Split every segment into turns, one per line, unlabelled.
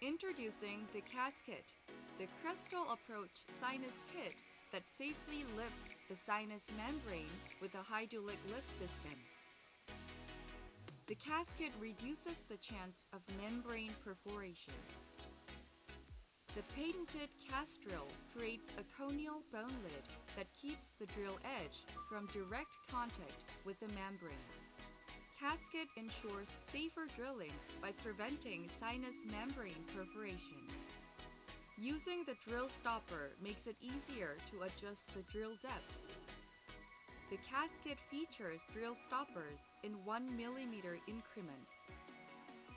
Introducing the Casket, the crystal approach sinus kit that safely lifts the sinus membrane with a hydraulic lift system. The casket reduces the chance of membrane perforation. The patented cast drill creates a conial bone lid that keeps the drill edge from direct contact with the membrane. Casket ensures safer drilling by preventing sinus membrane perforation. Using the drill stopper makes it easier to adjust the drill depth. The casket features drill stoppers in 1 mm increments.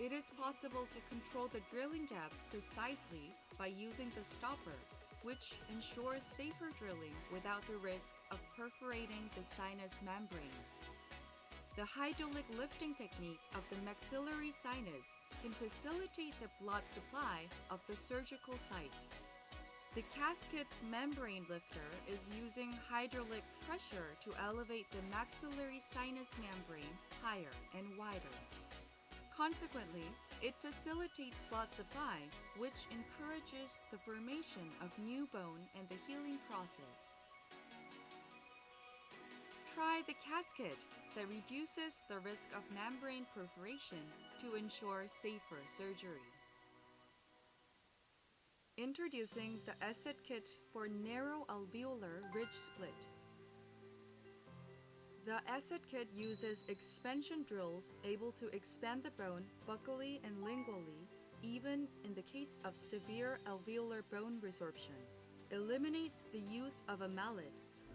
It is possible to control the drilling depth precisely by using the stopper, which ensures safer drilling without the risk of perforating the sinus membrane. The hydraulic lifting technique of the maxillary sinus can facilitate the blood supply of the surgical site. The casket's membrane lifter is using hydraulic pressure to elevate the maxillary sinus membrane higher and wider. Consequently, it facilitates blood supply, which encourages the formation of new bone and the healing process. Try the casket that reduces the risk of membrane perforation to ensure safer surgery. Introducing the Asset Kit for narrow alveolar ridge split. The Asset Kit uses expansion drills able to expand the bone buccally and lingually, even in the case of severe alveolar bone resorption. Eliminates the use of a mallet.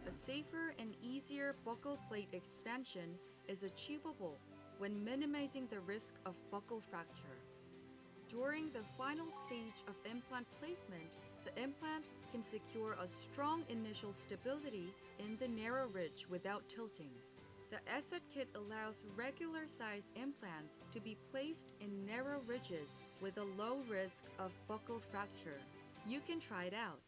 A safer and easier buccal plate expansion is achievable when minimizing the risk of buccal fracture. During the final stage of implant placement, the implant can secure a strong initial stability in the narrow ridge without tilting. The Asset Kit allows regular size implants to be placed in narrow ridges with a low risk of buccal fracture. You can try it out.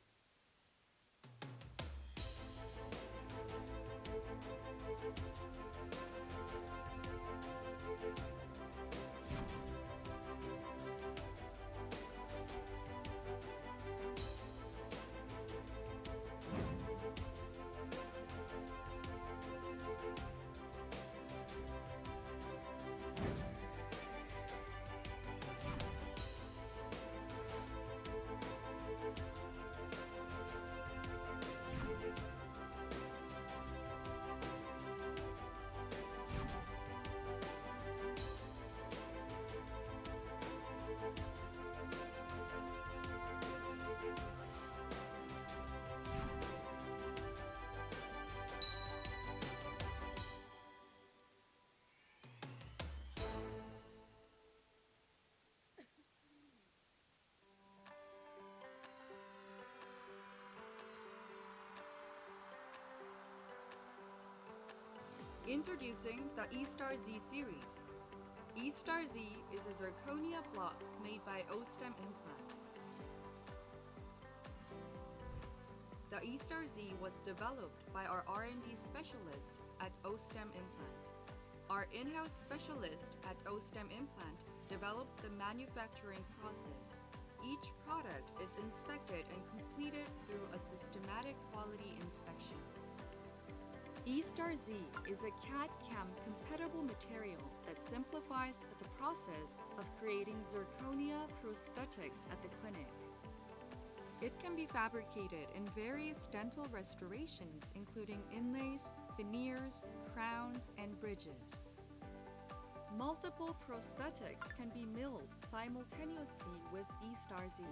Introducing the E-Star Z series. E-Star Z is a zirconia block made by Osstem implant. The E-Star Z was developed by our R&D specialist at Osstem implant. Our in-house specialist at Osstem implant developed the manufacturing process. Each product is inspected and completed through a systematic quality inspection. E-Star Z is a CAD/CAM compatible material that simplifies the process of creating zirconia prosthetics at the clinic. It can be fabricated in various dental restorations, including inlays, veneers, crowns, and bridges. Multiple prosthetics can be milled simultaneously with E-Star Z.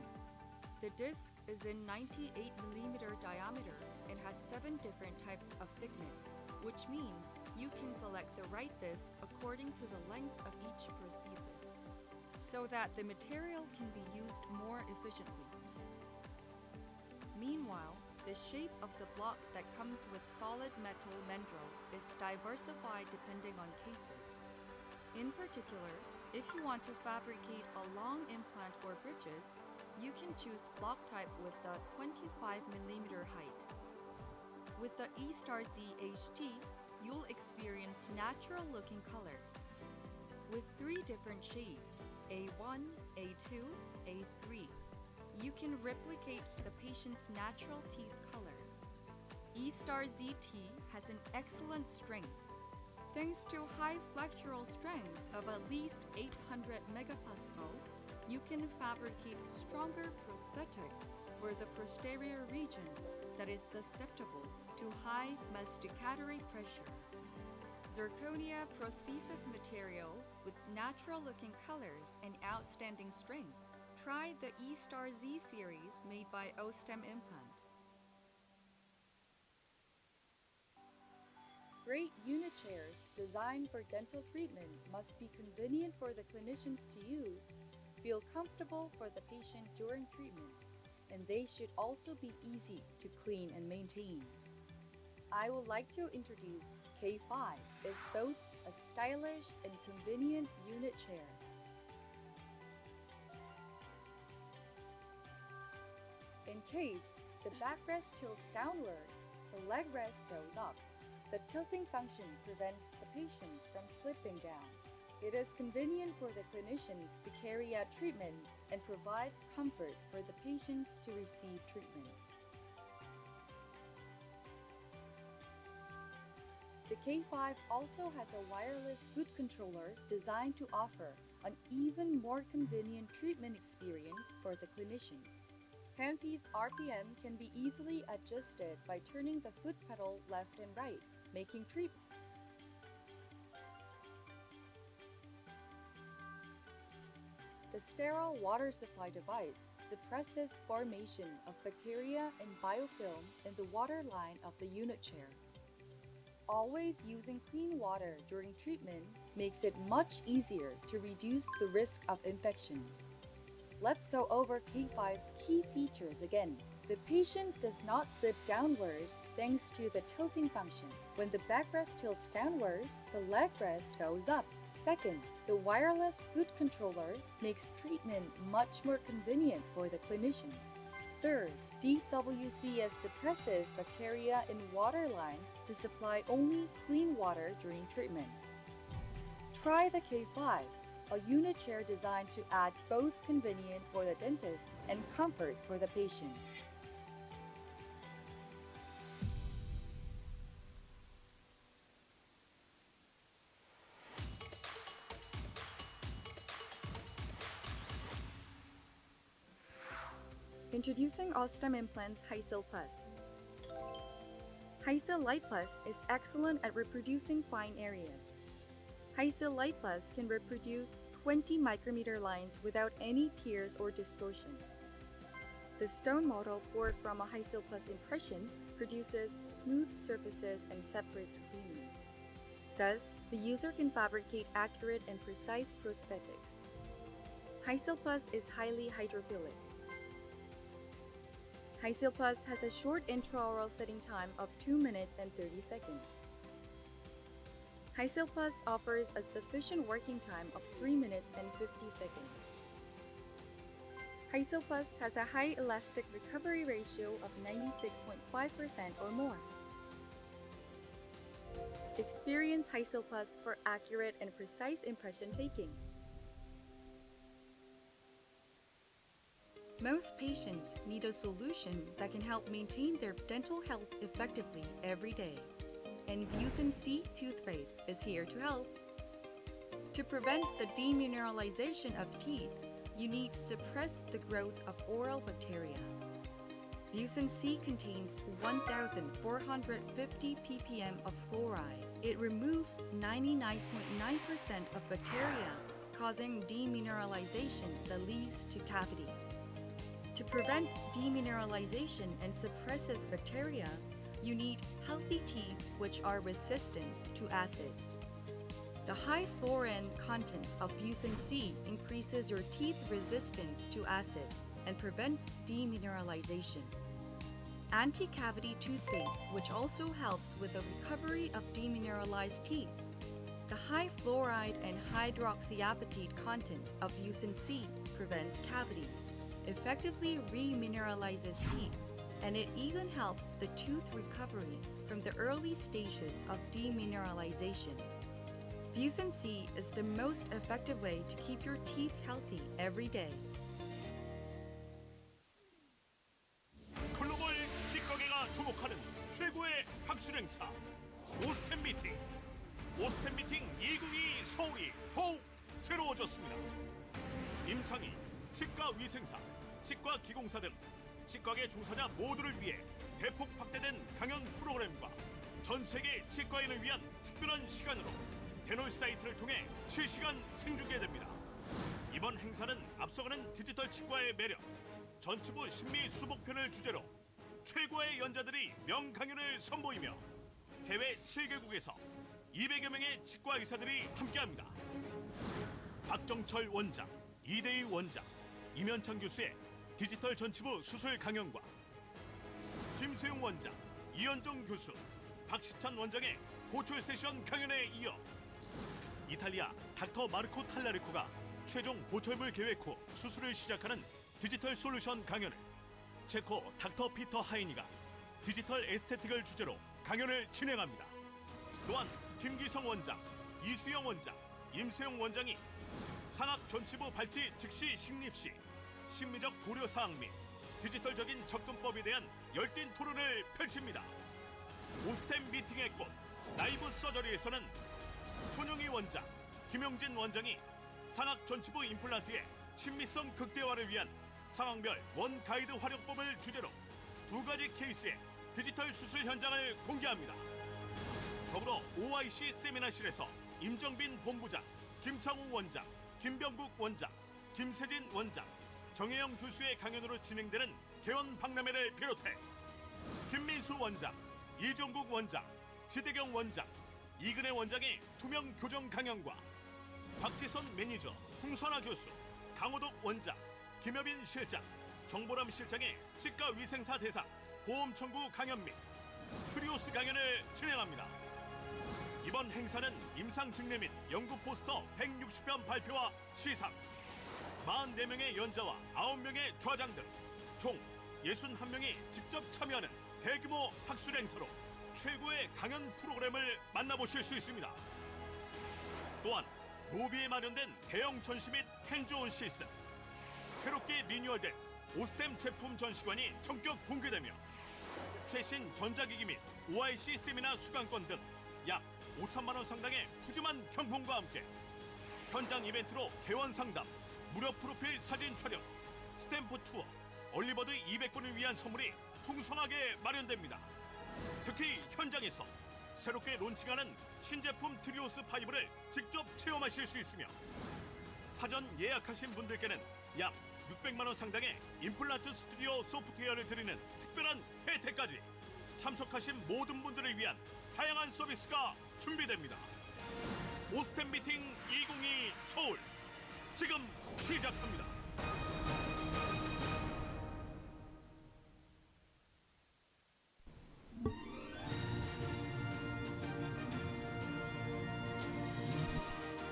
The disc is in 98 mm diameter and has 7 different types of thickness, which means you can select the right disc according to the length of each prosthesis, so that the material can be used more efficiently. Meanwhile, the shape of the block that comes with solid metal mandrel is diversified depending on cases. In particular, if you want to fabricate a long implant or bridges, you can choose block type with the 25 mm height. With the E-Star Z HT, you'll experience natural-looking colors. With 3 different shades, A1, A2, A3. You can replicate the patient's natural teeth color. E-Star ZT has an excellent strength. Thanks to high flexural strength of at least 800 megapascal, you can fabricate stronger prosthetics for the posterior region that is susceptible to high masticatory pressure. Zirconia prosthesis material with natural-looking colors and outstanding strength. Try the E-Star Z series made by Osstem implant. Great unit chairs designed for dental treatment must be convenient for the clinicians to use, feel comfortable for the patient during treatment, and they should also be easy to clean and maintain. I would like to introduce K5 as both a stylish and convenient unit chair. In case the backrest tilts downwards, the leg rest goes up. The tilting function prevents the patients from slipping down. It is convenient for the clinicians to carry out treatments and provide comfort for the patients to receive treatments. The K5 also has a wireless foot controller designed to offer an even more convenient treatment experience for the clinicians. Handpiece RPM can be easily adjusted by turning the foot pedal left and right, making treatment. The sterile water supply device suppresses formation of bacteria and biofilm in the water line of the unit chair. Always using clean water during treatment makes it much easier to reduce the risk of infections. Let's go over K5's key features again. The patient does not slip downwards thanks to the tilting function. When the backrest tilts downwards, the leg rest goes up. Second, the wireless foot controller makes treatment much more convenient for the clinician. Third, DWCS suppresses bacteria in water line to supply only clean water during treatment. Try the K5, a unit chair designed to add both convenience for the dentist and comfort for the patient. Introducing Osstem Implants Hycil Plus. Hycil Light Plus is excellent at reproducing fine areas. Hycil Light Plus can reproduce 20 micrometer lines without any tears or distortion. The stone model poured from a Hycil Plus impression produces smooth surfaces and separates cleanly. Thus, the user can fabricate accurate and precise prosthetics. Hycil Plus is highly hydrophilic. Hycil Plus has a short intraoral setting time of 2 minutes and 30 seconds. Hycil Plus offers a sufficient working time of 3 minutes and 50 seconds. Hycil Plus has a high elastic recovery ratio of 96.5% or more. Experience Hycil Plus for accurate and precise impression taking. Most patients need a solution that can help maintain their dental health effectively every day. And Vusen C Toothpaste is here to help. To prevent the demineralization of teeth, you need to suppress the growth of oral bacteria. Vusen C contains 1,450 ppm of fluoride. It removes 99.9% of bacteria, causing demineralization that leads to cavities. To prevent demineralization and suppresses bacteria, you need healthy teeth which are resistant to acids. The high fluorine content of Vusen C increases your teeth resistance to acid and prevents demineralization. Anti-cavity toothpaste, which also helps with the recovery of demineralized teeth. The high fluoride and hydroxyapatite content of Vusen C prevents cavities, effectively remineralizes teeth, and it even helps the tooth recovery from the early stages of demineralization. Vusen C is the most effective way to keep your teeth healthy every day.
오스템 미팅 2022 서울이 더욱 새로워졌습니다. 임상이, 치과 위생사, 치과 기공사 등 치과계 종사자 모두를 위해 대폭 확대된 강연 프로그램과 전 세계 치과인을 위한 특별한 시간으로 대놀 사이트를 통해 실시간 생중계됩니다. 이번 행사는 앞서가는 디지털 치과의 매력, 전치부 신미 수복편을 주제로 최고의 연자들이 명강연을 선보이며 해외 7개국에서 200여 명의 치과 의사들이 함께합니다. 박정철 원장, 이대희 원장, 임현창 교수의 디지털 전치부 수술 강연과 김세용 원장, 이현종 교수, 박시찬 원장의 고철 세션 강연에 이어 이탈리아 닥터 마르코 탈라르코가 최종 보철물 계획 후 수술을 시작하는 디지털 솔루션 강연을, 체코 닥터 피터 하이니가 디지털 에스테틱을 주제로 강연을 진행합니다. 또한 김기성 원장, 이수영 원장, 임세용 원장이 상악 전치부 발치 즉시 식립 시 심리적 고려 사항 및 디지털적인 접근법에 대한 열띤 토론을 펼칩니다. 오스템 미팅의 꽃 라이브 서저리에서는 손용희 원장, 김용진 원장이 상악 전치부 임플란트의 친미성 극대화를 위한 상황별 원 가이드 활용법을 주제로 두 가지 케이스의 디지털 수술 현장을 공개합니다. 더불어 OIC 세미나실에서 임정빈 본부장, 김창우 원장, 김병국 원장, 김세진 원장, 정혜영 교수의 강연으로 진행되는 개원 박람회를 비롯해 김민수 원장, 이종국 원장, 지대경 원장, 이근혜 원장의 투명 교정 강연과 박지선 매니저, 홍선아 교수, 강호덕 원장, 김여빈 실장, 정보람 실장의 치과 위생사 대상 보험 청구 강연 및 트리오스 강연을 진행합니다. 이번 행사는 임상 증례 및 연구 포스터 160편 발표와 시상, 44명의 연자와 9명의 좌장 등 총 61명이 직접 참여하는 대규모 학술 행사로 최고의 강연 프로그램을 만나보실 수 있습니다. 또한 로비에 마련된 대형 전시 및 핸즈온 실습, 새롭게 리뉴얼된 오스템 제품 전시관이 전격 공개되며 최신 전자기기 및 OIC 세미나 수강권 등 약 5천만 원 상당의 푸짐한 경품과 함께 현장 이벤트로 개원 상담, 무료 프로필 사진 촬영, 스탬프 투어, 얼리버드 200분을 위한 선물이 풍성하게 마련됩니다. 특히 현장에서 새롭게 론칭하는 신제품 트리오스 5를 직접 체험하실 수 있으며 사전 예약하신 분들께는 약 600만 원 상당의 임플란트 스튜디오 소프트웨어를 드리는 특별한 혜택까지 참석하신 모든 분들을 위한 다양한 서비스가 준비됩니다. 오스템 미팅 2022 서울 지금 시작합니다.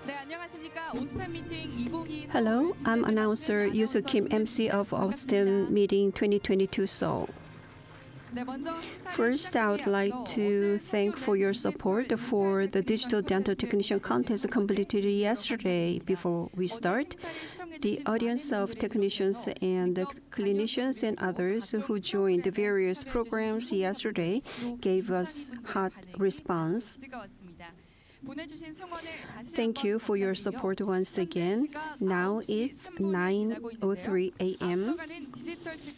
네, 안녕하십니까. 오스템 미팅 2022
Hello, I'm announcer Yusu Kim, MC of Osstem Meeting 2022 Seoul. First, I would like to thank for your support for the Digital Dental Technician Contest completed yesterday. Before we start, the audience of technicians and clinicians and others who joined the various programs yesterday gave us hot response. Thank you for your support once again. Now it's 9:03 a.m.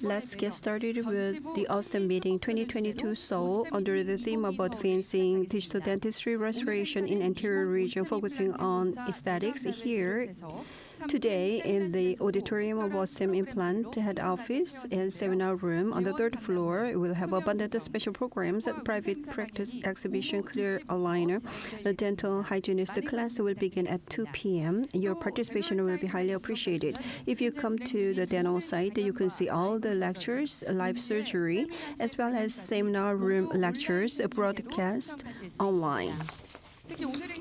Let's get started with the Osstem Meeting 2022 Seoul under the theme of advancing digital dentistry restoration in anterior region, focusing on aesthetics. Here today in the auditorium of Osstem Implant Head Office and Seminar Room on the third floor, we'll have abundant special programs at private practice exhibition Clear Aligner. The dental hygienist class will begin at 2 p.m. Your participation will be highly appreciated. If you come to the dental site, you can see all the lectures, live surgery, as well as seminar room lectures broadcast online.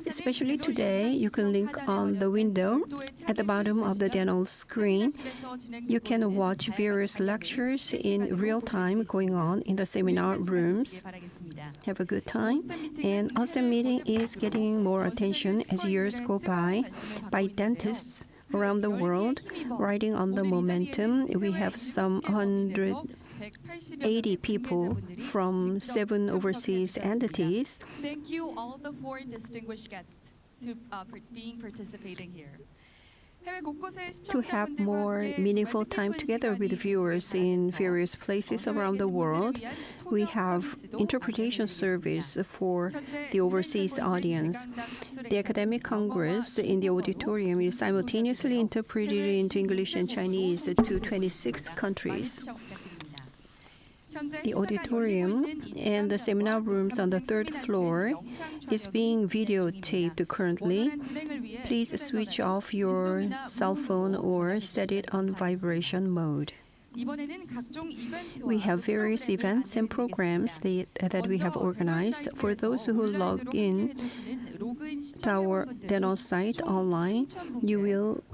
Especially today, you can link on the window at the bottom of the dental screen. You can watch various lectures in real time going on in the seminar rooms. Have a good time. And Osstem Meeting is getting more attention as years go by dentists around the world. Riding on the momentum, we have some 80 people from 7 overseas entities.
Thank you all the foreign distinguished guests to being participating here.
To have more meaningful time together with viewers in various places around the world, we have interpretation service for the overseas audience. The academic congress in the auditorium is simultaneously interpreted into English and Chinese to 26 countries. The auditorium and the seminar rooms on the 3rd floor is being videotaped currently. Please switch off your cell phone or set it on vibration mode. We have various events and programs that we have organized. For those who log in to our Deno site online, we will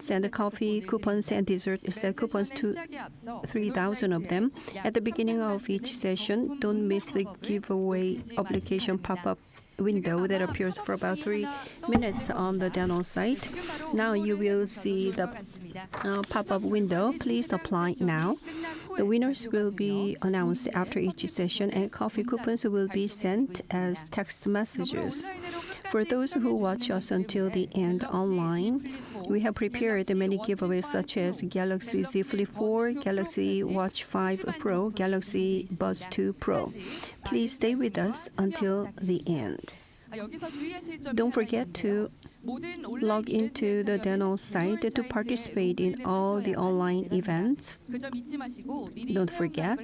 send coffee coupons and dessert set coupons to 3,000 of them. At the beginning of each session, don't miss the giveaway application pop-up window that appears for about 3 minutes on the Deno site. Now you will see the pop-up window. Please apply now. The winners will be announced after each session, and coffee coupons will be sent as text messages. For those who watch us until the end online, we have prepared many giveaways such as Galaxy Z Flip 4, Galaxy Watch 5 Pro, Galaxy Buds 2 Pro. Please stay with us until the end. Don't forget to log into the Deno site to participate in all the online events. Don't forget,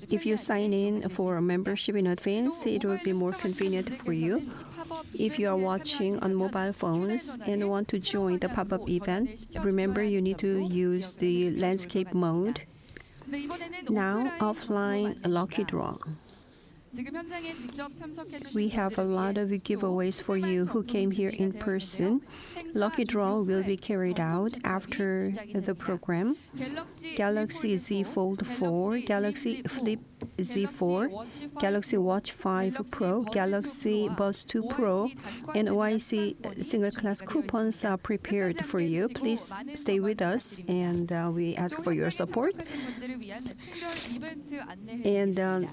if you sign in for a membership in advance, it will be more convenient for you. If you are watching on mobile phones and want to join the pop-up event, remember you need to use the landscape mode. Now, offline lucky draw. We have a lot of giveaways for you who came here in person. Lucky draw will be carried out after the program. Galaxy Z Fold 4, Galaxy Flip Z 4, Galaxy Watch 5 Pro, Galaxy Buds 2 Pro, and OIC single class coupons are prepared for you. Please stay with us, and we ask for your support. And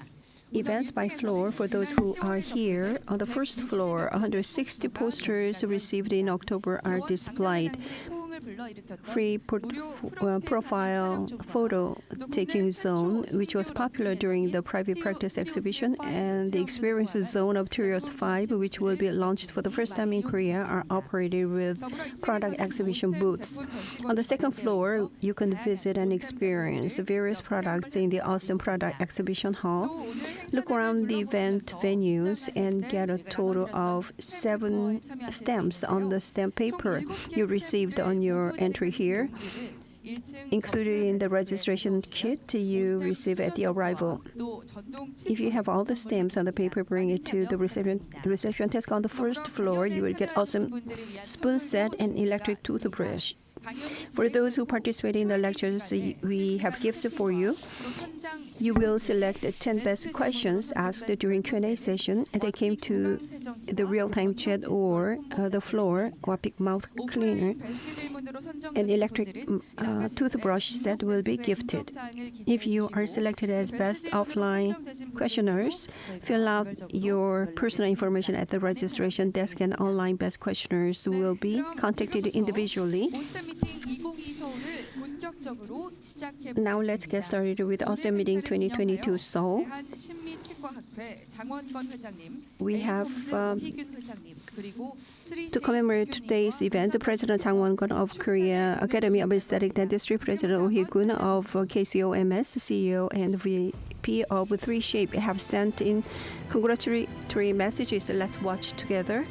events by floor for those who are here. On the first floor, 160 posters received in October are displayed. Free profile photo taking zone, which was popular during the private practice exhibition, and the experience zone of Terios 5, which will be launched for the first time in Korea, are operated with product exhibition booths. On the second floor, you can visit and experience various products in the Osstem product exhibition hall. Look around the event venues and get a total of 7 stamps on the stamp paper you received on your entry here, included in the registration kit you receive at the arrival. If you have all the stamps on the paper, bring it to the reception desk on the first floor. You will get awesome spoon set and electric toothbrush. For those who participate in the lectures, we have gifts for you. You will select 10 best questions asked during Q&A session, and they came to the real-time chat or the floor or big mouth cleaner. An electric toothbrush set will be gifted. If you are selected as best offline questioners, fill out your personal information at the registration desk, and online best questioners will be contacted individually. Now let's get started with Osstem Meeting 2022 Seoul. We have to commemorate today's event, President Jang Won-gun of Korea Academy of Aesthetic Dentistry, President Oh Hee-gun of KCOMS, CEO and VP of 3Shape have sent in congratulatory messages. Let's watch together.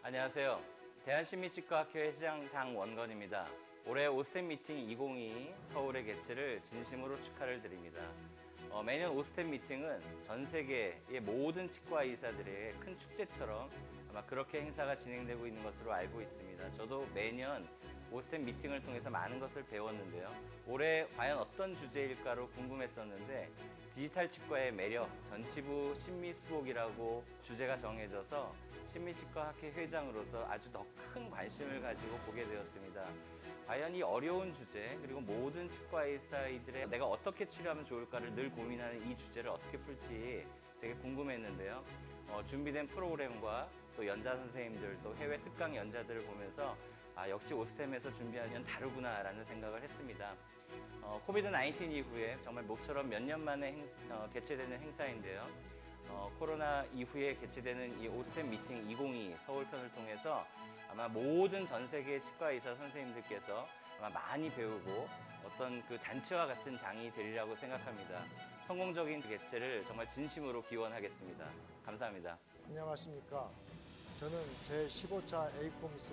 안녕하세요. 대한신미치과학회 회장 장원건입니다. 올해 오스템 미팅 2022 서울의 개최를 진심으로 축하를 드립니다. 매년 오스템 미팅은 전 세계의 모든 치과 의사들의 큰 축제처럼 아마 그렇게 행사가 진행되고 있는 것으로 알고 있습니다. 저도 매년 오스템 미팅을 통해서 많은 것을 배웠는데요. 올해 과연 어떤 주제일까로 궁금했었는데 디지털 치과의 매력, 전치부 신미수복이라고 주제가 정해져서 신미치과학회 회장으로서 아주 더 큰 관심을 가지고 보게 되었습니다. 과연 이 어려운 주제, 그리고 모든 치과 의사들의 내가 어떻게 치료하면 좋을까를 늘 고민하는 이 주제를 어떻게 풀지 되게 궁금했는데요. 준비된 프로그램과 또 연자 선생님들, 또 해외 특강 연자들을 보면서 역시 오스템에서 준비하면 다르구나라는 생각을 했습니다. 코비드 19 이후에 정말 모처럼 몇 년 만에 개최되는 행사인데요. 코로나 이후에 개최되는 이 오스템 미팅 2022 서울편을 통해서 아마 모든 전 세계 치과 의사 선생님들께서 아마 많이 배우고 어떤 그 잔치와 같은 장이 되리라고 생각합니다. 성공적인 개최를 정말 진심으로 기원하겠습니다. 감사합니다.
안녕하십니까. 저는 제15차 에이콤스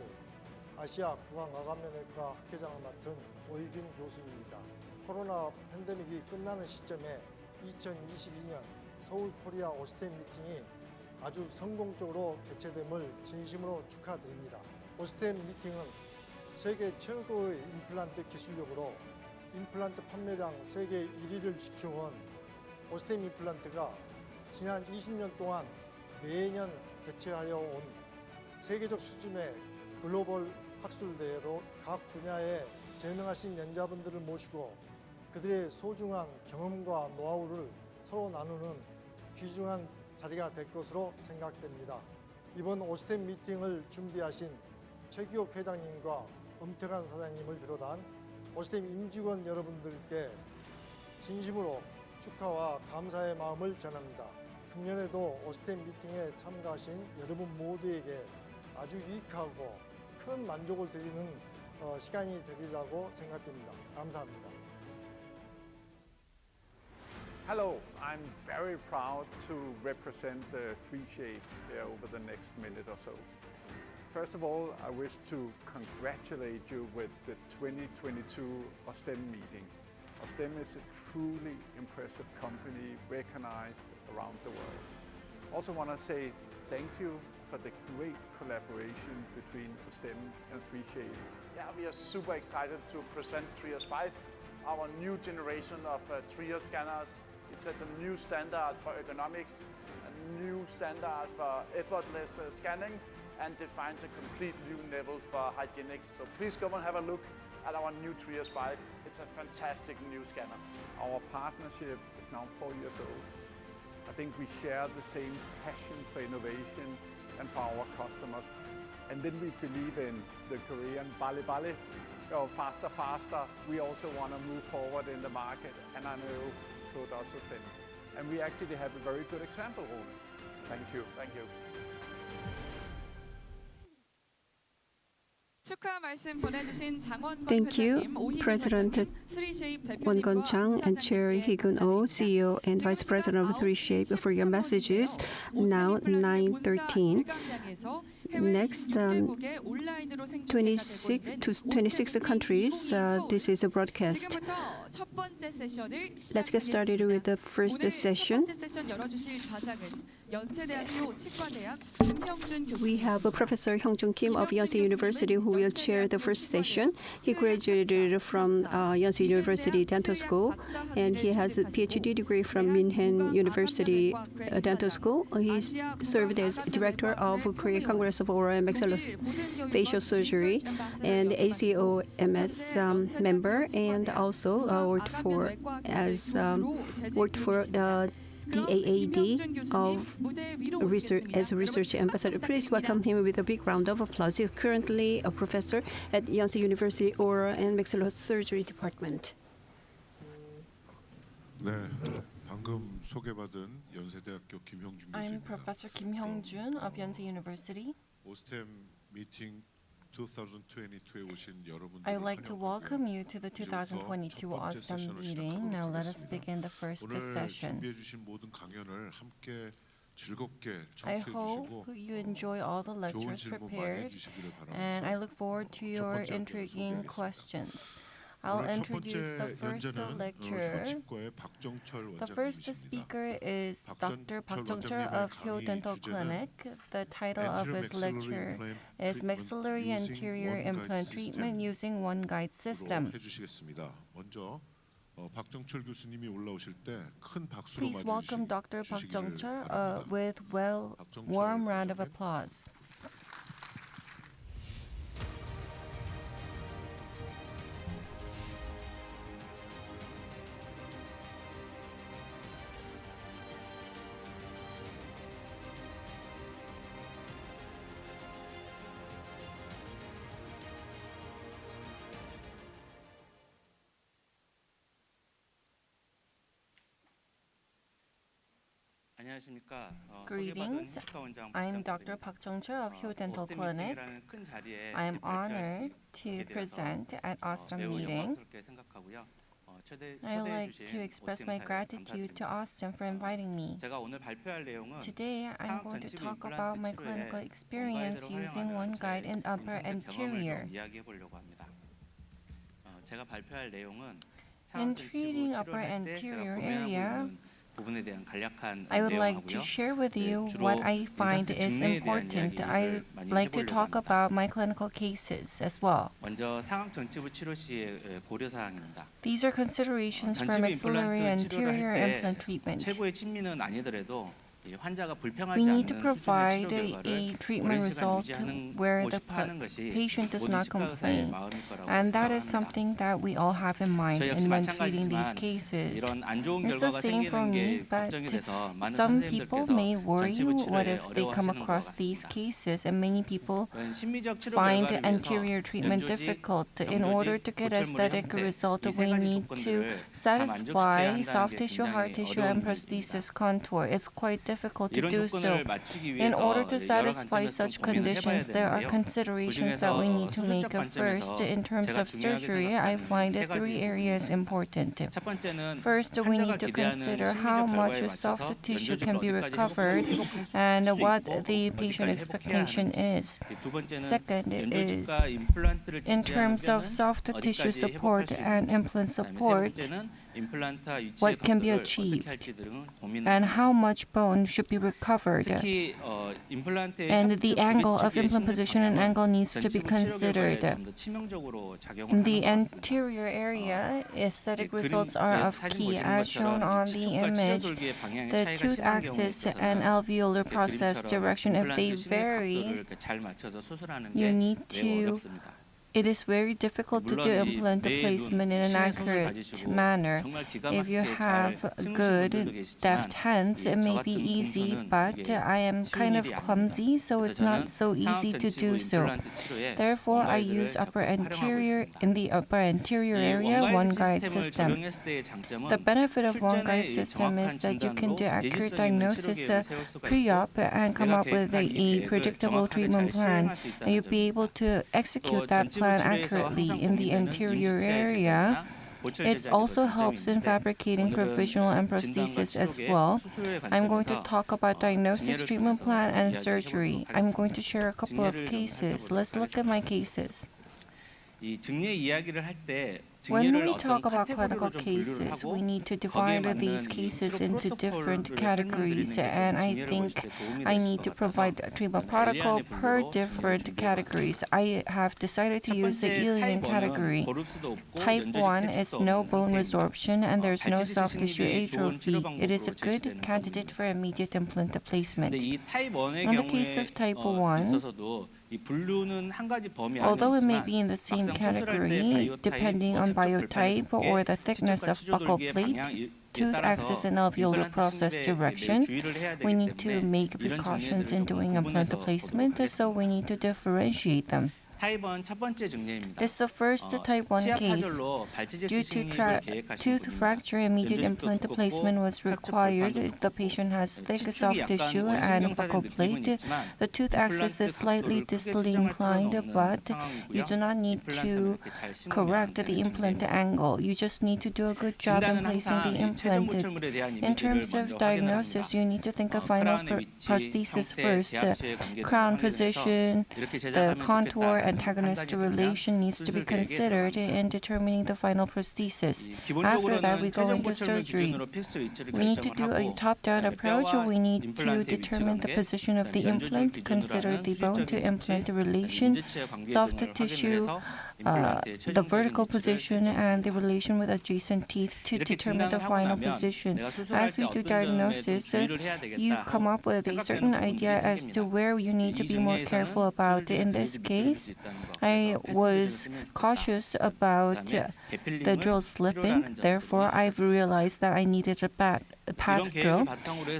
아시아 구강아간면외과 학회장을 맡은 오희균 교수입니다. 코로나 팬데믹이 끝나는 시점에 2022년 서울 코리아 오스템 미팅이 아주 성공적으로 개최됨을 진심으로 축하드립니다. 오스템 미팅은 세계 최고의 임플란트 기술력으로 임플란트 판매량 세계 1위를 지켜온 오스템 임플란트가 지난 20년 동안 매년 개최하여 온 세계적 수준의 글로벌 학술대회로 각 분야에 재능하신 연자분들을 모시고 그들의 소중한 경험과 노하우를 서로 나누는 귀중한 자리가 될 것으로 생각됩니다. 이번 오스템 미팅을 준비하신 최기옥 회장님과 엄태관 사장님을 비롯한 오스템 임직원 여러분들께 진심으로 축하와 감사의 마음을 전합니다. 금년에도 오스템 미팅에 참가하신 여러분 모두에게 아주 유익하고 큰 만족을 드리는 시간이 되리라고 생각됩니다. 감사합니다.
Hello, I'm very proud to represent 3Shape over the next minute or so. First of all, I wish to congratulate you with the 2022 Osstem meeting. Osstem is a truly impressive company recognized around the world. Also want to say thank you for the great collaboration between Osstem and 3Shape.
Yeah, we are super excited to present Trios 5, our new generation of Trios scanners. It sets a new standard for ergonomics, a new standard for effortless scanning, and defines a complete new level for hygienics. So please go and have a look at our new Trios 5. It's a fantastic new scanner.
Our partnership is now 4 years old. I think we share the same passion for innovation and for our customers. And then we believe in the Korean bale bale, faster, faster. We also want to move forward in the market, and I know so does Osstem. And we actually have a very good example, Rune. Thank you.
Thank you.
축하 말씀 전해주신 장원건
Thank you,
회장님, 오희균
President
회장님, 3Shape
Won-gun
대표님과
Chang and Chair
부사장님께
Hee-gun Oh,
감사드립니다.
CEO and Vice President of 3Shape for your messages. Now 9:13. Next, 26 to 26 countries, this is a broadcast. Let's get started with the first session. We have Professor Hyungjun Kim of Yonsei University who will chair the first session. He graduated from Yonsei University Dental School and he has a PhD degree from Minhen University Dental School. He served as director of Korea Congress of Oral and Maxillofacial Surgery and ACOMS member, and also worked for DAAD of as a research ambassador. Please welcome him with a big round of applause. He is currently a professor at Yonsei University Oral and Maxillosurgery Department.
네, 방금 소개받은 연세대학교 김형준
I'm
교수입니다.
Professor Kim Hyung-jun of Yonsei University.
오스템 미팅 2022에 오신 여러분들
I would like to welcome you to the 2022 Osstem meeting. Now let us begin the first
오늘
session.
준비해 주신 모든 강연을 함께 즐겁게
I
청취해
hope
주시고
you enjoy all the
좋은
lectures
질문 많이
prepared,
해주시기를
and I
바라면서
look forward to
첫
your
번째
intriguing
소개하겠습니다.
questions. I'll
오늘 첫
introduce the
번째
first
연자는
lecturer.
현치과의 박정철
The first
원장님이십니다.
speaker is Dr. Park Jung-chul
원장님의
of Hyo
강의
Dental
주제는
Clinic. The title of his lecture is Maxillary Anterior Implant Treatment Using One Guide System.
해주시겠습니다. 먼저 박정철 교수님이 올라오실 때 큰 박수로
Please welcome Dr. Park
맞아주시기를
Jung-chul
바랍니다.
with warm round of applause. Greetings. I'm Dr. Park Jung-chul of Seoul Dental Clinic. I am honored to present at Osstem meeting. I would like to express my gratitude to Osstem for inviting me. Today, I'm going to talk about my clinical experience using one guide in upper anterior. In treating upper anterior area, I would like to share with you what I find is important. I would like to talk about my clinical cases as well. These are considerations for maxillary anterior implant treatment. We need to provide a treatment result where the patient does not complain. And that is something that we all have in mind when treating these cases. It's the same for me, but some people may worry what if they come across these cases, and many people find anterior treatment difficult. In order to get aesthetic result, we need to satisfy soft tissue, hard tissue, and prosthesis contour. It's quite difficult to do so. In order to satisfy such conditions, there are considerations that we need to make. First, in terms of surgery, I find 3 areas important. First, we need to consider how much soft tissue can be recovered and what the patient expectation is. Second is in terms of soft tissue support and implant support, what can be achieved and how much bone should be recovered. And the angle of implant position and angle needs to be considered. In the anterior area, aesthetic results are of key. As shown on the image, the tooth axis and alveolar process direction, if they vary, you need to it is very difficult to do implant placement in an accurate manner. If you have good deft hands, it may be easy, but I am kind of clumsy, so it's not so easy to do so. Therefore, I use in the upper anterior area one guide system. The benefit of one guide system is that you can do accurate diagnosis pre-op and come up with a predictable treatment plan, and you'll be able to execute that plan accurately in the anterior area. It also helps in fabricating provisional and prosthesis as well. I'm going to talk about diagnosis, treatment plan, and surgery. I'm going to share a couple of cases. Let's look at my cases. When we talk about clinical cases, we need to divide these cases into different categories, and I think I need to provide a treatment protocol per different categories. I have decided to use the Ilian category. Type 1 is no bone resorption and there's no soft tissue atrophy. It is a good candidate for immediate implant placement. In the case of type 1, although it may be in the same category, depending on biotype or the thickness of buccal plate, tooth axis and alveolar process direction, we need to make precautions in doing implant placement, so we need to differentiate them. This is the first type 1 case. Due to tooth fracture, immediate implant placement was required. The patient has thick soft tissue and buccal plate. The tooth axis is slightly distally inclined, but you do not need to correct the implant angle. You just need to do a good job in placing the implant. In terms of diagnosis, you need to think of final prosthesis first. The crown position, the contour, antagonist relation needs to be considered in determining the final prosthesis. After that, we go into surgery. We need to do a top-down approach. We need to determine the position of the implant, consider the bone-to-implant relation, soft tissue the vertical position and the relation with adjacent teeth to determine the final position. As we do diagnosis, you come up with a certain idea as to where you need to be more careful about. In this case, I was cautious about the drill slipping. Therefore, I've realized that I needed a path drill.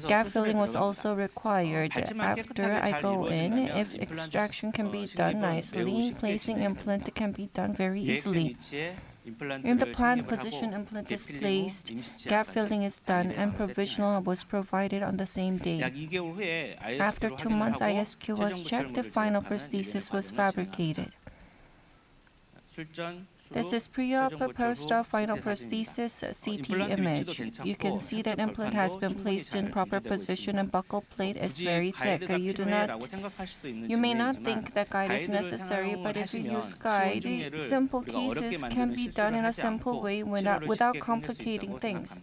Gap filling was also required. After I go in, if extraction can be done nicely, placing implant can be done very easily. In the planned position, implant is placed, gap filling is done, and provisional was provided on the same day. After 2 months, ISQ was checked, the final prosthesis was fabricated. This is pre-op, post-op, final prosthesis CT image. You can see that implant has been placed in proper position and buccal plate is very thick. You may not think that guide is necessary, but if you use guide, simple cases can be done in a simple way without complicating things.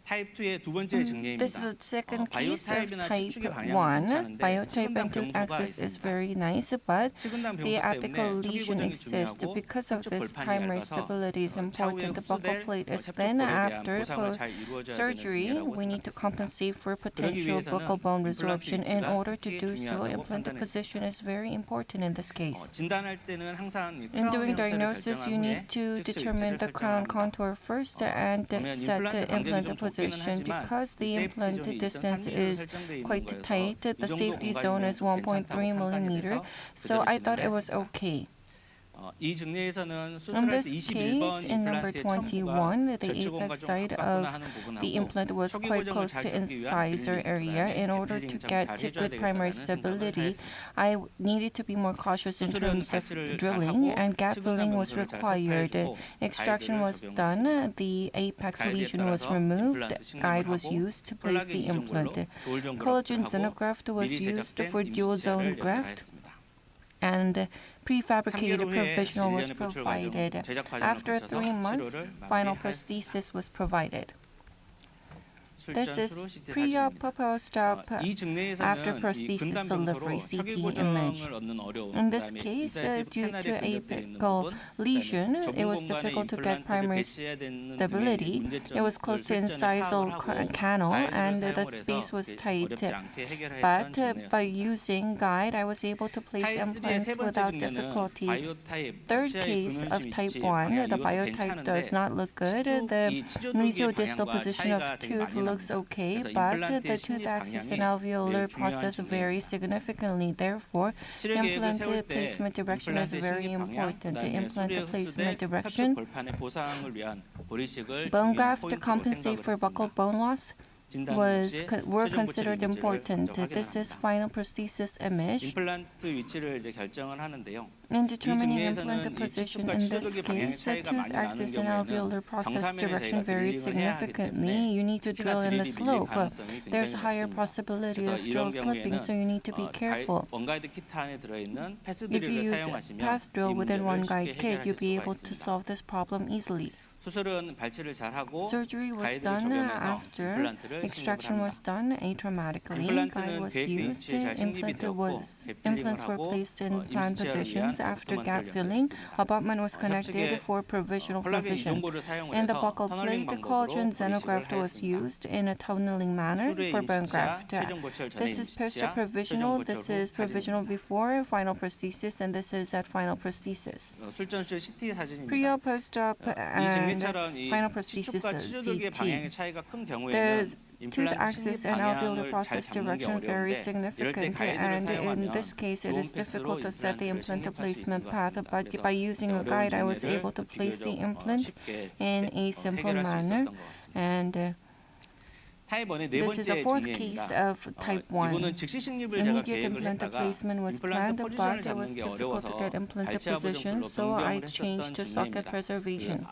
This is the second case of type 1. Biotype and tooth axis is very nice, but the apical lesion exists. Because of this, primary stability is important. The buccal plate is thin. After surgery, we need to compensate for potential buccal bone resorption. In order to do so, implant position is very important in this case. In doing diagnosis, you need to determine the crown contour first and set the implant position. Because the implant distance is quite tight, the safety zone is 1.3 millimeter, so I thought it was okay. In this case, in number 21, the apex side of the implant was quite close to incisor area. In order to get good primary stability, I needed to be more cautious in terms of drilling, and gap filling was required. Extraction was done, the apex lesion was removed, guide was used to place the implant. Collagen xenograft was used for dual zone graft, and prefabricated provisional was provided. After 3 months, final prosthesis was provided. This is pre-op, post-op, after prosthesis delivery CT image. In this case, due to apical lesion, it was difficult to get primary stability. It was close to incisal canal and the space was tight. But by using guide, I was able to place implants without difficulty. Third case of type 1, the biotype does not look good. The mesiodistal position of tooth looks okay, but the tooth axis and alveolar process vary significantly. Therefore, implant placement direction is very important. The implant placement direction, bone graft to compensate for buccal bone loss were considered important. This is final prosthesis image. In determining implant position, in this case, the tooth axis and alveolar process direction varied significantly. You need to drill in the slope. There's a higher possibility of drill slipping, so you need to be careful. If you use path drill within one guide kit, you'll be able to solve this problem easily. Surgery was done after extraction was done atraumatically. Guide was used. Implants were placed in planned positions. After gap filling, abutment was connected for provisional provision. In the buccal plate, the collagen xenograft was used in a tunneling manner for bone graft. This is post-provisional. This is provisional before final prosthesis, and this is at final prosthesis. Pre-op, post-op, and final prosthesis CT. The tooth axis and alveolar process direction vary significantly, and in this case, it is difficult to set the implant placement path. But by using a guide, I was able to place the implant in a simple manner, and this is the fourth case of type 1. Immediate implant placement was planned, but it was difficult to get implant position, so I changed to socket preservation.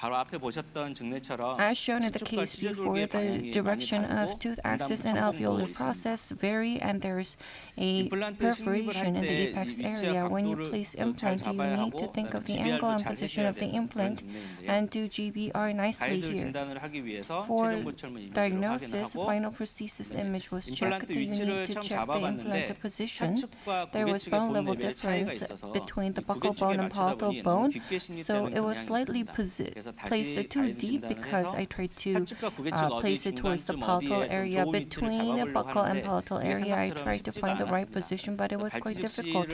As shown in the case before, the direction of tooth axis and alveolar process vary, and there's a perforation in the apex area. When you place implant, you need to think of the angle and position of the implant and do GBR nicely here. For diagnosis, final prosthesis image was checked. You need to check the implant position. There was bone level difference between the buccal bone and palatal bone, so it was slightly placed too deep because I tried to place it towards the palatal area. Between buccal and palatal area, I tried to find the right position, but it was quite difficult.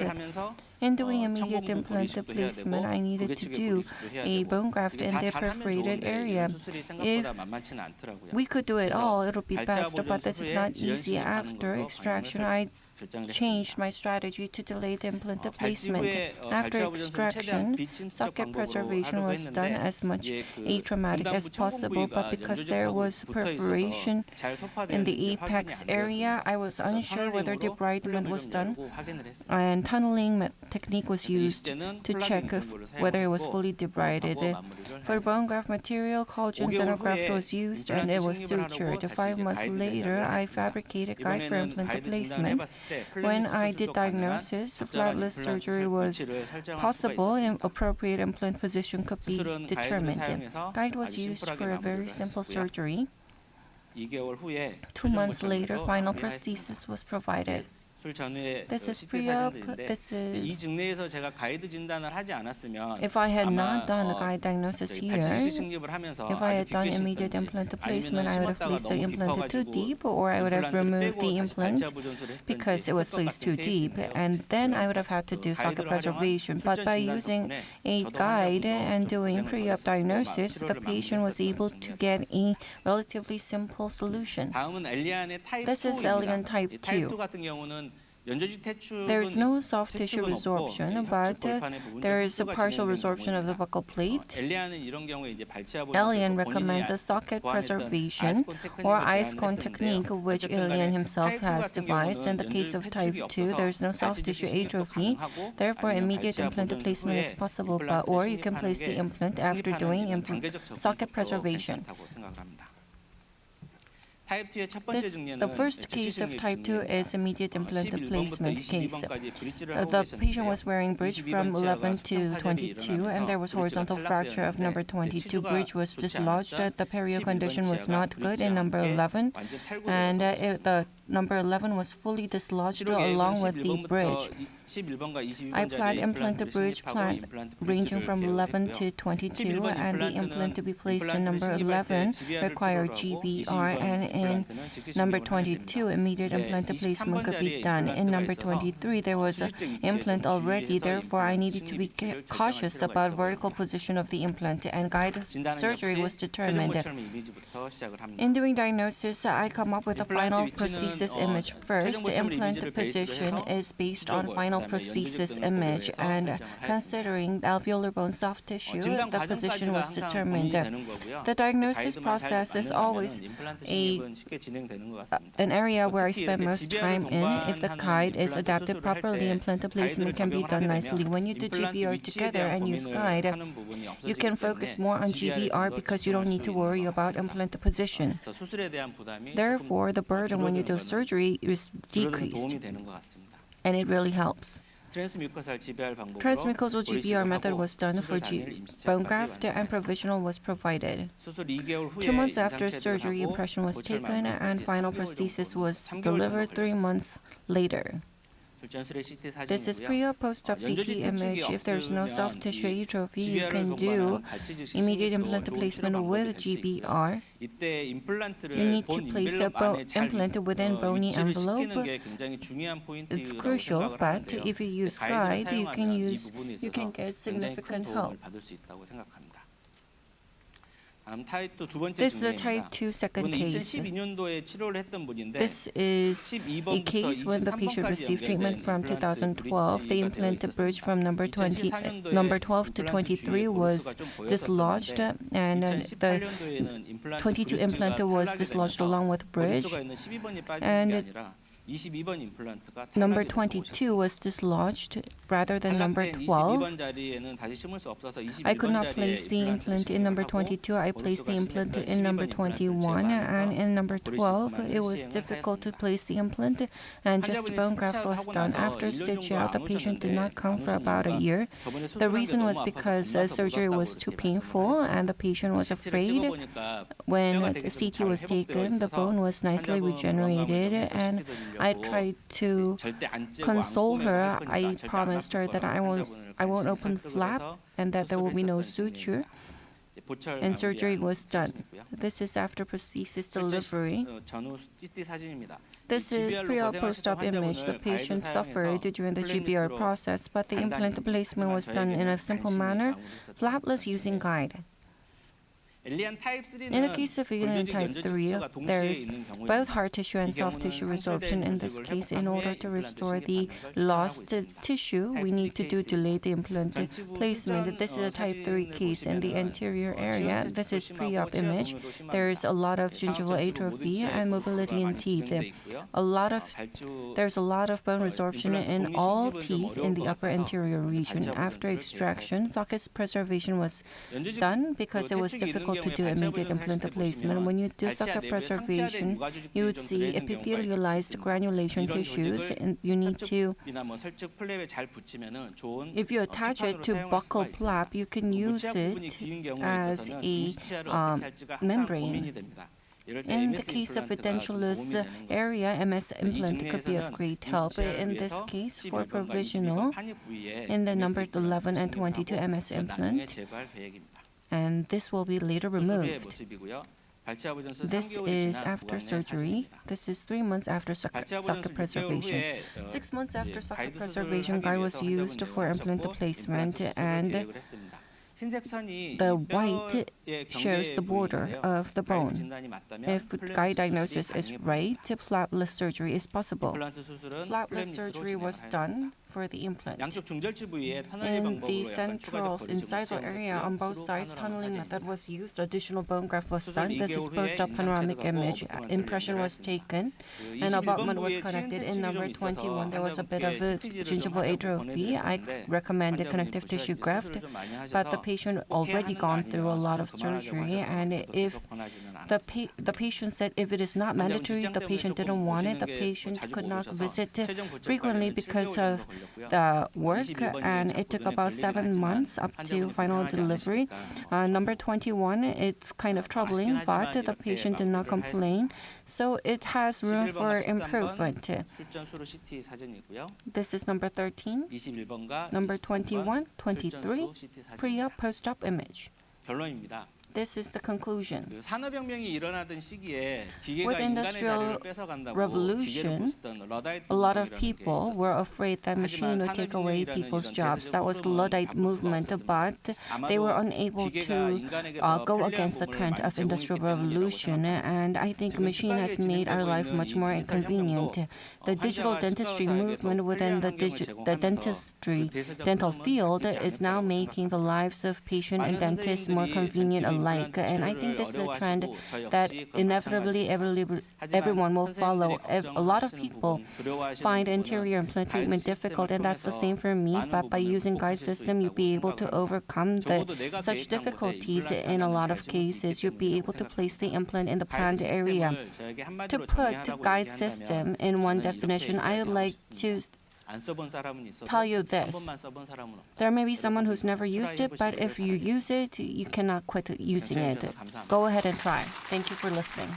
In doing immediate implant placement, I needed to do a bone graft in the perforated area. If we could do it all, it would be best, but this is not easy. After extraction, I changed my strategy to delay the implant placement. After extraction, socket preservation was done as much atraumatic as possible, but because there was perforation in the apex area, I was unsure whether debridement was done, and tunneling technique was used to check whether it was fully debrided. For bone graft material, collagen xenograft was used and it was sutured. 5 months later, I fabricated guide for implant placement. When I did diagnosis, flapless surgery was possible and appropriate implant position could be determined. Guide was used for a very simple surgery. 2 months later, final prosthesis was provided. This is pre-op. This is if I had not done a guide diagnosis here, if I had done immediate implant placement, I would have placed the implant too deep, or I would have removed the implant because it was placed too deep, and then I would have had to do socket preservation. But by using a guide and doing pre-op diagnosis, the patient was able to get a relatively simple solution. This is Elian type 2. There is no soft tissue resorption, but there is a partial resorption of the buccal plate. Elian recommends a socket preservation or ice cone technique, which Elian himself has devised. In the case of type 2, there is no soft tissue atrophy. Therefore, immediate implant placement is possible, or you can place the implant after doing socket preservation. The first case of type 2 is immediate implant placement case. The patient was wearing bridge from 11 to 22, and there was horizontal fracture of number 22. Bridge was dislodged. The perio condition was not good in number 11, and the number 11 was fully dislodged along with the bridge. I planned implant the bridge plan ranging from 11 to 22, and the implant to be placed in number 11 required GBR, and in number 22, immediate implant placement could be done. In number 23, there was an implant already, therefore I needed to be cautious about vertical position of the implant, and guided surgery was determined. In doing diagnosis, I come up with a final prosthesis image first. The implant position is based on final prosthesis image, and considering alveolar bone soft tissue, the position was determined. The diagnosis process is always an area where I spend most time in. If the guide is adapted properly, implant placement can be done nicely. When you do GBR together and use guide, you can focus more on GBR because you don't need to worry about implant position. Therefore, the burden when you do surgery is decreased, and it really helps. Transmucosal GBR method was done for bone graft, and provisional was provided. 2 months after surgery, impression was taken, and final prosthesis was delivered 3 months later. This is pre or post-op CT image. If there's no soft tissue atrophy, you can do immediate implant placement with GBR. You need to place a implant within bony envelope. It's crucial, but if you use guide, you can get significant help. This is a type 2 second case. This is a case when the patient received treatment from 2012. The implant bridge from number 12 to 23 was dislodged, and the 22 implant was dislodged along with bridge. And
22번 임플란트가
Number
탈락이
22 was dislodged rather than number 12.
22번 자리에는 다시 심을 수 없어서
I could
21번
not
자리에
place the implant in number 22. I placed the implant in number 21, and in number 12, it was difficult to place the implant, and just bone graft was done. After stitch out, the patient did not come for about a year. The reason was because surgery was too painful, and the patient was afraid. When CT was taken, the bone was nicely regenerated, and I tried to console her. I promised her that I won't open flap and that there will be no suture. And surgery was done. This is after prosthesis delivery. This is pre-op post-op image. The patient suffered during the GBR process, but the implant placement was done in a simple manner, flapless using guide. In the case of alien type 3, there is both hard tissue and soft tissue resorption. In this case, in order to restore the lost tissue, we need to do delayed implant placement. This is a type 3 case in the anterior area. This is pre-op image. There is a lot of gingival atrophy and mobility in teeth. There's a lot of bone resorption in all teeth in the upper anterior region. After extraction, socket preservation was done because it was difficult to do immediate implant placement. When you do socket preservation, you would see epithelialized granulation tissues, and you need to, if you attach it to buccal flap, you can use it as a membrane. In the case of edentulous area, MS implant could be of great help. In this case, for provisional, in the number 11 and 22 MS implant, and this will be later removed. This is after surgery. This is 3 months after socket preservation. 6 months after socket preservation, guide was used for implant placement, and the white shows the border of the bone. If guide diagnosis is right, flapless surgery is possible. Flapless surgery was done for the implant. In the central incisal area on both sides, tunneling method was used. Additional bone graft was done. This is post-op panoramic image. Impression was taken, and abutment was connected. In number 21, there was a bit of a gingival atrophy. I recommended connective tissue graft, but the patient already gone through a lot of surgery, and if the patient said if it is not mandatory, the patient didn't want it, the patient could not visit frequently because of the work, and it took about 7 months up to final delivery. Number 21, it's kind of troubling, but the patient did not complain, so it has room for improvement. This is number 13, number 21, 23, pre-op, post-op image. This is the conclusion. With Industrial Revolution, a lot of people were afraid that machine would take away people's jobs. That was the Luddite movement, but they were unable to go against the trend of Industrial Revolution, and I think machine has made our life much more inconvenient. The digital dentistry movement within the dental field is now making the lives of patient and dentists more convenient alike, and I think this is a trend that inevitably everyone will follow. A lot of people find anterior implant treatment difficult, and that's the same for me, but by using guide system, you'll be able to overcome such difficulties. In a lot of cases, you'll be able to place the implant in the planned area. To put guide system in one definition, I would like to tell you this. There may be someone who's never used it, but if you use it, you cannot quit using it. Go ahead and try. Thank you for listening.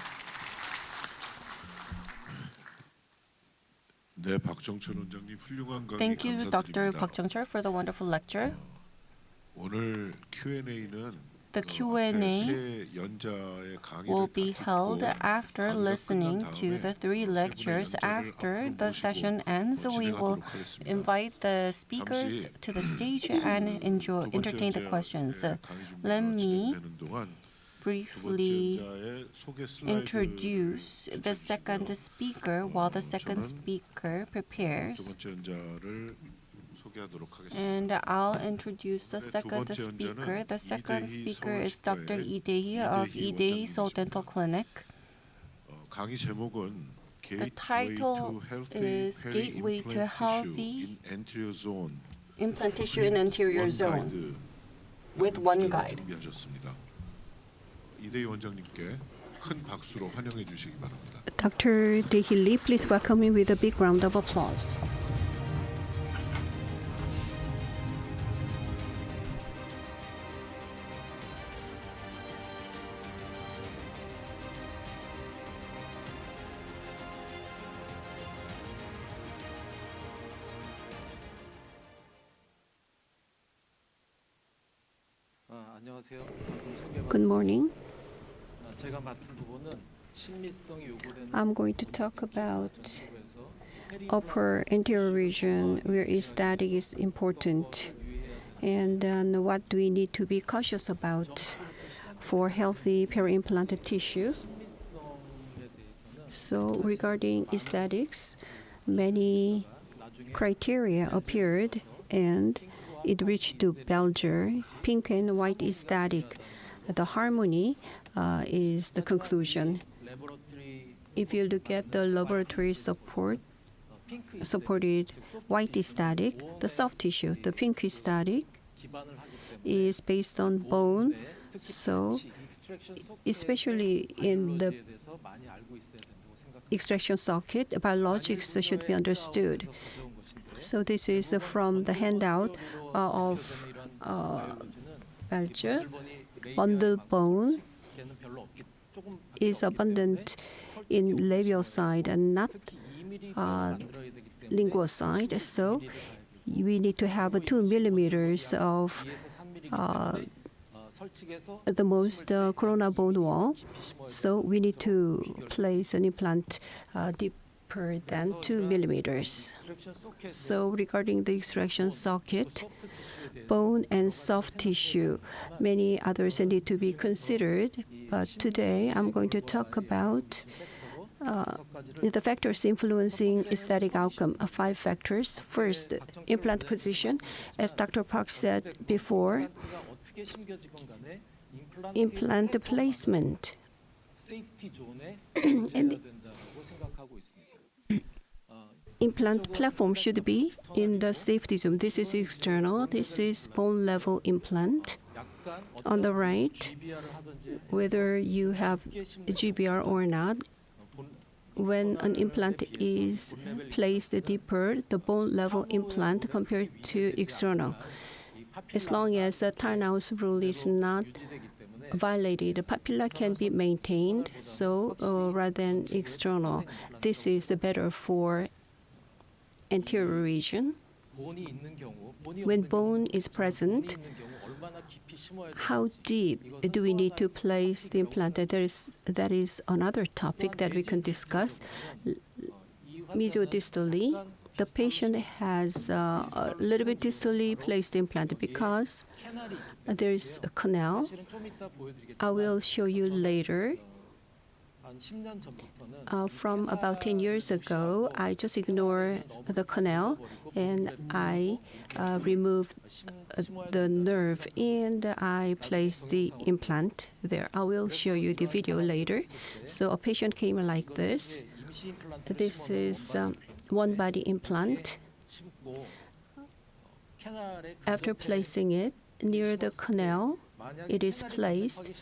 네, 박정철 원장님 훌륭한 강의
Thank you, Dr.
감사드립니다.
Park Jung-chul, for the wonderful lecture.
오늘 Q&A는
The Q&A
세 연자의 강의를
will be
다
held
듣고
after
강의가
listening
끝난
to the 3 lectures. After the session ends, we will
진행하도록 하겠습니다.
invite the speakers to the stage and
두 번째
entertain the
연자,
questions.
강의 준비가
Let me
진행되는 동안
briefly
두 번째 연자의 소개 슬라이드를
introduce the second speaker while the second
저는
speaker
두
prepares.
번째 연자를 소개하도록 하겠습니다.
And I'll introduce the
두
second
번째
speaker.
연자는
The second
이대희
speaker is
서울치과의
Dr. Lee Dae of
이대희
Lee Dae Seoul
원장님이십니다.
Dental Clinic.
강의 제목은
The title is Gateway to Healthy
anterior zone
Implant Tissue in Anterior Zone with one guide.
준비하셨습니다. 이대희 원장님께 큰 박수로 환영해 주시기 바랍니다.
Dr. Dehili, please welcome him with a big round of applause.
안녕하세요.
Good morning.
제가 맡은 부분은 친밀성이 요구되는
I'm going to talk about upper anterior region where aesthetic is important and what do we need to be cautious about for healthy peri-implanted tissue. So regarding aesthetics, many criteria appeared and it reached to Belger, pink and white aesthetic. The harmony is the conclusion. If you look at the laboratory supported white aesthetic, the soft tissue, the pink aesthetic is based on bone. So especially in the extraction socket, biologics should be understood. So this is from the handout of Belger. Bundle bone is abundant in labial side and not lingual side. So we need to have 2 millimeters of the most corona bone wall. So we need to place an implant deeper than 2 millimeters. So regarding the extraction socket, bone and soft tissue, many others need to be considered. But today I'm going to talk about the factors influencing aesthetic outcome, 5 factors. First, implant position. As Dr. Park said before, implant placement. And implant platform should be in the safety zone. This is external. This is bone level implant. On the right, whether you have GBR or not, when an implant is placed deeper, the bone level implant compared to external. As long as the Tarnow's rule is not violated, the papilla can be maintained. So rather than external, this is better for anterior region. When bone is present, how deep do we need to place the implant? That is another topic that we can discuss. Mesodistally, the patient has a little bit distally placed implant because there is a canal. I will show you later. From about 10 years ago, I just ignored the canal and I removed the nerve and I placed the implant there. I will show you the video later. So a patient came like this. This is one body implant. After placing it near the canal, it is placed.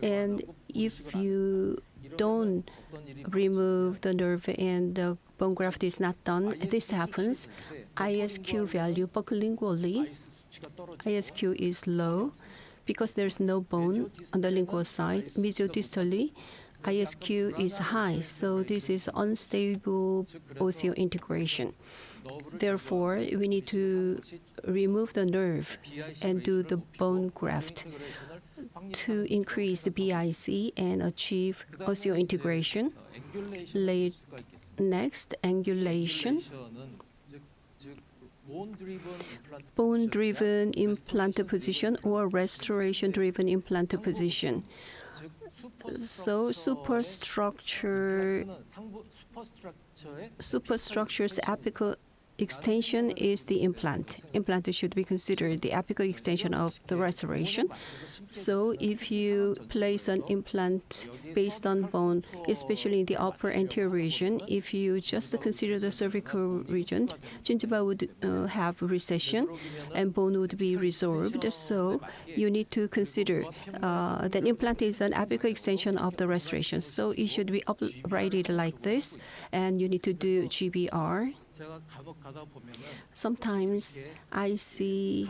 And if you don't remove the nerve and the bone graft is not done, this happens. ISQ value, buccolingually, ISQ is low because there's no bone on the lingual side. Mesodistally, ISQ is high, so this is unstable osseointegration. Therefore, we need to remove the nerve and do the bone graft to increase the BIC and achieve osseointegration. Next, angulation. Bone-driven implant position or restoration-driven implant position. So superstructure's apical extension is the implant. Implant should be considered the apical extension of the restoration. So if you place an implant based on bone, especially in the upper anterior region, if you just consider the cervical region, gingiva would have recession and bone would be resorbed. So you need to consider that implant is an apical extension of the restoration. So it should be uprighted like this, and you need to do GBR. Sometimes I see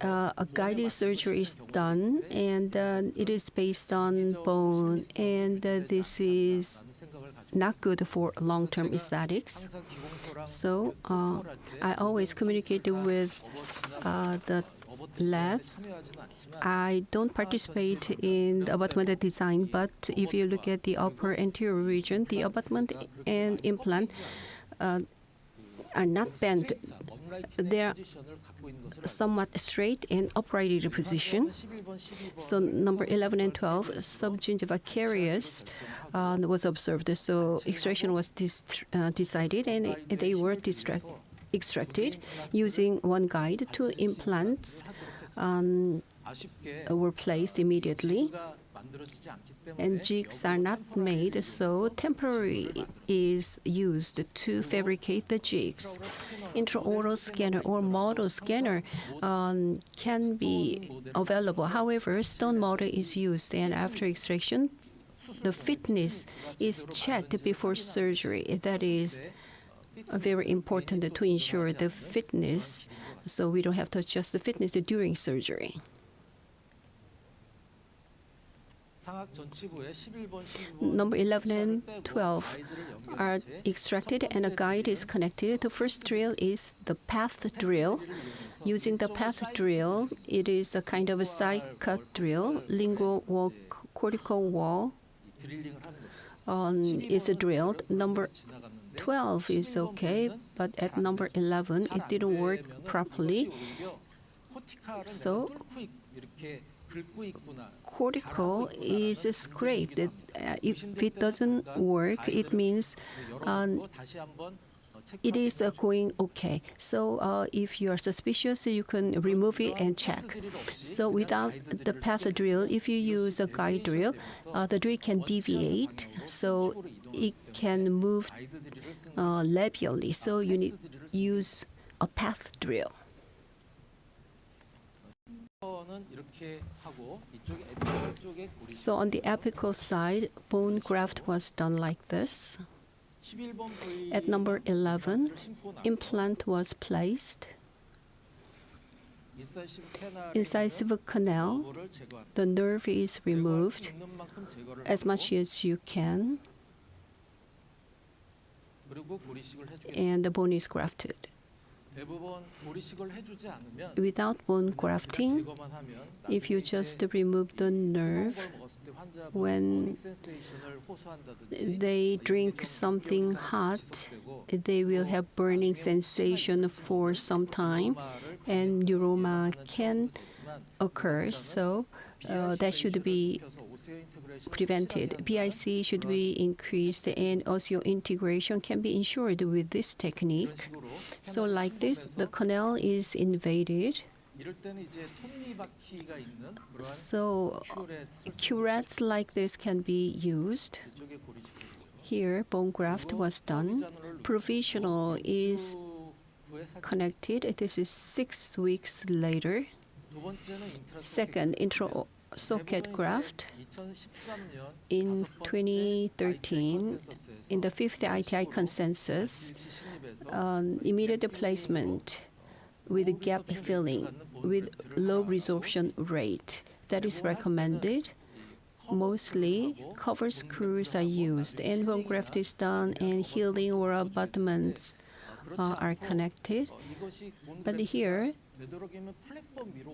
a guided surgery is done, and it is based on bone, and this is not good for long-term aesthetics. So I always communicate with the lab. I don't participate in the abutment design, but if you look at the upper anterior region, the abutment and implant are not bent. They are somewhat straight and uprighted position. So number 11 and 12, subgingiva caries was observed. So extraction was decided, and they were extracted using one guide. 2 implants were placed immediately, and jigs are not made, so temporary is used to fabricate the jigs. Intraoral scanner or model scanner can be available. However, stone model is used, and after extraction, the fitness is checked before surgery. That is very important to ensure the fitness, so we don't have to adjust the fitness during surgery. Number 11 and 12 are extracted, and a guide is connected. The first drill is the path drill. Using the path drill, it is a kind of a side cut drill. Lingual wall, cortical wall is drilled. Number 12 is okay, but at number 11, it didn't work properly. So cortical is scraped. If it doesn't work, it means it is going okay. So if you are suspicious, you can remove it and check. So without the path drill, if you use a guide drill, the drill can deviate, so it can move labially. So you need to use a path drill. So on the apical side, bone graft was done like this. At number 11, implant was placed. Incisive canal, the nerve is removed as much as you can, and the bone is grafted. Without bone grafting, if you just remove the nerve, when they drink something hot, they will have burning sensation for some time, and neuroma can occur. So that should be prevented. BIC should be increased, and osseointegration can be ensured with this technique. So like this, the canal is invaded. So curettes like this can be used. Here, bone graft was done. Provisional is connected. This is 6 weeks later. Second, intra-socket graft. In 2013, in the 5th ITI consensus, immediate placement with gap filling with low resorption rate, that is recommended. Mostly cover screws are used, and bone graft is done, and healing or abutments are connected. But here,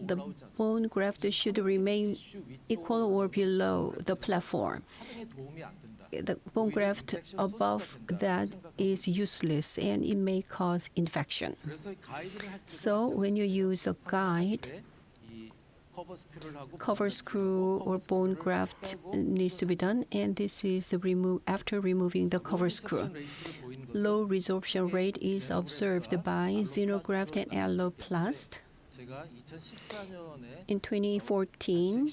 the bone graft should remain equal or below the platform. The bone graft above that is useless, and it may cause infection. So when you use a guide, cover screw or bone graft needs to be done, and this is after removing the cover screw. low resorption rate is observed by xenograft and alloplast. In 2014,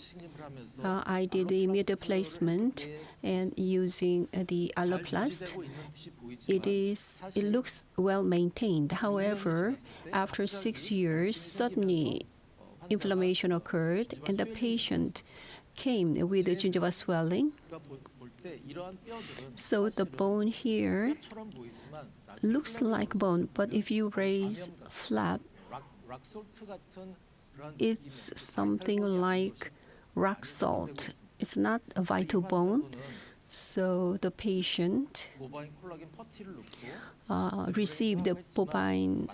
I did the immediate placement and using the alloplast. It looks well maintained. However, after 6 years, suddenly inflammation occurred and the patient came with gingival swelling. So the bone here looks like bone, but if you raise flap, it's something like rock salt. It's not a vital bone. So the patient received the bovine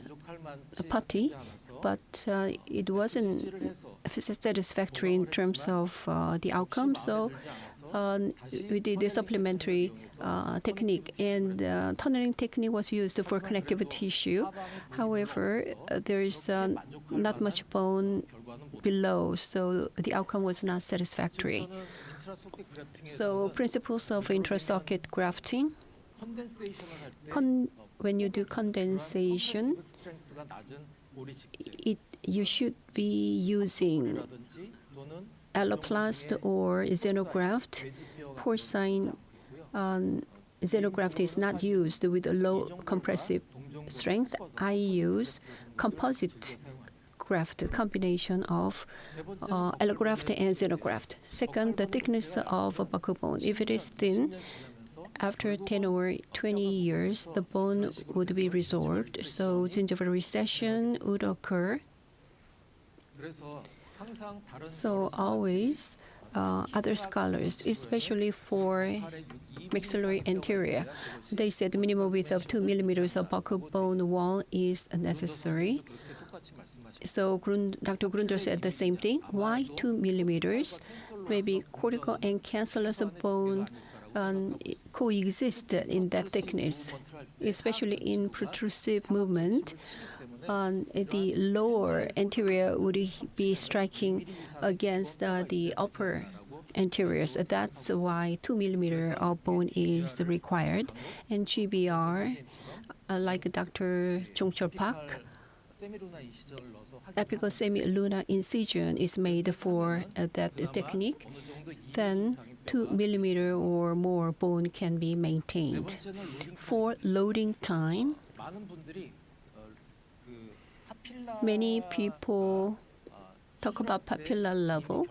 putty, but it wasn't satisfactory in terms of the outcome. So we did the supplementary technique, and tunneling technique was used for connective tissue. However, there is not much bone below, so the outcome was not satisfactory. So principles of intrasocket grafting. When you do condensation, you should be using alloplast or xenograft. Porcine xenograft is not used with a low compressive strength. I use composite graft, combination of allograft and xenograft. Second, the thickness of a buccal bone. If it is thin, after 10 or 20 years, the bone would be resorbed, so gingival recession would occur. So always, other scholars, especially for maxillary anterior, they said minimum width of 2 millimeters of buccal bone wall is necessary. So Dr. Grunder said the same thing. Why 2 millimeters? Maybe cortical and cancellous bone coexist in that thickness, especially in protrusive movement. The lower anterior would be striking against the upper anteriors. That's why 2 millimeter of bone is required. And GBR, like Dr. Jongchol Park, apical semi-lunar incision is made for that technique. Then 2 millimeter or more bone can be maintained. For loading time, many people talk about papilla level.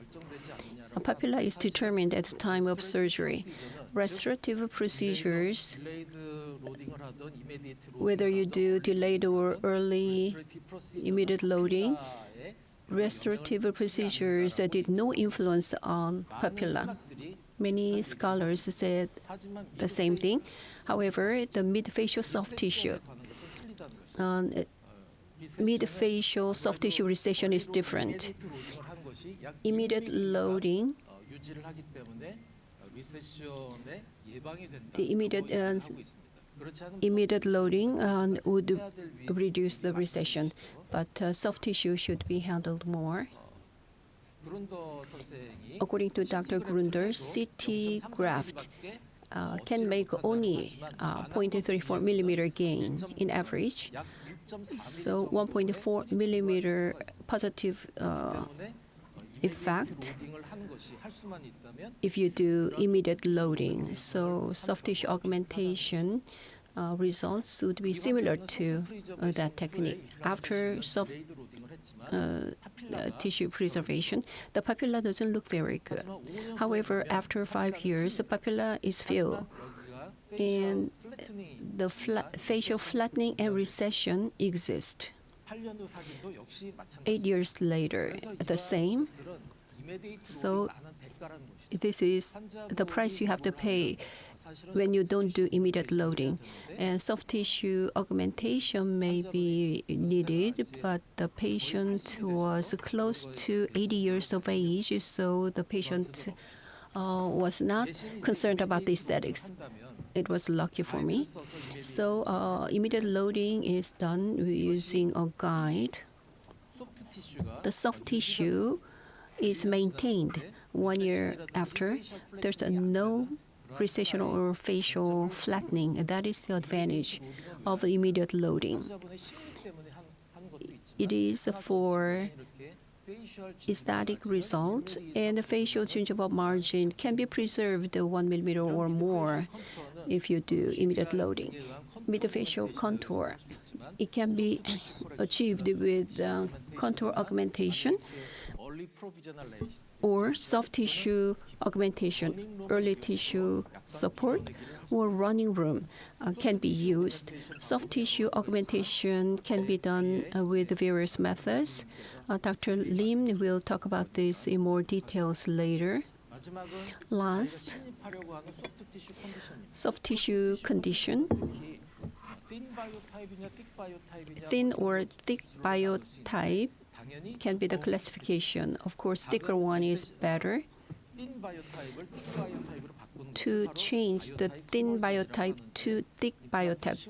A papilla is determined at the time of surgery. Restorative procedures, whether you do delayed or early immediate loading, restorative procedures did no influence on papilla. Many scholars said the same thing. However, the mid-facial soft tissue, mid-facial soft tissue recession is different. Immediate loading, the immediate loading would reduce the recession, but soft tissue should be handled more. According to Dr. Grunder, CT graft can make only 0.34 millimeter gain in average. So 1.4 millimeter positive effect if you do immediate loading. So soft tissue augmentation results would be similar to that technique. After soft tissue preservation, the papilla doesn't look very good. However, after 5 years, the papilla is filled, and the facial flattening and recession exist. 8 years later, the same. So this is the price you have to pay when you don't do immediate loading. And soft tissue augmentation may be needed, but the patient was close to 80 years of age, so the patient was not concerned about the aesthetics. It was lucky for me. So immediate loading is done using a guide. The soft tissue is maintained 1 year after. There's no recession or facial flattening. That is the advantage of immediate loading. It is for aesthetic result, and the facial gingival margin can be preserved 1 millimeter or more if you do immediate loading. With the facial contour, it can be achieved with contour augmentation or soft tissue augmentation. Early tissue support or running room can be used. Soft tissue augmentation can be done with various methods. Dr. Lim will talk about this in more details later. Last, soft tissue condition. Thin or thick biotype can be the classification. Of course, thicker one is better. To change the thin biotype to thick biotype.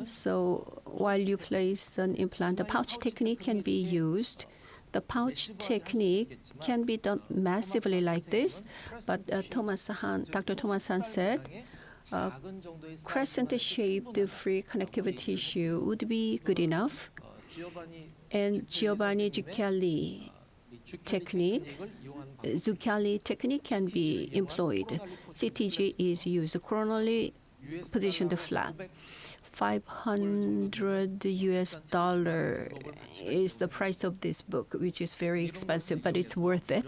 So while you place an implant, the pouch technique can be used. The pouch technique can be done massively like this, but Dr. Thomas Han said crescent-shaped free connective tissue would be good enough. And Giovanni Zucchelli technique can be employed. CTG is used coronally positioned flat. $500 is the price of this book, which is very expensive, but it's worth it.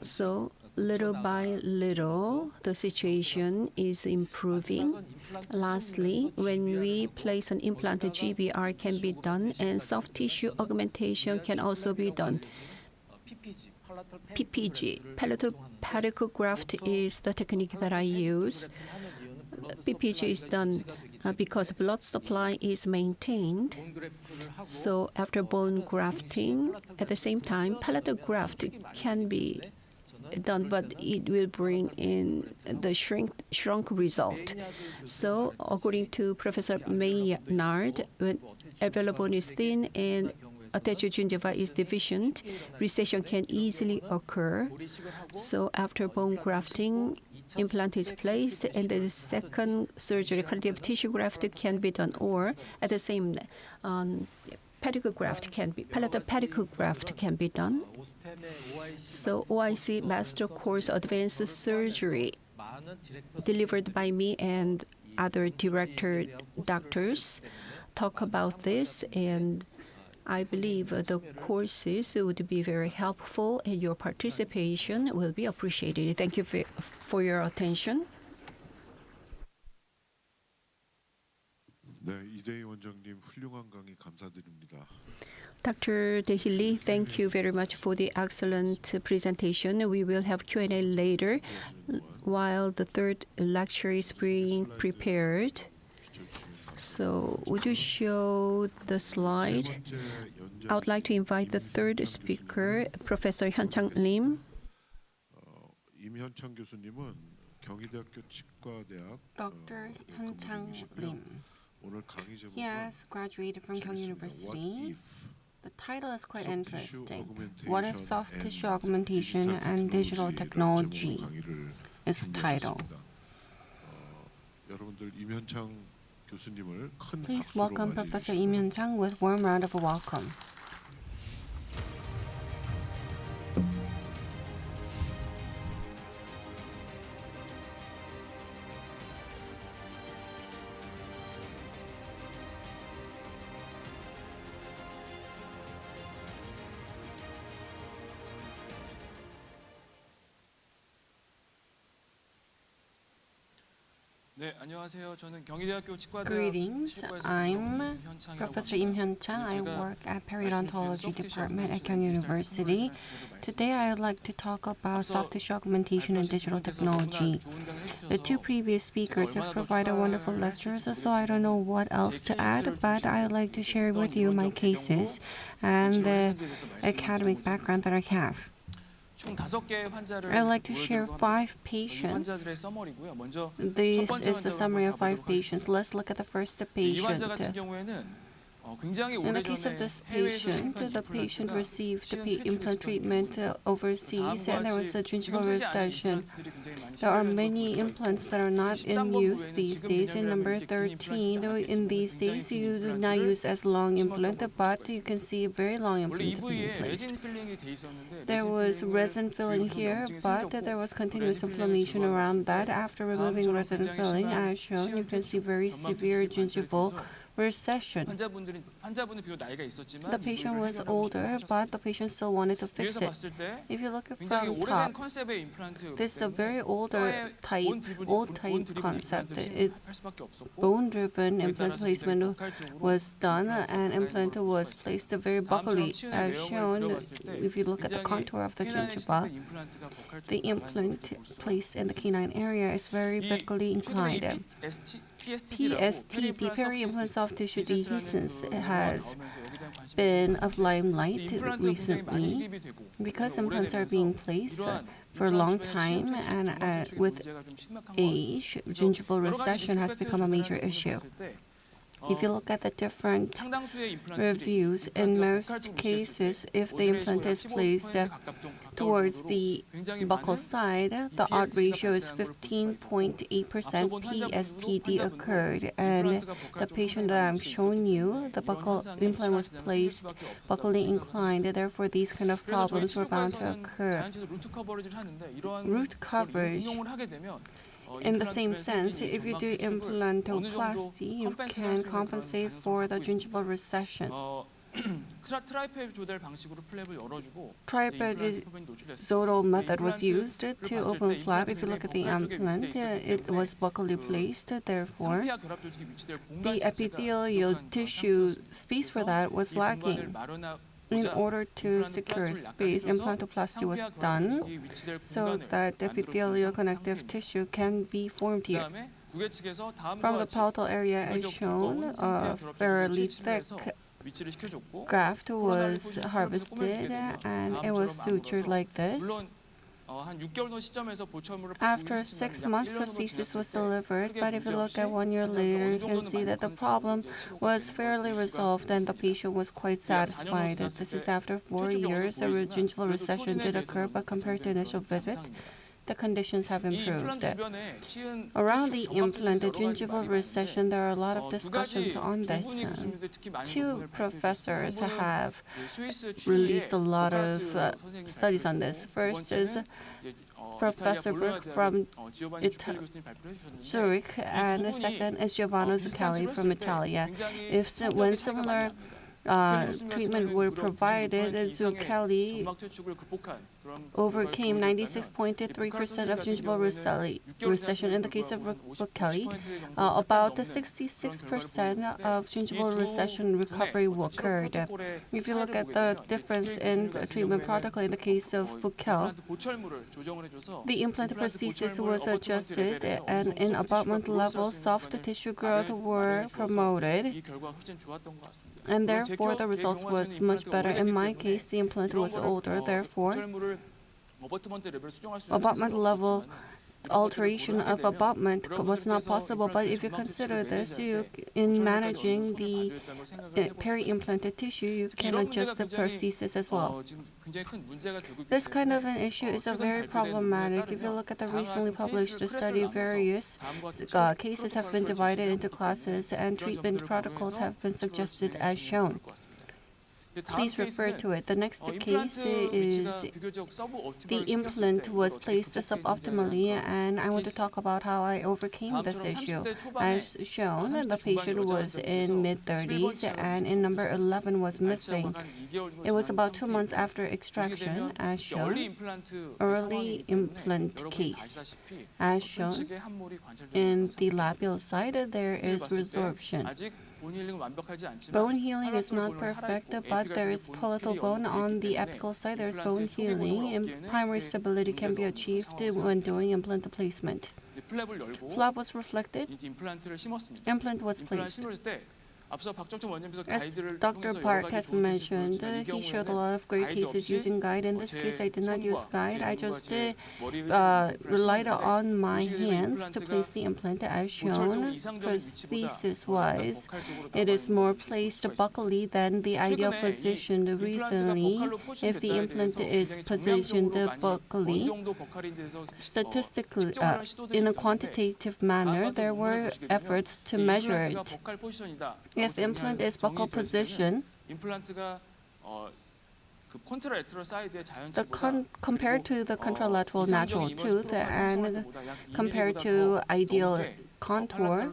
So little by little, the situation is improving. Lastly, when we place an implant, the GBR can be done, and soft tissue augmentation can also be done. PPG, palatal pedicle graft, is the technique that I use. PPG is done because blood supply is maintained. So after bone grafting, at the same time, palatal graft can be done, but it will bring in the shrunk result. So according to Professor Maynard, when alveolar bone is thin and attached gingiva is deficient, recession can easily occur. So after bone grafting, implant is placed, and the second surgery, connective tissue graft, can be done, or at the same palatal pedicle graft can be done. So OIC Master Course Advanced Surgery, delivered by me and other director doctors, talk about this, and I believe the courses would be very helpful, and your participation will be appreciated. Thank you for your attention.
네, 이대희 원장님 훌륭한 강의 감사드립니다.
Dr. Dae-hee, thank you very much for the excellent presentation. We will have Q&A later while the third lecture is being prepared. So would you show the slide? I would like to invite the third speaker, Professor Hyun-Chang Lim.
임현창 교수님은 경희대학교 치과대학
Dr. Hyun-Chang Lim.
오늘 강의
He has graduated from Kyung University. The title is quite interesting. What if soft tissue augmentation and digital technology is the title.
여러분들 임현창 교수님을 큰
Please
박수로
welcome Professor
맞이해
Im Hyun-chang with warm round of welcome. Greetings, I'm Professor Im Hyun-chang. I work at Periodontology Department at Kyung University. Today I would like to talk about soft tissue augmentation and digital technology. The two previous speakers have provided wonderful lectures, so I don't know what else to add, but I would like to share with you my cases and the academic background that I have. I'd like to share 5 patients. This is the summary of 5 patients. Let's look at the first patient.
In the case of this patient, the patient received the implant treatment overseas, and there was a gingival recession. There are many implants that are not in use these days. In number 13, in these days, you do not use as long implant, but you can see a very long implant being placed. There was resin filling here, but there was continuous inflammation around that. After removing resin filling, as shown, you can see very severe gingival recession. The patient was older, but the patient still wanted to fix it. If you look at from top, this is a very old type concept. Bone-driven implant placement was done, and implant was placed very buccally. As shown, if you look at the contour of the gingiva, the implant placed in the canine area is very buccally inclined. PST, the peri-implant soft tissue dehiscence, has been of limelight recently because implants are being placed for a long time, and with age, gingival recession has become a major issue. If you look at the different reviews, in most cases, if the implant is placed towards the buccal side, the odd ratio is 15.8% PSTD occurred. And the patient that I'm showing you, the buccal implant was placed buccally inclined. Therefore, these kind of problems were bound to occur. Root coverage. In the same sense, if you do implantoplasty, you can compensate for the gingival recession. Trapezodal method was used to open flap. If you look at the implant, it was buccally placed. Therefore, the epithelial tissue space for that was lacking. In order to secure space, implantoplasty was done so that epithelial connective tissue can be formed here. From the palatal area as shown, a fairly thick graft was harvested and it was sutured like this. After 6 months, prosthesis was delivered, but if you look at 1 year later, you can see that the problem was fairly resolved and the patient was quite satisfied. This is after 4 years. A gingival recession did occur, but compared to initial visit, the conditions have improved. Around the implant, the gingival recession, there are a lot of discussions on this. 2 professors have released a lot of studies on this. First is Professor Brook from Zurich, and the second is Giovanni Zucchelli from Italia. When similar treatment were provided, Zucchelli overcame 96.3% of gingival recession. In the case of Zucchelli, about 66% of gingival recession recovery occurred. If you look at the difference in the treatment protocol in the case of Zucchelli, the implant prosthesis was adjusted, and in abutment level, soft tissue growth were promoted, and therefore the results was much better. In my case, the implant was older, therefore abutment level alteration of abutment was not possible. But if you consider this, in managing the peri-implanted tissue, you can adjust the prosthesis as well. This kind of an issue is very problematic. If you look at the recently published study, various cases have been divided into classes and treatment protocols have been suggested as shown. Please refer to it. The next case is the implant was placed suboptimally, and I want to talk about how I overcame this issue. As shown, the patient was in mid-30s, and in number 11 was missing. It was about 2 months after extraction, as shown. Early implant case. As shown, in the labial side, there is resorption. Bone healing is not perfect, but there is palatal bone on the apical side. There is bone healing, and primary stability can be achieved when doing implant placement. Flap was reflected. Implant was placed. As Dr. Park has mentioned, he showed a lot of great cases using guide. In this case, I did not use guide. I just relied on my hands to place the implant as shown. Prosthesis-wise, it is more placed buccally than the ideal position. Recently, if the implant is positioned buccally, statistically, in a quantitative manner, there were efforts to measure it. If implant is buccal position, compared to the contralateral natural tooth and compared to ideal contour,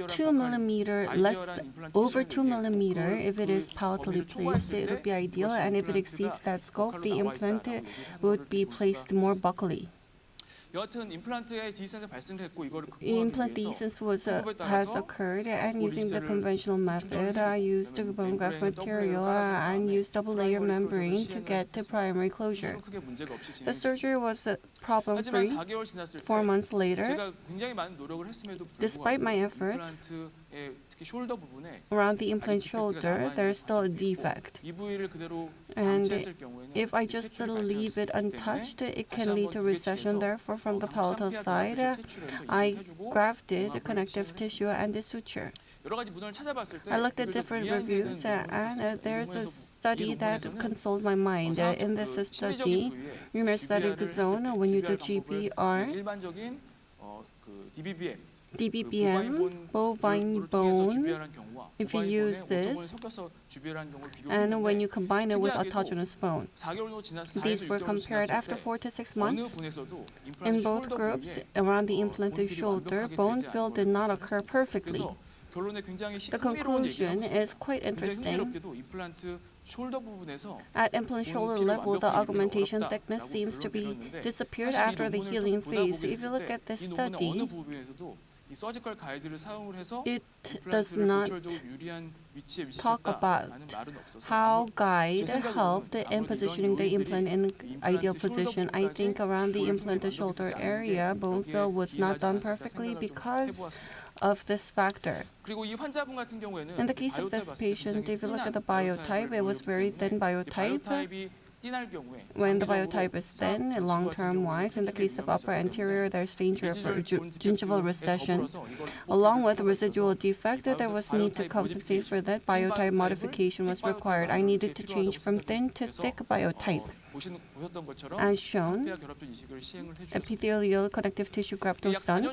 2 millimeter less, over 2 millimeter, if it is palatally placed, it would be ideal, and if it exceeds that scope, the implant would be placed more buccally. Implant dehiscence has occurred, and using the conventional method, I used the bone graft material and used double-layer membrane to get the primary closure. The surgery was problem-free. 4 months later, despite my efforts, around the implant shoulder, there is still a defect. And if I just leave it untouched, it can lead to recession. Therefore, from the palatal side, I grafted the connective tissue and the suture. I looked at different reviews, and there's a study that consoled my mind. In this study, metastatic zone, when you do GBR, DBBM, bovine bone, if you use this, and when you combine it with autogenous bone. These were compared after 4 to 6 months. In both groups, around the implanted shoulder, bone fill did not occur perfectly. The conclusion is quite interesting. At implant shoulder level, the augmentation thickness seems to be disappeared after the healing phase. If you look at this study, it does not talk about how guide helped in positioning the implant in ideal position. I think around the implanted shoulder area, bone fill was not done perfectly because of this factor. In the case of this patient, if you look at the biotype, it was very thin biotype. When the biotype is thin, long-term wise, in the case of upper anterior, there's danger for gingival recession. Along with residual defect, there was need to compensate for that. Biotype modification was required. I needed to change from thin to thick biotype. As shown, epithelial connective tissue graft was done.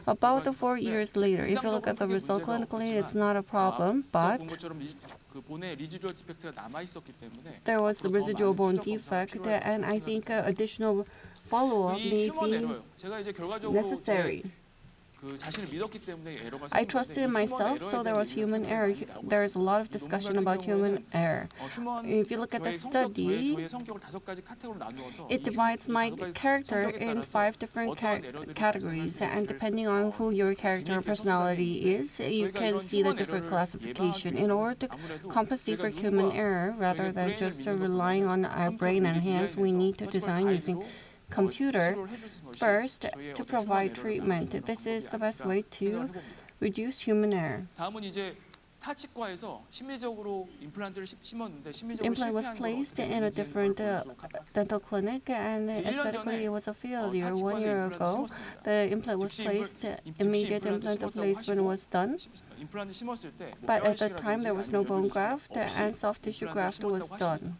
About 4 years later, if you look at the result clinically, it's not a problem, but there was a residual bone defect, and I think additional follow-up may be necessary. I trusted in myself, so there was human error. There is a lot of discussion about human error. If you look at the study, it divides my character in 5 different categories, and depending on who your character or personality is, you can see the different classification. In order to compensate for human error, rather than just relying on our brain and hands, we need to design using computer first to provide treatment. This is the best way to reduce human error. Implant was placed in a different dental clinic, and aesthetically it was a failure. 1 year ago, the implant was placed, immediate implant placement was done. But at that time, there was no bone graft, and soft tissue graft was done.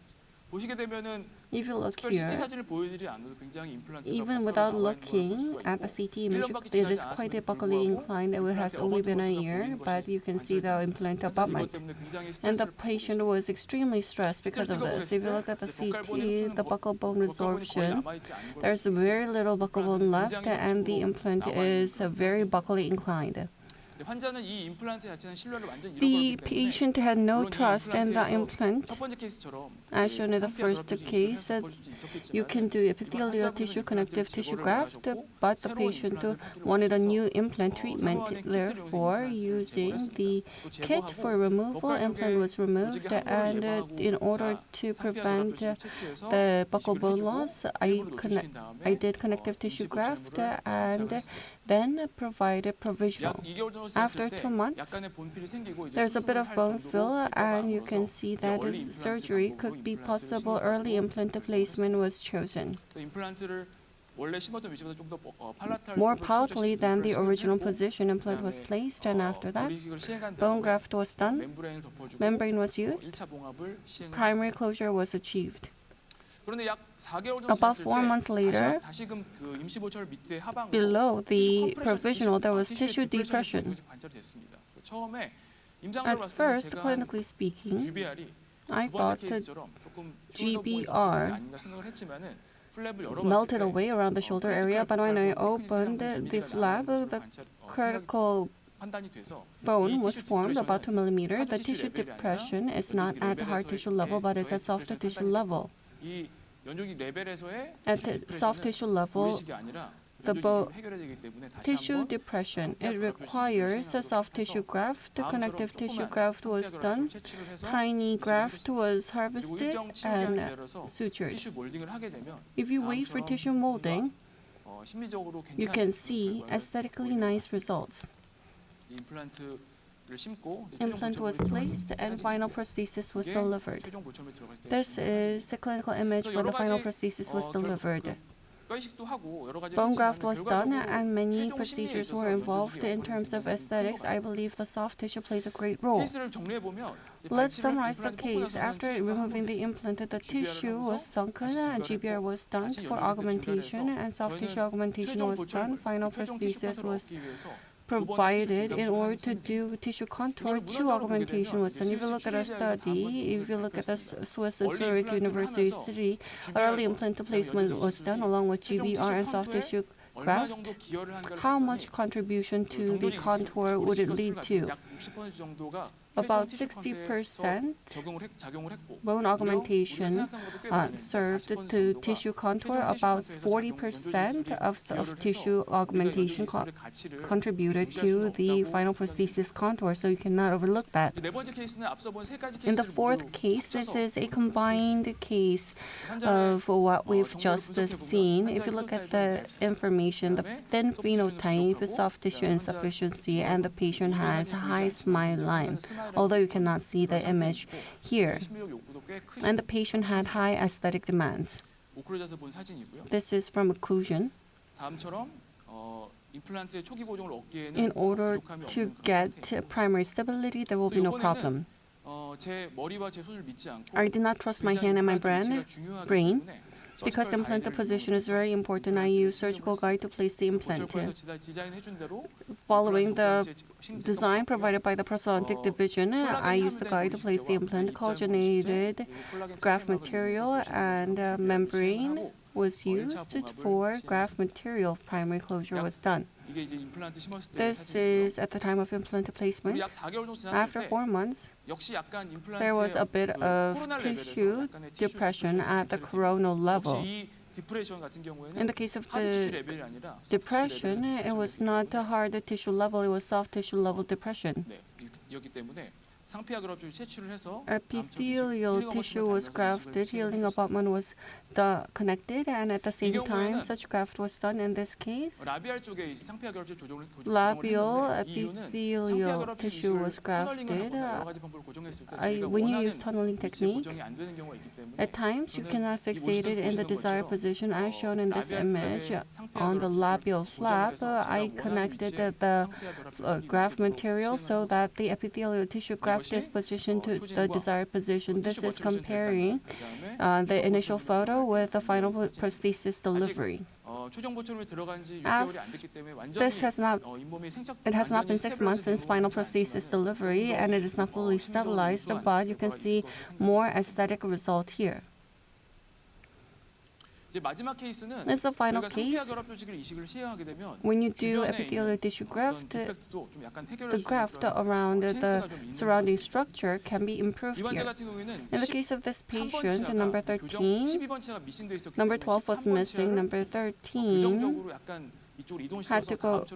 If you look here, even without looking at the CT image, it is quite buccally inclined. It has only been a year, but you can see the implant abutment. And the patient was extremely stressed because of this. If you look at the CT, the buccal bone resorption, there's very little buccal bone left, and the implant is very buccally inclined. The patient had no trust in the implant. As shown in the first case, you can do epithelial tissue, connective tissue graft, but the patient wanted a new implant treatment. Therefore, using the kit for removal, implant was removed, and in order to prevent the buccal bone loss, I did connective tissue graft, and
then provided provisional. After 2 months, there's a bit of bone fill, and you can see that this surgery could be possible. Early implant placement was chosen. More palatally than the original position, implant was placed, and after that, bone graft was done, membrane was used, primary closure was achieved. About 4 months later, below the provisional, there was tissue depression. At first, clinically speaking, I thought that GBR melted away around the shoulder area, but when I opened the flap, the critical bone was formed about 2 millimeters. The tissue depression is not at the hard tissue level, but it's at soft tissue level. At the soft tissue level, the tissue depression, it requires a soft tissue graft. The connective tissue graft was done. Tiny graft was harvested and sutured. If you wait for tissue molding, you can see aesthetically nice results. Implant was placed and final prosthesis was delivered. This is a clinical image where the final prosthesis was delivered. Bone graft was done and many procedures were involved. In terms of aesthetics, I believe the soft tissue plays a great role. Let's summarize the case. After removing the implant, the tissue was sunken, GBR was done for augmentation, and soft tissue augmentation was done. Final prosthesis was provided. In order to do tissue contour, 2 augmentation was done. If you look at a study, if you look at the Swiss Zurich University study, early implant placement was done along with GBR and soft tissue graft. How much contribution to the contour would it lead to? About 60% bone augmentation served to tissue contour. About 40% of tissue augmentation contributed to the final prosthesis contour, so you cannot overlook that. In the fourth case, this is a combined case of what we've just seen. If you look at the information, the thin phenotype, soft tissue insufficiency, and the patient has a high smile line, although you cannot see the image here. And the patient had high aesthetic demands. This is from occlusion. In order to get primary stability, there will be no problem. I did not trust my hand and my brain. Because implant position is very important, I use surgical guide to place the implant. Following the design provided by the prosthodontic division, I used the guide to place the implant. Collagenated graft material and membrane was used for graft material. Primary closure was done. This is at the time of implant placement. After 4 months, there was a bit of tissue depression at the coronal level. In the case of the depression, it was not a hard tissue level, it was soft tissue level depression. Epithelial tissue was grafted, healing abutment was connected, and at the same time, such graft was done. In this case, labial epithelial tissue was grafted. When you use tunneling technique, at times you cannot fixate it in the desired position. As shown in this image, on the labial flap, I connected the graft material so that the epithelial tissue graft is positioned to the desired position. This is comparing the initial photo with the final prosthesis delivery. It has not been 6 months since final prosthesis delivery, and it is not fully stabilized, but you can see more aesthetic result here. This is the final case. When you do epithelial tissue graft, the graft around the surrounding structure can be improved here. In the case of this patient, number 13, number 12 was missing, number 13 had to go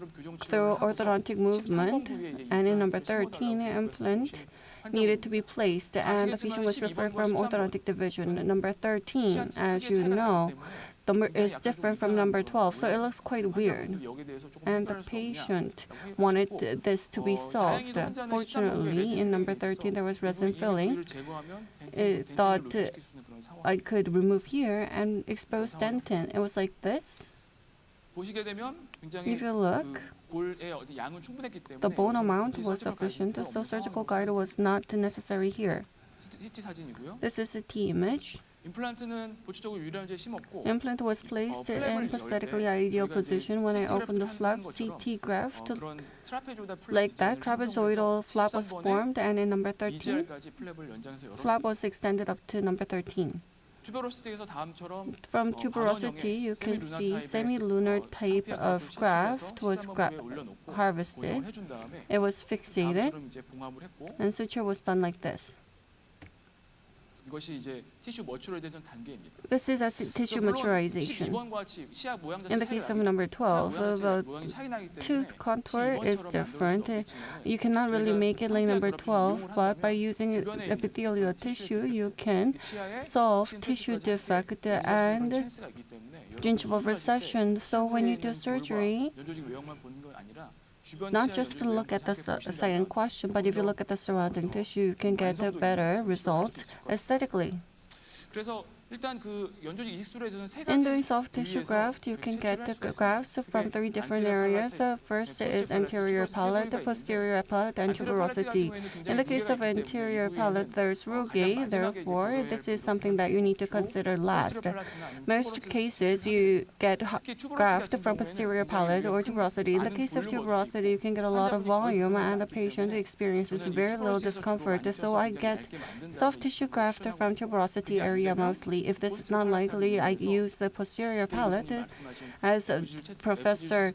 through orthodontic movement, and in number 13, implant needed to be placed, and the patient was referred from orthodontic division. Number 13, as you know, number is different from number 12, so it looks quite weird. And the patient wanted this to be solved. Fortunately, in number 13, there was resin filling. It thought I could remove here and expose dentin. It was like this. If you look, the bone amount was sufficient, so surgical guide was not necessary here. This is a T image. Implant was placed in prosthetically ideal position. When I opened the flap, CT graft like that, trapezoidal flap was formed, and in number 13, flap was extended up to number 13. From tuberosity, you can see semi-lunar type of graft was harvested. It was fixated, and suture was done like this. This is as tissue maturization. In the case of number 12, the tooth contour is different. You cannot really make it like number 12, but by using epithelial tissue, you can solve tissue defect and gingival recession. So when you do surgery, not just to look at the site in question, but if you look at the surrounding tissue, you can get a better result aesthetically. In doing soft tissue graft, you can get the grafts from 3 different areas. First is anterior palate, posterior palate, and tuberosity. In the case of anterior palate, there's rugae, therefore, this is something that you need to consider last. Most cases, you get graft from posterior palate or tuberosity. In the case of tuberosity, you can get a lot of volume, and the patient experiences very little discomfort. So I get soft tissue graft from tuberosity area mostly. If this is not likely, I use the posterior palate. As Professor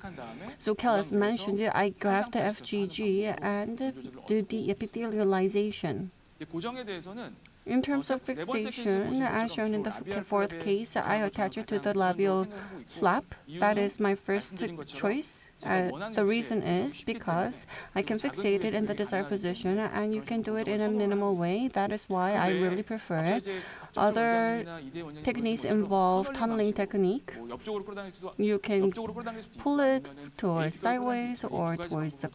Zukel has mentioned, I graft the FGG and do the epithelialization. In terms of fixation, as shown in the fourth case, I attach it to the labial flap. That is my first choice. The reason is because I can fixate it in the desired position, and you can do it in a minimal way. That is why I really prefer it. Other techniques involve tunneling technique. You can pull it towards sideways or towards the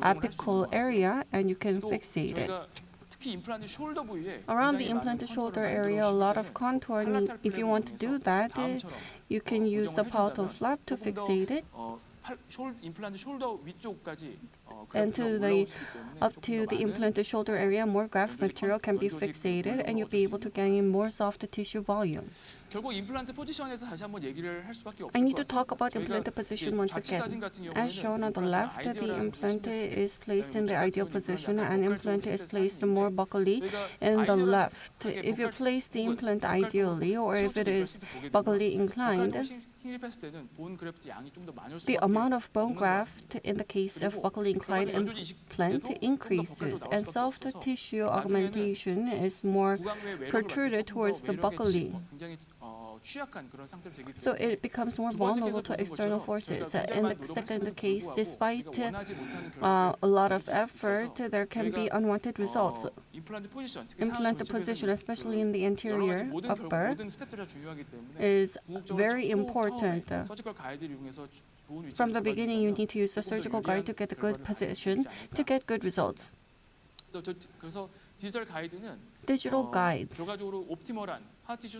apical area, and you can fixate it. Around the implanted shoulder area, a lot of contour need. If you want to do that, you can use the palatal flap to fixate it. And up to the implanted shoulder area, more graft material can be fixated, and you'll be able to gain more soft tissue volume. I need to talk about implanted position once again. As shown on the left, the implant is placed in the ideal position, and implant is placed more buccally in the left. If you place the implant ideally, or if it is buccally inclined, the amount of bone graft in the case of buccally inclined implant increases, and soft tissue augmentation is more protruded towards the buccally. So it becomes more vulnerable to external forces. In the second case, despite a lot of effort, there can be unwanted results. Implant position, especially in the anterior upper, is very important. From the beginning, you need to use the surgical guide to get a good position to get good results. Digital guides.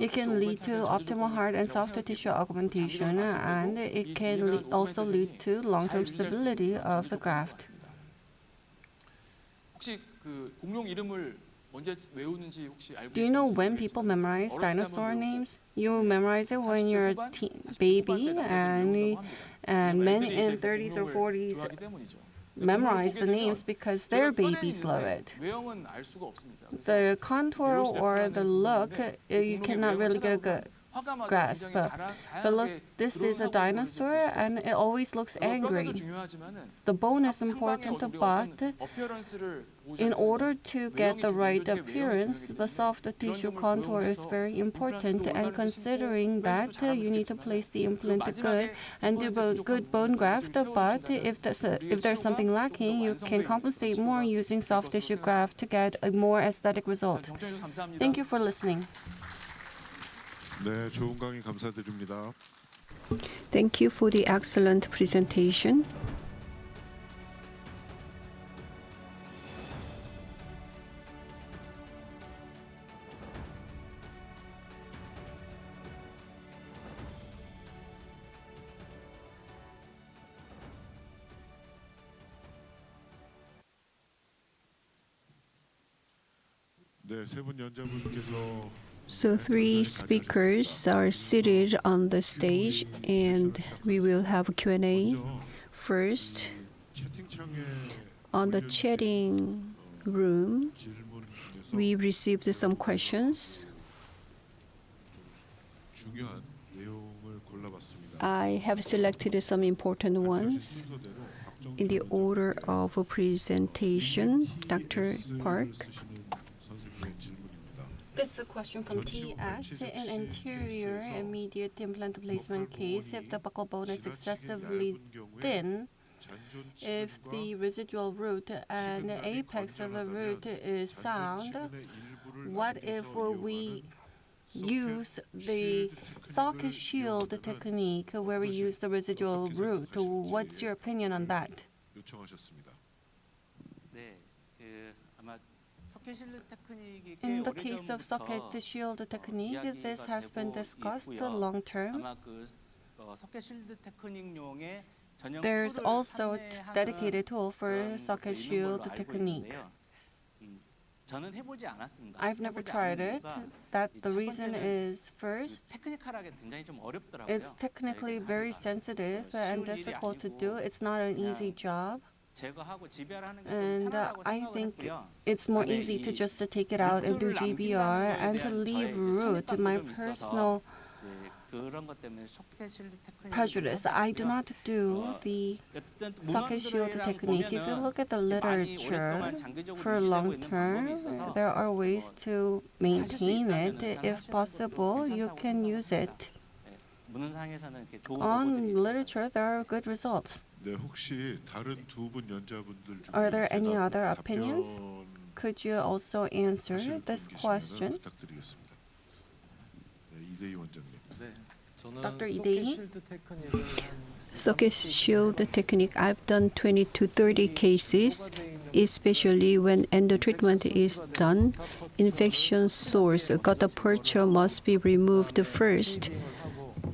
It can lead to optimal hard and soft tissue augmentation, and it can also lead to long-term stability of the graft. Do you know when people memorize dinosaur names? You memorize it when you're a baby, and men in 30s or 40s memorize the names because their babies love it. The contour or the look, you cannot really get a good grasp. This is a dinosaur, and it always looks angry. The bone is important, but in order to get the right appearance, the soft tissue contour is very important. And considering that, you need to place the implant good and do good bone graft. But if there's something lacking, you can compensate more using soft tissue graft to get a more aesthetic result. Thank you for listening.
네, 좋은 강의 감사드립니다.
Thank you for the excellent presentation.
네, 세 분 연자분께서
So three speakers are seated on the stage and we will have a Q&A. First,
채팅창에
on the chatting room,
질문 중에서
we received some questions.
중요한 내용을 골라봤습니다.
I have selected some important ones
순서대로 박정주
in the order of presentation. Dr. Park.
선생님의 질문입니다.
This is a question from TS. In anterior immediate implant placement case, if the buccal bone is excessively thin, if the residual root and apex of the root is sound, what if we use the socket shield technique where we use the residual root? What's your opinion on that?
요청하셨습니다.
네, 아마 소켓 실드 테크닉이
In the case of socket shield technique, this has been discussed long term.
아마 소켓 실드 테크닉용의 전용
There's
툴을
also a
판매하는
dedicated tool for
그런
socket
있는
shield
걸로 알고
technique.
있는데요. 저는 해보지 않았습니다.
I've never
해보지
tried
않은
it.
이유가
That
이
the
첫
reason
번째는
is first,
테크니컬하게 굉장히 좀 어렵더라고요.
it's technically
저희가
very
하기가.
sensitive
그래서
and
쉬운 일이
difficult to
아니고
do. It's not an easy job.
제거하고 지배하는 게 좀
And
편하다고
I
생각을
think
했고요.
it's more
그다음에
easy to
이
just to take it out and do
루트를
GBR
남긴다는
and
거에
to
대한
leave
저의
root. My
선입견도 좀
personal
있어서 그런 것 때문에 소켓 실드 테크닉을
prejudice. I do not do the socket shield technique. If you look at the literature for long term, there are ways to maintain it. If possible, you can use it.
문헌상에서는 이렇게 좋은
On
보고들이 있어요.
literature, there are good results.
네, 혹시 다른 두 분 연자분들 중에
Are there any
대답-
other opinions?
답변
Could you also answer
하실 분
this
계시면은
question?
부탁드리겠습니다. 네, 이대희 원장님.
네, 저는
Dr.
소켓
이대희?
실드 테크닉을
Socket shield technique, I've done 20 to 30 cases, especially when endo treatment is done. Infection source, gut aperture must be removed first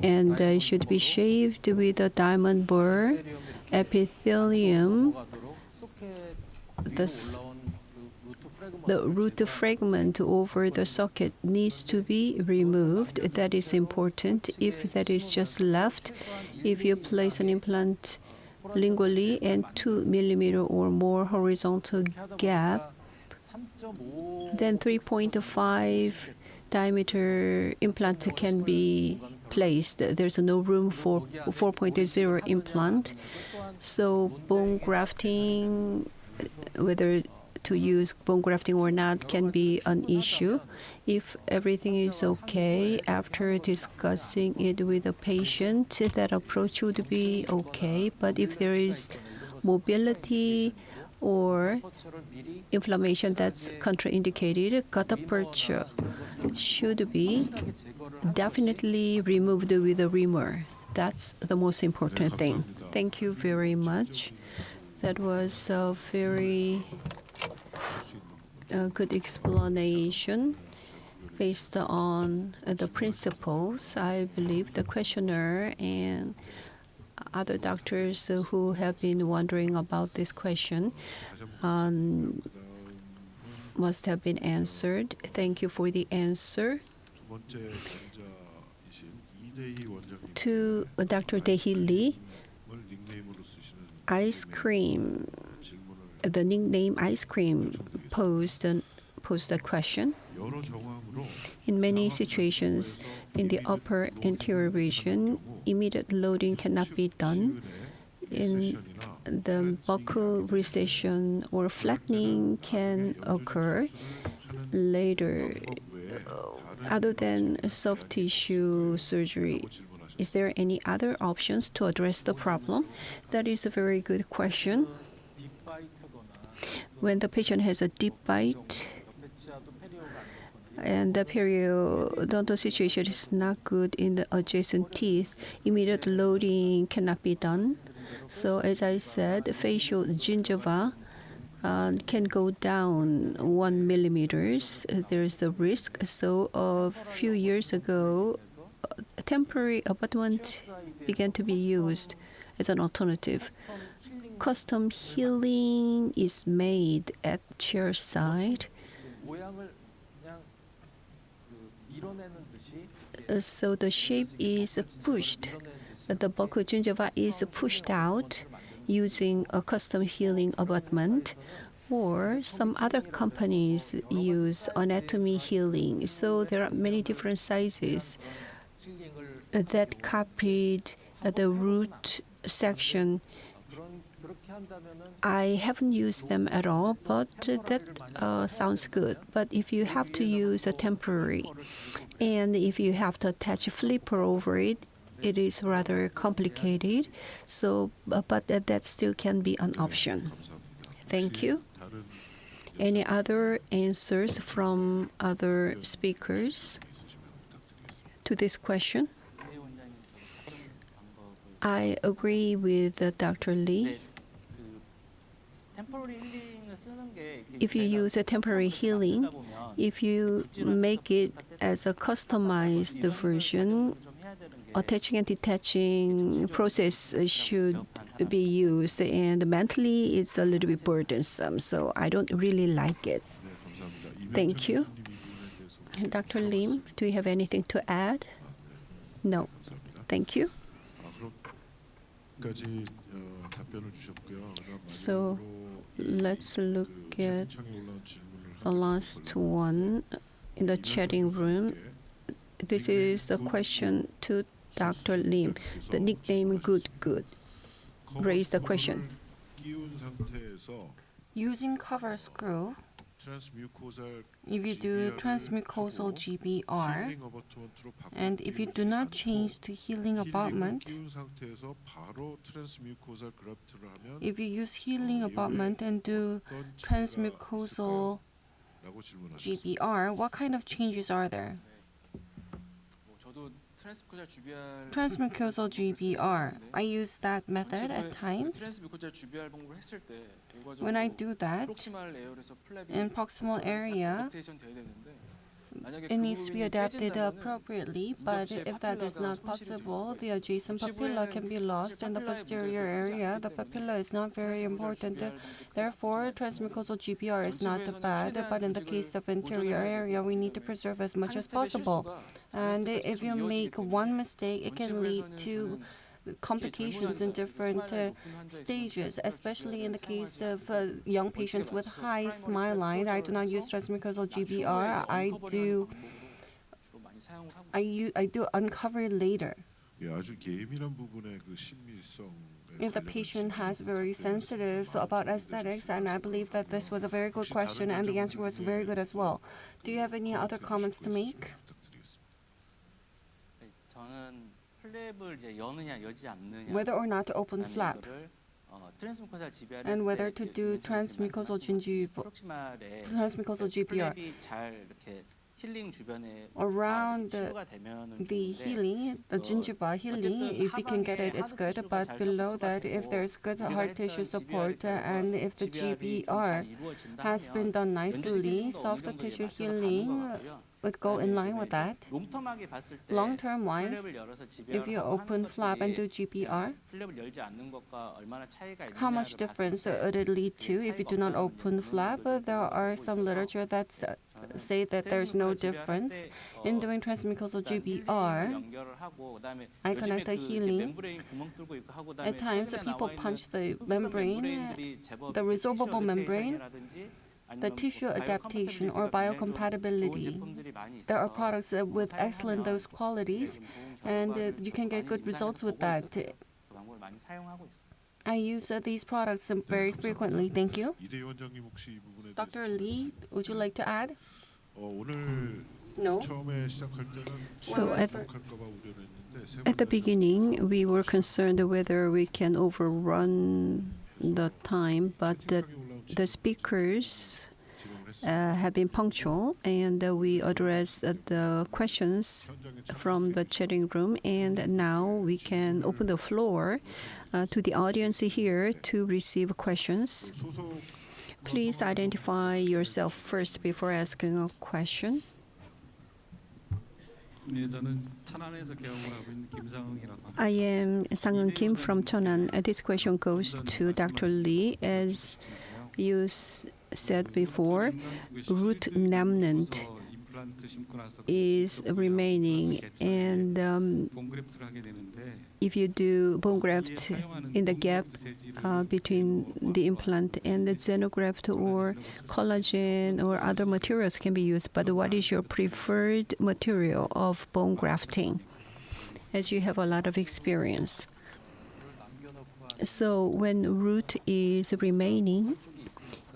and should be shaved with a diamond burr. Epithelium, the root fragment over the socket needs to be removed. That is important. If that is just left, if you place an implant lingually and 2 millimeter or more horizontal gap, then 3.5 diameter implant can be placed. There's no room for 4.0 implant. So bone grafting, whether to use bone grafting or not, can be an issue. If everything is okay after discussing it with the patient, that approach would be okay. But if there is mobility or inflammation that's contraindicated, gut aperture should be definitely removed with a reamer. That's the most important thing. Thank you very much. That was a very good explanation based on the principles. I believe the questioner and other doctors who have been wondering about this question must have been answered. Thank you for the answer.
두 번째 연자이신 이대희 원장님.
To Dr. Dae-hee Lee,
을 닉네임으로 쓰시는
ice cream,
질문을
the nickname ice cream posed a question.
여러 정황으로
In many situations, in the upper anterior region, immediate loading cannot be done. In the buccal recession or flattening can occur later. Other than soft tissue surgery, is there any other options to address the problem? That is a very good question. When the patient has a deep bite, and the periodontal situation is not good in the adjacent teeth, immediate loading cannot be done. So as I said, facial gingiva can go down 1 millimeters. There is a risk. So a few years ago, temporary abutment began to be used as an alternative. Custom healing is made at chair side. So the shape is pushed. The buccal gingiva is pushed out using a custom healing abutment, or some other companies use anatomy healing. So there are many different sizes that copied the root section. I haven't used them at all, but that sounds good. But if you have to use a temporary, and if you have to attach a flipper over it, it is rather complicated. So, but that still can be an option. Thank you. Any other answers from other speakers to this question? I agree with Dr. Lee. If you use a temporary healing, if you make it as a customized version, attaching and detaching process should be used, and mentally it's a little bit burdensome, so I don't really like it. Thank you. Dr. Lim, do you have anything to add? No. Thank you. So let's look at the last one in the chatting room. This is a question to Dr. Lim. The nickname Good Good raised the question.
Using cover screw, if you do transmucosal GBR, and if you do not change to healing abutment, if you use healing abutment and do transmucosal GBR, what kind of changes are there? Transmucosal GBR, I use that method at times. When I do that, in proximal area, it needs to be adapted appropriately, but if that is not possible, the adjacent papilla can be lost in the posterior area. The papilla is not very important. Therefore, transmucosal GBR is not bad, but in the case of anterior area, we need to preserve as much as possible. And if you make one mistake, it can lead to complications in different stages, especially in the case of young patients with high smile line. I do not use transmucosal GBR. I do uncover later. If the patient has very sensitive about aesthetics, and I believe that this was a very good question, and the answer was very good as well. Do you have any other comments to make? Whether or not to open flap, and whether to do transmucosal GBR. Around the healing, the gingiva healing, if we can get it, it's good. But below that, if there's good hard tissue support and if the GBR has been done nicely, soft tissue healing would go in line with that. Long-term wise, if you open flap and do GBR, how much difference would it lead to if you do not open flap? There are some literature that say that there's no difference in doing transmucosal GBR. I connect the healing. At times, people punch the membrane, the resorbable membrane, the tissue adaptation or biocompatibility. There are products with excellent those qualities, and you can get good results with that. I use these products very frequently. Thank you. Dr. Lee, would you like to add? No.
So at the beginning, we were concerned whether we can overrun the time, but the speakers have been punctual, and we addressed the questions from the chatting room. And now we can open the floor to the audience here to receive questions. Please identify yourself first before asking a question. I am Sang-eun Kim from Cheonan. This question goes to Dr. Lee. As you said before, root remnant is remaining, and if you do bone graft in the gap between the implant and the xenograft, or collagen or other materials can be used, but what is your preferred material of bone grafting, as you have a lot of experience? So when root is remaining,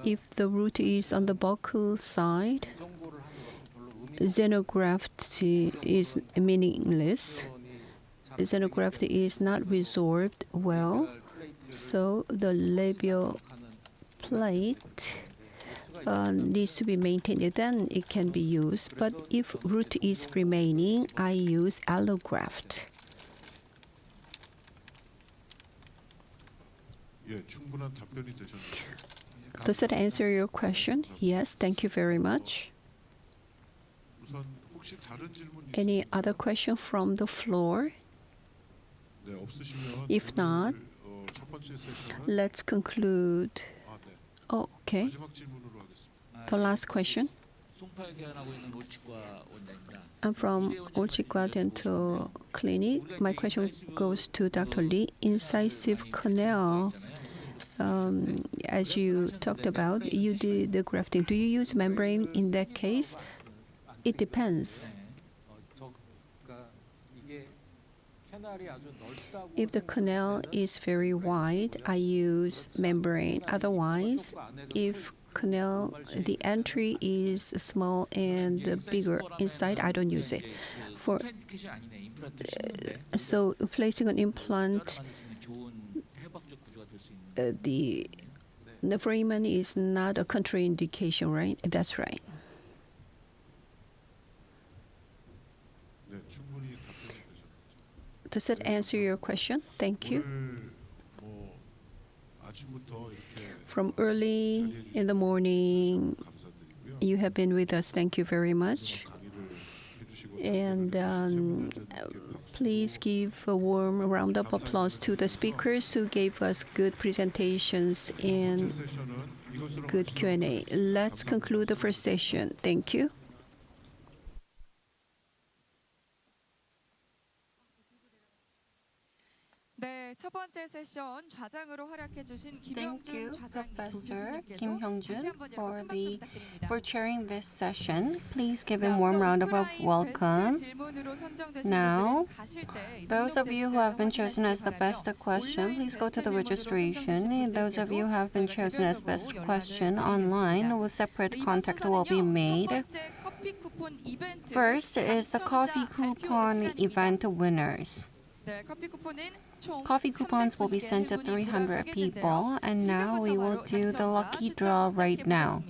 if the root is on the buccal side, xenograft is meaningless. Xenograft is not resorbed well, so the labial plate needs to be maintained. Then it can be used. But if root is remaining, I use allograft. Does that answer your question? Yes, thank you very much. Any other question from the floor? If not, let's conclude. Oh, okay. The last question. I'm from Olchikwa Dental Clinic. My question goes to Dr. Lee. Incisive canal, as you talked about, you did the grafting. Do you use membrane in that case? It depends. If the canal is very wide, I use membrane. Otherwise, if canal, the entry is small and bigger inside, I don't use it. So placing an implant, the foramen is not a contraindication, right? That's right. Does that answer your question? Thank you. From early in the morning, you have been with us. Thank you very much. And please give a warm round of applause to the speakers who gave us good presentations and good Q&A. Let's conclude the first session. Thank you.
Thank you, Professor Kim Hyung-jun, for chairing this session. Please give him a warm round of welcome. Now, those of you who have been chosen as the best question, please go to the registration. And those of you who have been chosen as best question online, a separate contact will be made. First is the coffee coupon event winners. Coffee coupons will be sent to 300 people, and now we will do the lucky draw right now.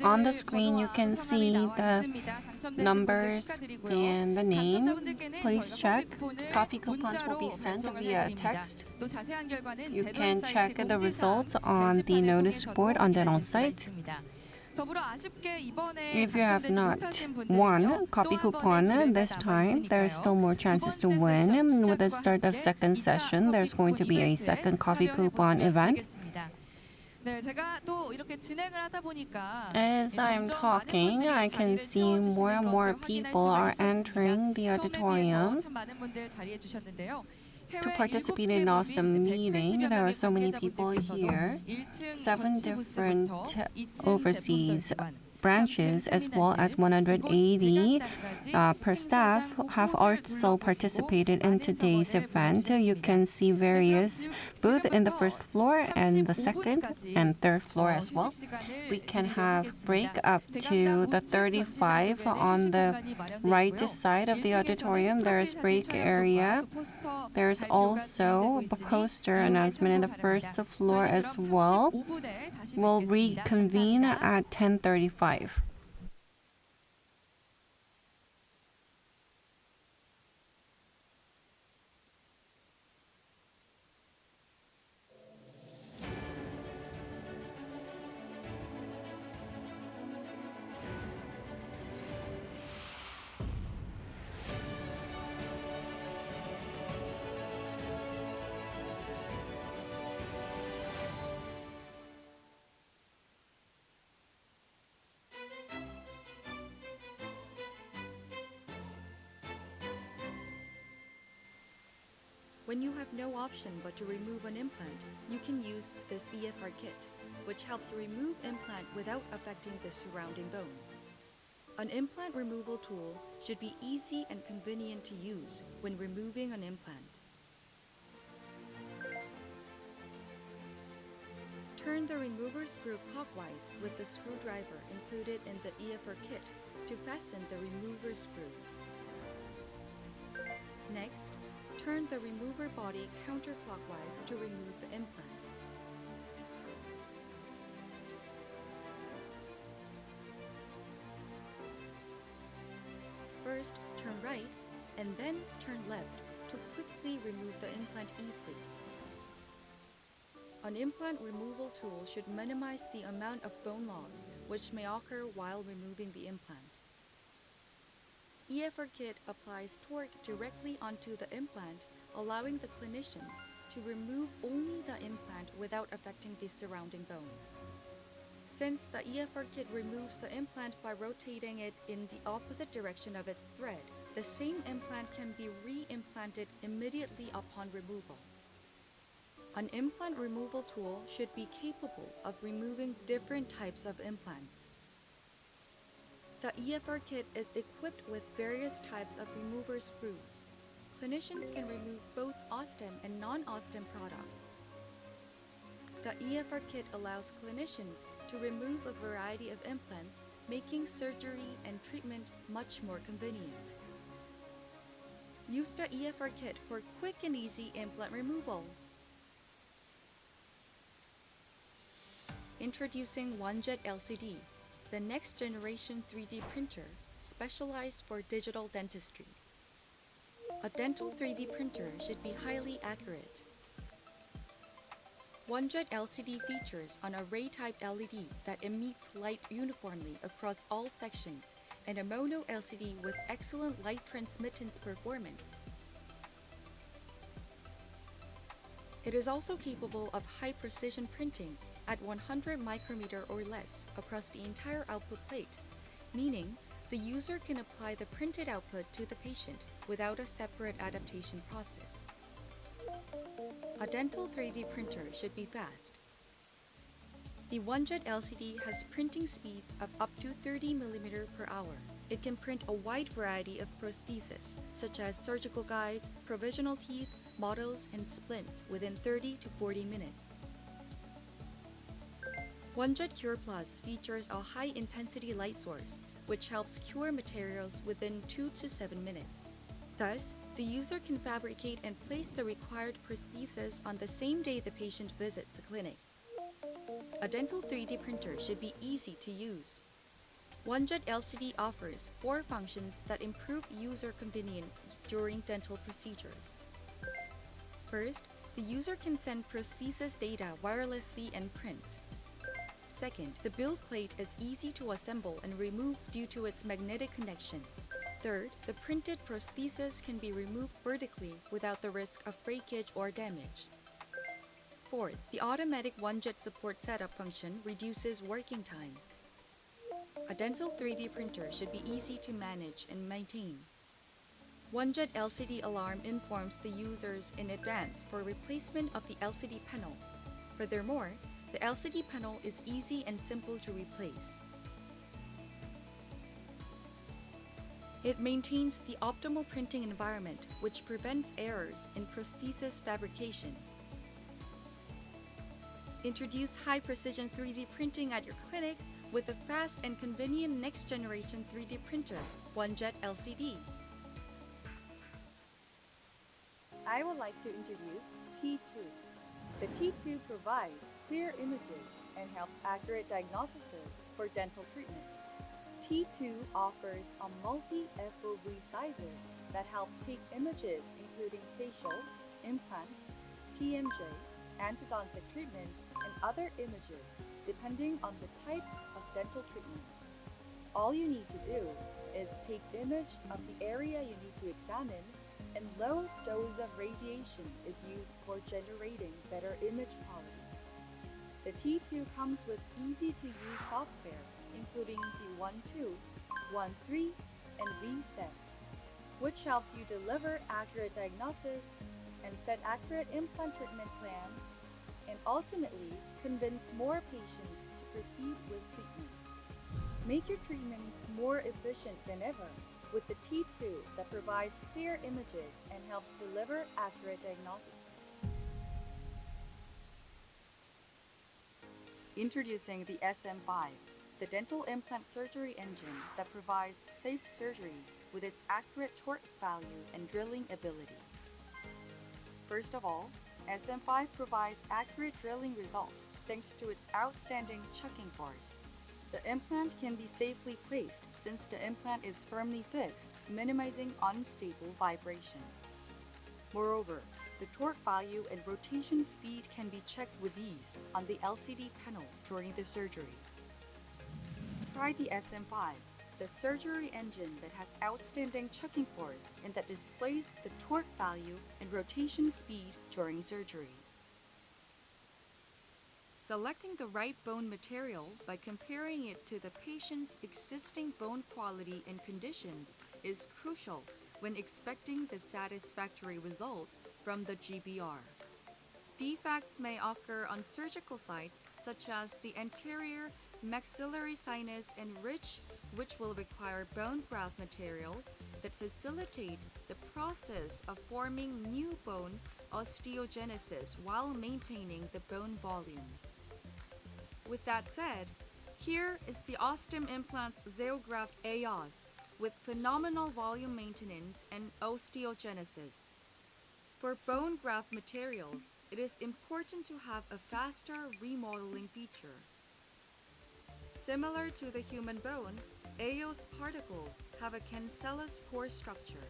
On the screen, you can see the numbers and the name. Please check. Coffee coupons will be sent via text. You can check the results on the notice board on the site. If you have not won coffee coupon this time, there are still more chances to win. With the start of second session, there's going to be a second coffee coupon event. As I'm talking, I can see more and more people are entering the auditorium to participate in Osstem meeting. There are so many people here, 7 different overseas branches as well as 180 per staff have also participated in today's event. You can see various booths in the first floor and the second and third floor as well. We can have break up to the 35 on the right side of the auditorium. There's break area. There's also a poster announcement in the first floor as well. We'll reconvene at 10:35.
When you have no option but to remove an implant, you can use this EFR kit, which helps remove implant without affecting the surrounding bone. An implant removal tool should be easy and convenient to use when removing an implant. Turn the remover screw clockwise with the screwdriver included in the EFR kit to fasten the remover screw. Next, turn the remover body counterclockwise to remove the implant. First, turn right and then turn left to quickly remove the implant easily. An implant removal tool should minimize the amount of bone loss which may occur while removing the implant. EFR kit applies torque directly onto the implant, allowing the clinician to remove only the implant without affecting the surrounding bone. Since the EFR kit removes the implant by rotating it in the opposite direction of its thread, the same implant can be re-implanted immediately upon removal. An implant removal tool should be capable of removing different types of implants. The EFR kit is equipped with various types of remover screws. Clinicians can remove both Osstem and non-Osstem products. The EFR kit allows clinicians to remove a variety of implants, making surgery and treatment much more convenient. Use the EFR kit for quick and easy implant removal. Introducing OneJet LCD, the next generation 3D printer specialized for digital dentistry. A dental 3D printer should be highly accurate. OneJet LCD features an array-type LED that emits light uniformly across all sections and a mono LCD with excellent light transmittance performance. It is also capable of high-precision printing at 100 micrometer or less across the entire output plate, meaning the user can apply the printed output to the patient without a separate adaptation process. A dental 3D printer should be fast. The OneJet LCD has printing speeds of up to 30 mm per hour. It can print a wide variety of prostheses, such as surgical guides, provisional teeth, models, and splints within 30 to 40 minutes. OneJet Cure Plus features a high-intensity light source, which helps cure materials within 2 to 7 minutes. Thus, the user can fabricate and place the required prosthesis on the same day the patient visits the clinic. A dental 3D printer should be easy to use. OneJet LCD offers 4 functions that improve user convenience during dental procedures. First, the user can send prosthesis data wirelessly and print. Second, the build plate is easy to assemble and remove due to its magnetic connection. Third, the printed prosthesis can be removed vertically without the risk of breakage or damage. Fourth, the automatic OneJet support setup function reduces working time. A dental 3D printer should be easy to manage and maintain. OneJet LCD alarm informs the users in advance for replacement of the LCD panel. Furthermore, the LCD panel is easy and simple to replace. It maintains the optimal printing environment, which prevents errors in prosthesis fabrication. Introduce high-precision 3D printing at your clinic with a fast and convenient next-generation 3D printer, OneJet LCD. I would like to introduce T2. The T2 provides clear images and helps accurate diagnosis for dental treatment. T2 offers a multi-FOV sizes that help take images including facial, implant, TMJ, endodontic treatment, and other images depending on the type of dental treatment. All you need to do is take image of the area you need to examine, and low dose of radiation is used for generating better image quality. The T2 comes with easy-to-use software including the 1.2, 1.3, and VSET, which helps you deliver accurate diagnosis and set accurate implant treatment plans, and ultimately convince more patients to proceed with treatment. Make your treatments more efficient than ever with the T2 that provides clear images and helps deliver accurate diagnosis. Introducing the SM5, the dental implant surgery engine that provides safe surgery with its accurate torque value and drilling ability. First of all, SM5 provides accurate drilling results thanks to its outstanding chucking force. The implant can be safely placed since the implant is firmly fixed, minimizing unstable vibrations. Moreover, the torque value and rotation speed can be checked with ease on the LCD panel during the surgery. Try the SM5, the surgery engine that has outstanding chucking force and that displays the torque value and rotation speed during surgery. Selecting the right bone material by comparing it to the patient's existing bone quality and conditions is crucial when expecting the satisfactory result from the GBR. Defects may occur on surgical sites such as the anterior maxillary sinus and ridge, which will require bone graft materials that facilitate the process of forming new bone osteogenesis while maintaining the bone volume. With that said, here is the Osstem implant's xeograft EOS with phenomenal volume maintenance and osteogenesis. For bone graft materials, it is important to have a faster remodeling feature. Similar to the human bone, EOS particles have a cancellous pore structure.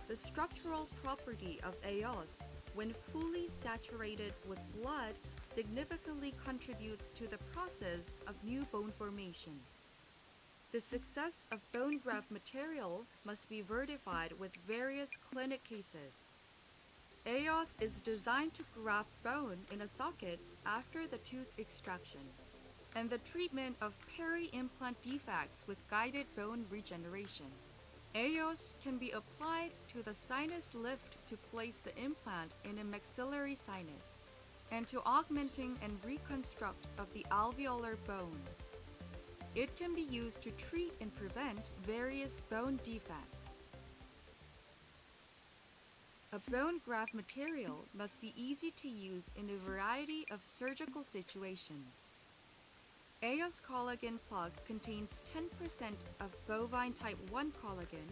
The structural property of EOS, when fully saturated with blood, significantly contributes to the process of new bone formation. The success of bone graft material must be verified with various clinic cases. EOS is designed to graft bone in a socket after the tooth extraction, and the treatment of peri-implant defects with guided bone regeneration. EOS can be applied to the sinus lift to place the implant in a maxillary sinus, and to augmenting and reconstruct of the alveolar bone. It can be used to treat and prevent various bone defects. A bone graft material must be easy to use in a variety of surgical situations. EOS collagen plug contains 10% of bovine type 1 collagen.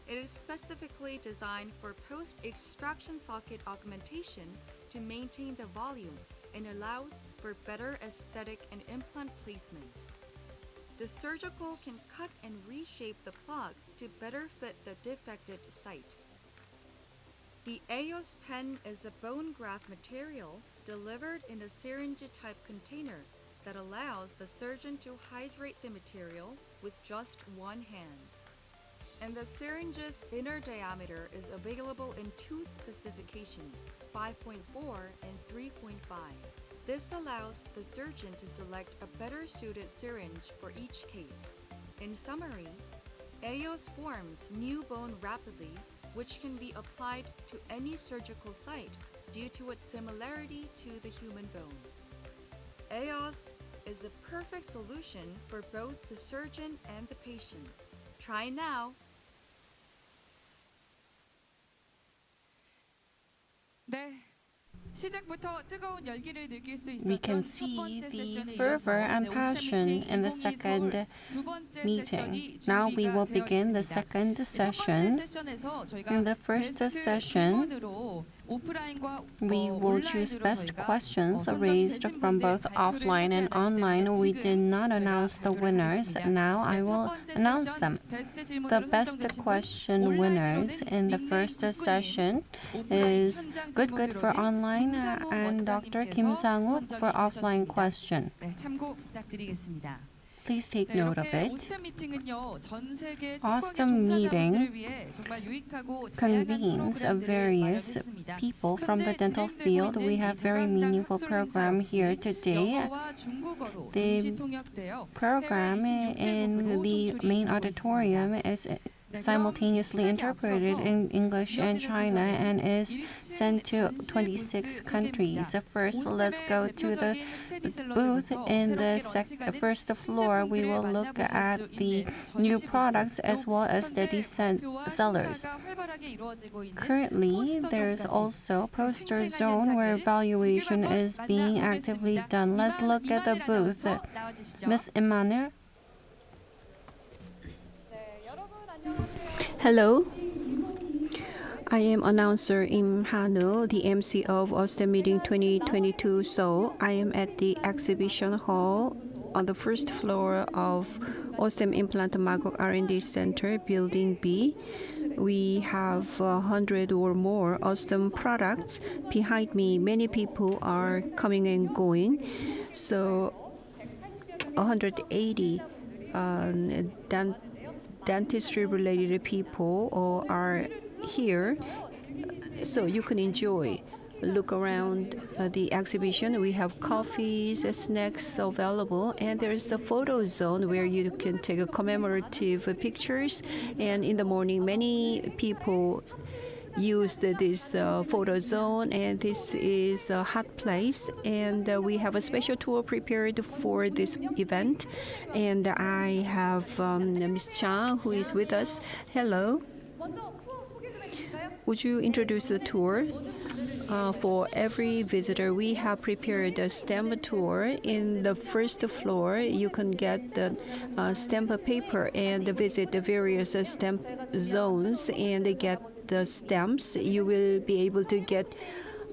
It is specifically designed for post-extraction socket augmentation to maintain the volume and allows for better aesthetic and implant placement. The surgical can cut and reshape the plug to better fit the defected site. The EOS pen is a bone graft material delivered in a syringe-type container that allows the surgeon to hydrate the material with just one hand. And the syringe's inner diameter is available in two specifications, 5.4 and 3.5. This allows the surgeon to select a better suited syringe for each case. In summary, EOS forms new bone rapidly, which can be applied to any surgical site due to its similarity to the human bone. EOS is a perfect solution for both the surgeon and the patient. Try now.
We can see the fervor and passion in the second meeting. Now we will begin the second session. In the first session, we will choose best questions raised from both offline and online. We did not announce the winners. Now I will announce them. The best question winners in the first session is Good for online and Dr. Kim Sang-wook for offline question. Please take note of it. Osstem meeting convenes various people from the dental field. We have very meaningful program here today. The program in the main auditorium is simultaneously interpreted in English and China and is sent to 26 countries. First, let's go to the booth in the first floor. We will look at the new products as well as steady sellers. Currently, there is also poster zone where evaluation is being actively done. Let's look at the booth. Ms. Emmanuel.
Hello, I am announcer Im Ha-nu, the MC of Osstem Meeting 2022 Seoul. I am at the exhibition hall on the first floor of Osstem Implant Magok R&D Center, Building B. We have 100 or more Osstem products. Behind me, many people are coming and going. So 180 dentistry-related people are here, so you can enjoy. Look around the exhibition. We have coffees, snacks available, and there's a photo zone where you can take commemorative pictures. And in the morning, many people used this photo zone, and this is a hot place, and we have a special tour prepared for this event. And I have Ms. Chang, who is with us. Hello. Would you introduce the tour? For every visitor, we have prepared a stamp tour. In the first floor, you can get the stamp paper and visit the various stamp zones and get the stamps. You will be able to get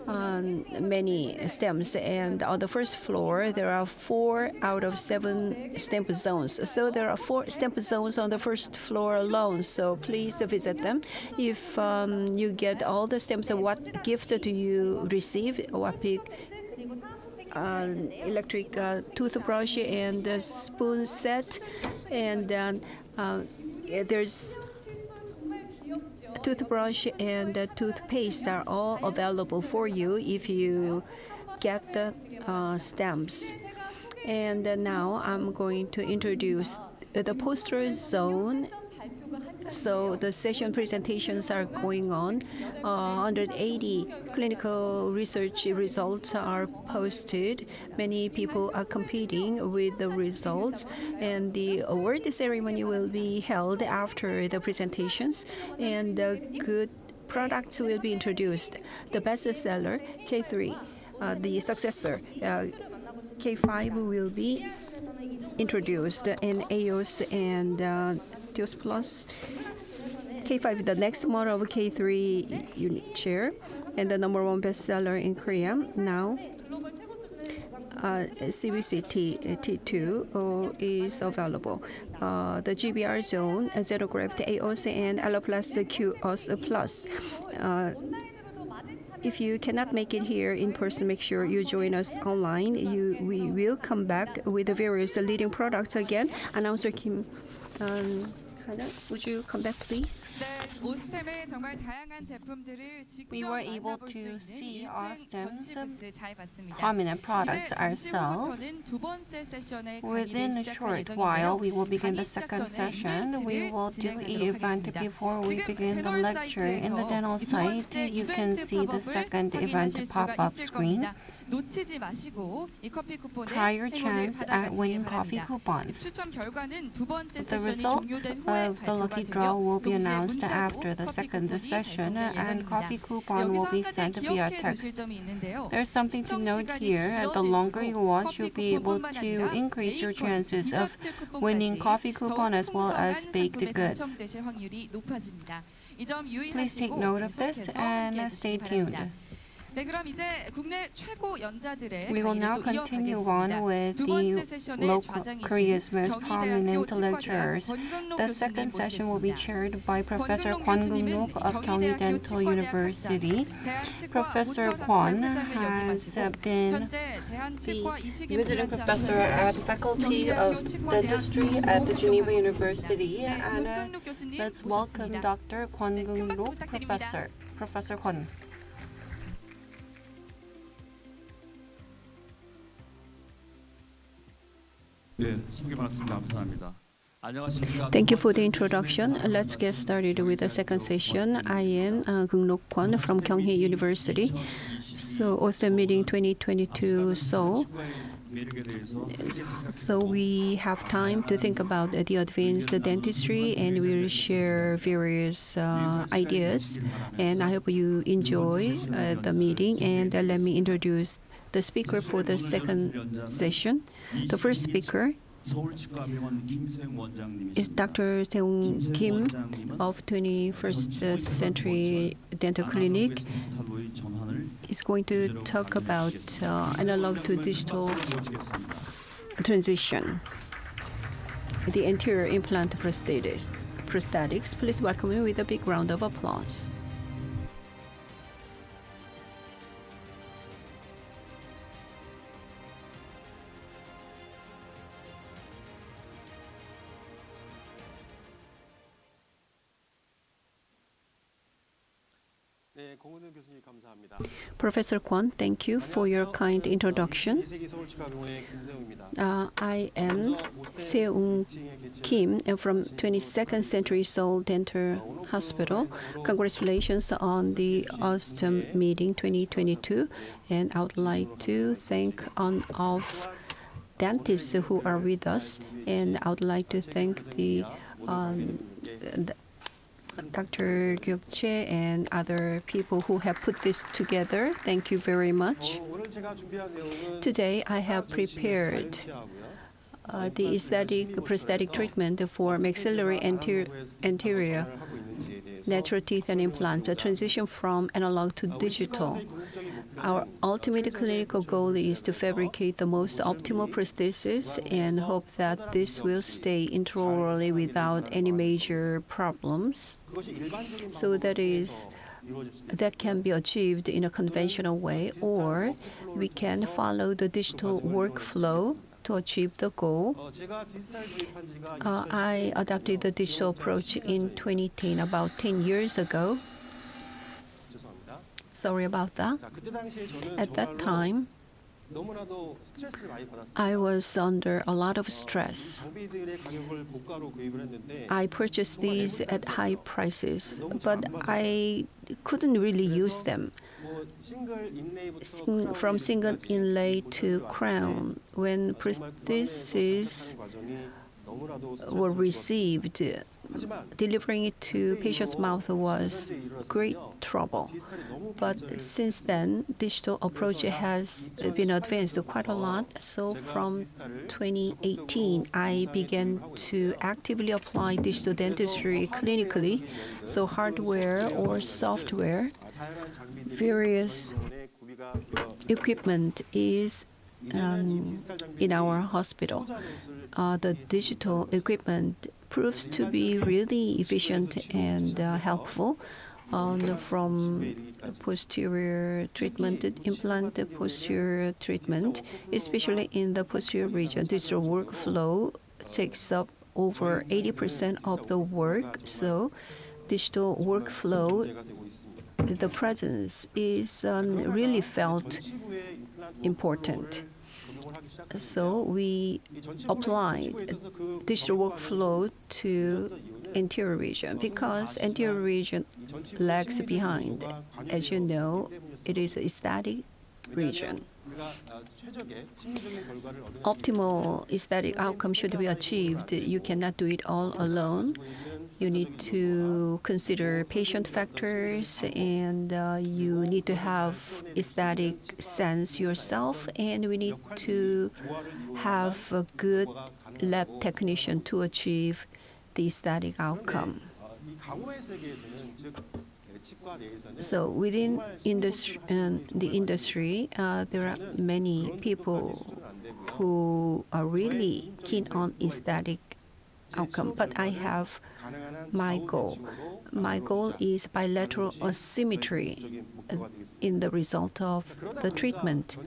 many stamps, and on the first floor there are 4 out of 7 stamp zones. So there are 4 stamp zones on the first floor alone, so please visit them. If you get all the stamps, what gifts do you receive? What pick? Electric toothbrush and a spoon set, and there's toothbrush and toothpaste are all available for you if you get the stamps. And now I'm going to introduce the poster zone. So the session presentations are going on. 180 clinical research results are posted. Many people are competing with the results, and the award ceremony will be held after the presentations, and good products will be introduced. The bestseller, K3, the successor, K5 will be introduced, and AOS and Teos Plus. K5, the next model of K3 unit chair, and the #1 bestseller in Korea. Now, CBC T2 is available. The GBR zone, Zero Gravity AOS, and Alloplast QOS Plus. If you cannot make it here in person, make sure you join us online. We will come back with the various leading products again. Announcer Kim, would you come back, please?
We were able to see Osstem's prominent products ourselves. Within a short while, we will begin the second session. We will do an event before we begin the lecture. In the dental site, you can see the second event pop-up screen.
놓치지 마시고 이 커피 쿠폰에
Try your
행운을
chance at
받아가시기
winning coffee
바랍니다.
coupons.
추첨 결과는 두 번째
The
세션이
result
종료된 후에
of the lucky
발표가
draw
되며
will be
동시에
announced
문자로
after the
커피
second
쿠폰이
session,
배송될
and coffee
예정입니다.
coupon
여기서
will
한
be
가지
sent via
기억해 두실
text.
점이 있는데요.
There's something to
시청
note
시간이
here. The longer you watch,
길어질수록
you'll be able
커피
to
쿠폰뿐만
increase your
아니라
chances of
디저트
winning
쿠폰까지
coffee coupon as well
더욱
as
풍성한
baked
상품에
goods.
당첨되실 확률이 높아집니다. 이 점
Please take
유의하시고
note of this
계속해서
and
함께해
stay
주시기
tuned.
바랍니다. 네, 그럼 이제 국내 최고 연자들의
We will now
강의를 또
continue on
이어가겠습니다.
with
두 번째
the
세션의
local Korea's
좌장이신
most prominent
경희대학교 치과대학
lecturers.
권근록
The
교수님
second session will be
모시겠습니다.
chaired by Professor
권근록
Kwon
교수님은
Gung-nuk of Kyunghi
경희대학교
Dental
치과대학
University.
학장, 대한치과
Professor
모철학과
Kwon
회장을
has
역임하시고
been
현재 대한치과
the visiting
이식임플란트
professor at the Faculty of Dentistry at the Geneva University.
네,
And
권근록 교수님
let's welcome
모셨습니다.
Dr. Kwon
네, 큰 박수
Gung-nuk,
부탁드립니다.
Professor Kwon.
네, 소개 말씀 감사합니다. 안녕하십니까?
Thank you for the introduction. Let's get started with the second session. I am Gung-nok Kwon from Kyunghee University. So, Osstem meeting 2022 Seoul. So we have time to think about the advanced dentistry, and we'll share various ideas. And I hope you enjoy the meeting. And let me introduce the speaker for the second session. The first speaker is Dr. Seung Kim of 21st Century Dental Clinic. He's going to talk about analog to digital transition, the anterior implant prosthetics. Please welcome him with a big round of applause. Professor Kwon, thank you for your kind introduction. I am Seung Kim from 22nd Century Seoul Dental Hospital. Congratulations on the Osstem meeting 2022, and I would like to thank all of dentists who are with us, and I would like to thank the Dr. Gyuk-chae and other people who have put this together. Thank you very much. Today I have prepared the aesthetic prosthetic treatment for maxillary anterior natural teeth and implants, a transition from analog to digital. Our ultimate clinical goal is to fabricate the most optimal prosthesis and hope that this will stay intraorally without any major problems. So that can be achieved in a conventional way, or we can follow the digital workflow to achieve the goal. I adopted the digital approach in 2010, about 10 years ago. Sorry about that. At that time, I was under a lot of stress. I purchased these at high prices, but I couldn't really use them. From single inlay to crown, when prostheses were received, delivering it to patient's mouth was great trouble. But since then, digital approach has been advanced quite a lot. So from 2018, I began to actively apply digital dentistry clinically. So hardware or software, various equipment is in our hospital. The digital equipment proves to be really efficient and helpful. From posterior treatment, implant posterior treatment, especially in the posterior region, digital workflow takes up over 80% of the work. So digital workflow, the presence is really felt important. So we applied digital workflow to anterior region because anterior region lags behind. As you know, it is aesthetic region. Optimal aesthetic outcome should be achieved. You cannot do it all alone. You need to consider patient factors, and you need to have aesthetic sense yourself, and we need to have a good lab technician to achieve the aesthetic outcome. So within the industry, there are many people who are really keen on aesthetic outcome, but I have my goal. My goal is bilateral asymmetry in the result of the treatment.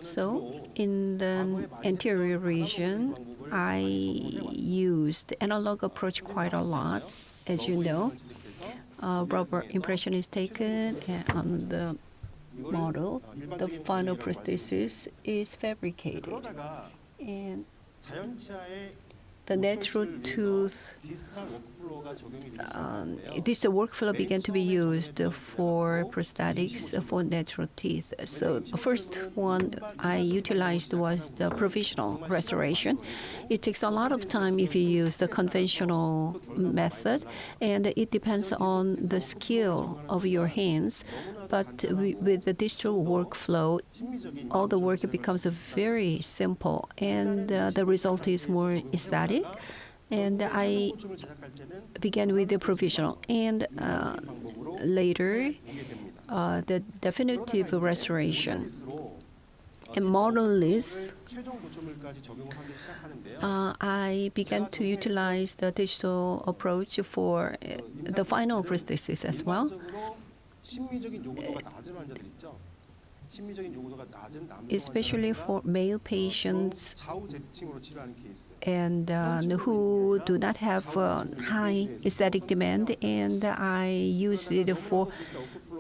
So in the anterior region, I used analog approach quite a lot, as you know. Rubber impression is taken on the model. The final prosthesis is fabricated. And the natural tooth, this workflow began to be used for prosthetics for natural teeth. So the first one I utilized was the provisional restoration. It takes a lot of time if you use the conventional method, and it depends on the skill of your hands. But with the digital workflow, all the work becomes very simple, and the result is more aesthetic. And I began with the provisional, and later the definitive restoration. And modelless, I began to utilize the digital approach for the final prosthesis as well. Especially for male patients and who do not have high aesthetic demand, and I use it for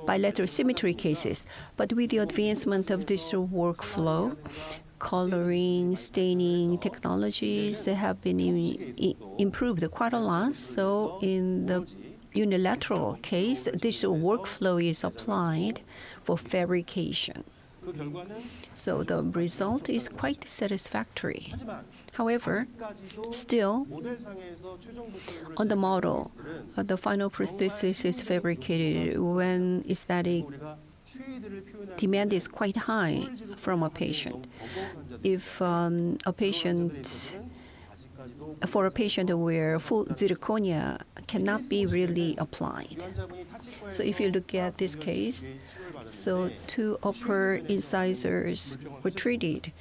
bilateral symmetry cases. But with the advancement of digital workflow, coloring, staining technologies have been improved quite a lot. So in the unilateral case, digital workflow is applied for fabrication. So the result is quite satisfactory. However, still, on the model, the final prosthesis is fabricated when aesthetic demand is quite high from a patient. If for a patient where full zirconia cannot be really applied. So if you look at this case, so 2 upper incisors were treated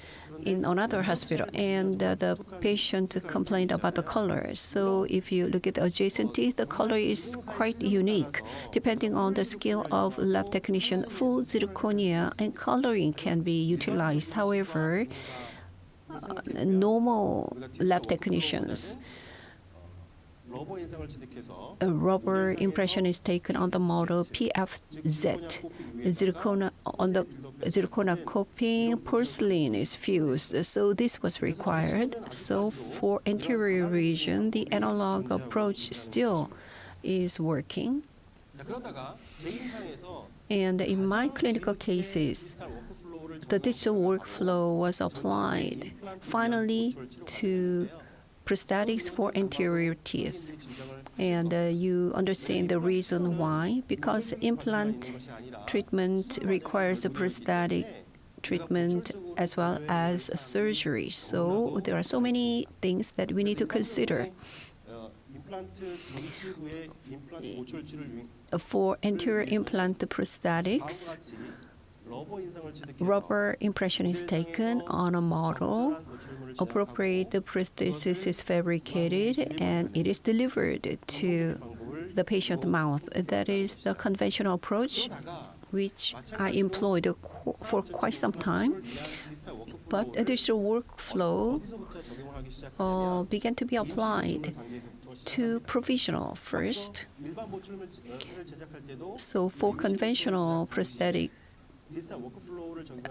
in another hospital, and the patient complained about the color. So if you look at the adjacent teeth, the color is quite unique. Depending on the skill of lab technician, full zirconia and coloring can be utilized. However, normal lab technicians, a rubber impression is taken on the model PFZ. Zirconia on the zirconia coping, porcelain is fused. So this was required. So for anterior region, the analog approach still is working. And in my clinical cases, the digital workflow was applied finally to prosthetics for anterior teeth. And you understand the reason why, because implant treatment requires a prosthetic treatment as well as a surgery. So there are so many things that we need to consider. For anterior implant prosthetics, rubber impression is taken on a model, appropriate prosthesis is fabricated, and it is delivered to the patient's mouth. That is the conventional approach, which I employed for quite some time. But additional workflow began to be applied to provisional first. So for conventional prosthetic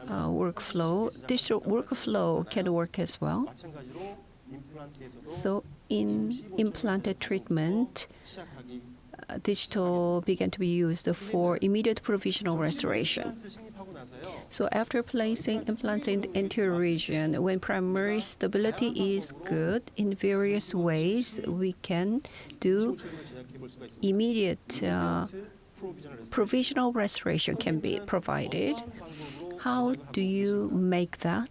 workflow, digital workflow can work as well. So in implanted treatment, digital began to be used for immediate provisional restoration. So after placing implants in the anterior region, when primary stability is good, in various ways we can do immediate provisional restoration can be provided. How do you make that?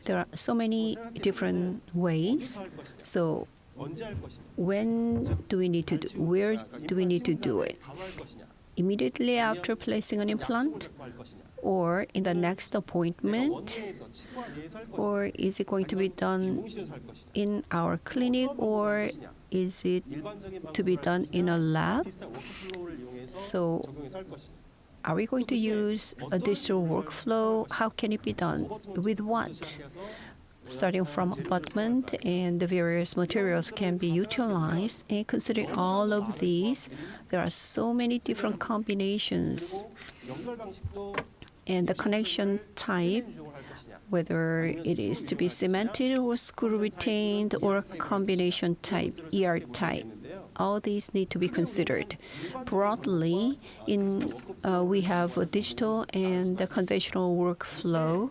There are so many different ways. So when do we need to do? Where do we need to do it? Immediately after placing an implant, or in the next appointment, or is it going to be done in our clinic, or is it to be done in a lab? So are we going to use a digital workflow? How can it be done? With what? Starting from abutment, and the various materials can be utilized. And considering all of these, there are so many different combinations. And the connection type, whether it is to be cemented or screw retained or combination type, ER type, all these need to be considered. Broadly, we have a digital and a conventional workflow.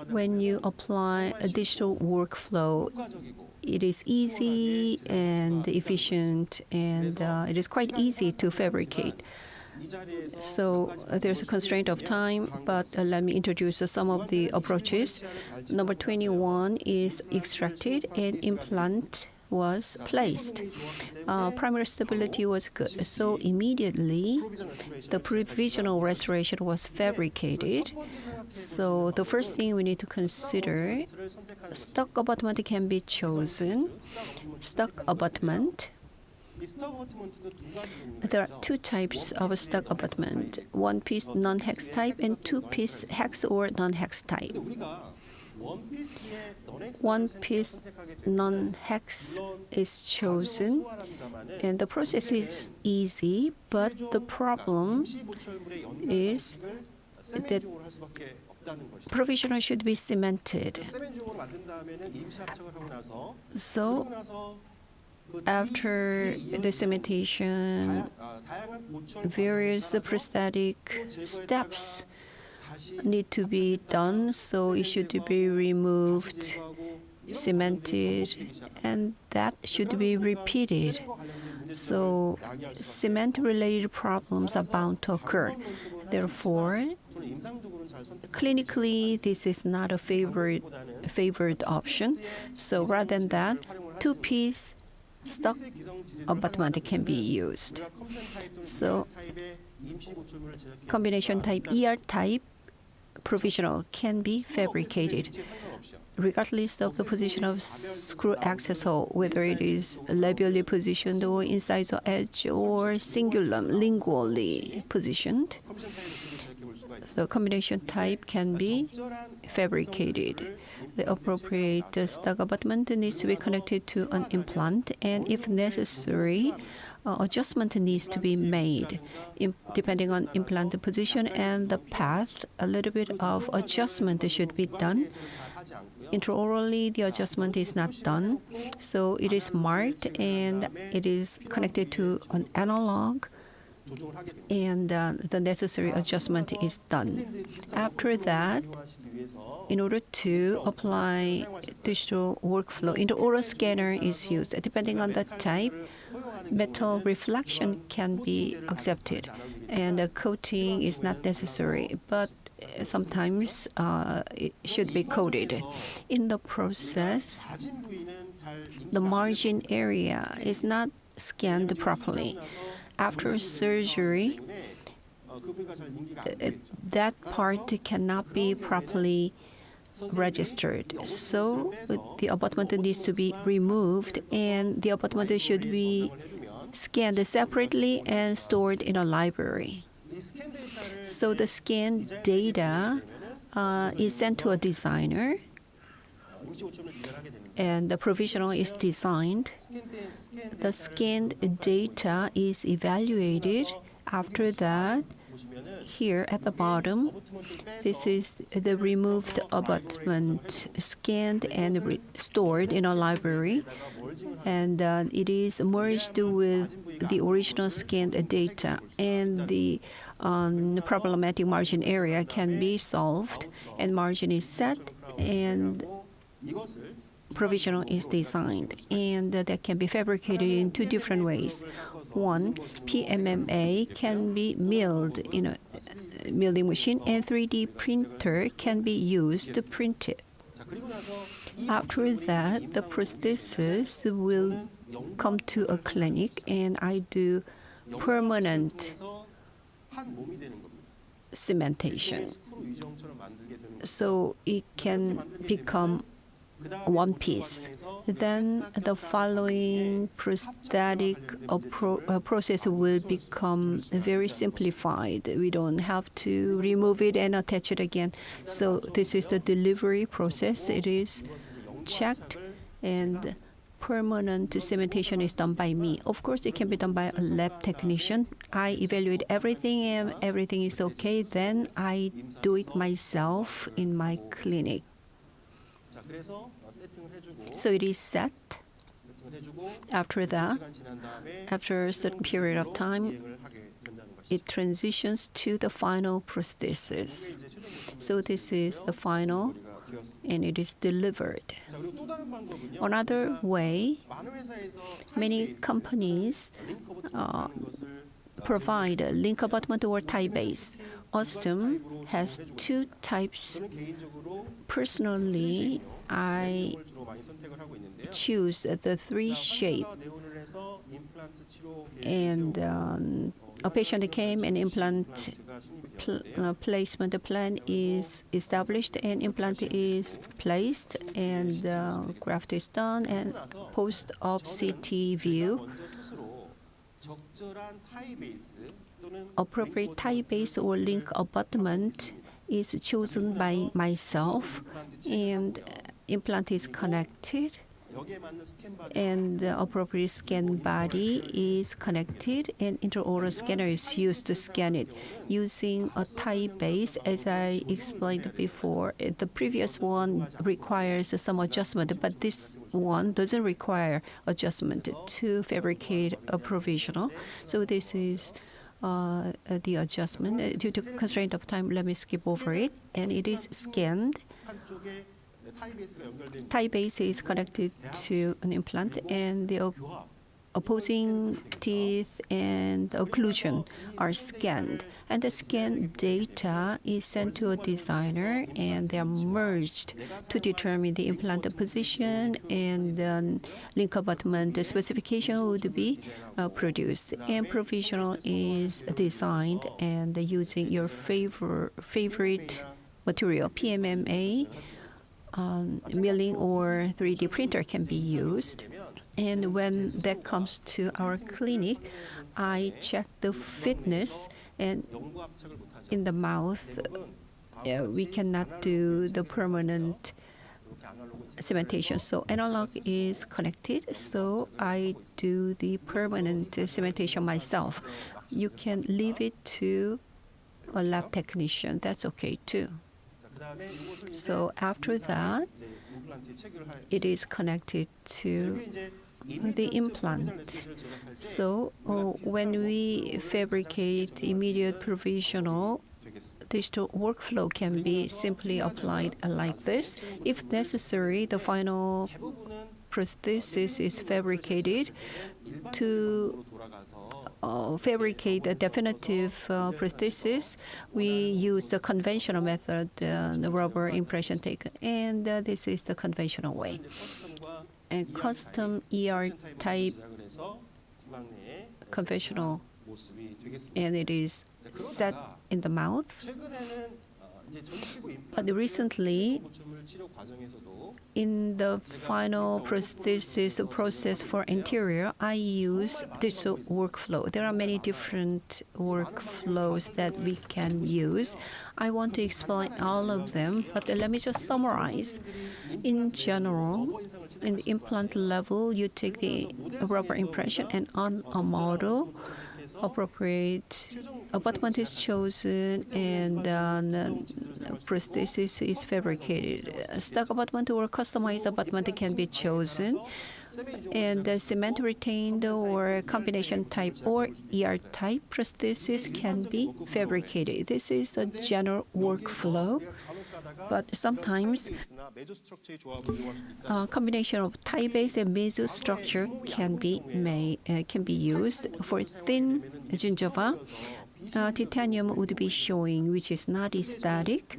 When you apply a digital workflow, it is easy and efficient, and it is quite easy to fabricate. So there's a constraint of time, but let me introduce some of the approaches. Number 21 is extracted and implant was placed. Primary stability was good, so immediately the provisional restoration was fabricated. So the first thing we need to consider, stuck abutment can be chosen. Stuck abutment. There are two types of stuck abutment: one-piece non-hex type and two-piece hex or non-hex type. One-piece non-hex is chosen, and the process is easy, but the problem is that provisional should be cemented. So after the cementation, various prosthetic steps need to be done, so it should be removed, cemented, and that should be repeated. So cement-related problems are bound to occur. Therefore, clinically, this is not a favored option. So rather than that, two-piece stuck abutment can be used. So combination type, ER type, provisional can be fabricated, regardless of the position of screw access hole, whether it is labially positioned or incisor edge or cingulum lingually positioned. So combination type can be fabricated. The appropriate stuck abutment needs to be connected to an implant, and if necessary, adjustment needs to be made. Depending on implant position and the path, a little bit of adjustment should be done. Intraorally, the adjustment is not done, so it is marked and it is connected to an analog, and the necessary adjustment is done. After that, in order to apply digital workflow, intraoral scanner is used. Depending on the type, metal reflection can be accepted, and the coating is not necessary, but sometimes it should be coated. In the process, the margin area is not scanned properly. After surgery, that part cannot be properly registered. So the abutment needs to be removed, and the abutment should be scanned separately and stored in a library. So the scanned data is sent to a designer, and the provisional is designed. The scanned data is evaluated. After that, here at the bottom, this is the removed abutment scanned and stored in a library, and it is merged with the original scanned data, and the problematic margin area can be solved, and margin is set, and provisional is designed, and that can be fabricated in two different ways. One, PMMA can be milled in a milling machine, and 3D printer can be used to print it. After that, the prosthesis will come to a clinic, and I do permanent cementation, so it can become one piece. Then the following prosthetic process will become very simplified. We don't have to remove it and attach it again. So this is the delivery process. It is checked, and permanent cementation is done by me. Of course, it can be done by a lab technician. I evaluate everything, and everything is okay. Then I do it myself in my clinic. So it is set. After that, after a certain period of time, it transitions to the final prosthesis. So this is the final, and it is delivered. Another way, many companies provide a link abutment or tie base. Osstem has two types. Personally, I choose the 3-shape, and a patient came, and implant placement plan is established, and implant is placed, and graft is done, and post-op CT view. Appropriate tie base or link abutment is chosen by myself, and implant is connected, and the appropriate scan body is connected, and intraoral scanner is used to scan it. Using a tie base, as I explained before, the previous one requires some adjustment, but this one doesn't require adjustment to fabricate a provisional. So this is the adjustment. Due to constraint of time, let me skip over it. And it is scanned. Tie base is connected to an implant, and the opposing teeth and occlusion are scanned. And the scan data is sent to a designer, and they are merged to determine the implant position, and then link abutment specification would be produced. And provisional is designed, and using your favorite material, PMMA, milling or 3D printer can be used. And when that comes to our clinic, I check the fitness, and in the mouth, we cannot do the permanent cementation. So analog is connected, so I do the permanent cementation myself. You can leave it to a lab technician. That's okay too. So after that, it is connected to the implant. So when we fabricate immediate provisional, digital workflow can be simply applied like this. If necessary, the final prosthesis is fabricated. To fabricate a definitive prosthesis, we use the conventional method, the rubber impression taken, and this is the conventional way. And custom ER type conventional, and it is set in the mouth. But recently, in the final prosthesis process for anterior, I use digital workflow. There are many different workflows that we can use. I want to explain all of them, but let me just summarize. In general, in the implant level, you take the rubber impression, and on a model, appropriate abutment is chosen and prosthesis is fabricated. Stock abutment or customized abutment can be chosen, and the cement retained or combination type or ER type prosthesis can be fabricated. This is a general workflow, but sometimes combination of tie-based and mesostructure can be used. For thin gingiva, titanium would be showing, which is not aesthetic.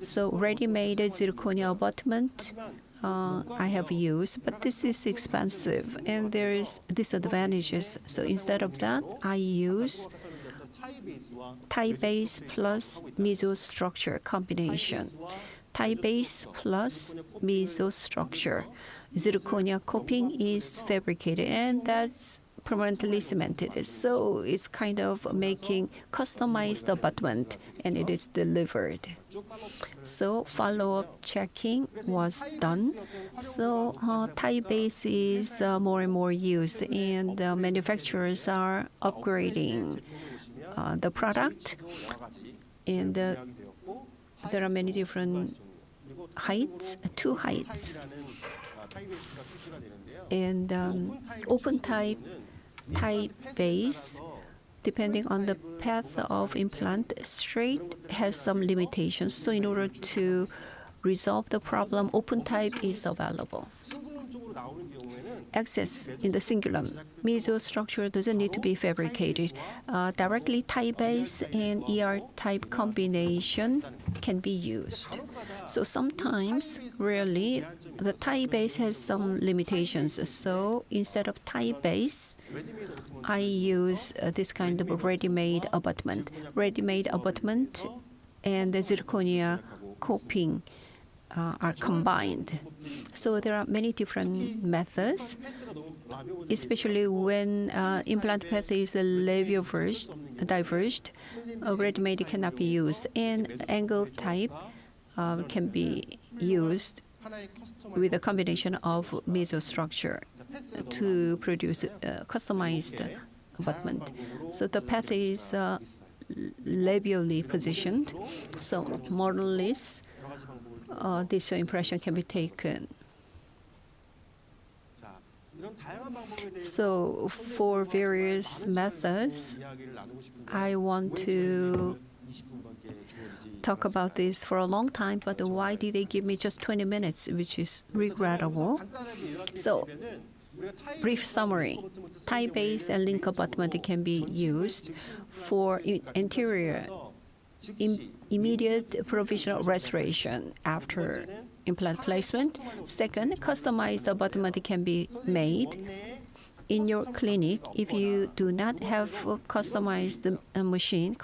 So ready-made zirconia abutment I have used, but this is expensive and there is disadvantages. So instead of that, I use tie base plus mesostructure combination. Tie base plus mesostructure. Zirconia coping is fabricated and that's permanently cemented. So it's kind of making customized abutment and it is delivered. So follow-up checking was done. So tie base is more and more used and manufacturers are upgrading the product, and there are many different heights, 2 heights. And open type base, depending on the path of implant, straight has some limitations. So in order to resolve the problem, open type is available. Access in the cingulum. Mesostructure doesn't need to be fabricated. Directly tie base and ER type combination can be used. So sometimes, rarely, the tie base has some limitations. So instead of tie base, I use this kind of ready-made abutment. Ready-made abutment and the zirconia coping are combined. So there are many different methods, especially when implant path is diverged, ready-made cannot be used, and angle type can be used with a combination of mesostructure to produce customized abutment. So the path is labially positioned, so modelless digital impression can be taken. So for various methods, I want to talk about this for a long time, but why did they give me just 20 minutes, which is regrettable. So brief summary. Tie base and link abutment can be used for interior immediate provisional restoration after implant placement. Second, customized abutment can be made in your clinic if you do not have a customizing machine.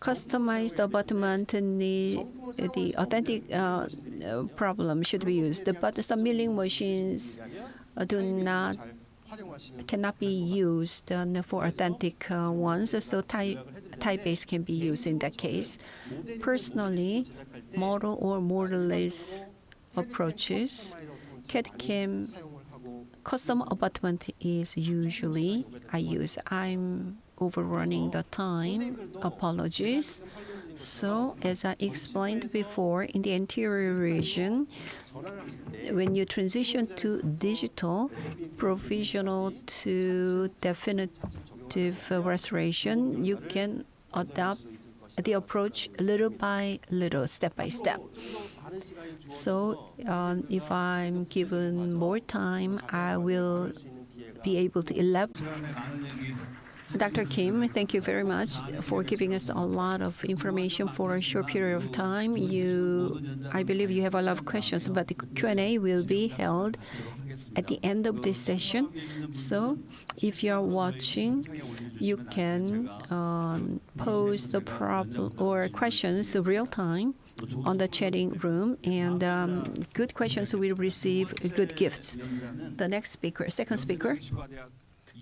Customized abutment, the authentic problem should be used, but some milling machines cannot be used for authentic ones, so tie base can be used in that case. Personally, model or model-less approaches, CAD/CAM custom abutment is usually I use. I'm overrunning the time. Apologies. So, as I explained before, in the anterior region, when you transition to digital, provisional to definitive restoration, you can adopt the approach little by little, step by step. So, if I'm given more time, I will be able to elaborate. Dr. Kim, thank you very much for giving us a lot of information for a short period of time. I believe you have a lot of questions, but the Q&A will be held at the end of this session. So if you're watching, you can pose the problem or questions real time on the chatting room, and good questions will receive good gifts. The next speaker, second speaker.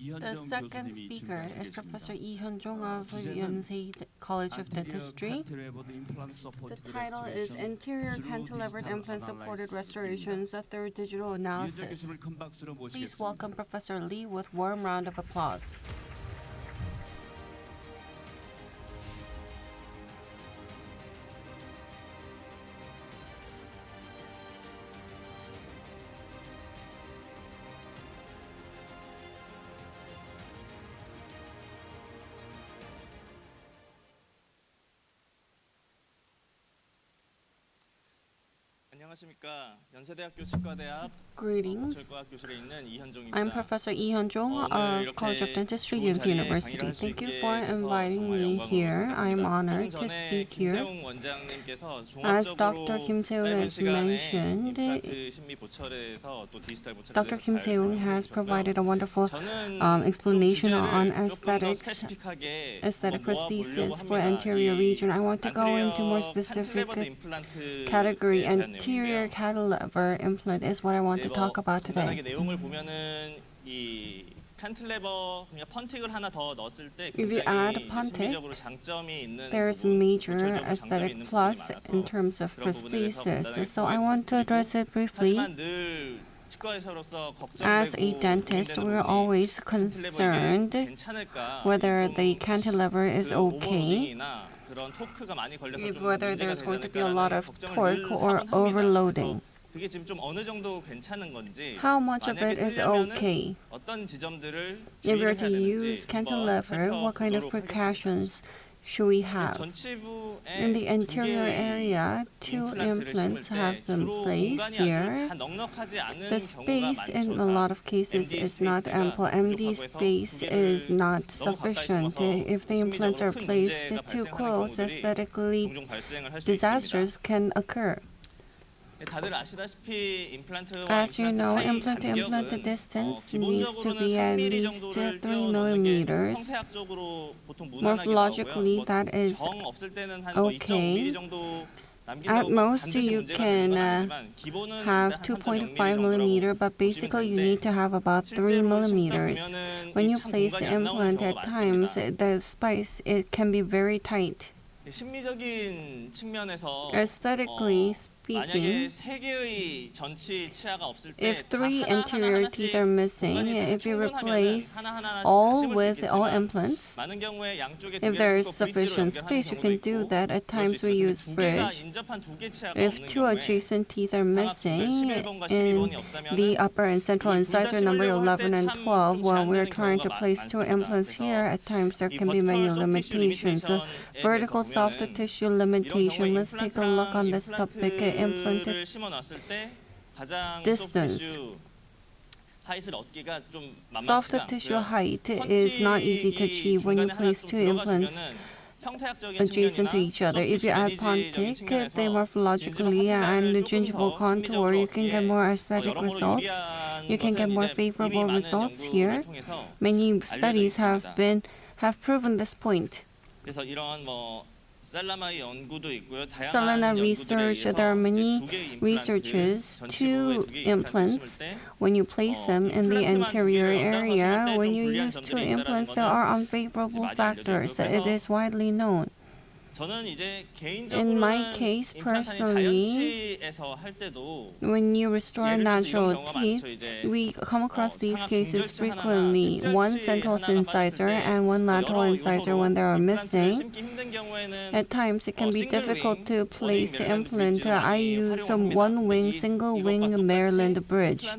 The second speaker is Professor Lee Hyun-jong of Yonsei College of Dentistry. The title is Anterior Cantilevered Implant Supported Restorations Through Digital Analysis. Please welcome Professor Lee with warm round of applause. Greetings. I'm Professor Lee Hyun-jong of College of Dentistry, Yonsei University. Thank you for inviting me here. I'm honored to speak here. As Dr. Kim Se-woong has mentioned, Dr. Kim Se-woong has provided a wonderful explanation on aesthetic prosthesis for anterior region. I want to go into more specific category. Anterior cantilever implant is what I want to talk about today. If you add Pontic, there's major aesthetic plus in terms of prosthesis. So I want to address it briefly. As a dentist, we're always concerned whether the cantilever is okay, whether there's going to be a lot of torque or overloading. How much of it is okay? If you're to use cantilever, what kind of precautions should we have? In the anterior area, 2 implants have been placed here. The space in a lot of cases is not ample. MD space is not sufficient. If the implants are placed too close, aesthetically disasters can occur. As you know, implant-to-implant distance needs to be at least 3 millimeters. Morphologically, that is okay. At most, you can have 2.5 millimeter, but basically you need to have about 3 millimeters. When you place the implant, at times the space it can be very tight. Aesthetically speaking, if 3 anterior teeth are missing, if you replace all with all implants, if there is sufficient space, you can do that. At times we use bridge. If 2 adjacent teeth are missing in the upper and central incisor number 11 and 12, while we're trying to place 2 implants here, at times there can be many limitations. So vertical soft tissue limitation. Let's take a look on this topic. Implanted distance. Soft tissue height is not easy to achieve when you place 2 implants adjacent to each other. If you add Pontic, they morphologically and the gingival contour, you can get more aesthetic results. You can get more favorable results here. Many studies have proven this point. Selena research, there are many researches. 2 implants, when you place them in the anterior area, when you use 2 implants, there are unfavorable factors. It is widely known. In my case, personally, when you restore natural teeth, we come across these cases frequently. 1 central incisor and 1 lateral incisor when they are missing. At times, it can be difficult to place the implant. I use a 1-wing, single-wing Maryland bridge.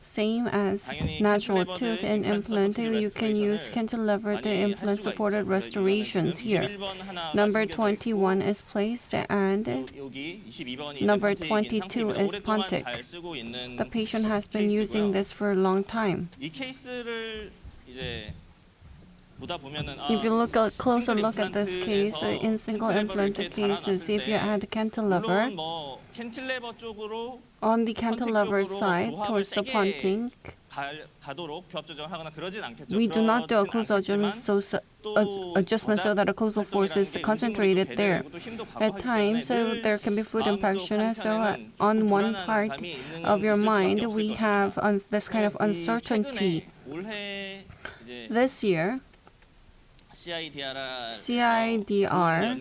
Same as natural tooth and implant, you can use cantilevered implant-supported restorations here. Number 21 is placed and number 22 is Pontic. The patient has been using this for a long time. If you look a closer look at this case, in single implant cases, if you add cantilever, on the cantilever side towards the Pontic, we do not do occlusal adjustment so that occlusal force is concentrated there. At times, there can be fluid impaction. So on one part of your mind, we have this kind of uncertainty.
올해 이제
This year,
CIDR
CIDR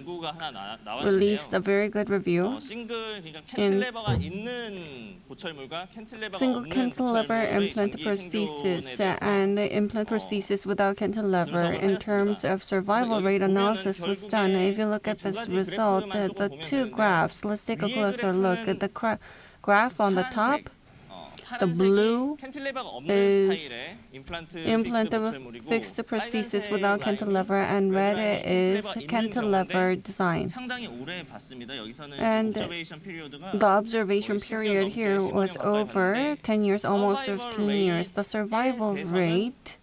released a very good review.
싱글 그러니까 캔틸레버가 있는 보철물과 캔틸레버가
Single
없는
cantilever
보철물의
implant
장기
prosthesis
생존에
and implant prosthesis without cantilever in terms of survival rate analysis was done. If you look at this result, the two graphs, let's take a closer look at the graph on the top. The blue is implant fixed prosthesis without cantilever, and red is cantilever design. And the observation period here was over 10 years, almost 15 years. The survival rate,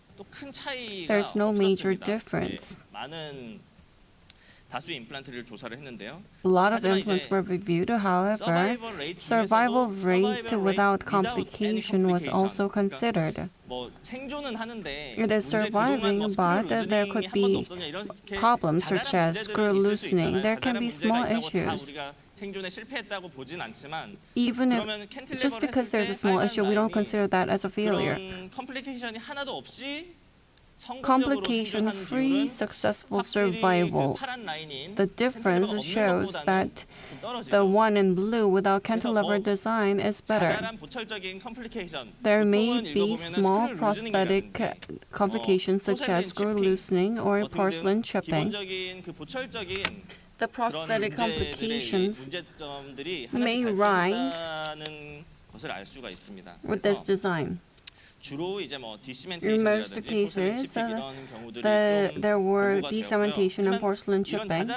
there's no major difference.
다수 임플란트를 조사를 했는데요.
A lot of implants were reviewed. However, survival rate without complication was also considered.
뭐 생존은 하는데
It is surviving, but there could be problems such as screw loosening. There can be small issues.
생존에 실패했다고 보진 않지만
Even if, just because there's a small issue, we don't consider that as a failure.
컴플리케이션이 하나도 없이
Complication-free successful survival. The difference shows that the one in blue without cantilever design is better. There may be small prosthetic complications such as screw loosening or porcelain chipping. The prosthetic complications may rise with this design. In most cases, there were decementation and porcelain chipping.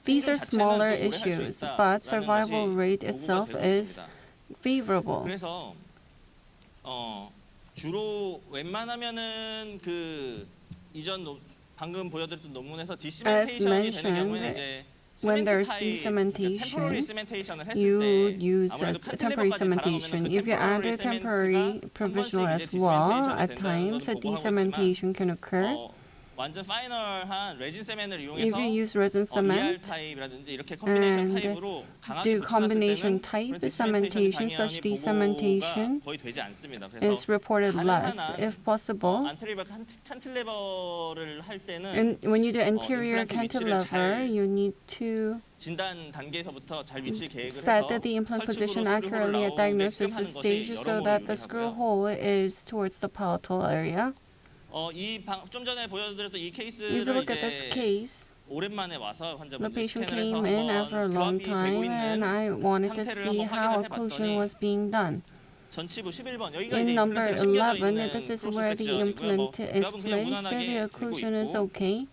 These are smaller issues, but survival rate itself is favorable.
그래서 주로 웬만하면은 그 이전 방금 보여드렸던 논문에서 디시멘테이션이 되는 경우에는 이제
when there's decementation, you would use temporary cementation. If you add a temporary provisional as well, at times a decementation can occur.
완전 파이널한 레진 세멘을 이용해서
If you use resin cement
타입이라든지 이렇게 컴비네이션 타입으로
do combination type cementation, such decementation
거의 되지 않습니다.
is reported less. If possible,
cantilever를 할 때는
and when you do anterior cantilever, you need to
진단 단계에서부터 잘 위치 계획을
set
해서
the implant position accurately at diagnosis stage so that the screw hole is towards the palatal area.
좀 전에 보여드렸던 이
If you look at this
케이스를
case,
오랜만에 와서
the
환자분들
patient
스캔을 해서
came in after a long
교합이
time,
되고
and
있는
I wanted to
상태를
see
한번
how
확인을
occlusion
해봤더니
was being done.
전치부 11번 여기가
In
이제
number
임플란트가 심겨져
11,
있는
this is
크로스
where the
섹션이고요.
implant is
교합은 그냥
placed.
무난하게
The
되고
occlusion is
있고
okay.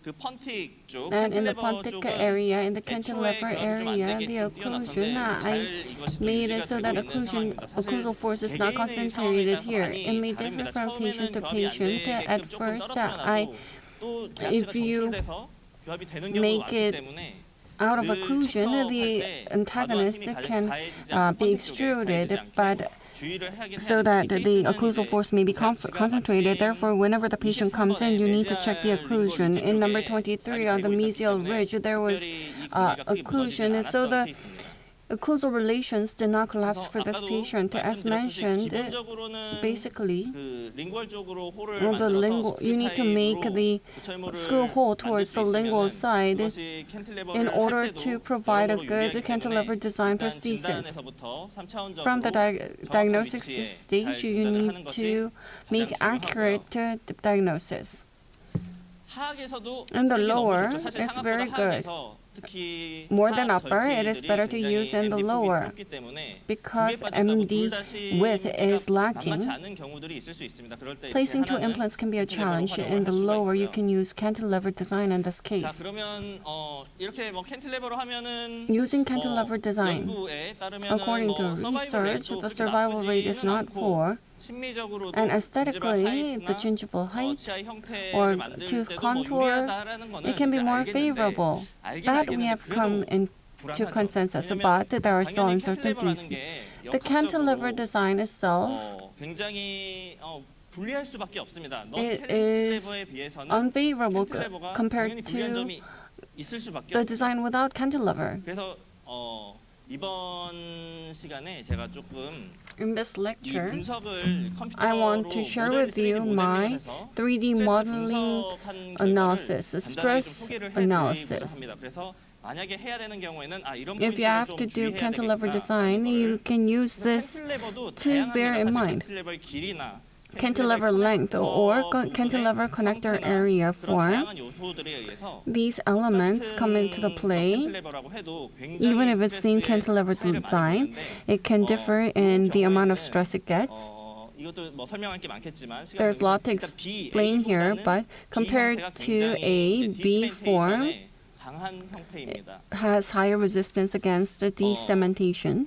그 펀틱 쪽
And in the
캔틸레버
pontic
쪽은
area, in the
애초에
cantilever
교합이 좀안
area,
되게
the occlusion,
뛰어났었는데 잘
I
이것이 또
made
유지가
it so
되고
that
있는 상황입니다.
occlusal force is not
개개인의
concentrated
상황에
here.
따라서
It may
많이
differ
다릅니다.
from patient to
처음에는 교합이 안
patient.
되게끔
At
조금
first,
떨어뜨려놔도 또
if
대학체가
you
정출돼서 교합이 되는 경우가
make
많기
it
때문에
out of
늘
occlusion,
체크업할
the
때
antagonist
과도한 힘이
can
가해지지 않고
be
펀틱 쪽에
extruded,
가해지지 않게
but
주의를 하긴
so
해야
that
돼요. 이
the
케이스는
occlusal
이제
force may be
자체가
concentrated.
마침
Therefore, whenever the patient comes in, you need to check the occlusion. In number 23 on the mesial ridge, there was occlusion, and so the occlusal relations did not collapse for this patient. As mentioned, basically, you need to make the screw hole towards the lingual side in order to provide a good cantilever design prosthesis. From the diagnosis stage, you need to make accurate diagnosis. In the lower, it's very good. More than upper, it is better to use in the lower because MD width is lacking. Placing two implants can be a challenge. In the lower, you can use cantilever design in this case. Using cantilever design, according to research, the survival rate is not poor. And aesthetically, the gingival height or tooth contour, it can be more favorable. That we have come into consensus, but there are still uncertainties. The cantilever design itself, it is unfavorable compared to the design without cantilever.
이번 시간에 제가 조금
In this lecture,
분석을
I want to
컴퓨터로
share
모델
with you
3D
my
모델링을 해서
3D
스트레스
modeling
분석한
analysis,
결과를 간단하게 좀
stress
소개를 해드리고자
analysis.
합니다. 그래서 만약에 해야 되는 경우에는 이런
If you
포인트를
have
좀
to do
주의해야
cantilever
되겠구나
design, you can use this
캔틸레버도
to bear in
다양합니다. 사실
mind.
캔틸레버의 길이나
Cantilever length or cantilever connector area form. These elements come into the play. Even if it's same cantilever design, it can differ in the amount of stress it gets. There's a lot to explain here, but compared to a B form, has higher resistance against the decementation.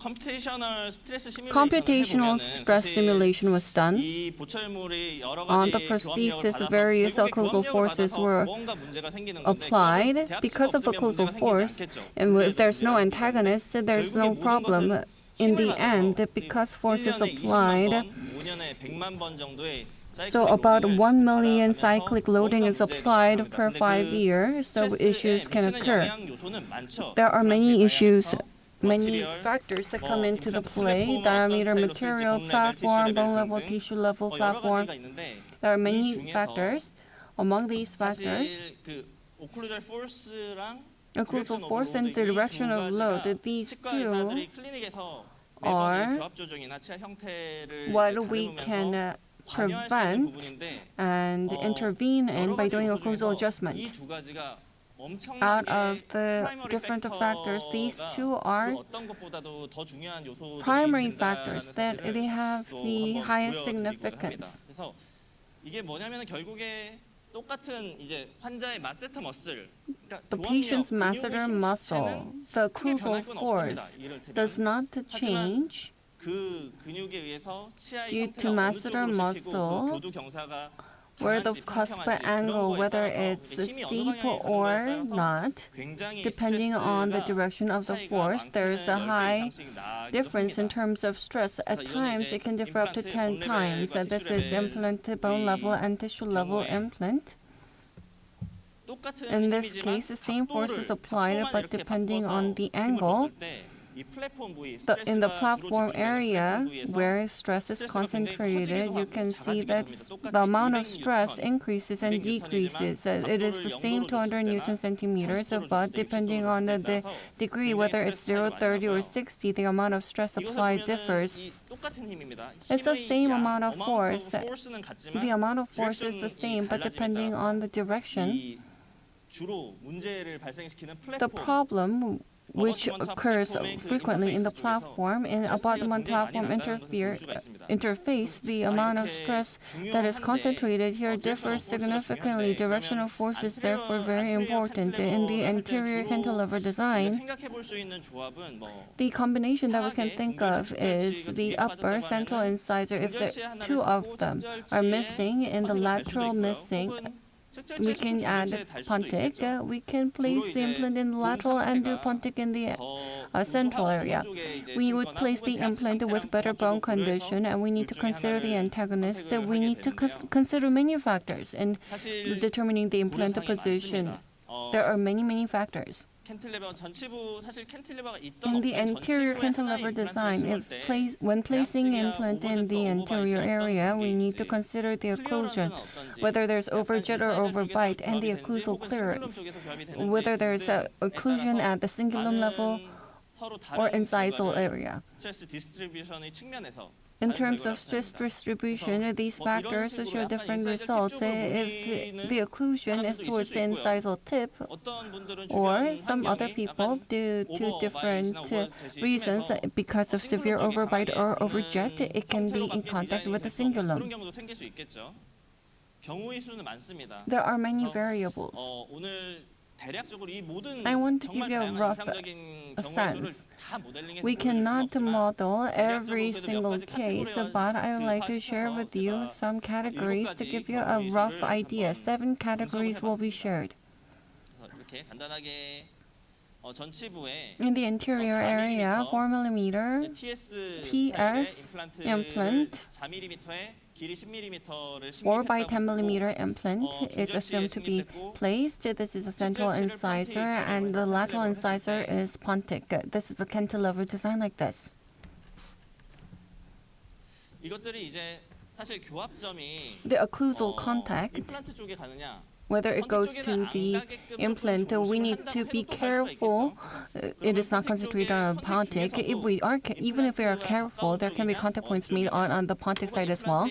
Computational stress simulation was done. On the prosthesis, various occlusal forces were applied. Because of occlusal force, and if there's no antagonist, there's no problem. In the end, because force is applied, so about 1 million cyclic loading is applied per 5 years, so issues can occur. There are many issues, many factors that come into the play: diameter, material, platform, bone level, tissue level, platform. There are many factors. Among these factors, occlusal force and the direction of load, these two are what we can prevent and intervene in by doing occlusal adjustment. Out of the different factors, these two are primary factors that they have the highest significance. The patient's masseter muscle, the occlusal force, does not change due to masseter muscle, where the cusp angle, whether it's steep or not, depending on the direction of the force, there is a high difference in terms of stress. At times, it can differ up to 10 times. This is implant bone level and tissue level implant. In this case, the same force is applied, but depending on the angle, in the platform area where stress is concentrated, you can see that the amount of stress increases and decreases. It is the same 200 Newton centimeters, but depending on the degree, whether it's 0, 30, or 60, the amount of stress applied differs. It's the same amount of force. The amount of force is the same, but depending on the direction, the problem which occurs frequently in the platform, in abutment platform interface, the amount of stress that is concentrated here differs significantly. Directional force is therefore very important. In the anterior cantilever design, the combination that we can think of is the upper central incisor. If the two of them are missing and the lateral missing, we can add pontic. We can place the implant in the lateral and do pontic in the central area. We would place the implant with better bone condition, and we need to consider the antagonist. We need to consider many factors in determining the implant position. There are many factors. In the anterior cantilever design, when placing implant in the anterior area, we need to consider the occlusion, whether there's overjet or overbite, and the occlusal clearance, whether there's occlusion at the cingulum level or incisal area. In terms of stress distribution, these factors show different results. If the occlusion is towards the incisal tip, or some other people, due to different reasons, because of severe overbite or overjet, it can be in contact with the cingulum. There are many variables. I want to give you a rough sense. We cannot model every single case, but I would like to share with you some categories to give you a rough idea. 7 categories will be shared. In the anterior area, 4 mm TS implant,
길이 10mm를
4 by 10 millimeter implant is assumed to be placed. This is a central incisor, and the lateral incisor is pontic. This is a cantilever design like this.
이것들이 이제 사실 교합점이
The occlusal contact,
임플란트 쪽에 가느냐
whether it goes to the implant, we need to be careful. It is not concentrated on a pontic. Even if we are careful, there can be contact points made on the pontic side as well.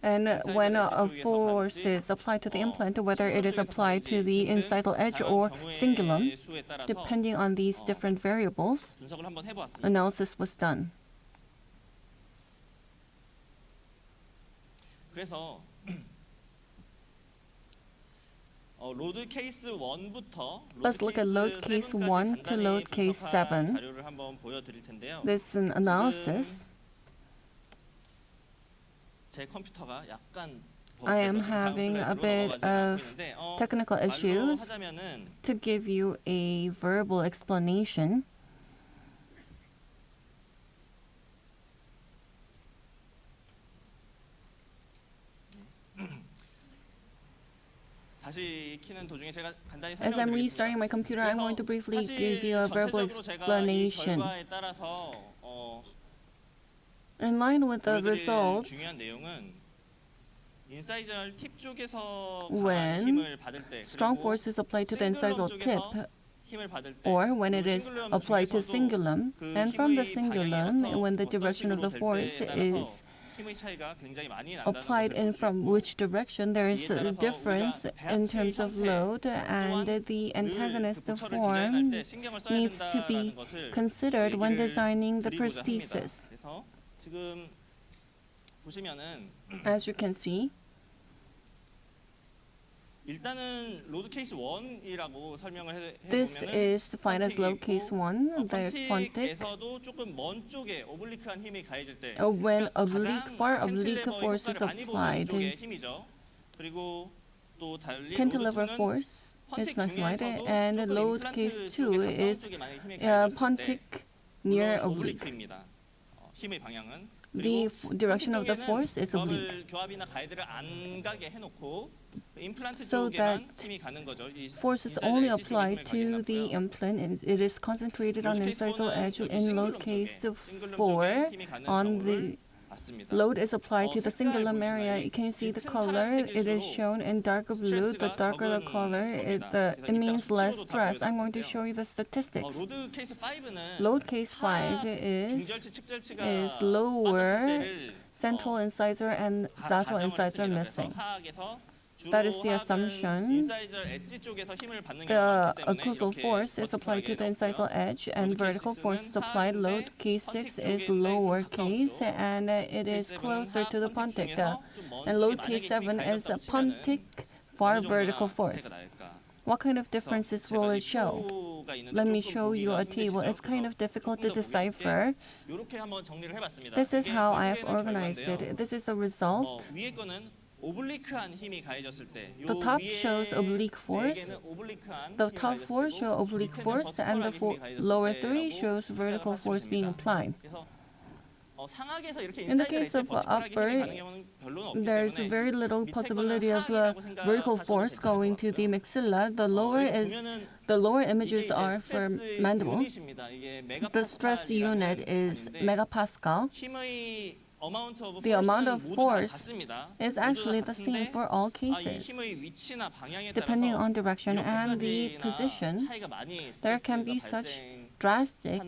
And when a force is applied to the implant, whether it is applied to the incisal edge or cingulum, depending on these different variables, analysis was done.
그래서 로드 케이스 1부터
Let's look at load case 1 to load case 7.
자료를 한번 보여드릴 텐데요.
This is an analysis.
제 컴퓨터가 약간
I am having a bit of technical issues. To give you a verbal explanation, as I'm restarting my computer, I'm going to briefly give you a verbal explanation. In line with the results, when strong force is applied to the incisal tip, or when it is applied to cingulum, and from the cingulum, when the direction of the force is applied in from which direction, there is a difference in terms of load, and the antagonist form needs to be considered when designing the prosthesis. As you can see, this is defined as load case 1. There's pontic. When far oblique force is applied, cantilever force is maximized, and load case 2 is pontic near oblique. The direction of the force is oblique, so that force is only applied to the implant, and it is concentrated on incisal edge. In load case 4, on the load is applied to the cingulum area. Can you see the color? It is shown in darker blue. The darker the color, it means less stress. I'm going to show you the statistics. Load case 5 is lower central incisor and lateral incisor missing. That is the assumption. The occlusal force is applied to the incisal edge, and vertical force is applied. Load case 6 is lower case, and it is closer to the pontic. And load case 7 is a pontic far vertical force. What kind of differences will it show? Let me show you a table. It's kind of difficult to decipher. This is how I have organized it. This is the result. The top shows oblique force, the top 4 show oblique force, and the lower 3 shows vertical force being applied. In the case of upper, there's very little possibility of vertical force going to the maxilla. The lower images are for mandible. The stress unit is megapascal. The amount of force is actually the same for all cases. Depending on direction and the position, there can be such drastic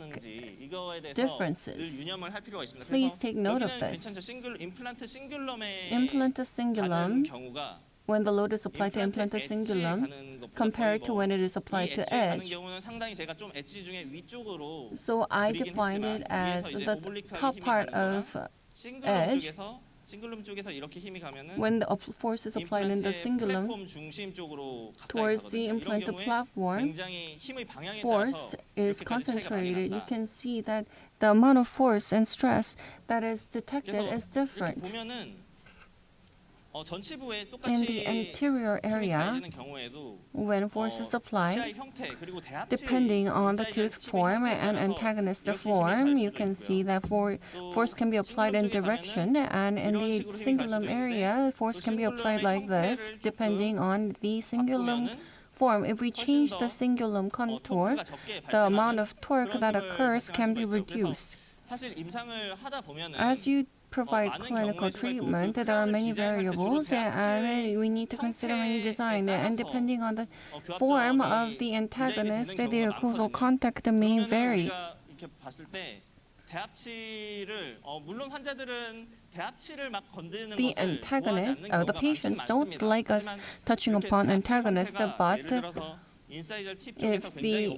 differences. Please take note of this. Implant cingulum, when the load is applied to implant cingulum, compared to when it is applied to edge. So I defined it as the top part of edge. When the force is applied in the cingulum towards the implanted platform, force is concentrated. You can see that the amount of force and stress that is detected is different.
전치부에
In
똑같이
the anterior
힘이
area,
가해지는 경우에도
when force is applied,
지하의 형태 그리고 대합치
depending on the tooth
인사이저의
form
팁의
and
형태에 따라서
antagonist
이렇게 힘이
form,
갈
you
수도
can see
있고요.
that force can be applied in direction, and in
이런
the
식으로 힘이 갈
cingulum
수도
area,
있는데
force
또
can be applied like this,
형태를
depending on the cingulum
바꾸면은
form. If we
훨씬
change
더
the cingulum contour,
토크가 적게
the amount
발생하는
of torque
그런
that
힘을
occurs
발생할
can
수가
be
있죠. 그래서
reduced.
사실 임상을 하다 보면은
As you provide
많은
clinical
경우에 정말
treatment,
그
there are
크라운을
many
디자인할 때 주로
variables, and
대합치의
we need to consider many design. And
따라서
depending on the
교합점이
form of the
디자인이
antagonist,
되는
the
경우가
occlusal
많거든요.
contact may
그러면은
vary.
우리가 이렇게 봤을 때 대합치를 물론 환자들은 대합치를 막 건드리는
The
것을
antagonist,
좋아하지 않는
the
경우가
patients
많긴
don't
많습니다.
like us
하지만
touching
이렇게
upon
대합치
antagonists,
형태가
but
예를 들어서 인사이저 팁 쪽에서
if
굉장히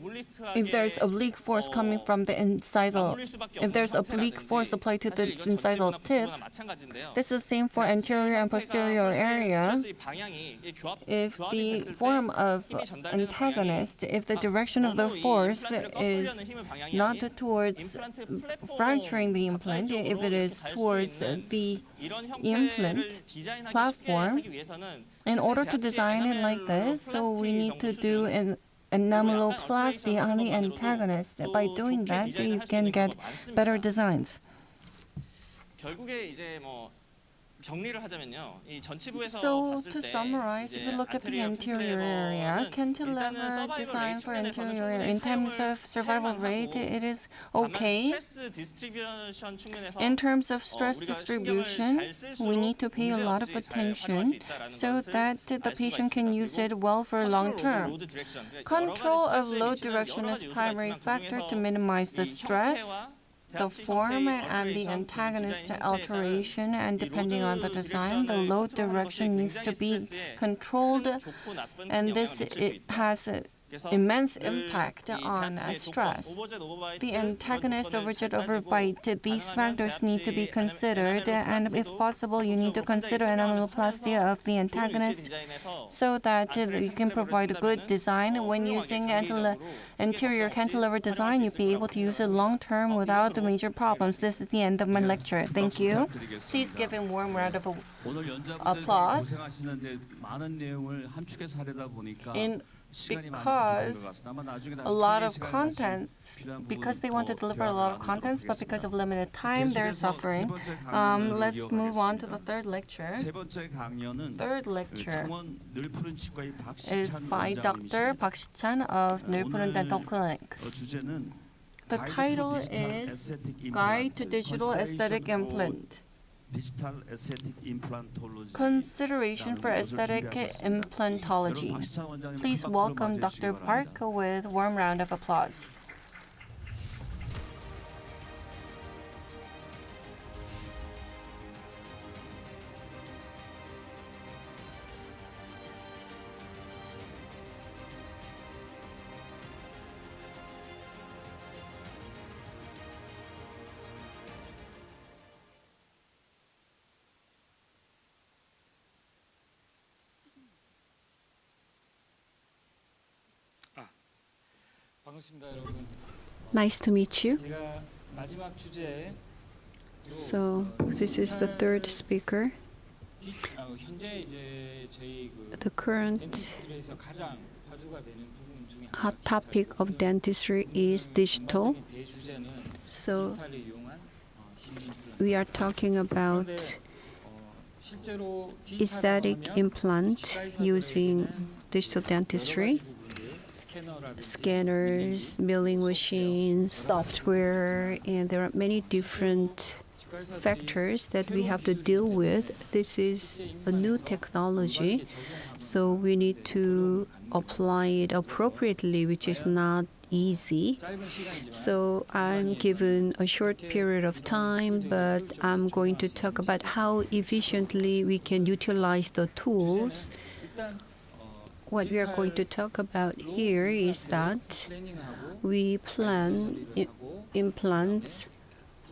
there's
오블리크하게
oblique force coming from the incisal,
맞물릴 수밖에
if
없는
there's oblique force
형태라든지
applied to the
사실 이건
incisal
전치부나
tip,
부치부나 마찬가지인데요.
this is the same for anterior and posterior area.
스트레스의 방향이
If
교합이
the
됐을 때
form of
힘이 전달되는
antagonist, if the
방향이
direction of the
너무 이
force
임플란트를 꺾으려는
is
힘의 방향이
not
아닌
towards
임플란트 플랫폼
fracturing the implant,
가까이
if it
쪽으로
is
이렇게 갈수
towards
있는
the
이런
implant
형태를 디자인하기 쉽게
platform,
하기 위해서는
in
사실
order to
대합치의
design it like
에나멜로
this, so we
플라스틱
need to
정도
do
수준
an enameloplasty on the antagonist. By doing
좋게
that, you
디자인할 수
can
있는
get
경우가
better
많습니다.
designs.
결국에 이제 뭐 정리를 하자면요. 이 전치부에서
So
봤을
to
때
summarize, if you look at the anterior area, cantilever design for anterior area in terms of survival rate, it is okay. In terms of stress distribution, we need to pay a lot of attention so that the patient can use it well for long term. Control of load direction is primary factor to minimize the stress, the form and the antagonist alteration, and depending on the design, the load direction needs to be controlled, and this it has immense impact on stress. The antagonist, overjet, overbite, these factors need to be considered, and if possible, you need to consider enameloplasty of the antagonist so that you can provide a good design. When using anterior cantilever design, you'll be able to use it long term without major problems. This is the end of my lecture. Thank you. Please give him a warm round of applause. Because a lot of contents, because they want to deliver a lot of contents, but because of limited time, they're suffering. Let's move on to the third lecture. Third lecture is by Dr. Park Si-chan of 늘푸른 Dental Clinic. The title is Guide to Digital Aesthetic Implant. Consideration for aesthetic implantology. Please welcome Dr. Park with a warm round of applause. Nice to meet you. So, this is the third speaker. The current hot topic of dentistry is digital. So, we are talking about aesthetic implant using digital dentistry. Scanners, milling machines, software, and there are many different factors that we have to deal with. This is a new technology, so we need to apply it appropriately, which is not easy. So I'm given a short period of time, but I'm going to talk about how efficiently we can utilize the tools. What we are going to talk about here is that we plan implants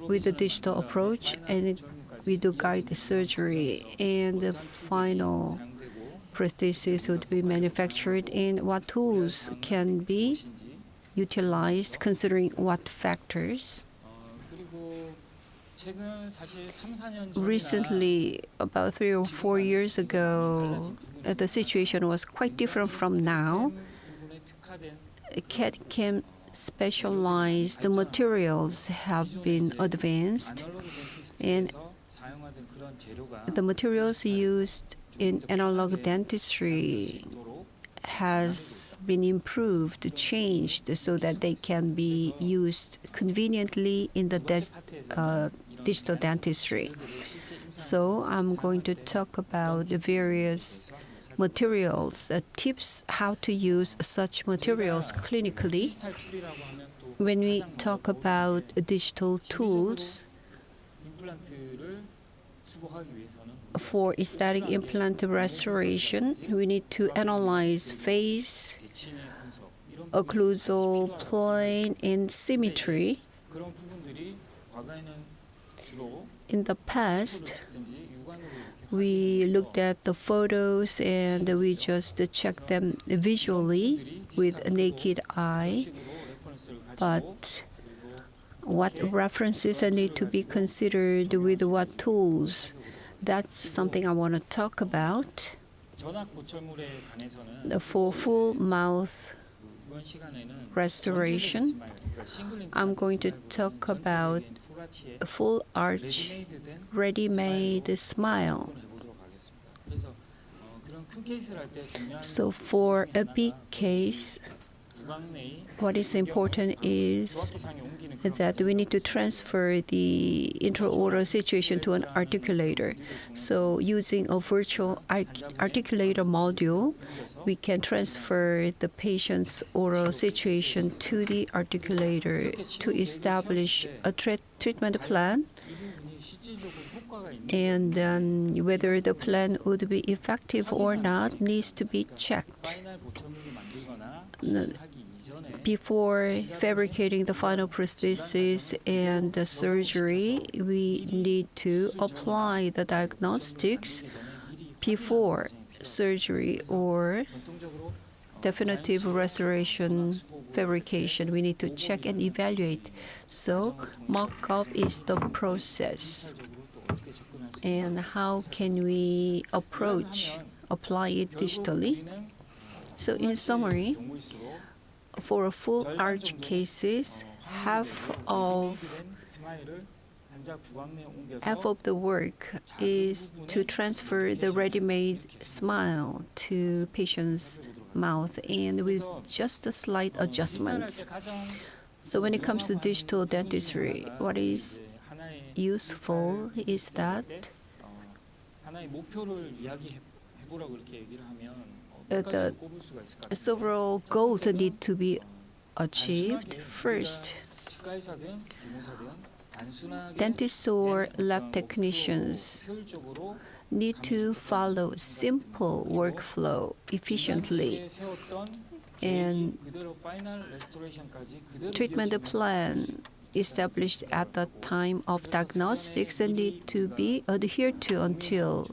with a digital approach, and we do guide surgery, and the final prosthesis would be manufactured, and what tools can be utilized considering what factors.
Recently, about 3 or 4 years ago, the situation was quite different from now. CAD/CAM specialized materials have been advanced, and the materials used in analog dentistry has been improved, changed so that they can be used conveniently in the digital dentistry. So I'm going to talk about the various materials, tips how to use such materials clinically. When we talk about digital tools, for aesthetic implant restoration, we need to analyze face, occlusal plane, and symmetry. In the past, we looked at the photos and we just checked them visually with a naked eye. But what references need to be considered with what tools? That's something I want to talk about. For full mouth restoration, I'm going to talk about a full arch ready-made smile. So for a big case, what is important is that we need to transfer the intraoral situation to an articulator. So using a virtual articulator module, we can transfer the patient's oral situation to the articulator to establish a treatment plan. And then whether the plan would be effective or not needs to be checked. Before fabricating the final prosthesis and the surgery, we need to apply the diagnostics before surgery or definitive restoration fabrication. We need to check and evaluate. So mock-up is the process. And how can we apply it digitally? So in summary, for a full arch cases, half of the work is to transfer the ready-made smile to patient's mouth, and with just a slight adjustment. So when it comes to digital dentistry, what is useful is that the several goals need to be achieved. First, dentists or lab technicians need to follow simple workflow efficiently, and treatment plan established at the time of diagnostics need to be adhered to until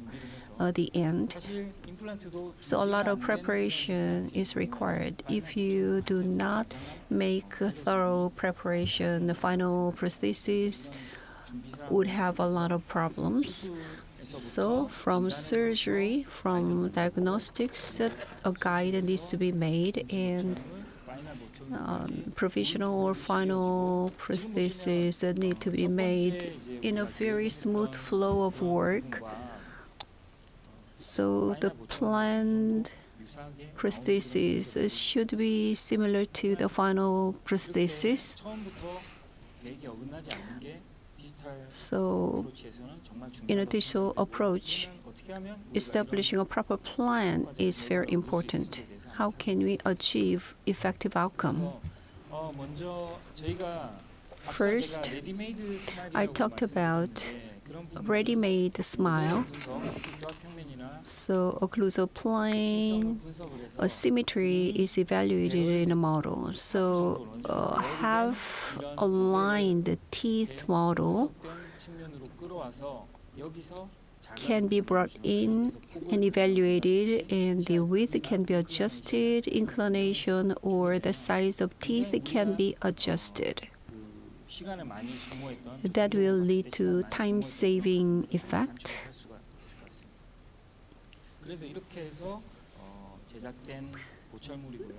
the end. So a lot of preparation is required. If you do not make a thorough preparation, the final prosthesis would have a lot of problems. So from surgery, from diagnostics, a guide needs to be made, and provisional or final prosthesis need to be made in a very smooth flow of work. So the planned prosthesis should be similar to the final prosthesis. So in a digital approach, establishing a proper plan is very important. How can we achieve effective outcome? First, I talked about ready-made smile. So occlusal plane, symmetry is evaluated in a model. So half aligned teeth model can be brought in and evaluated, and the width can be adjusted, inclination or the size of teeth can be adjusted. that will lead to time-saving effect.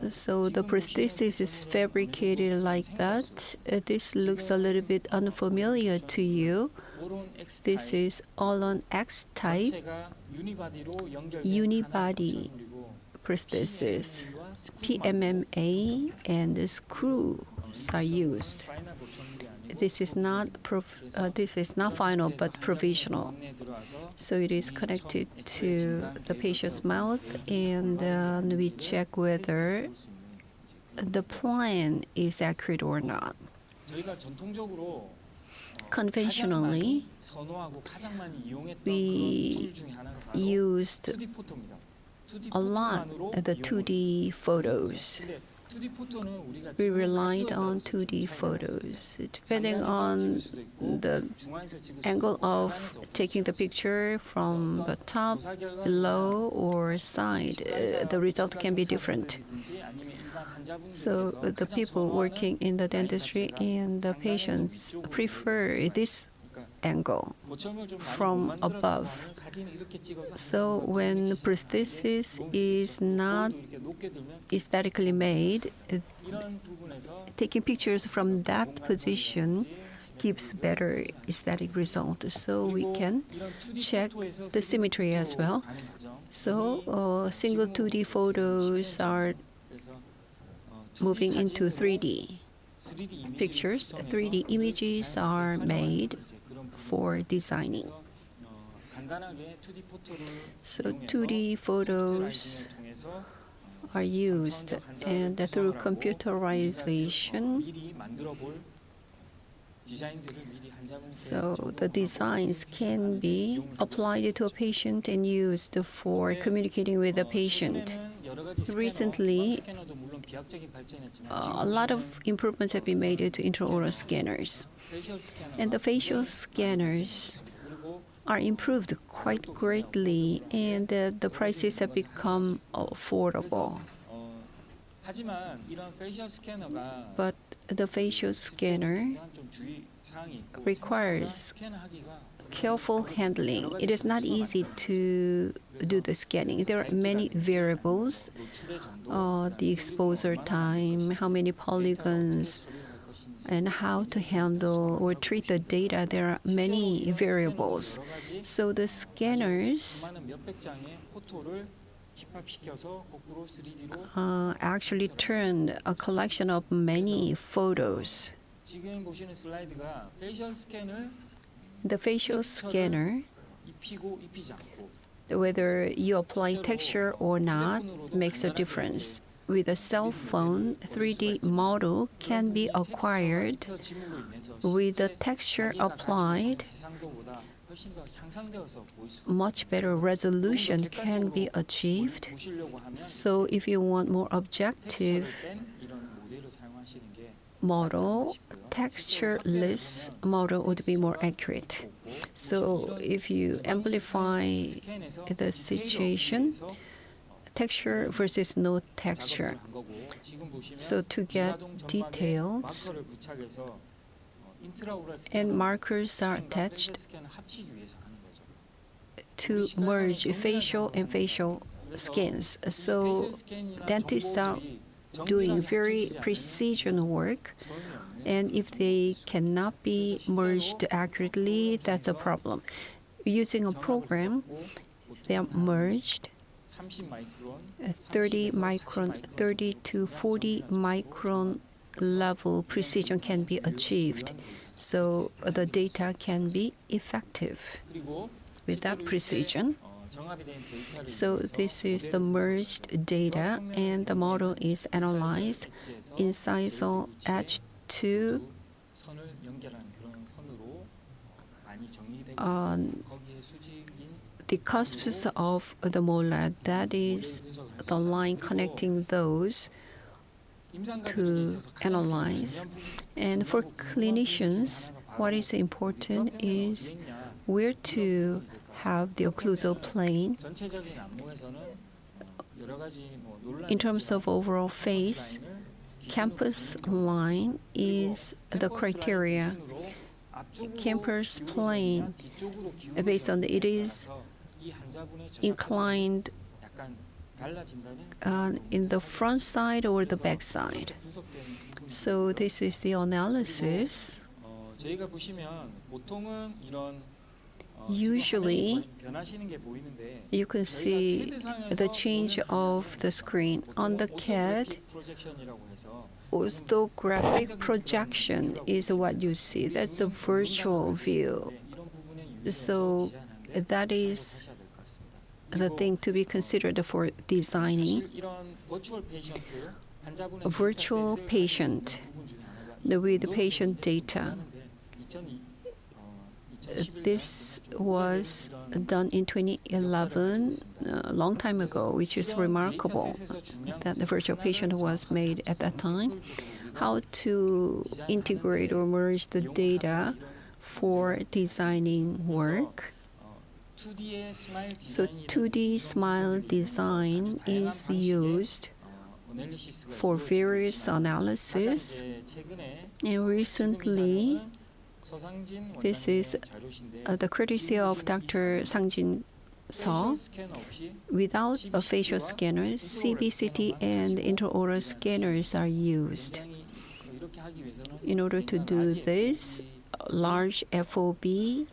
So the prosthesis is fabricated like that. This looks a little bit unfamiliar to you. This is all-on X type unibody prosthesis. PMMA and screws are used. This is not final but provisional. So it is connected to the patient's mouth, and we check whether the plan is accurate or not. Conventionally, we used a lot the 2D photos. We relied on 2D photos. Depending on the angle of taking the picture from the top, below, or side, the result can be different. So the people working in the dentistry and the patients prefer this angle from above. So when prosthesis is not aesthetically made, taking pictures from that position gives better aesthetic result. So we can check the symmetry as well. So single 2D photos are moving into 3D pictures. 3D images are made for designing. So 2D photos are used, and through computerization, so the designs can be applied to a patient and used for communicating with the patient. Recently, a lot of improvements have been made to intraoral scanners. And the facial scanners are improved quite greatly, and the prices have become affordable. But the facial scanner requires careful handling. It is not easy to do the scanning. There are many variables, the exposure time, how many polygons, and how to handle or treat the data. There are many variables. So the scanners actually turn a collection of many photos. The facial scanner, whether you apply texture or not, makes a difference. With a cell phone, 3D model can be acquired. With the texture applied, much better resolution can be achieved. So if you want more objective model, textureless model would be more accurate. So if you amplify the situation, texture versus no texture. So to get details, and markers are attached to merge facial and facial scans. So dentists are doing very precision work, and if they cannot be merged accurately, that's a problem. Using a program, they are merged. 30 micron, 30 to 40 micron level precision can be achieved. So the data can be effective with that precision. So this is the merged data, and the model is analyzed. Incisal edge to the cusps of the molar, that is the line connecting those to analyze. And for clinicians, what is important is where to have the occlusal plane. In terms of overall face, campus line is the criteria. Campus plane, based on it is inclined in the front side or the back side. So this is the analysis. Usually, you can see the change of the screen. On the CAD, orthographic projection is what you see. That's a virtual view. So that is the thing to be considered for designing. A virtual patient with patient data. This was done in 2011, a long time ago, which is remarkable that the virtual patient was made at that time. How to integrate or merge the data for designing work. So 2D smile design is used for various analysis. And recently, this is the courtesy of Dr. Sang-jin Seo. Without a facial scanner, CBCT and intraoral scanners are used. In order to do this, large FOV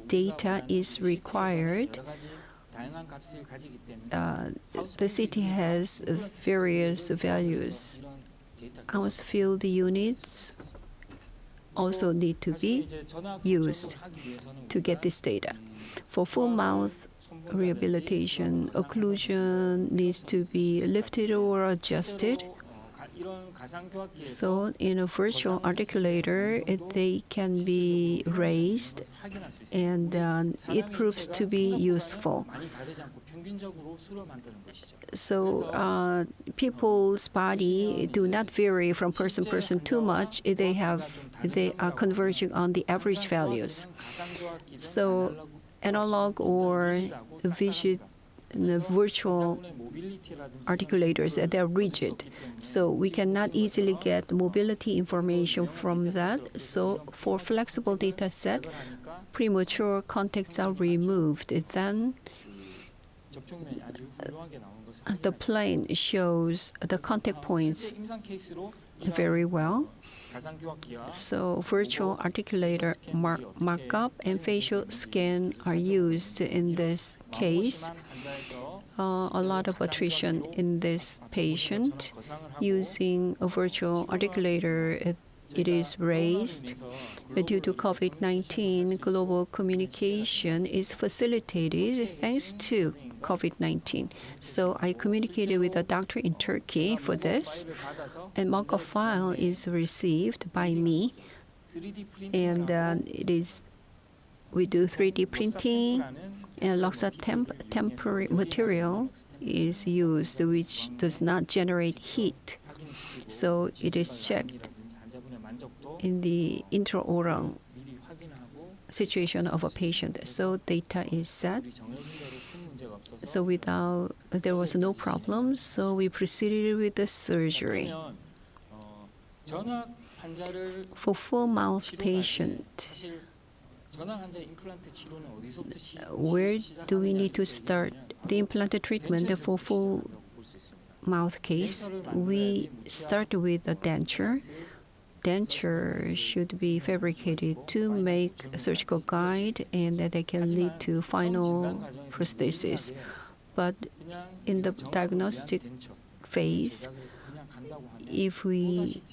data is required. The CT has various values. Ounce field units also need to be used to get this data. For full mouth rehabilitation, occlusion needs to be lifted or adjusted. So in a virtual articulator, they can be raised, and it proves to be useful. So people's body do not vary from person to person too much. They are converging on the average values. So analog or virtual articulators, they're rigid. So we cannot easily get mobility information from that. So for flexible data set, premature contacts are removed. Then the plane shows the contact points very well. So virtual articulator markup and facial scan are used in this case. A lot of attrition in this patient. Using a virtual articulator, it is raised. Due to COVID-19, global communication is facilitated thanks to COVID-19. So I communicated with a doctor in Turkey for this, and mock-up file is received by me, and we do 3D printing, and Loxa temporary material is used, which does not generate heat. So it is checked in the intraoral situation of a patient. So data is set. So there was no problem, so we proceeded with the surgery. For full mouth patient, where do we need to start the implant treatment for full mouth case? We start with a denture. Denture should be fabricated to make a surgical guide, and that they can lead to final prosthesis. But in the diagnostic phase, if we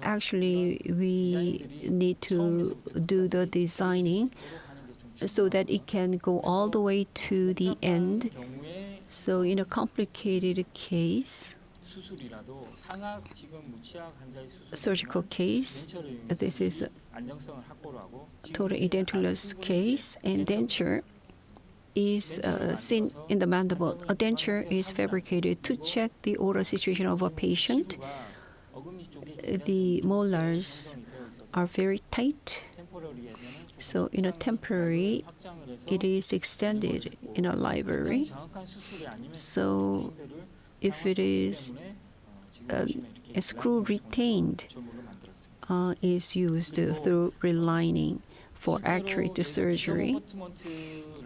actually we need to do the designing so that it can go all the way to the end. So in a complicated case, surgical case, this is a total edentulous case, and denture is seen in the mandible. A denture is fabricated to check the oral situation of a patient. The molars are very tight, so in a temporary, it is extended in a library. So if it is a screw retained is used through relining for accurate surgery.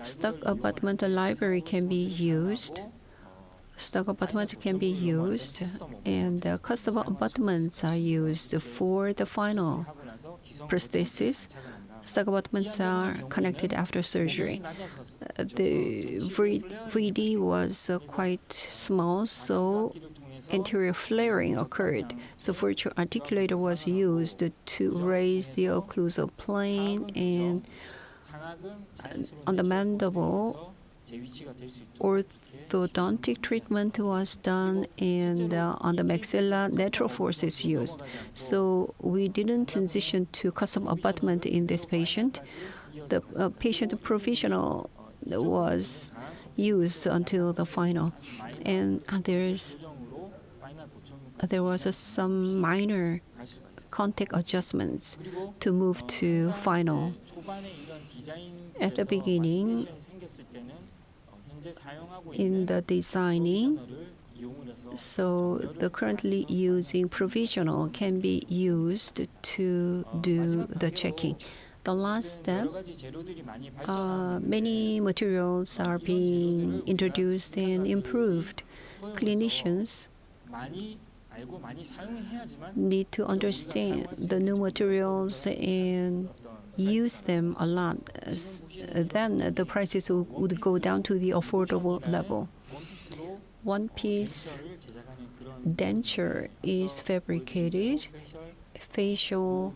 Stuck abutment library can be used. Stuck abutments can be used, and custom abutments are used for the final prosthesis. Stuck abutments are connected after surgery. The VD was quite small, so anterior flaring occurred. So virtual articulator was used to raise the occlusal plane, and on the mandible, orthodontic treatment was done, and on the maxilla, natural force is used. So we didn't transition to custom abutment in this patient. The patient provisional was used until the final, and there was some minor contact adjustments to move to final. At the beginning, in the designing, so the currently using provisional can be used to do the checking. The last step, many materials are being introduced and improved. Clinicians need to understand the new materials and use them a lot. Then the prices would go down to the affordable level. One-piece denture is fabricated. Facial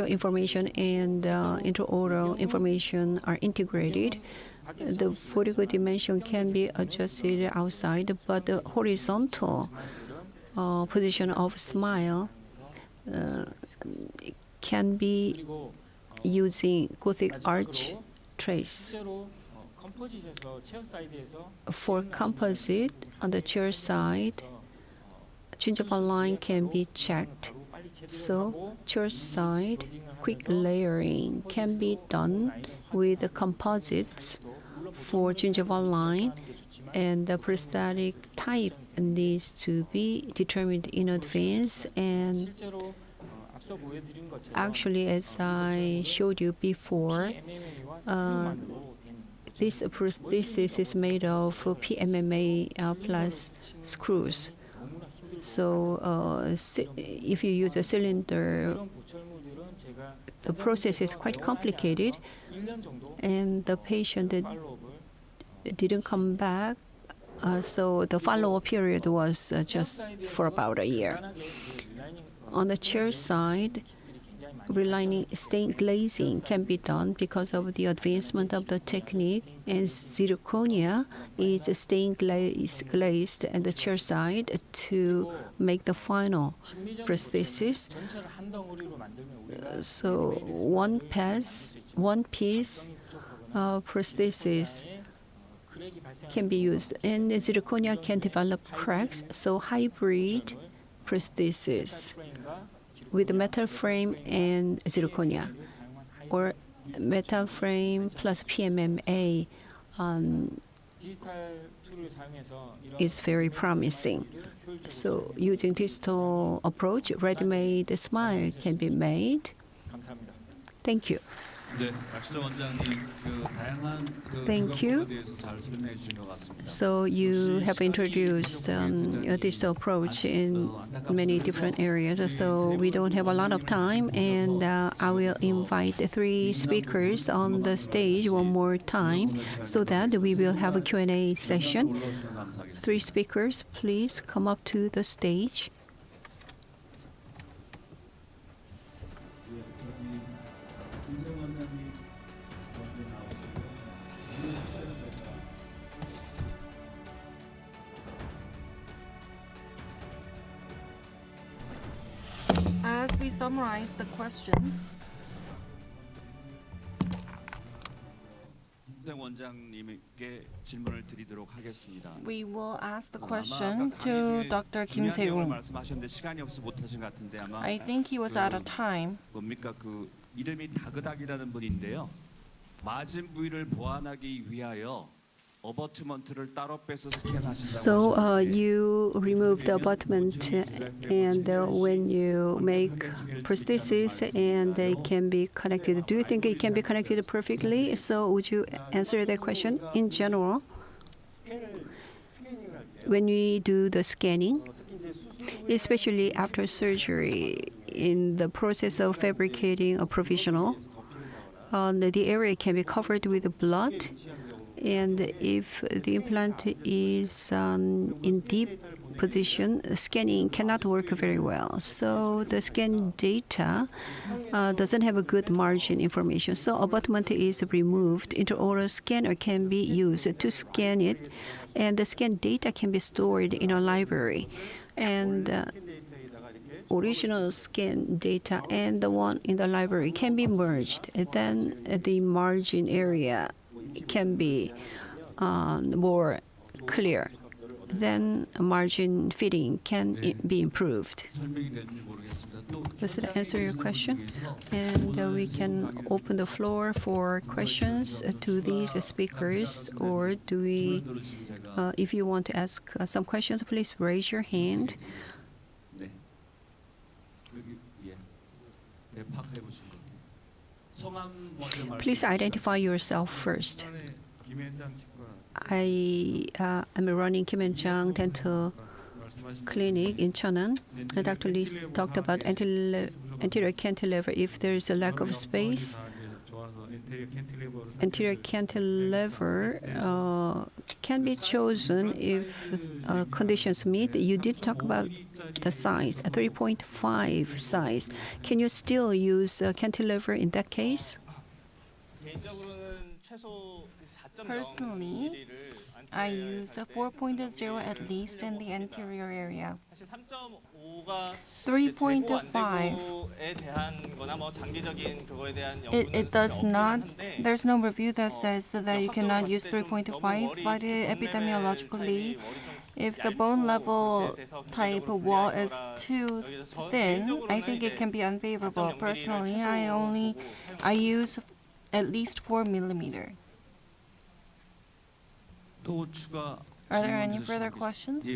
information and intraoral information are integrated. The vertical dimension can be adjusted outside, but the horizontal position of smile can be using Gothic arch trace. For composite, on the chair side, gingival line can be checked. So chair side, quick layering can be done with the composites for gingival line, and the prosthetic type needs to be determined in advance. And actually, as I showed you before, this prosthesis is made of PMMA plus screws. So if you use a cylinder, the process is quite complicated, and the patient didn't come back. So the follow-up period was just for about a year. On the chair side, relining stain glazing can be done because of the advancement of the technique, and zirconia is stain glazed at the chair side to make the final prosthesis. So one piece prosthesis can be used, and the zirconia can develop cracks. So hybrid prosthesis with metal frame and zirconia, or metal frame plus PMMA is very promising. So using digital approach, ready-made smile can be made. Thank you. Thank you. So you have introduced a digital approach in many different areas. So we don't have a lot of time, and I will invite 3 speakers on the stage one more time so that we will have a Q&A session. 3 speakers, please come up to the stage.
As we summarize the questions,
we will ask the question to Dr. Kim Se-woong. I think he was out of time.
이름이 다그닥이라는 분인데요. 맞은 부위를 보완하기 위하여
So you remove the abutment, and when you make prosthesis, and they can be connected. Do you think it can be connected perfectly? So would you answer that question? In general, when we do the scanning, especially after surgery, in the process of fabricating a provisional, the area can be covered with blood. And if the implant is in deep position, scanning cannot work very well. So the scan data doesn't have a good margin information. So abutment is removed. Intraoral scanner can be used to scan it, and the scan data can be stored in a library. And original scan data and the one in the library can be merged. Then the margin area can be more clear. Then margin fitting can be improved. Does that answer your question? And we can open the floor for questions to these speakers, or do we, if you want to ask some questions, please raise your hand. Please identify yourself first. I am running Kim and-jang Dental Clinic in Cheonan. Dr. Lee talked about anterior cantilever. If there is a lack of space, anterior cantilever can be chosen if conditions meet. You did talk about the size, a 3.5 size. Can you still use cantilever in that case?
Personally, I use a 4.0 at least in the anterior area. 3.5. It does not, there's no review that says that you cannot use 3.5, but epidemiologically, if the bone level type wall is too thin, I think it can be unfavorable. Personally, I use at least 4 millimeter. Are there any further questions?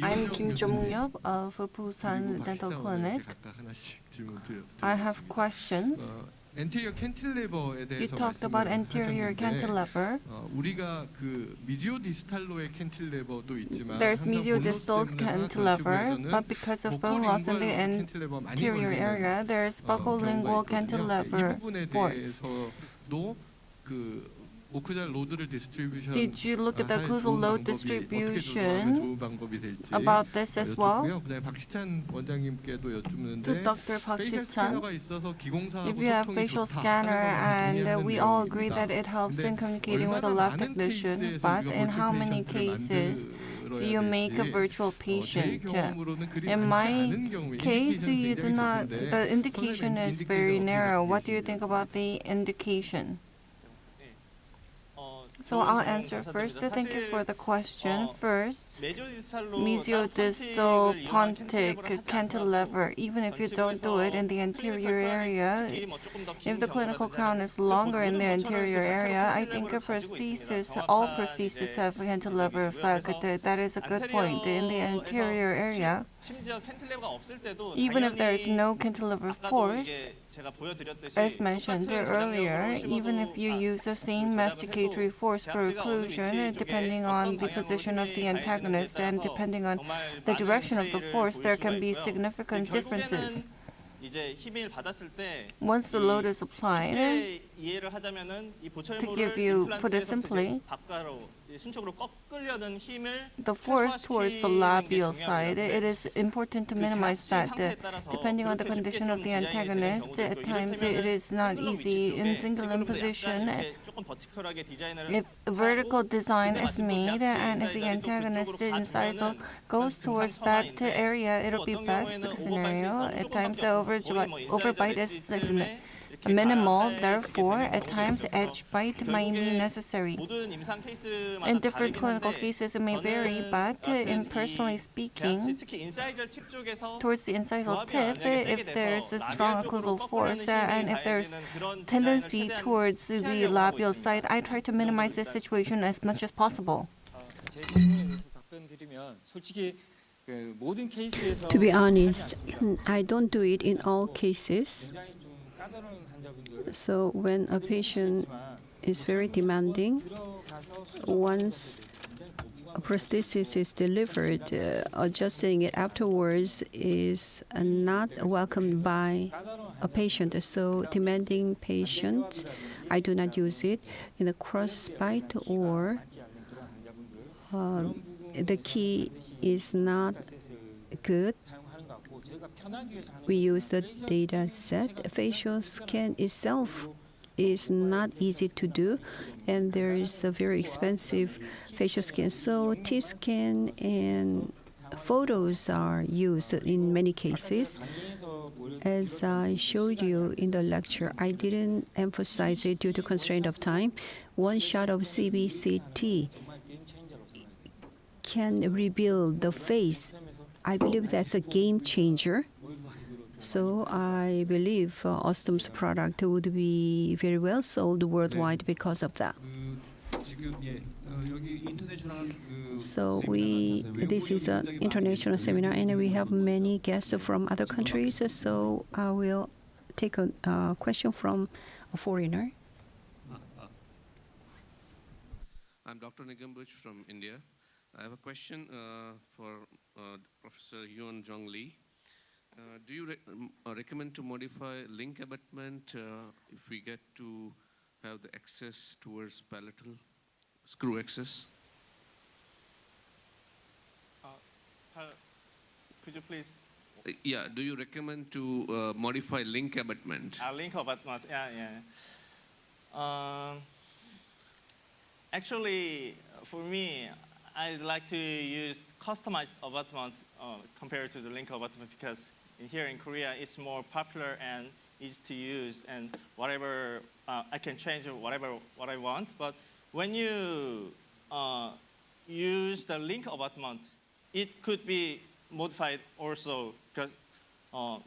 I'm Kim Jong-yeop of Busan Dental Clinic. I have questions. You talked about anterior cantilever. There's mediodistal cantilever, but because of bone loss in the anterior area, there's buccolingual cantilever force. Did you look at the occlusal load distribution about this as well? To Dr. Park Si-chan, if you have facial scanner, and we all agree that it helps in communicating with a lab technician, but in how many cases do you make a virtual patient? In my case, you do not, the indication is very narrow. What do you think about the indication? So I'll answer first. Thank you for the question. First, mesiodistal pontic cantilever, even if you don't do it in the anterior area, if the clinical crown is longer in the anterior area, I think a prosthesis, all prostheses have a cantilever effect. That is a good point. In the anterior area, even if there is no cantilever force, as mentioned earlier, even if you use the same masticatory force for occlusion, depending on the position of the antagonist and depending on the direction of the force, there can be significant differences. Once the load is applied, to put it simply, the force towards the labial side, it is important to minimize that. Depending on the condition of the antagonist, at times it is not easy. In single position, if vertical design is made and if the antagonist incisal goes towards that area, it'll be best scenario. At times, overbite is minimal. Therefore, at times, edge bite might be necessary.
모든 임상 케이스마다
In different
다르긴
clinical
한데
cases, it may vary, but in personally speaking,
특히 인사이절 팁 쪽에서
towards the incisal
조합이
tip,
만약에 세게
if there is a
돼서
strong
라디al 쪽으로
occlusal force
꺾으려는
and
힘이
if there's
가해지는 그런
tendency
디자인을 최대한
towards the
피하려고 하고
labial
있습니다.
side, I try to minimize this situation as much as possible.
제 질문에 대해서 답변드리면 솔직히 그 모든 케이스에서
To be
하지
honest,
않습니다.
I don't do it in all cases.
굉장히 좀 까다로운 환자분들
So when a patient is very demanding, once a prosthesis is delivered, adjusting it afterwards is not welcomed by a patient. So demanding patient, I do not use it in a crossbite or the key is not good. We use the data set. Facial scan itself is not easy to do, and there is a very expensive facial scan. So T-scan and photos are used in many cases. As I showed you in the lecture, I didn't emphasize it due to constraint of time. One shot of CBCT can reveal the face. I believe that's a game changer. So I believe Osstem's product would be very well sold worldwide because of that. So this is an international seminar, and we have many guests from other countries. So I will take a question from a foreigner.
I'm Dr. Nigam Buch from India. I have a question for Professor Yuan Jong Lee. Do you recommend to modify link abutment if we get to have the access towards palatal screw access?
Could you please?
Yeah, do you recommend to modify link abutment?
Link abutment, yeah. Actually, for me, I'd like to use customized abutments compared to the link abutment because here in Korea it's more popular and easy to use, and whatever I can change what I want. But when you use the link abutment, it could be modified also because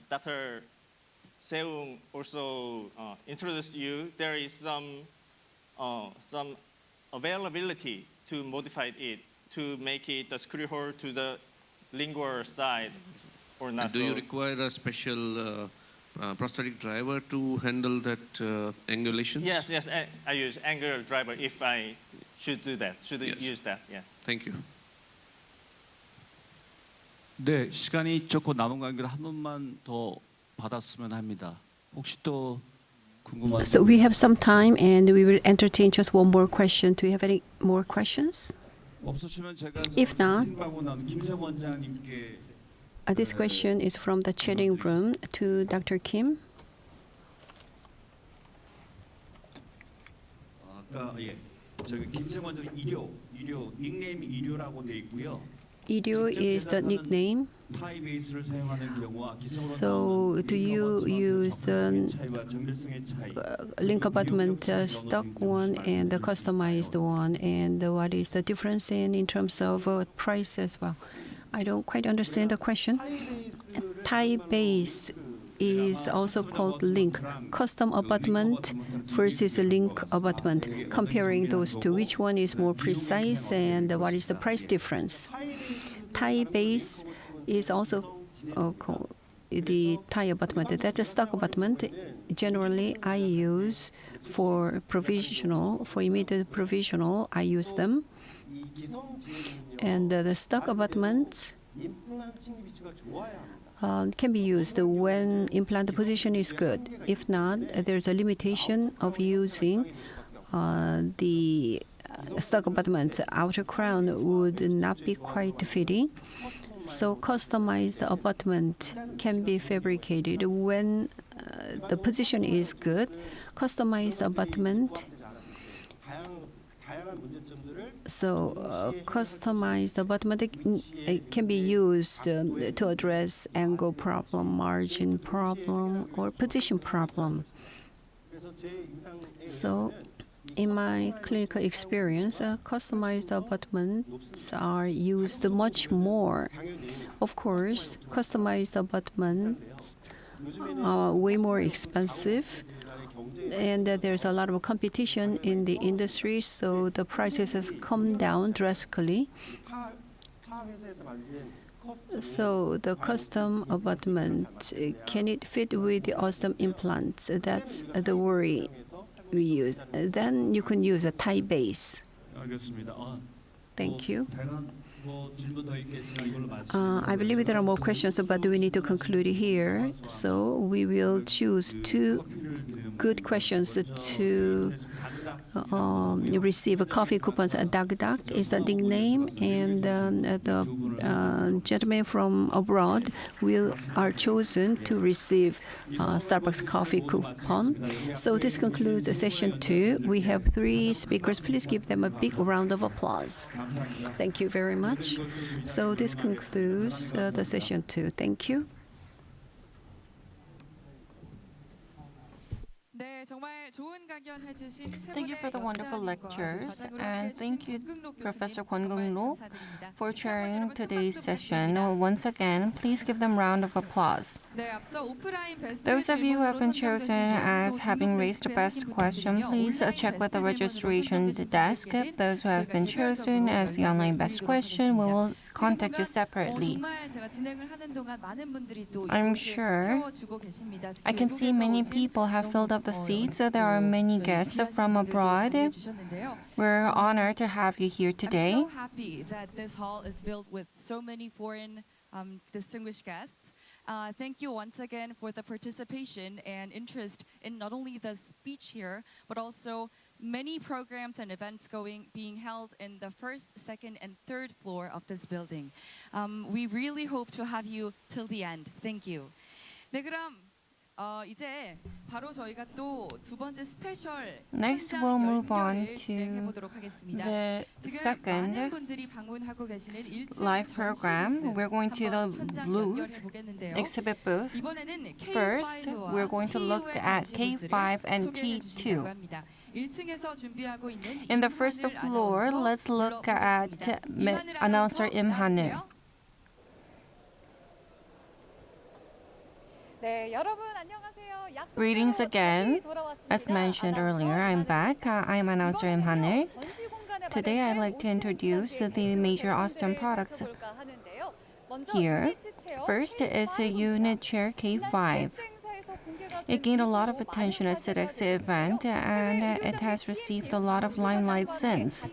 Dr. Seung also introduced you. There is some availability to modify it to make it the screw hole to the lingual side or not.
And do you require a special prosthetic driver to handle that angulations?
Yes, I use angular driver if I should do that, use that, yes.
Thank you.
네, 시간이 조금 남은 관계로 한 번만 더 받았으면 합니다. 혹시 또 궁금한?
So we have some time, and we will entertain just one more question. Do you have any more questions?
없으시면 제가
If not,
채팅방으로 나온 김세 원장님께
this question is from the chatting room to Dr. Kim.
아까 저기 김세 원장 이료 닉네임이 이료라고 돼 있고요.
Idio is the nickname. So do you use the link abutment stock one and the customized one, and what is the difference in terms of price as well? I don't quite understand the question. Tie base is also called link. Custom abutment versus link abutment. Comparing those two, which one is more precise and what is the price difference? Tie base is also called the tie abutment. That's a stock abutment. Generally, I use for provisional, for immediate provisional, I use them. And the stock abutments can be used when implant position is good. If not, there's a limitation of using the stock abutment. Outer crown would not be quite fitting. So customized abutment can be fabricated when the position is good. Customized abutment. So customized abutment can be used to address angle problem, margin problem, or position problem. So, in my clinical experience, customized abutments are used much more. Of course, customized abutments are way more expensive, and there's a lot of competition in the industry, so the prices has come down drastically. So the custom abutment, can it fit with the Osstem implants? That's the worry we use. Then you can use a tie base. Thank you. I believe there are more questions, but we need to conclude here. So we will choose 2 good questions to receive coffee coupons. Dak Dak is the nickname, and the gentlemen from abroad are chosen to receive Starbucks coffee coupon. So this concludes session 2. We have 3 speakers. Please give them a big round of applause. Thank you very much. So this concludes the session 2. Thank you.
Thank you for the wonderful lectures, and thank you, Professor Kwon Keung-lo, for chairing today's session. Once again, please give them a round of applause. Those of you who have been chosen as having raised the best question, please check with the registration desk. Those who have been chosen as the online best question, we will contact you separately. I'm sure I can see many people have filled up the seats, so there are many guests from abroad. We're honored to have you here today.
I'm so happy that this hall is filled with so many foreign distinguished guests. Thank you once again for the participation and interest in not only the speech here, but also many programs and events being held in the 1st, 2nd, and 3rd floor of this building. We really hope to have you till the end. Thank you. 네, 그럼 이제 바로 저희가 또 두 번째 스페셜
Next, we'll move on to the second live program. We're going to the booth, exhibit booth. First, we're going to look at K5 and T2. In the first floor, let's look at announcer Im Han-il. Greetings again. As mentioned earlier, I'm back. I'm announcer Im Han-il. Today, I'd like to introduce the major Osstem products here. First is a unit chair K5. It gained a lot of attention at CITEX event, and it has received a lot of limelight since.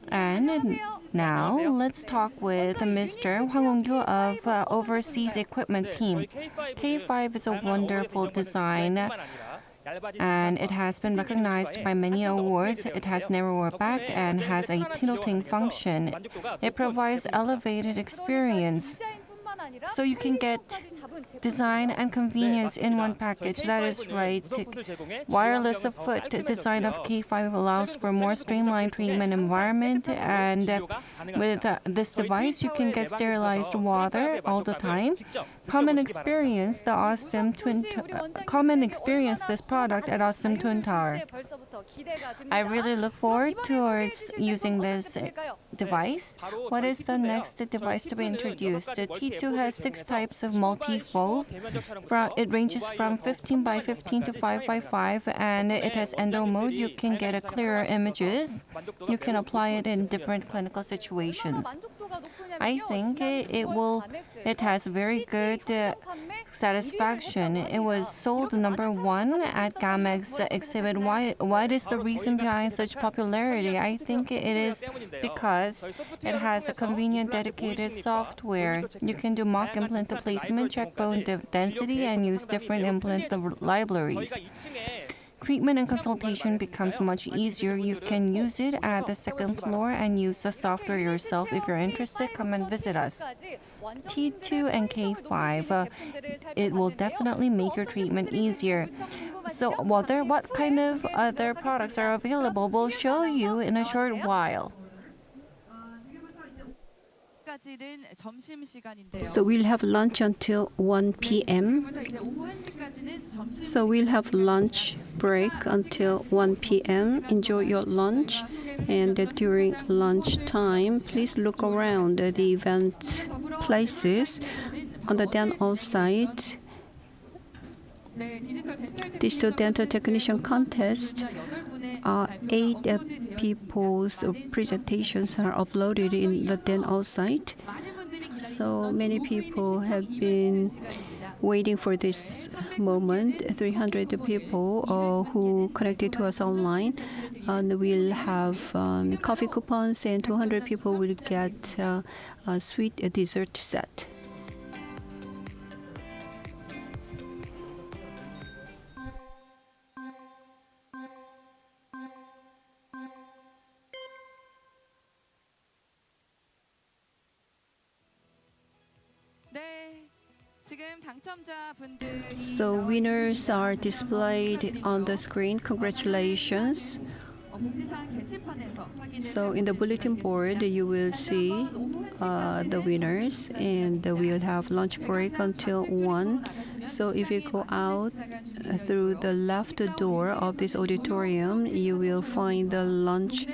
And now, let's talk with Mr. Hwang Won-gyu of Overseas Equipment Team. K5 is a wonderful design, and it has been recognized by many awards. It has narrower back and has a tilting function. It provides elevated experience, so you can get design and convenience in one package. That is right. Wireless foot design of K5 allows for more streamlined treatment environment, and with this device you can get sterilized water all the time. Come and experience this product at Osstem Twin Tower. I really look forward towards using this device. What is the next device to be introduced? The T2 has 6 types of multi-fold. It ranges from 15 by 15 to 5 by 5, and it has endo mode. You can get a clearer images. You can apply it in different clinical situations. I think it has very good satisfaction. It was sold #1 at GAMEX exhibit. Why is the reason behind such popularity? I think it is because it has a convenient dedicated software. You can do mock implant placement, check bone density, and use different implant libraries. Treatment and consultation becomes much easier. You can use it at the 2nd floor and use the software yourself. If you're interested, come and visit us. T2 and K5, it will definitely make your treatment easier. So what kind of other products are available? We'll show you in a short while.
So we'll have lunch until 1 p.m. So we'll have lunch break until 1 p.m. Enjoy your lunch, and during lunchtime, please look around the event places. On the dental site, digital dental technician contest, 8 people's presentations are uploaded in the dental site. So many people have been waiting for this moment. 300 people who connected to us online, and we'll have coffee coupons, and 200 people will get a sweet dessert set. So winners are displayed on the screen. Congratulations. So in the bulletin board, you will see the winners, and we'll have lunch break until 1. So if you go out through the left door of this auditorium, you will find the lunch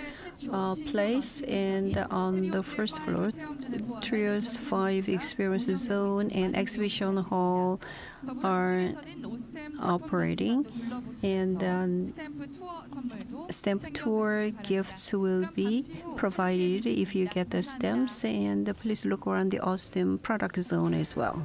place, and on the first floor, Trios 5 Experience Zone and Exhibition Hall are operating, and stamp tour gifts will be provided if you get the stamps, and please look around the Osstem product zone as well.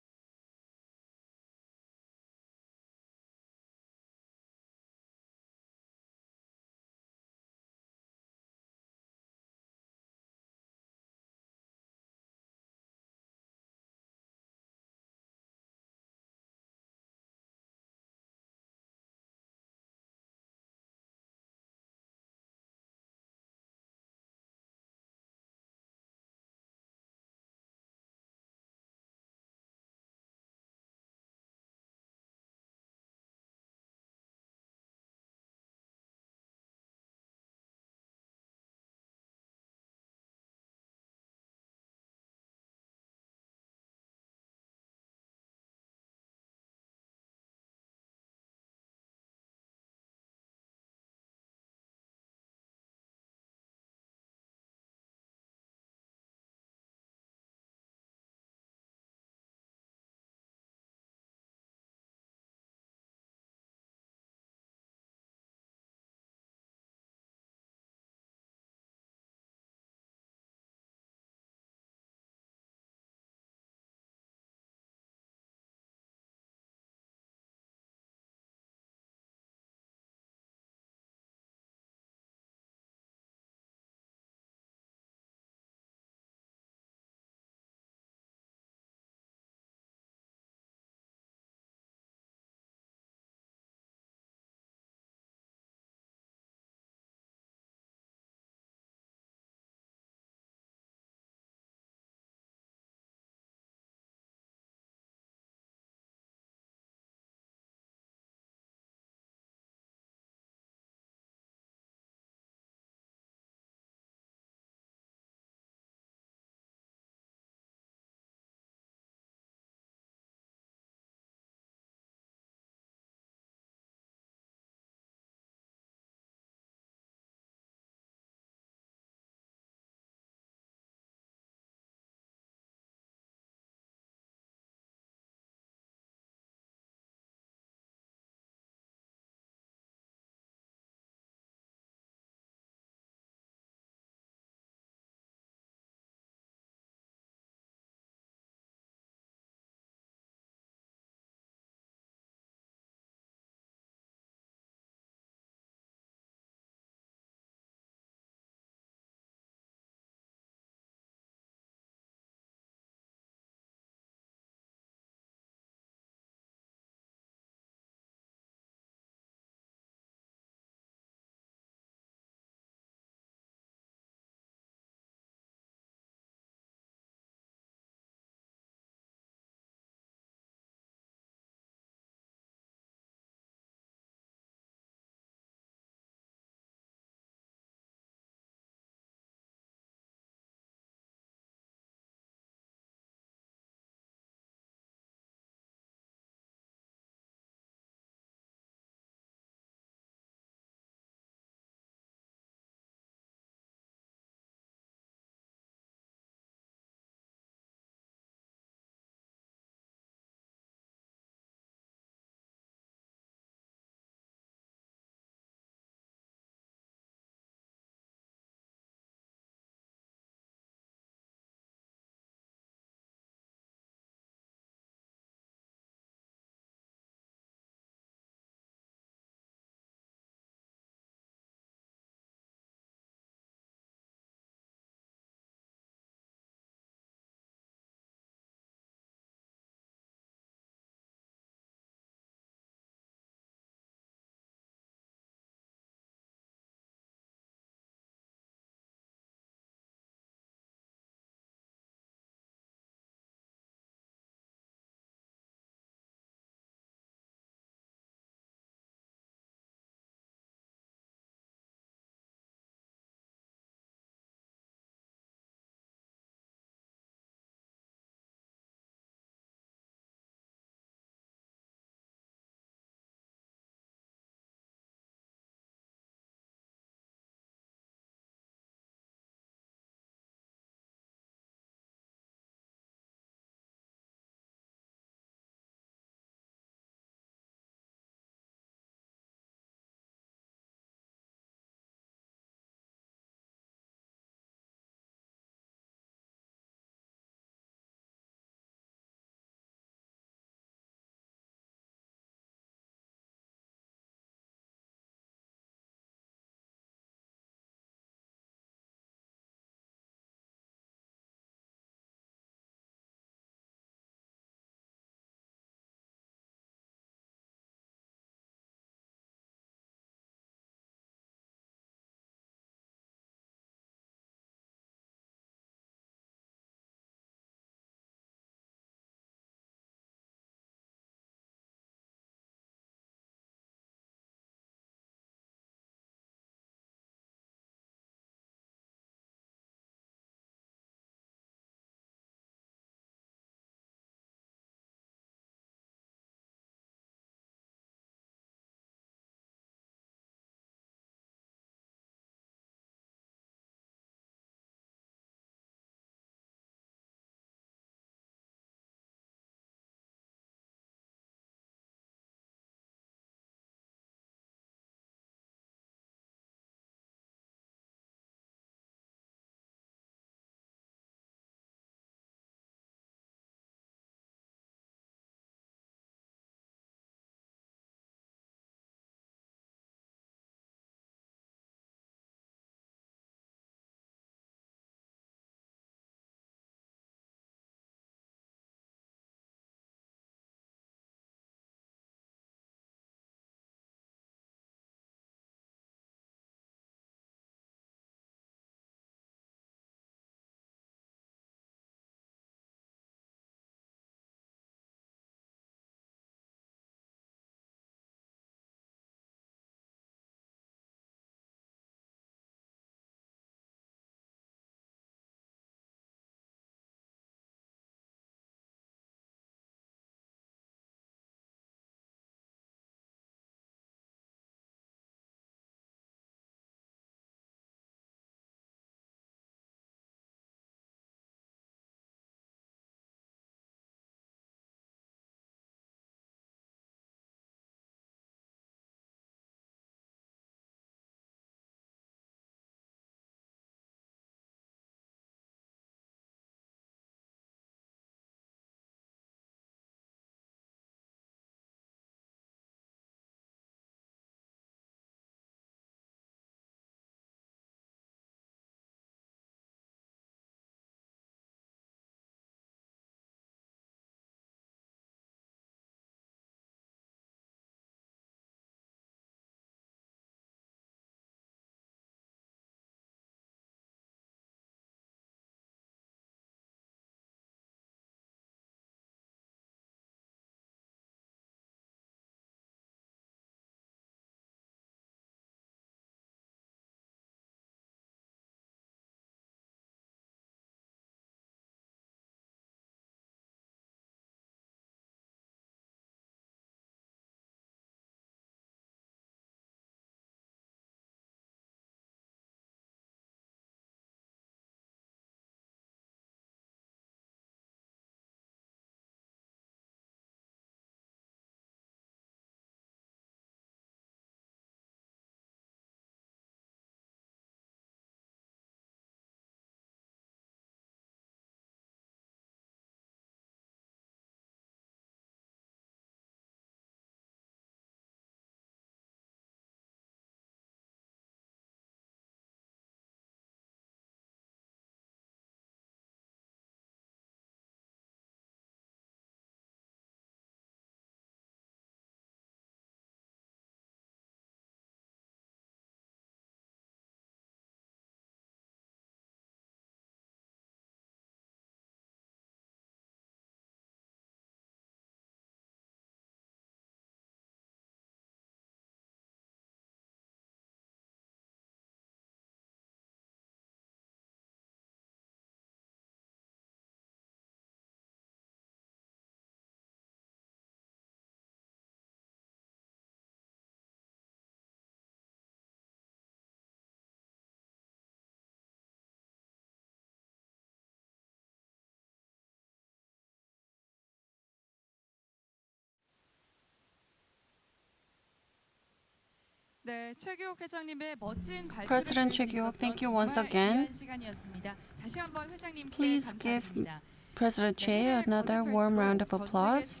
네, 최규옥 회장님의 멋진 발표를
President
들을 수
Cheguk, thank you
있었던
once
정말
again.
귀한 시간이었습니다. 다시 한번 회장님께
Please give
감사드립니다.
President Che another warm round of applause.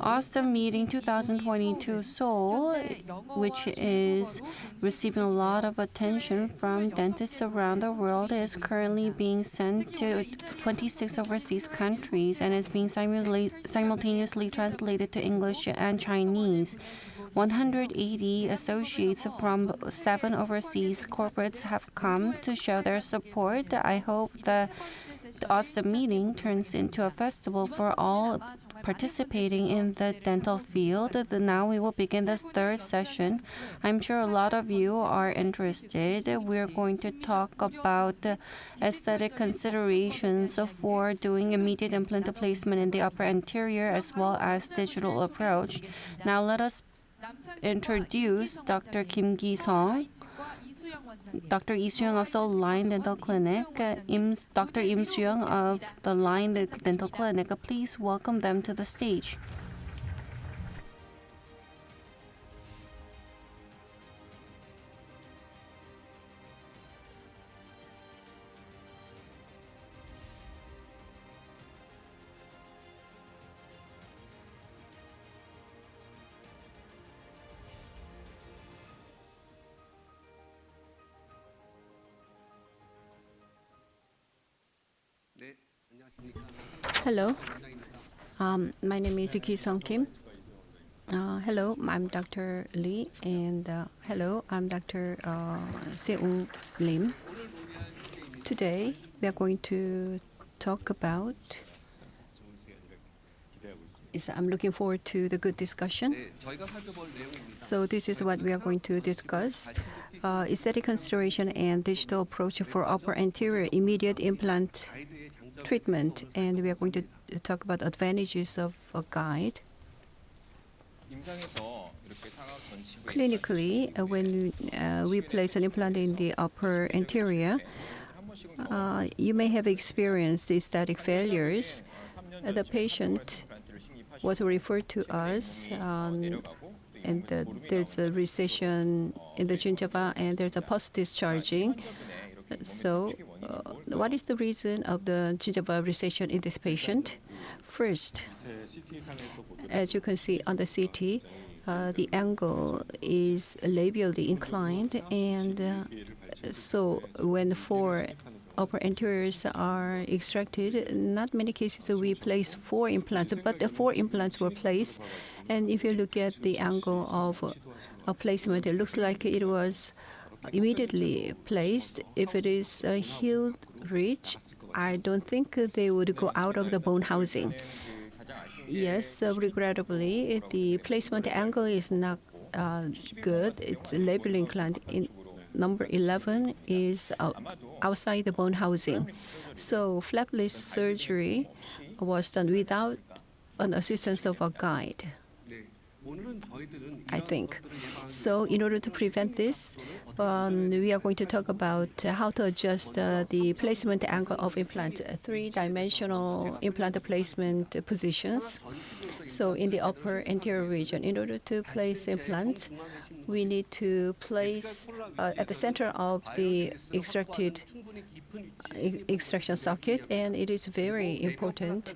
Osstem Meeting 2022 Seoul, which is receiving a lot of attention from dentists around the world, is currently being sent to 26 overseas countries and is being simultaneously translated to English and Chinese. 180 associates from 7 overseas corporates have come to show their support. I hope the Osstem meeting turns into a festival for all participating in the dental field. Now we will begin this third session. I'm sure a lot of you are interested. We're going to talk about the aesthetic considerations for doing immediate implant placement in the upper anterior as well as digital approach. Now let us introduce Dr. Kim Ki-sung, Dr. Lee Soo-young of Seoul Line Dental Clinic, Dr. Im Soo-young of the Line Dental Clinic. Please welcome them to the stage.
Hello, my name is Ki-sung Kim. Hello, I'm Dr. Lee, and hello, I'm Dr. Seung Lim. Today, we are going to talk about. I'm looking forward to the good discussion. So this is what we are going to discuss. Aesthetic consideration and digital approach for upper anterior immediate implant treatment, and we are going to talk about advantages of a guide. Clinically, when we place an implant in the upper anterior, you may have experienced aesthetic failures. The patient was referred to us, and there's a recession in the gingiva, and there's a post-discharging. So, what is the reason of the gingiva recession in this patient? First, as you can see on the CT, the angle is labially inclined, and so when 4 upper anteriors are extracted, not many cases we place 4 implants, but the 4 implants were placed. And if you look at the angle of a placement, it looks like it was immediately placed. If it is a healed ridge, I don't think they would go out of the bone housing. Yes, regrettably, the placement angle is not good. It's labially inclined. In number 11 is outside the bone housing. So flapless surgery was done without an assistance of a guide, I think. So in order to prevent this, we are going to talk about how to adjust the placement angle of implant, 3-dimensional implant placement positions. So in the upper anterior region, in order to place implants, we need to place at the center of the extraction socket, and it is very important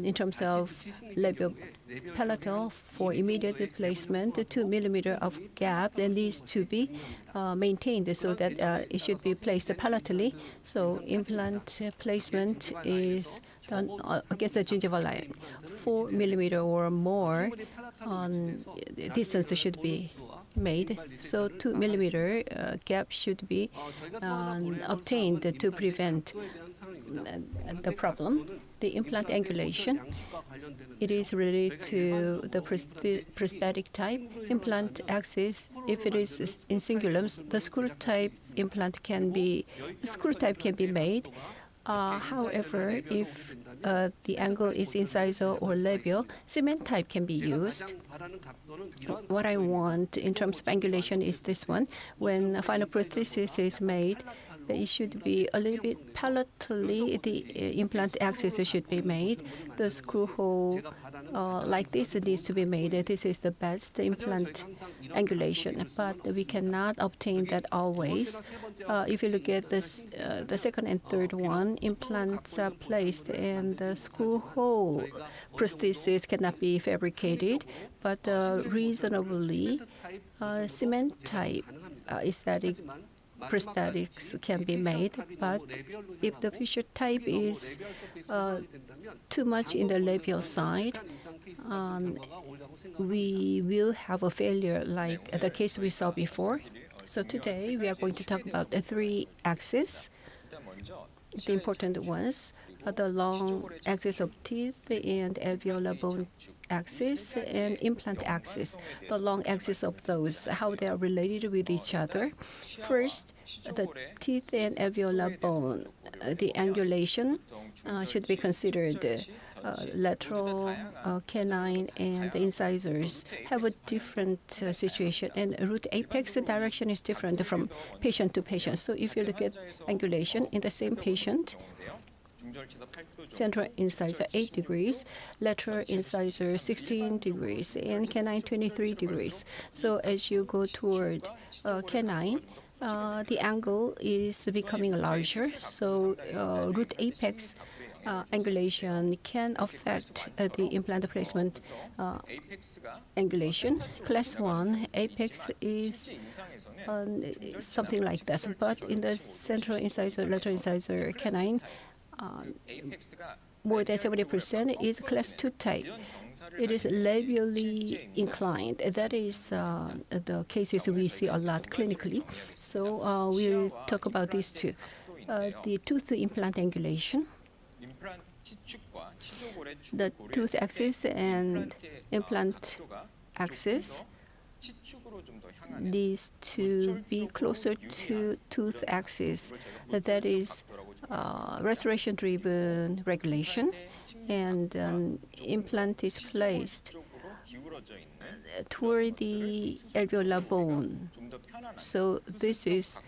in terms of labiopalatal for immediate placement. 2 millimeter of gap that needs to be maintained so that it should be placed palatally. So implant placement is done against the gingival line. 4 millimeter or more distance should be made. So 2 millimeter gap should be obtained to prevent the problem. The implant angulation, it is related to the prosthetic type. Implant axis, if it is in cingulums, the screw type implant can be made. However, if the angle is incisor or labial, cement type can be used. What I want in terms of angulation is this one. When a final prosthesis is made, it should be a little bit palatally, the implant axis should be made. The screw hole like this needs to be made. This is the best implant angulation, but we cannot obtain that always. If you look at this, the second and third one, implants are placed and the screw hole prosthesis cannot be fabricated, but reasonably cement type aesthetic prosthetics can be made. But if the fissure type is too much in the labial side, we will have a failure like the case we saw before. So today we are going to talk about the 3 axes, the important ones, the long axis of teeth and alveolar bone axis and implant axis, the long axis of those, how they are related with each other. First, the teeth and alveolar bone, the angulation should be considered. Lateral, canine, and the incisors have a different situation, and root apex direction is different from patient to patient. So if you look at angulation in the same patient, central incisor 8 degrees, lateral incisor 16 degrees, and canine 23 degrees. So as you go toward canine, the angle is becoming larger. So root apex angulation can affect the implant placement angulation. Class 1 apex is something like this, but in the central incisor, lateral incisor, canine, more than 70% is class 2 type. It is labially inclined. That is the cases we see a lot clinically. So we'll talk about these two. The tooth implant angulation, the tooth axis and implant axis needs to be closer to tooth axis. That is restoration-driven regulation, and implant is placed toward the alveolar bone. So this is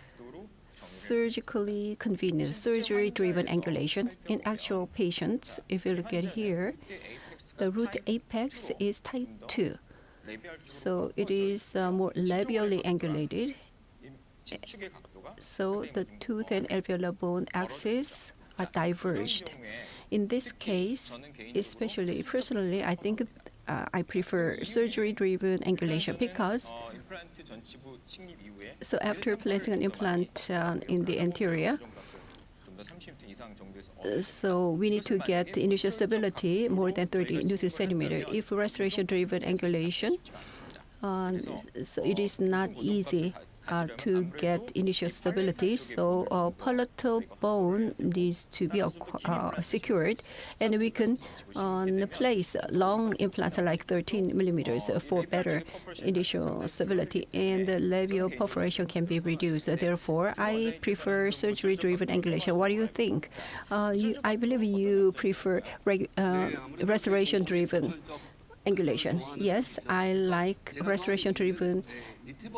surgically convenient, surgery-driven angulation. In actual patients, if you look at here, the root apex is type 2. So it is more labially angulated. So the tooth and alveolar bone axis are diverged. In this case, especially personally, I think I prefer surgery-driven angulation because so after placing an implant in the anterior, so we need to get initial stability more than 30 Newton centimeter. If restoration-driven angulation, so it is not easy to get initial stability. So palatal bone needs to be secured, and we can place long implants like 13 millimeters for better initial stability, and the labial perforation can be reduced. Therefore, I prefer surgery-driven angulation. What do you think? I believe you prefer restoration-driven angulation. Yes, I like restoration-driven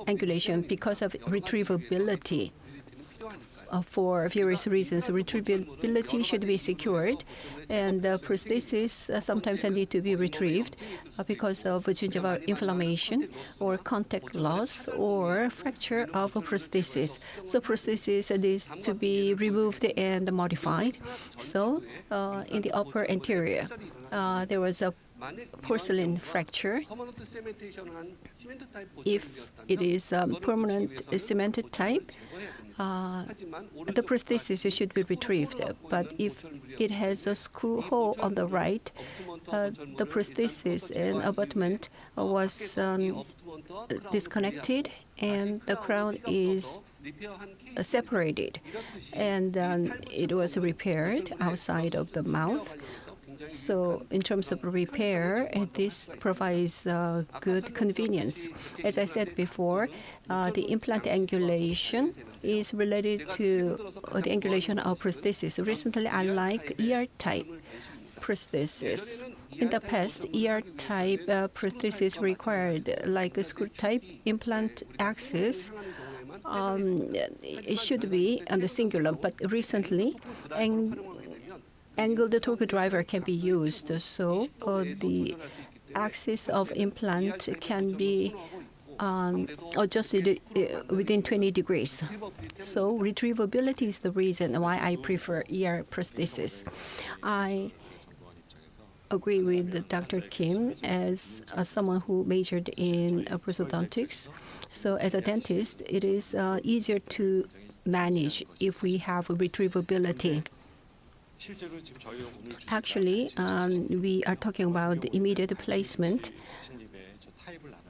angulation because of retrievability. For various reasons, retrievability should be secured, and the prosthesis sometimes need to be retrieved because of gingival inflammation or contact loss or fracture of a prosthesis. So prosthesis needs to be removed and modified. So in the upper anterior, there was a porcelain fracture. If it is permanent cemented type, the prosthesis should be retrieved. But if it has a screw hole on the right, the prosthesis and abutment was disconnected, and the crown is separated, and it was repaired outside of the mouth. So in terms of repair, this provides good convenience. As I said before, the implant angulation is related to the angulation of prosthesis. Recently, I like ER-type prosthesis. In the past, ER-type prosthesis required like a screw-type implant axis. It should be on the singular, but recently, angled torque driver can be used. So the axis of implant can be adjusted within 20 degrees. So retrievability is the reason why I prefer ER prosthesis. I agree with Dr. Kim as someone who majored in prosthodontics. So as a dentist, it is easier to manage if we have retrievability. Actually, we are talking about immediate placement,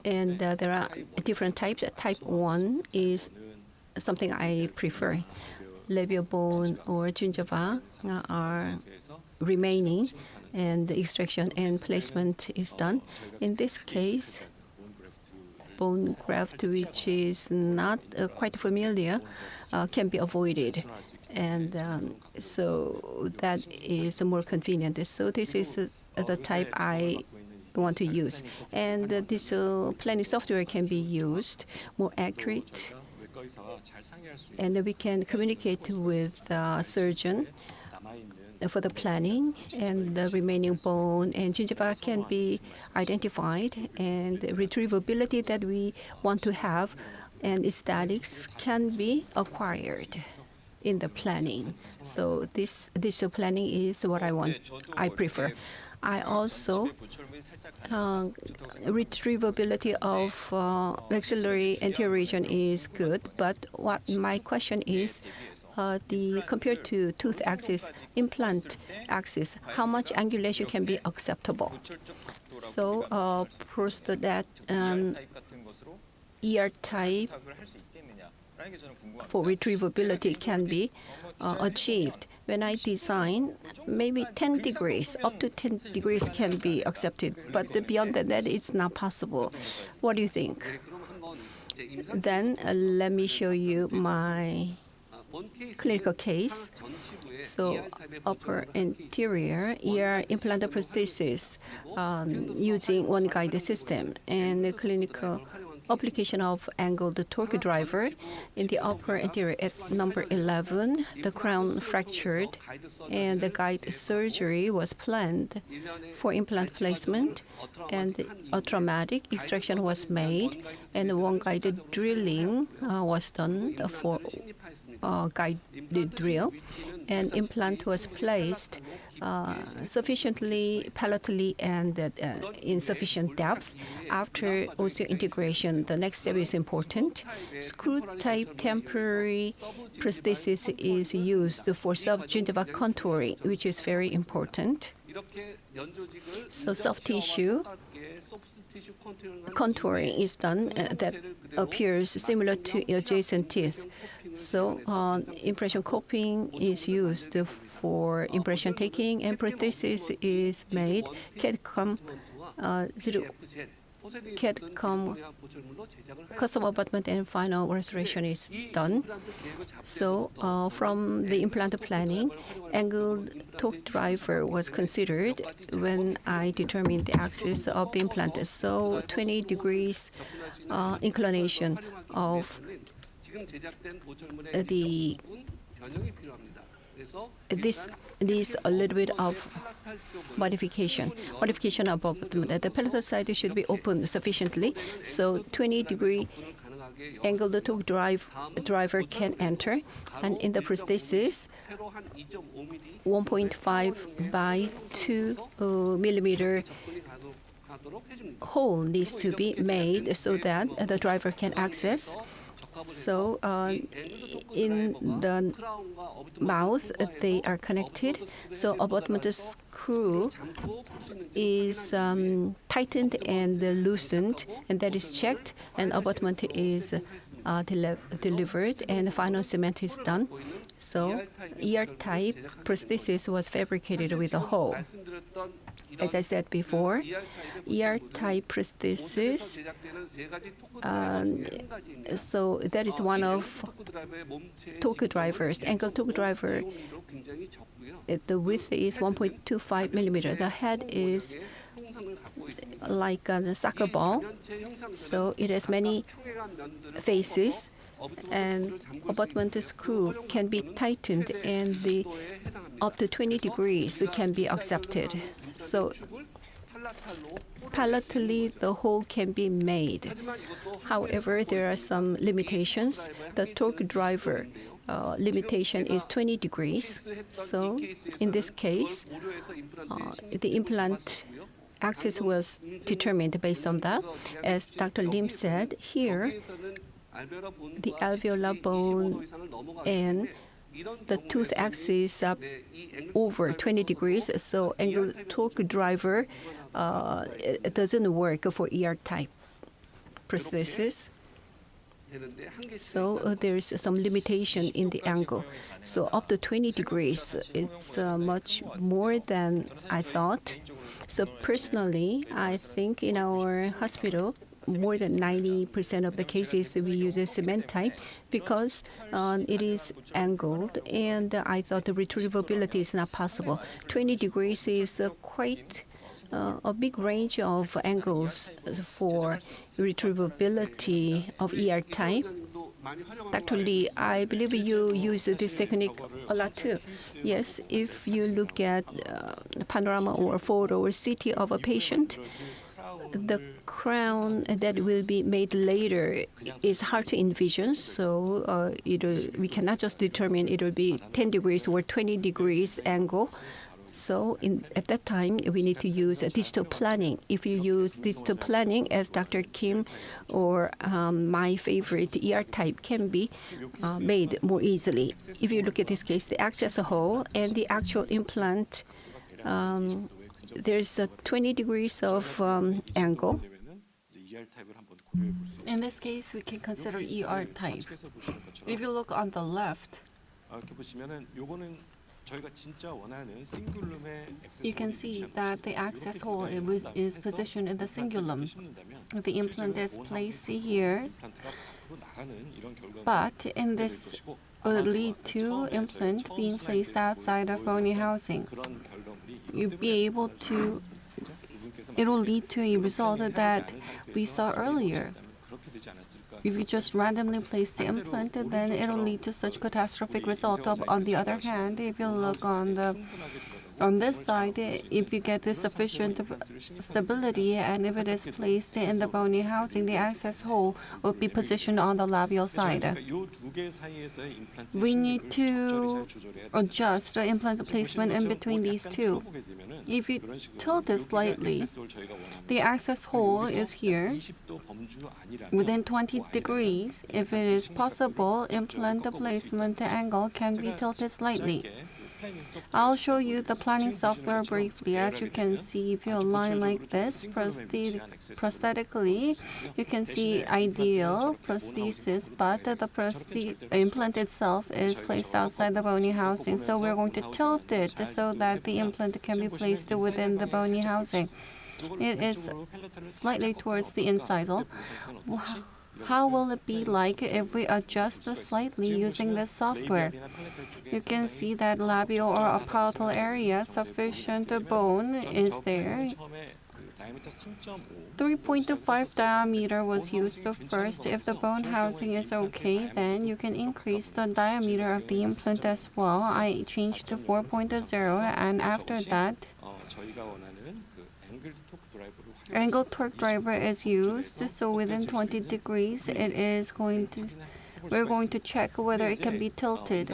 and there are different types. Type 1 is something I prefer. Labial bone or gingiva are remaining, and the extraction and placement is done. In this case, bone graft, which is not quite familiar, can be avoided. And so that is more convenient. So this is the type I want to use. And the digital planning software can be used, more accurate. And we can communicate with the surgeon for the planning, and the remaining bone and gingiva can be identified, and the retrievability that we want to have and aesthetics can be acquired in the planning. So this digital planning is what I prefer. I also retrievability of maxillary anterior region is good, but what my question is, compared to tooth axis, implant axis, how much angulation can be acceptable? So prosthodontic ER type for retrievability can be achieved. When I design, maybe 10 degrees, up to 10 degrees can be accepted, but beyond that, it's not possible. What do you think? Then let me show you my clinical case. So upper anterior ear implanted prosthesis using one guide system, and the clinical application of angled torque driver in the upper anterior at number 11. The crown fractured, and the guide surgery was planned for implant placement, and a traumatic extraction was made, and one guided drilling was done for guided drill, and implant was placed sufficiently palatally and in sufficient depth. After osseointegration, the next step is important. Screw-type temporary prosthesis is used for subgingival contouring, which is very important. So soft tissue contouring is done that appears similar to adjacent teeth. So impression coping is used for impression taking, and prosthesis is made. CAD-CAM custom abutment and final restoration is done. So from the implant planning, angled torque driver was considered when I determined the axis of the implant. So 20 degrees inclination of this needs a little bit of modification of abutment. The palatal side should be open sufficiently, so 20-degree angled torque driver can enter, and in the prosthesis 1.5 by 2 millimeter hole needs to be made so that the driver can access. So in the mouth, they are connected. So abutment screw is tightened and loosened, and that is checked, and abutment is delivered, and the final cement is done. So ER-type prosthesis was fabricated with a hole. As I said before, ER-type prosthesis, so that is one of torque drivers. Angled torque driver, the width is 1.25 millimeter. The head is like a soccer ball, so it has many faces, and abutment screw can be tightened, and the up to 20 degrees can be accepted. So palatally, the hole can be made. However, there are some limitations. The torque driver limitation is 20 degrees. So in this case, the implant axis was determined based on that. As Dr. Lim said, here, the alveolar bone and the tooth axis are over 20 degrees, so angle torque driver it doesn't work for ER type prosthesis. So there's some limitation in the angle. So up to 20 degrees, it's much more than I thought. So personally, I think in our hospital, more than 90% of the cases we use a cement type because it is angled, and I thought the retrievability is not possible. 20 degrees is quite a big range of angles for retrievability of ER type. Dr. Lee, I believe you use this technique a lot too. Yes, if you look at panorama or photo or CT of a patient, the crown that will be made later is hard to envision, so we cannot just determine it will be 10 degrees or 20 degrees angle. So at that time, we need to use digital planning. If you use digital planning, as Dr. Kim or my favorite ER type can be made more easily. If you look at this case, the access hole and the actual implant, there's 20 degrees of angle.
In this case, we can consider ER type. If you look on the left, you can see that the access hole is positioned in the cingulum. The implant is placed here, but in this will lead to implant being placed outside of bony housing. It will lead to a result that we saw earlier. If you just randomly place the implant, then it will lead to such catastrophic result. On the other hand, if you look on this side, if you get the sufficient stability and if it is placed in the bony housing, the access hole will be positioned on the labial side. We need to adjust the implant placement in between these two. If you tilt it slightly, the access hole is here within 20 degrees. If it is possible, implant placement angle can be tilted slightly. I'll show you the planning software briefly. As you can see, if you align like this, prosthetically, you can see ideal prosthesis, but the implant itself is placed outside the bony housing. So we're going to tilt it so that the implant can be placed within the bony housing. It is slightly towards the incisal. How will it be like if we adjust slightly using this software? You can see that labial or palatal area, sufficient bone is there. 3.25 diameter was used first. If the bone housing is okay, then you can increase the diameter of the implant as well. I changed to 4.0, and after that, angle torque driver is used, so within 20 degrees, we're going to check whether it can be tilted.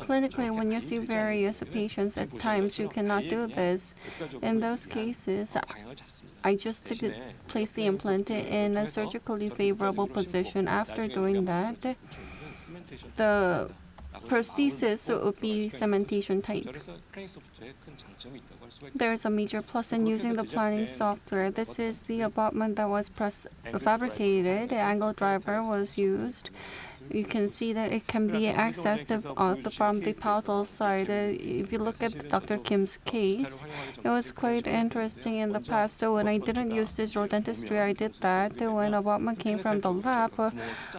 Clinically, when you see various patients, at times you cannot do this. In those cases, I just place the implant in a surgically favorable position. After doing that, the prosthesis would be cementation type. There's a major plus in using the planning software. This is the abutment that was fabricated. The angle driver was used. You can see that it can be accessed from the palatal side. If you look at Dr. Kim's case, it was quite interesting in the past. When I didn't use digital dentistry, I did that. When abutment came from the lab,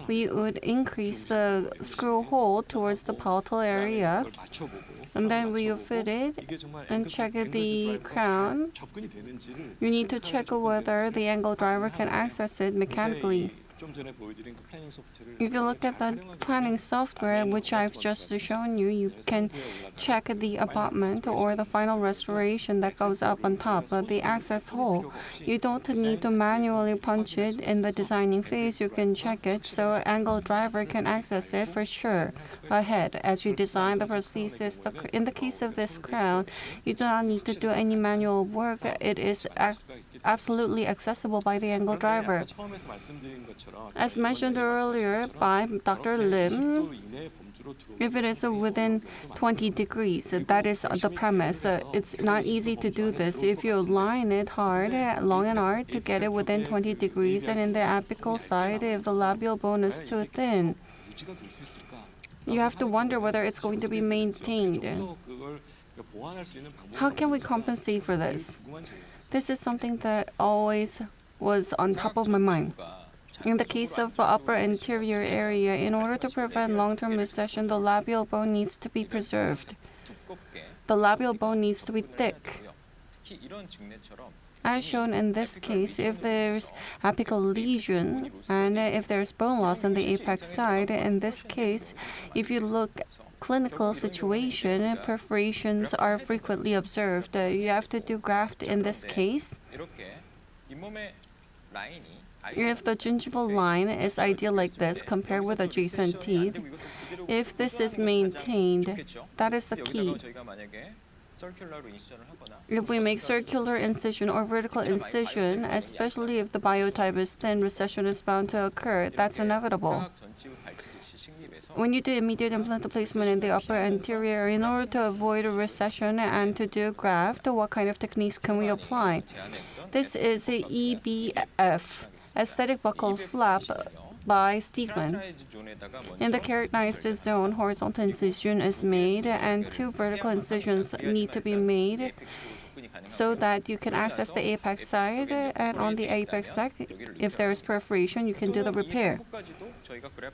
we would increase the screw hole towards the palatal area, and then we fit it and check the crown. You need to check whether the angle driver can access it mechanically. If you look at the planning software, which I've just shown you, you can check the abutment or the final restoration that goes up on top of the access hole. You don't need to manually punch it in the designing phase. You can check it so angle driver can access it for sure ahead as you design the prosthesis. In the case of this crown, you do not need to do any manual work. It is absolutely accessible by the angle driver. As mentioned earlier by Dr. Lim, if it is within 20 degrees, that is the premise. It's not easy to do this. If you line it hard, long and hard, to get it within 20 degrees, and in the apical side, if the labial bone is too thin, you have to wonder whether it's going to be maintained. How can we compensate for this? This is something that always was on top of my mind. In the case of the upper anterior area, in order to prevent long-term recession, the labial bone needs to be preserved. The labial bone needs to be thick. As shown in this case, if there's apical lesion and if there's bone loss on the apex side, in this case, if you look clinical situation, perforations are frequently observed. You have to do graft in this case. If the gingival line is ideal like this compared with adjacent teeth, if this is maintained, that is the key. If we make circular incision or vertical incision, especially if the biotype is thin, recession is bound to occur. That's inevitable. When you do immediate implant placement in the upper anterior, in order to avoid a recession and to do graft, what kind of techniques can we apply? This is a EBF, aesthetic buccal flap by Stegman. In the keratinized zone, horizontal incision is made and 2 vertical incisions need to be made so that you can access the apex side, and on the apex side, if there is perforation, you can do the repair.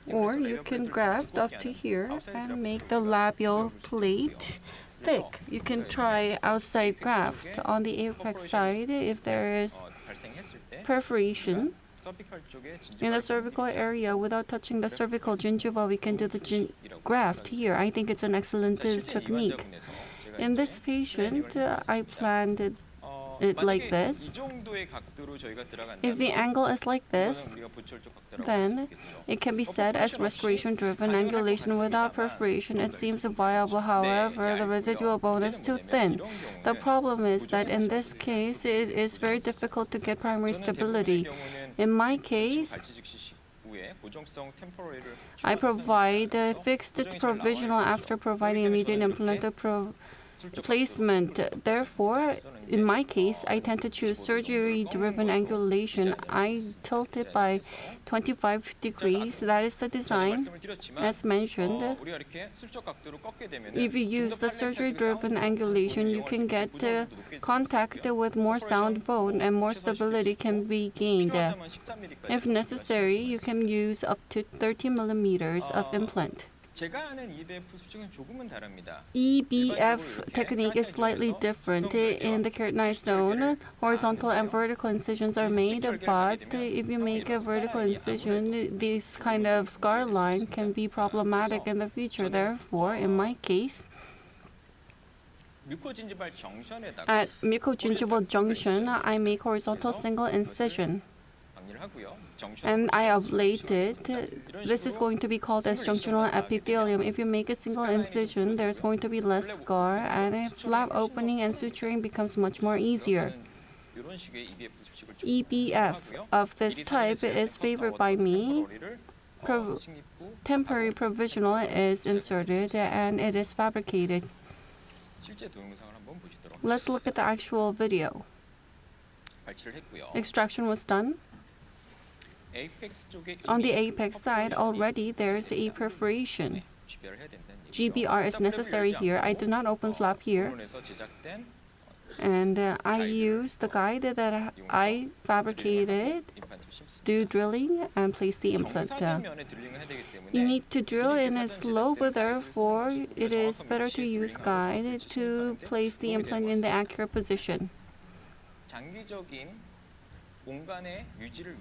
Or you can graft up to here and make the labial plate thick. You can try outside graft on the apex side if there is perforation. In the cervical area, without touching the cervical gingiva, we can do the graft here. I think it's an excellent technique. In this patient, I planned it like this. If the angle is like this, then it can be said as restoration-driven angulation without perforation. It seems viable, however, the residual bone is too thin. The problem is that in this case, it is very difficult to get primary stability. In my case, I provide fixed provisional after providing immediate implant placement. Therefore, in my case, I tend to choose surgery-driven angulation. I tilt it by 25 degrees. That is the design. As mentioned, if you use the surgery-driven angulation, you can get contact with more sound bone and more stability can be gained. If necessary, you can use up to 30 millimeters of implant. EBF technique is slightly different. In the keratinized zone, horizontal and vertical incisions are made, but if you make a vertical incision, this kind of scar line can be problematic in the future. Therefore, in my case, at mucogingival junction, I make horizontal single incision. And I ablate it. This is going to be called as junctional epithelium. If you make a single incision, there's going to be less scar, and a flap opening and suturing becomes much more easier. EBF of this type is favored by me. Temporary provisional is inserted, and it is fabricated. Let's look at the actual video. Extraction was done. On the apex side, already there's a perforation. GBR is necessary here. I do not open flap here. And I use the guide that I fabricated, do drilling, and place the implant. You need to drill in a slope, therefore it is better to use guide to place the implant in the accurate position.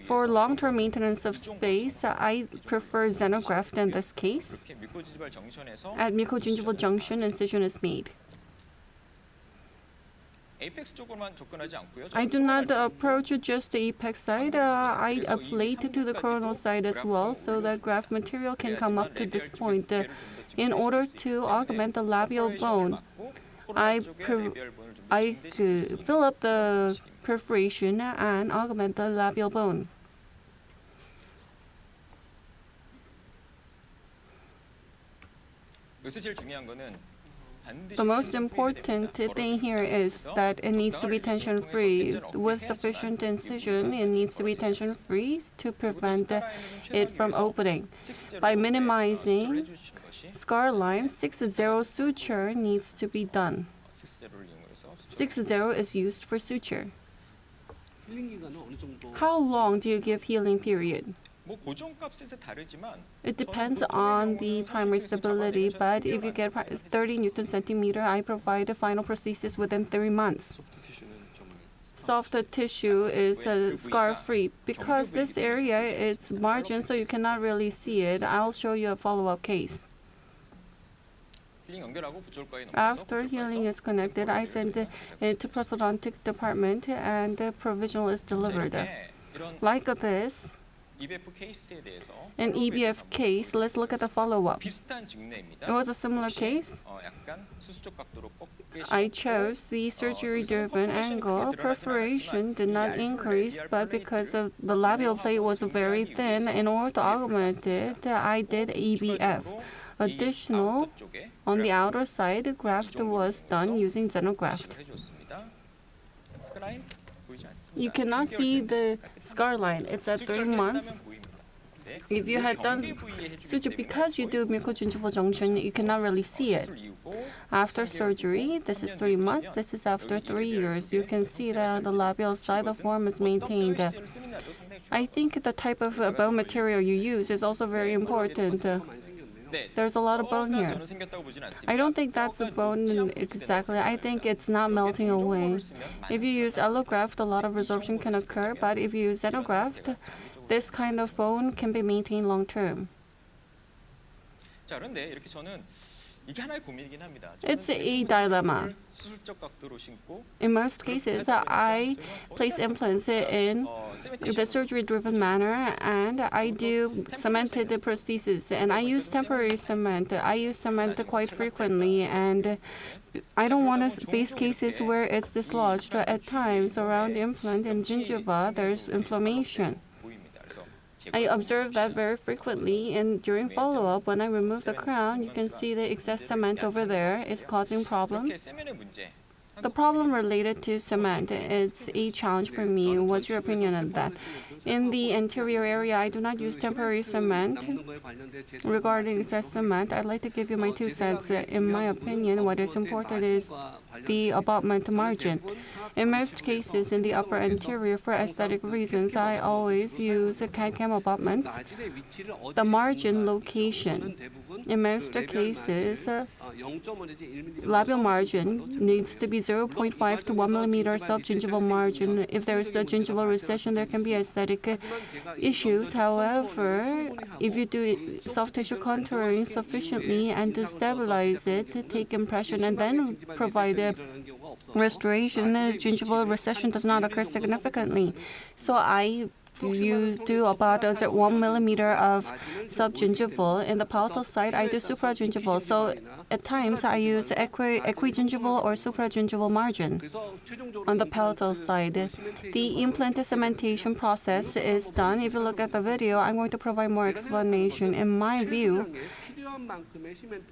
For long-term maintenance of space, I prefer xenograft in this case. At mucogingival junction, incision is made. I do not approach just the apex side. I ablate to the coronal side as well, so that graft material can come up to this point. In order to augment the labial bone, I fill up the perforation and augment the labial bone. The most important thing here is that it needs to be tension-free. With sufficient incision, it needs to be tension-free to prevent it from opening. By minimizing scar lines, 6-0 suture needs to be done. 6-0 is used for suture. How long do you give healing period? It depends on the primary stability, but if you get 30 Newton centimeter, I provide a final prosthesis within 3 months. Soft tissue is scar-free. Because this area, it's margin, so you cannot really see it. I'll show you a follow-up case. After healing is connected, I send it to prosthodontic department and the provisional is delivered. Like this, an EBF case, let's look at the follow-up. It was a similar case. I chose the surgery-driven angle. Perforation did not increase, but because of the labial plate was very thin, in order to augment it, I did EBF. Additional, on the outer side, graft was done using xenograft. You cannot see the scar line. It's at 3 months. If you had done suture because you do mucogingival junction, you cannot really see it. After surgery, this is 3 months. This is after 3 years. You can see that on the labial side, the form is maintained. I think the type of bone material you use is also very important. There's a lot of bone here. I don't think that's a bone exactly. I think it's not melting away. If you use allograft, a lot of resorption can occur, but if you use xenograft, this kind of bone can be maintained long term. It's a dilemma. In most cases, I place implants in the surgery-driven manner, and I do cemented prosthesis, and I use temporary cement. I use cement quite frequently, and I don't want to face cases where it's dislodged. At times, around the implant and gingiva, there's inflammation. I observe that very frequently, and during follow-up, when I remove the crown, you can see the excess cement over there. It's causing problems. The problem related to cement, it's a challenge for me. What's your opinion on that? In the anterior area, I do not use temporary cement. Regarding excess cement, I'd like to give you my 2 cents. In my opinion, what is important is the abutment margin. In most cases, in the upper anterior, for aesthetic reasons, I always use CAD/CAM abutments. The margin location. In most cases, labial margin needs to be 0.5 to 1 millimeter subgingival margin. If there is a gingival recession, there can be aesthetic issues. However, if you do soft tissue contouring sufficiently and to stabilize it, take impression and then provide a restoration, gingival recession does not occur significantly. So I do about 1 millimeter of subgingival. In the palatal side, I do supragingival. So at times, I use equigingival or supragingival margin. On the palatal side, the implant cementation process is done. If you look at the video, I'm going to provide more explanation. In my view,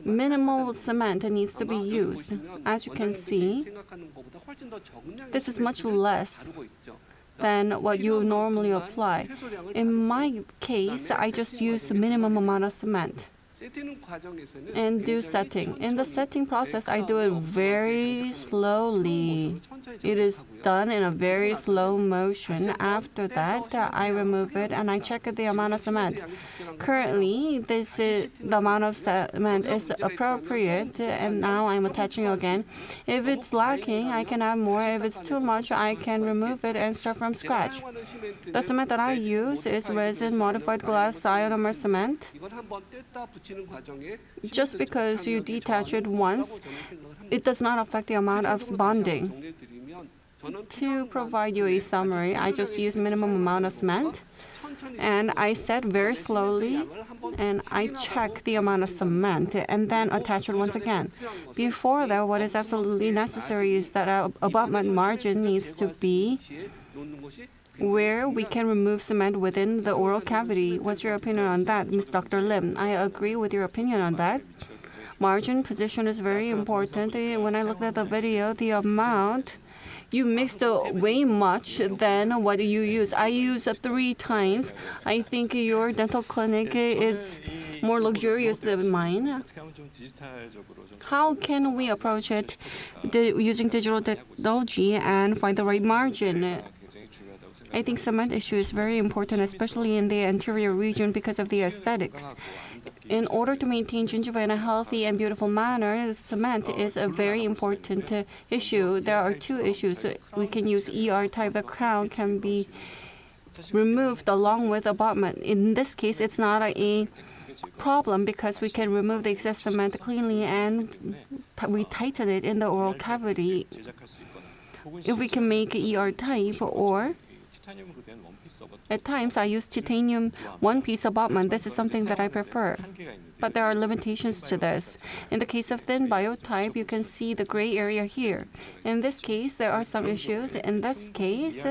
minimal cement needs to be used. As you can see, this is much less than what you normally apply. In my case, I just use minimum amount of cement and do setting. In the setting process, I do it very slowly. It is done in a very slow motion. After that, I remove it and I check the amount of cement. Currently, the amount of cement is appropriate, and now I'm attaching again. If it's lacking, I can add more. If it's too much, I can remove it and start from scratch. The cement that I use is resin-modified glass ionomer cement. Just because you detach it once, it does not affect the amount of bonding. To provide you a summary, I just use minimum amount of cement, and I set very slowly, and I check the amount of cement and then attach it once again. Before that, what is absolutely necessary is that our abutment margin needs to be where we can remove cement within the oral cavity. What's your opinion on that, Ms. Dr. Lim? I agree with your opinion on that. Margin position is very important. When I looked at the video, the amount you mixed way much than what you use. I use 3 times. I think your dental clinic is more luxurious than mine. How can we approach it using digital technology and find the right margin? I think cement issue is very important, especially in the anterior region because of the aesthetics. In order to maintain gingiva in a healthy and beautiful manner, cement is a very important issue. There are 2 issues. We can use ER type. The crown can be removed along with abutment. In this case, it's not a problem because we can remove the excess cement cleanly and we tighten it in the oral cavity. If we can make ER type, or at times I use titanium one-piece abutment. This is something that I prefer. But there are limitations to this. In the case of thin biotype, you can see the gray area here. In this case, there are some issues. In this case,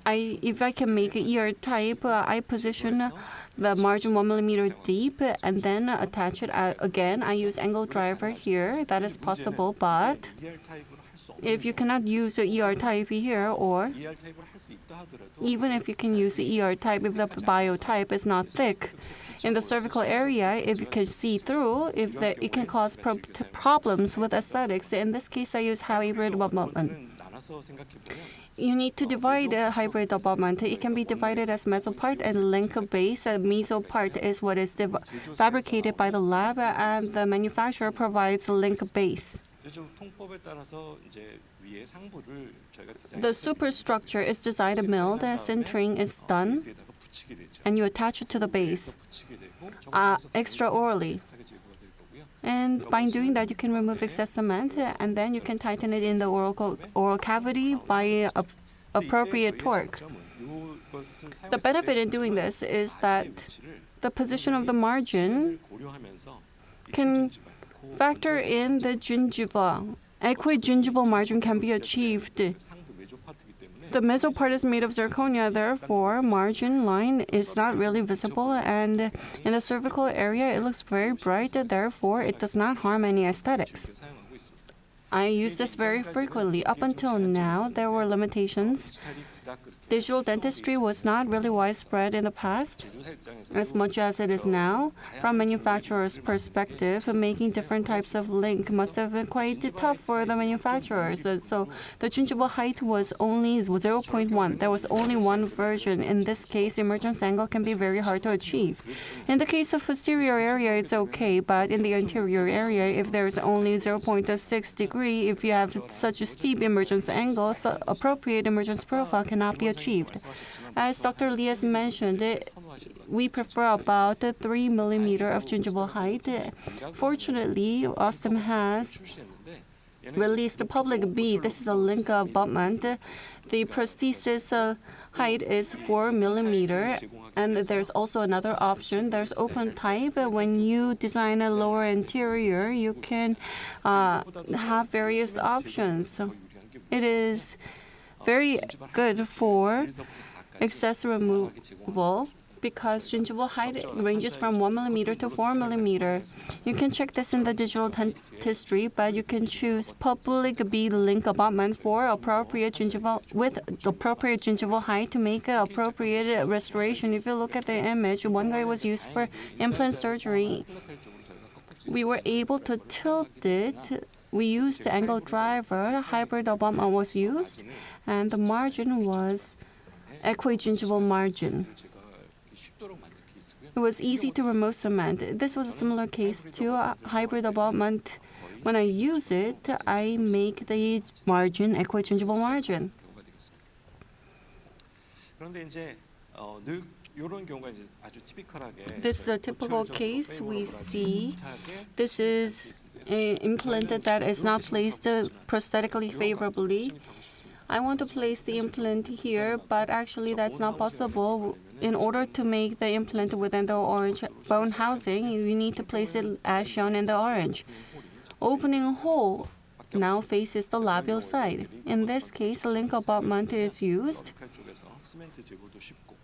if I can make an ER type, I position the margin 1 millimeter deep and then attach it again. I use angle driver here. That is possible, but if you cannot use the ER type here, or even if you can use the ER type, if the biotype is not thick, in the cervical area, if you can see through, it can cause problems with aesthetics. In this case, I use hybrid abutment. You need to divide a hybrid abutment. It can be divided as meso part and link base. Meso part is what is fabricated by the lab, and the manufacturer provides link base. The superstructure is designed and milled, sintering is done, and you attach it to the base extraorally. And by doing that, you can remove excess cement, and then you can tighten it in the oral cavity by appropriate torque. The benefit in doing this is that the position of the margin can factor in the gingiva. Equigingival margin can be achieved. The meso part is made of zirconia, therefore margin line is not really visible, and in the cervical area it looks very bright, therefore it does not harm any aesthetics. I use this very frequently. Up until now, there were limitations. Digital dentistry was not really widespread in the past, as much as it is now. From manufacturer's perspective, making different types of link must have been quite tough for the manufacturers. So the gingival height was only 0.1. There was only one version. In this case, emergence angle can be very hard to achieve. In the case of posterior area, it's okay, but in the anterior area, if there is only 0.6 degree, if you have such a steep emergence angle, so appropriate emergence profile cannot be achieved. As Dr. Lee has mentioned, we prefer about 3 millimeter of gingival height. Fortunately, Osstem has released a public B. This is a link abutment. The prosthesis height is 4 millimeter, and there's also another option. There's open type. When you design a lower anterior, you can have various options. It is very good for excess removal because gingival height ranges from 1 millimeter to 4 millimeter. You can check this in the digital dentistry, but you can choose public B link abutment for appropriate gingival with appropriate gingival height to make an appropriate restoration. If you look at the image, one guy was used for implant surgery. We were able to tilt it. We used the angle driver. Hybrid abutment was used, and the margin was equigingival margin. It was easy to remove cement. This was a similar case to a hybrid abutment. When I use it, I make the margin equichangeable margin. This is a typical case we see. This is an implant that is not placed prosthetically favorably. I want to place the implant here, but actually that's not possible. In order to make the implant within the orange bone housing, you need to place it as shown in the orange. Opening a hole now faces the labial side. In this case, a link abutment is used,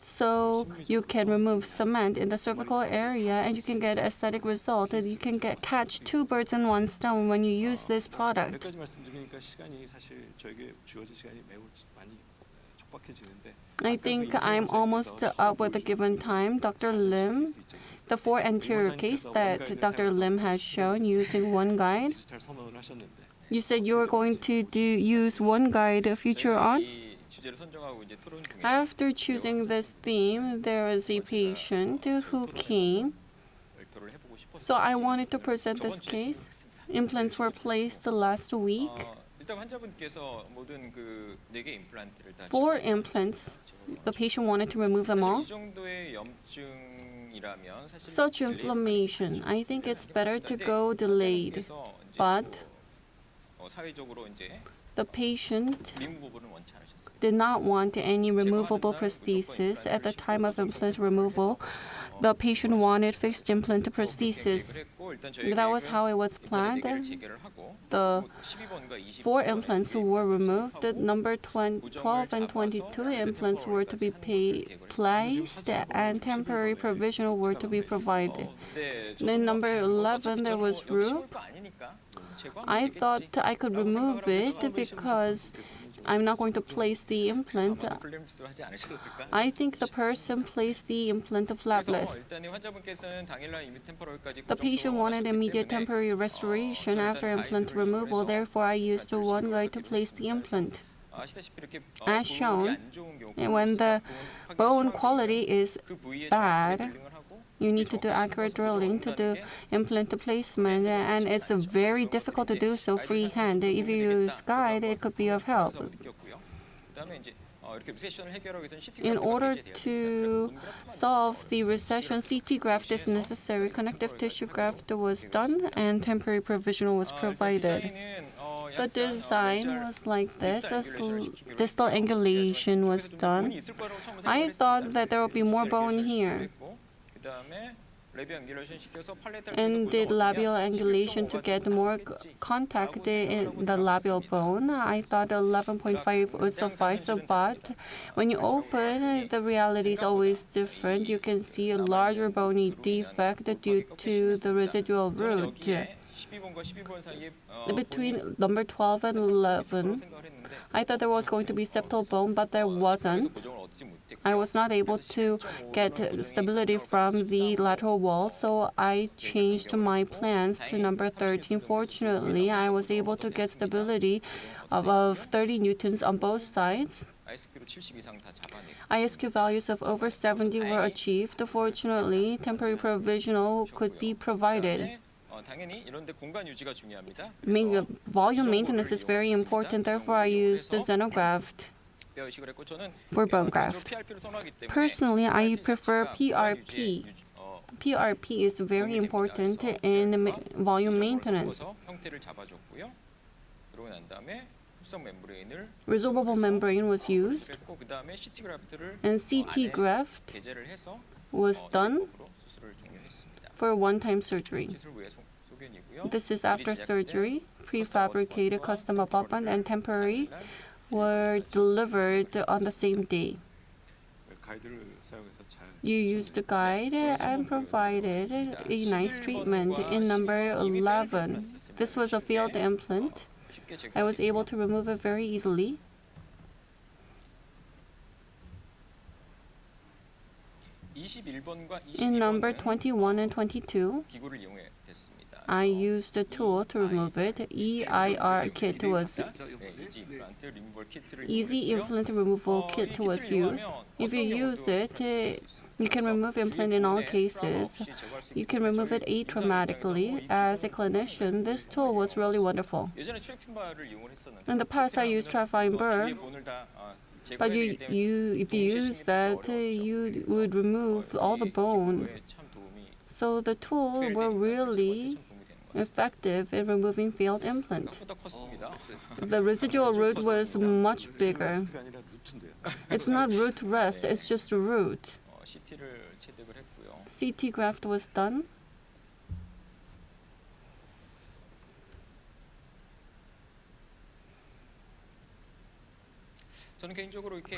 so you can remove cement in the cervical area and you can get aesthetic result. You can catch two birds in one stone when you use this product. I think I'm almost up with the given time. Dr. Lim, the 4 anterior case that Dr. Lim has shown using one guide. You said you were going to use one guide future on? After choosing this theme, there was a patient who came. So I wanted to present this case. Implants were placed last week. 4 implants. The patient wanted to remove them all. Such inflammation, I think it's better to go delayed. But the patient did not want any removable prosthesis. At the time of implant removal, the patient wanted fixed implant prosthesis. That was how it was planned. The 4 implants were removed. Number 12 and 22 implants were to be placed, and temporary provisional were to be provided. Then number 11, there was roof. I thought I could remove it because I'm not going to place the implant. I think the person placed the implant flapless. The patient wanted immediate temporary restoration after implant removal, therefore I used one guide to place the implant. As shown, when the bone quality is bad, you need to do accurate drilling to do implant placement, and it's very difficult to do so freehand. If you use guide, it could be of help. In order to solve the recession, CT graft is necessary. Connective tissue graft was done, and temporary provisional was provided. The design was like this. A distal angulation was done. I thought that there would be more bone here, and did labial angulation to get more contact in the labial bone. I thought 11.5 would suffice, but when you open, the reality is always different. You can see a larger bony defect due to the residual root. Between number 12 and 11, I thought there was going to be septal bone, but there wasn't. I was not able to get stability from the lateral wall, so I changed my plans to number 13. Fortunately, I was able to get stability above 30 newtons on both sides. ISQ values of over 70 were achieved. Fortunately, temporary provisional could be provided. Volume maintenance is very important, therefore I used the xenograft for bone graft. Personally, I prefer PRP. PRP is very important in volume maintenance. Resorbable membrane was used, and CT graft was done for one-time surgery. This is after surgery. Prefabricated custom abutment and temporary were delivered on the same day. You used the guide and provided a nice treatment. In number 11, this was a failed implant. I was able to remove it very easily. In number 21 and 22, I used the tool to remove it. EIR kit was easy implant removal kit was used. If you use it, you can remove implant in all cases. You can remove it atraumatically. As a clinician, this tool was really wonderful. In the past, I used trifine burr, but if you use that, you would remove all the bones. So the tool were really effective in removing failed implant. The residual root was much bigger. It's not root rest, it's just a root. CT graft was done.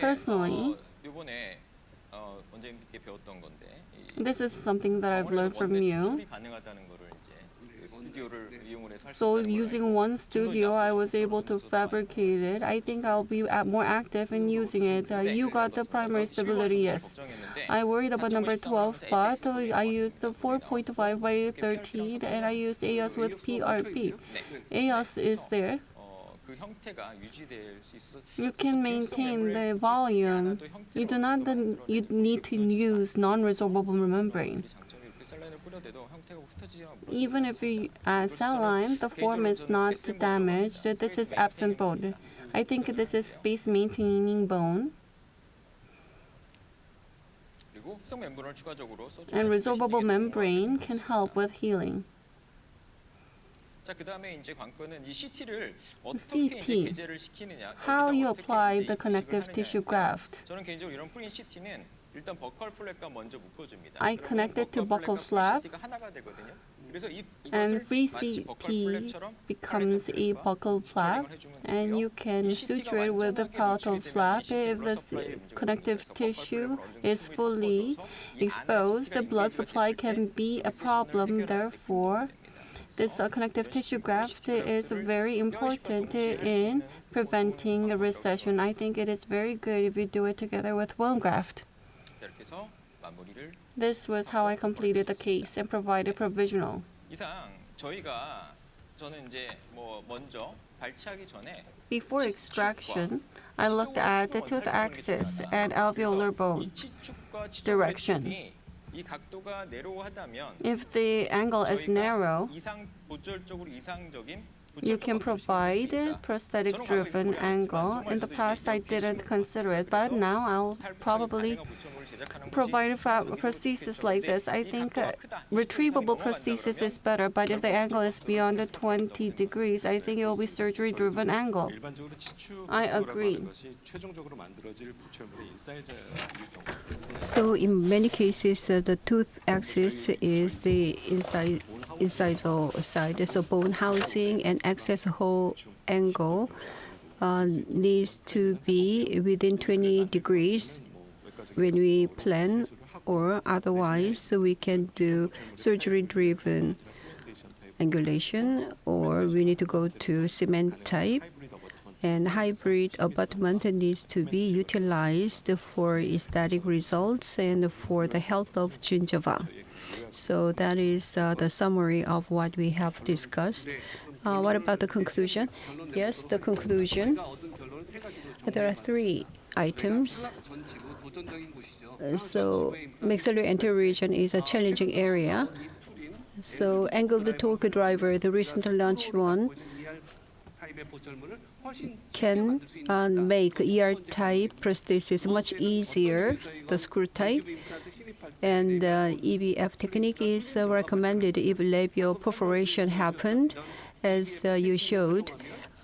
Personally, this is something that I've learned from you. So using one studio, I was able to fabricate it. I think I'll be more active in using it. You got the primary stability, yes. I worried about number 12, but I used the 4.5 by 13, and I used AOS with PRP. AOS is there. You can maintain the volume. You do not need to use non-resorbable membrane. Even if you add saline, the form is not damaged. This is absent bone. I think this is space maintaining bone. And resorbable membrane can help with healing. CT, how you apply the connective tissue graft. I connected to buccal flap, and free CT becomes a buccal flap, and you can suture it with the palatal flap. If the connective tissue is fully exposed, the blood supply can be a problem. Therefore, this connective tissue graft is very important in preventing a recession. I think it is very good if you do it together with bone graft. This was how I completed the case and provided provisional. Before extraction, I looked at the tooth axis and alveolar bone direction. If the angle is narrow, you can provide prosthetic-driven angle. In the past, I didn't consider it, but now I'll probably provide a prosthesis like this. I think retrievable prosthesis is better, but if the angle is beyond the 20 degrees, I think it will be surgery-driven angle. I agree.
So in many cases, the tooth axis is the incisor side, so bone housing and access hole angle needs to be within 20 degrees when we plan, or otherwise we can do surgery-driven angulation, or we need to go to cement type. And hybrid abutment needs to be utilized for aesthetic results and for the health of gingiva. So that is the summary of what we have discussed. What about the conclusion? Yes, the conclusion. There are 3 items. So maxillary anterior region is a challenging area. So angled torque driver, the recently launched one, can make ER-type prosthesis much easier, the screw type. And EBF technique is recommended if labial perforation happened, as you showed.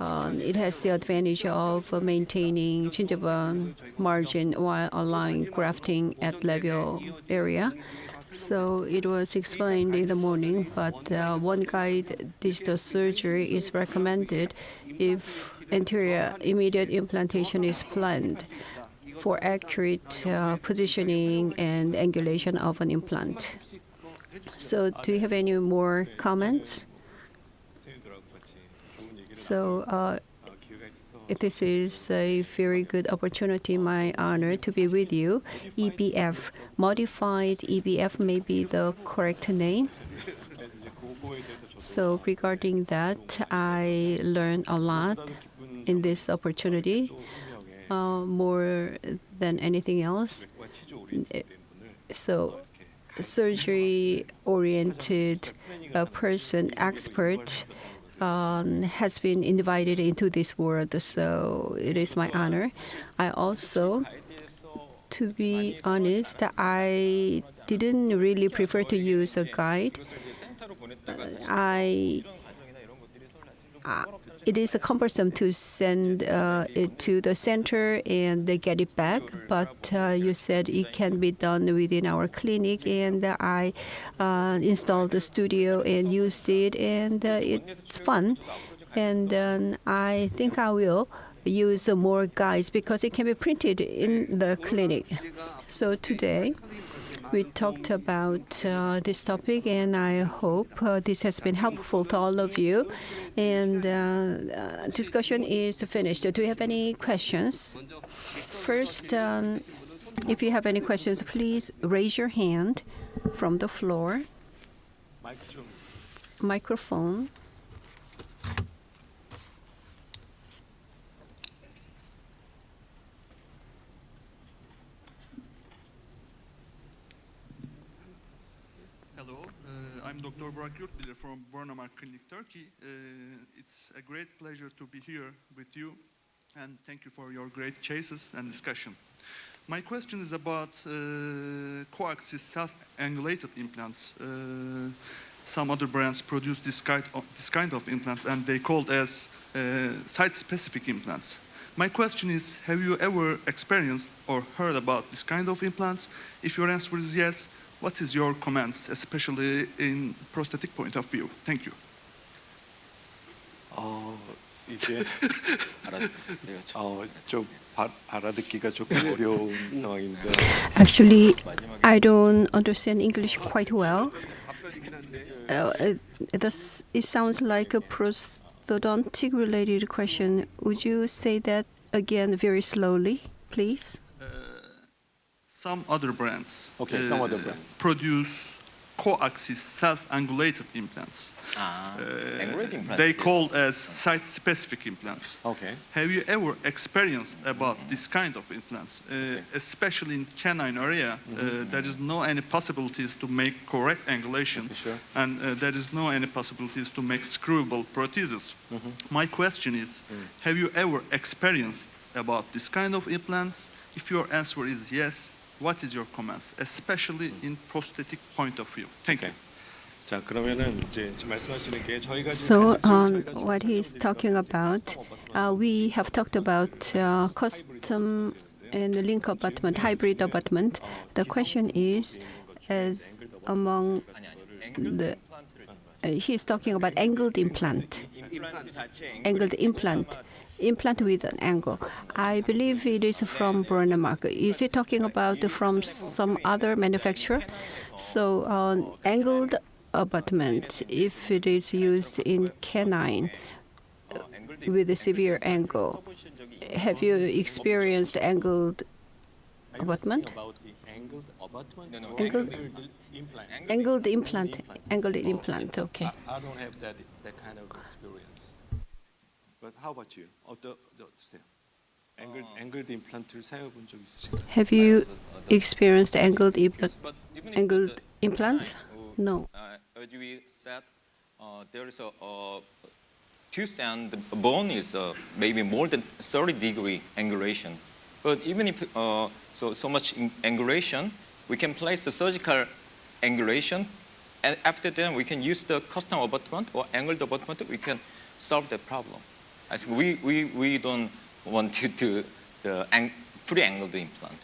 It has the advantage of maintaining gingiva margin while allowing grafting at labial area. So it was explained in the morning, but one guide digital surgery is recommended if anterior immediate implantation is planned for accurate positioning and angulation of an implant. So do you have any more comments? So this is a very good opportunity, my honor, to be with you. EBF, modified EBF may be the correct name. So regarding that, I learned a lot in this opportunity, more than anything else. So surgery-oriented person, expert, has been invited into this world, so it is my honor. I also, to be honest, I didn't really prefer to use a guide. It is cumbersome to send it to the center and they get it back, but you said it can be done within our clinic, and I installed the studio and used it, and it's fun. And I think I will use more guides because it can be printed in the clinic. So today, we talked about this topic, and I hope this has been helpful to all of you. And discussion is finished. Do you have any questions? First, if you have any questions, please raise your hand from the floor. Microphone.
I'm Dr. Burak Yurtbilir from Bornamark Clinic, Turkey. It's a great pleasure to be here with you, and thank you for your great cases and discussion. My question is about coaxial self-angulated implants. Some other brands produce this kind of implants, and they called as site-specific implants. My question is, have you ever experienced or heard about this kind of implants? If your answer is yes, what is your comments, especially in prosthetic point of view? Thank you.
이게 좀 알아듣기가 조금 어려운 상황인데.
Actually, I don't understand English quite well. It sounds like a prosthodontic-related question. Would you say that again very slowly, please?
Some other brands,
some other brands
produce coaxial self-angulated implants.
angulated implants.
They called as site-specific implants.
Okay.
Have you ever experienced about this kind of implants, especially in canine area? There is no any possibilities to make correct angulation, and there is no any possibilities to make screwable prostheses. My question is, have you ever experienced about this kind of implants? If your answer is yes, what is your comments, especially in prosthetic point of view? Thank you.
자, 그러면은 이제 말씀하시는 게 저희가
So what he's talking about, we have talked about custom and link abutment, hybrid abutment. The question is, as among the, he's talking about angled implant, implant with an angle. I believe it is from Bornamark. Is he talking about from some other manufacturer? So angled abutment, if it is used in canine with a severe angle, have you experienced angled abutment? Angled implant. Okay.
I don't have that kind of experience. But how about you? 어떠세요? angled implant을 사용해 본 적 있으신가요?
Have you experienced angled implants? No.
As we said, there is a tooth and the bone is maybe more than 30-degree angulation. But even if so much angulation, we can place the surgical angulation, and after that we can use the custom abutment or angled abutment. We can solve that problem. I think we don't want to do the pre-angled implant.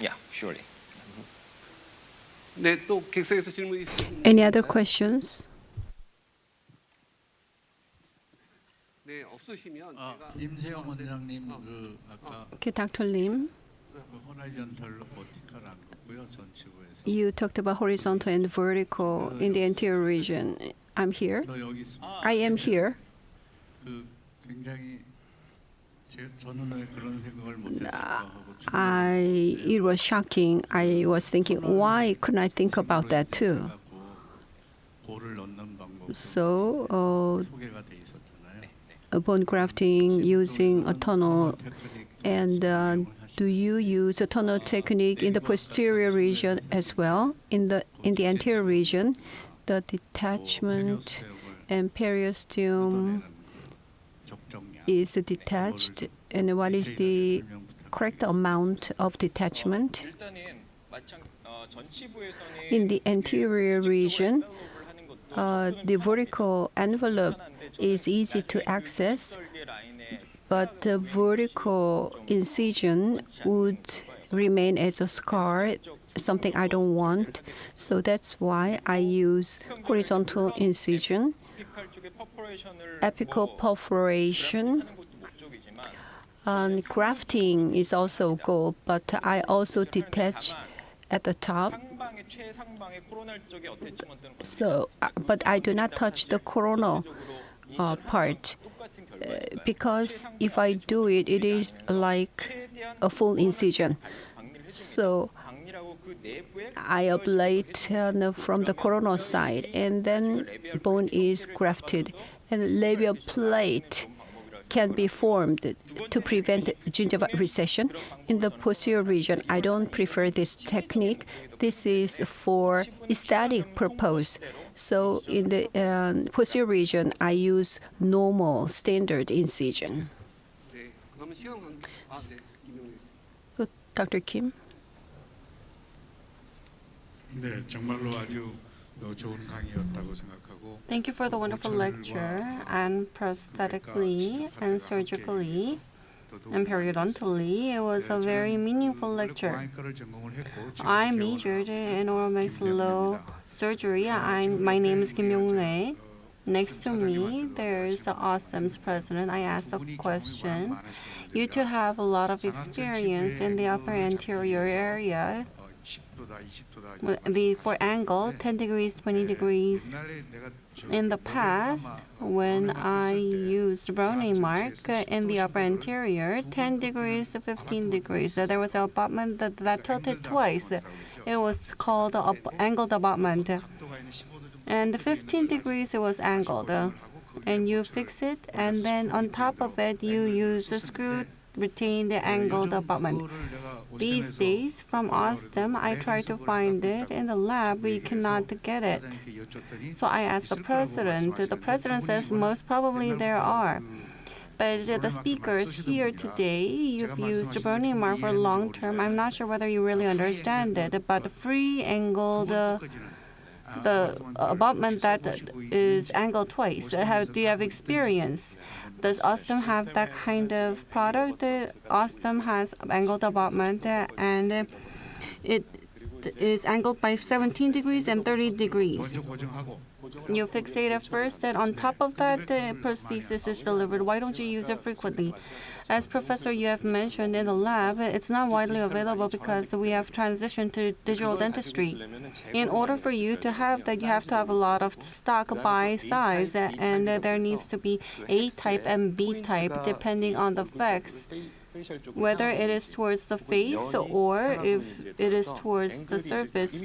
Yeah, surely.
네, 또 객석에서 질문이 있으신가요?
Any other questions?
네, 없으시면
임세영 원장님 그 아까
Okay, Dr. Lim.
호라이전털 버티컬한 거고요, 전치부에서.
You talked about horizontal and vertical in the anterior region. I'm here.
저 여기 있습니다.
I am here.
그 굉장히
It was shocking. I was thinking, why couldn't I think about that too? So, bone grafting using a tunnel, and do you use a tunnel technique in the posterior region as well? In the anterior region, the detachment and periosteum is detached, and what is the correct amount of detachment? In the anterior region, the vertical envelope is easy to access, but the vertical incision would remain as a scar, something I don't want. So that's why I use horizontal incision. Apical perforation. Grafting is also a goal, but I also detach at the top. So, but I do not touch the coronal part, because if I do it, it is like a full incision. So I ablate from the coronal side, and then bone is grafted, and labial plate can be formed to prevent gingival recession. In the posterior region, I don't prefer this technique. This is for aesthetic purpose. So in the posterior region, I use normal standard incision. So, Dr. Kim?
Thank you for the wonderful lecture, and prosthetically and surgically and periodontally, it was a very meaningful lecture. I majored in oral maxillofacial surgery. My name is Kim Yong-rae. Next to me, there's Osstem's president. I asked a question. You two have a lot of experience in the upper anterior area. For angle, 10 degrees, 20 degrees. In the past, when I used Browning mark in the upper anterior, 10 degrees to 15 degrees, there was an abutment that tilted twice. It was called angled abutment. And 15 degrees, it was angled. And you fix it, and then on top of it, you use a screw retain the angled abutment. These days, from Osstem, I try to find it in the lab. We cannot get it. So I asked the president. The president says most probably there are. But the speakers here today, you've used Browning mark for long term. I'm not sure whether you really understand it, but free angled, the abutment that is angled twice. Do you have experience? Does Osstem have that kind of product? Osstem has angled abutment, and it is angled by 17 degrees and 30 degrees. You fixate it first, and on top of that, the prosthesis is delivered. Why don't you use it frequently? As Professor, you have mentioned in the lab, it's not widely available because we have transitioned to digital dentistry. In order for you to have that, you have to have a lot of stock by size, and there needs to be A type and B type depending on the facts. Whether it is towards the face or if it is towards the surface,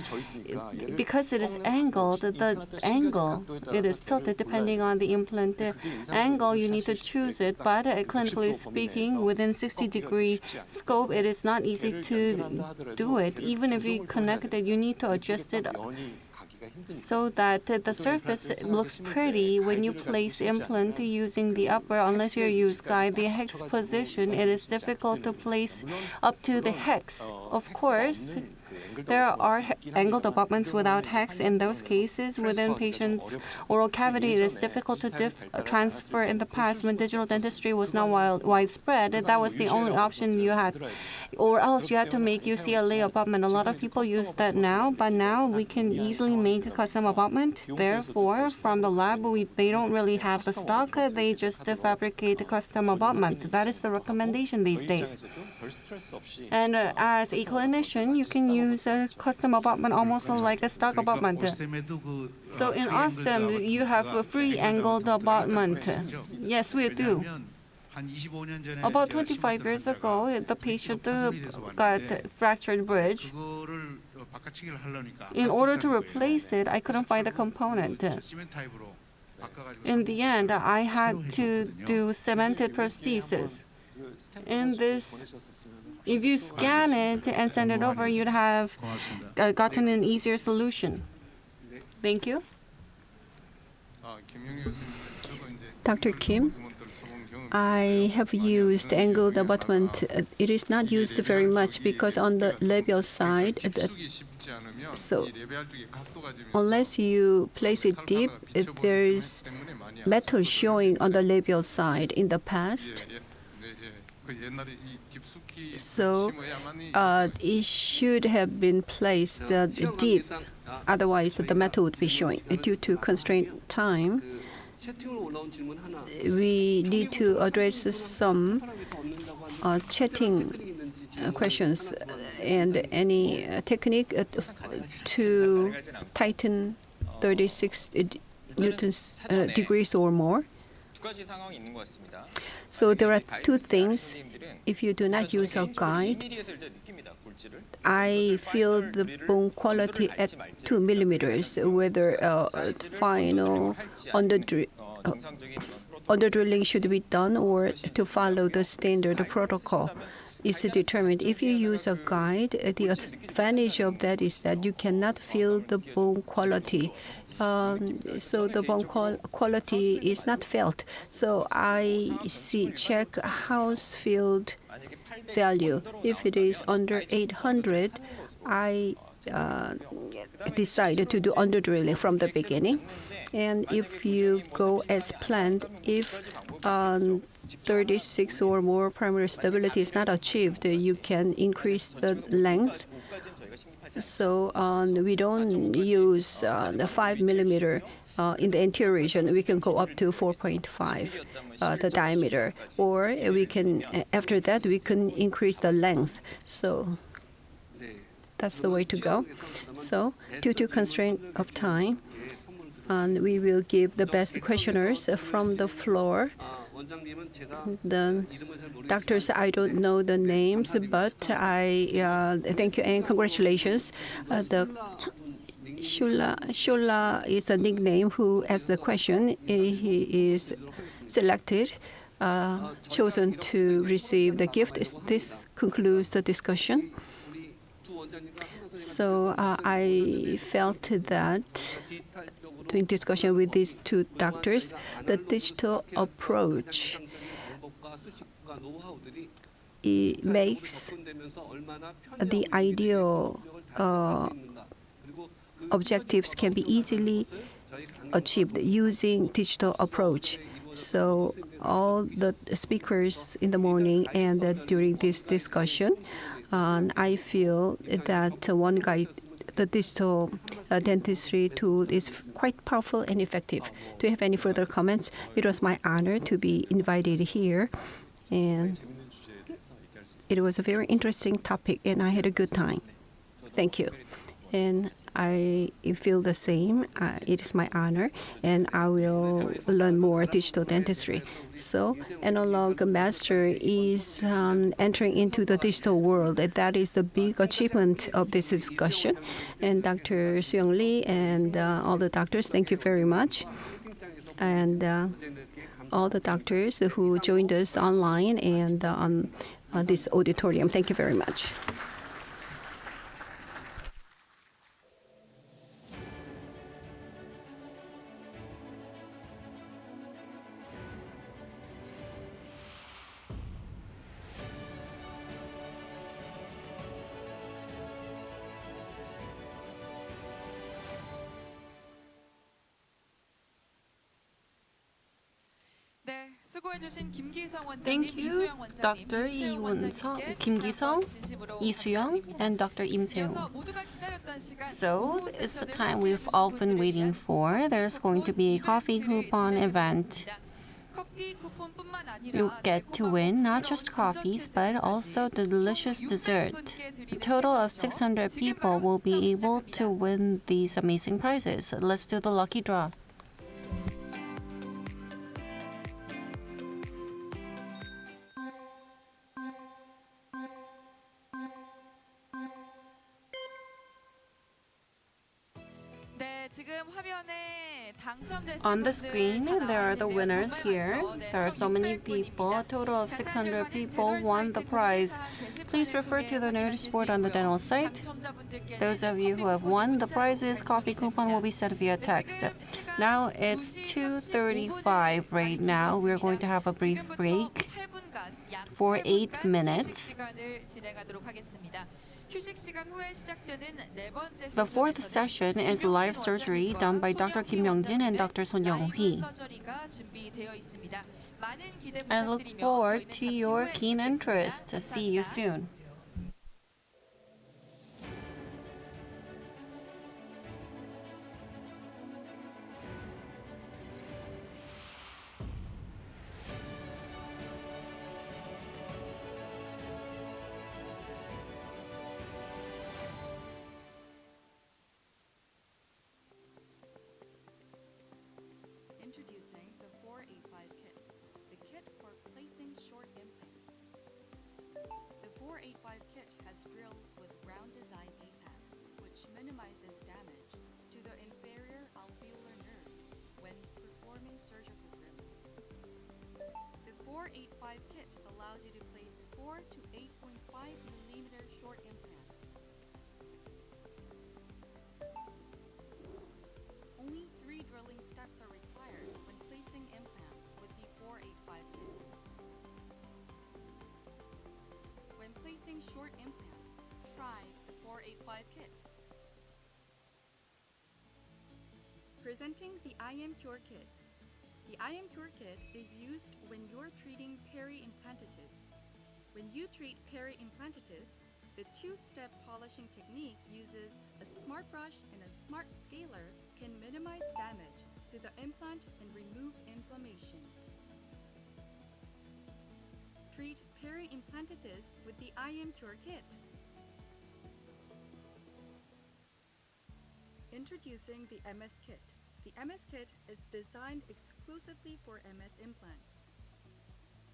because it is angled, the angle, it is tilted depending on the implant angle, you need to choose it. But clinically speaking, within 60-degree scope, it is not easy to do it. Even if you connect it, you need to adjust it so that the surface looks pretty when you place implant using the upper. Unless you use guide the hex position, it is difficult to place up to the hex. Of course, there are angled abutments without hex. In those cases, within patient's oral cavity, it is difficult to transfer. In the past, when digital dentistry was not widespread, that was the only option you had. Or else you had to make UCLA abutment. A lot of people use that now, but now we can easily make a custom abutment. Therefore, from the lab, they don't really have the stock. They just fabricate a custom abutment. That is the recommendation these days. And as a clinician, you can use a custom abutment almost like a stock abutment. So in Osstem, you have a free angled abutment. Yes, we do. About 25 years ago, the patient got fractured bridge. In order to replace it, I couldn't find the component. In the end, I had to do cemented prosthesis. In this, if you scan it and send it over, you'd have gotten an easier solution. Thank you.
Dr. Kim, I have used angled abutment. It is not used very much because on the labial side, so unless you place it deep, there is metal showing on the labial side in the past. So it should have been placed deep, otherwise the metal would be showing. Due to constraint time, we need to address some chatting questions and any technique to tighten 36 newtons degrees or more. So there are two things. If you do not use a guide, I feel the bone quality at 2 millimeters, whether final under drilling should be done or to follow the standard protocol is determined. If you use a guide, the advantage of that is that you cannot feel the bone quality. So the bone quality is not felt. So I check house field value. If it is under 800, I decided to do under drilling from the beginning. And if you go as planned, if 36 or more primary stability is not achieved, you can increase the length. So we don't use the 5 millimeter in the anterior region. We can go up to 4.5 the diameter, or we can after that we can increase the length. So that's the way to go. So due to constraint of time, and we will give the best questioners from the floor. The doctors, I don't know the names, but I thank you and congratulations. The Shula is a nickname who asked the question. He is selected, chosen to receive the gift. This concludes the discussion. So I felt that doing discussion with these two doctors, the digital approach it makes the ideal objectives can be easily achieved using digital approach. So all the speakers in the morning and during this discussion, I feel that one guide, the digital dentistry tool is quite powerful and effective. Do you have any further comments? It was my honor to be invited here, and it was a very interesting topic, and I had a good time. Thank you. And I feel the same. It is my honor, and I will learn more digital dentistry. So, analog master is entering into the digital world. That is the big achievement of this discussion. And Dr. Seung Lee and all the doctors, thank you very much. And all the doctors who joined us online and on this auditorium, thank you very much.
Thank you, Dr. Kim Gi-sung, Lee Soo-young, and Dr. Im Se-young. So it's the time we've all been waiting for. There's going to be a coffee coupon event. You get to win not just coffees, but also the delicious dessert. A total of 600 people will be able to win these amazing prizes. Let's do the lucky draw. On the screen, there are the winners here. There are so many people. A total of 600 people won the prize. Please refer to the notice board on the dental site. Those of you who have won the prizes, coffee coupon will be sent via text. Now it's 2:35 right now. We're going to have a brief break for 8 minutes. The fourth session is live surgery done by Dr. Kim Myung-jin and Dr. Son Young-hee. I look forward to your keen interest. See you soon.
Introducing the 485 kit, the kit for placing short implants. The 485 kit has drills with round design apex, which minimizes damage to the inferior alveolar nerve when performing surgical grooming. The 485 kit allows you to place 4 to 8.5 millimeter short implants. Only 3 drilling steps are required when placing implants with the 485 kit. When placing short implants, try the 485 kit. Presenting the IM-Cure kit. The IM-Cure kit is used when you're treating peri-implantitis. When you treat peri-implantitis, the two-step polishing technique uses a smart brush and a smart scaler can minimize damage to the implant and remove inflammation. Treat peri-implantitis with the IM-Cure kit. Introducing the MS kit. The MS kit is designed exclusively for MS implants.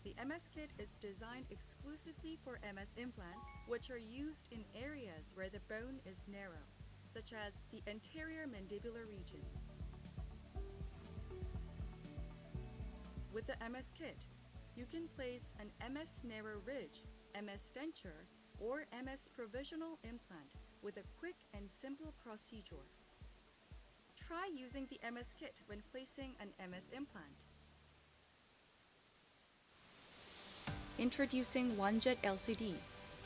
The MS kit is designed exclusively for MS implants, which are used in areas where the bone is narrow, such as the anterior mandibular region. With the MS kit, you can place an MS narrow ridge, MS denture, or MS provisional implant with a quick and simple procedure. Try using the MS kit when placing an MS implant. Introducing OneJet LCD,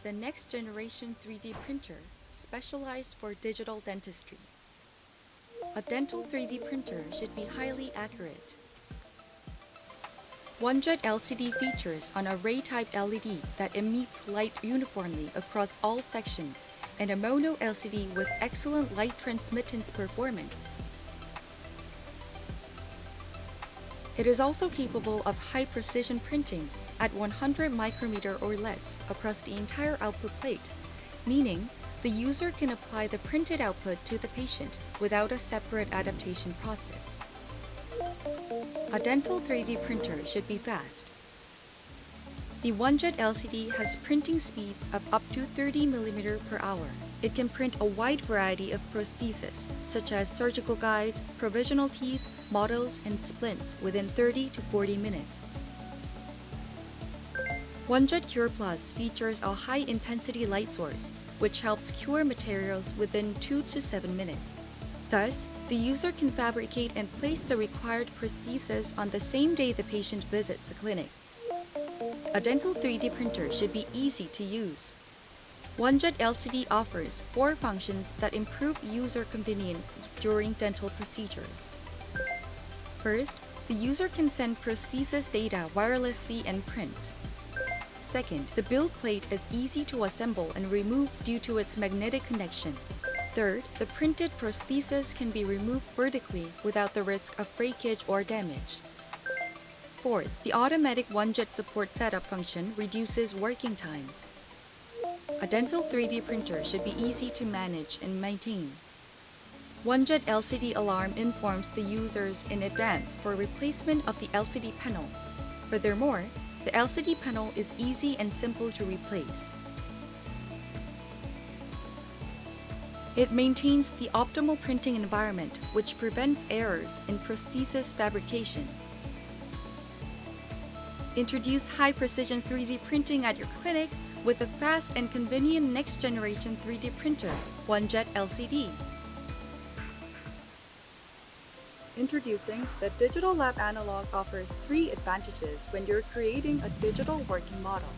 the next generation 3D printer specialized for digital dentistry. A dental 3D printer should be highly accurate. OneJet LCD features an array-type LED that emits light uniformly across all sections and a mono LCD with excellent light transmittance performance. It is also capable of high-precision printing at 100 micrometer or less across the entire output plate, meaning the user can apply the printed output to the patient without a separate adaptation process. A dental 3D printer should be fast. The OneJet LCD has printing speeds of up to 30 mm per hour. It can print a wide variety of prostheses, such as surgical guides, provisional teeth, models, and splints within 30 to 40 minutes. OneJet Cure Plus features a high-intensity light source, which helps cure materials within 2 to 7 minutes. Thus, the user can fabricate and place the required prosthesis on the same day the patient visits the clinic. A dental 3D printer should be easy to use. OneJet LCD offers 4 functions that improve user convenience during dental procedures. First, the user can send prosthesis data wirelessly and print. Second, the build plate is easy to assemble and remove due to its magnetic connection. Third, the printed prosthesis can be removed vertically without the risk of breakage or damage. Fourth, the automatic OneJet support setup function reduces working time. A dental 3D printer should be easy to manage and maintain. OneJet LCD alarm informs the users in advance for replacement of the LCD panel. Furthermore, the LCD panel is easy and simple to replace. It maintains the optimal printing environment, which prevents errors in prosthesis fabrication. Introduce high-precision 3D printing at your clinic with a fast and convenient next-generation 3D printer, OneJet LCD. Introducing the Digital Lab Analog offers 3 advantages when you're creating a digital working model.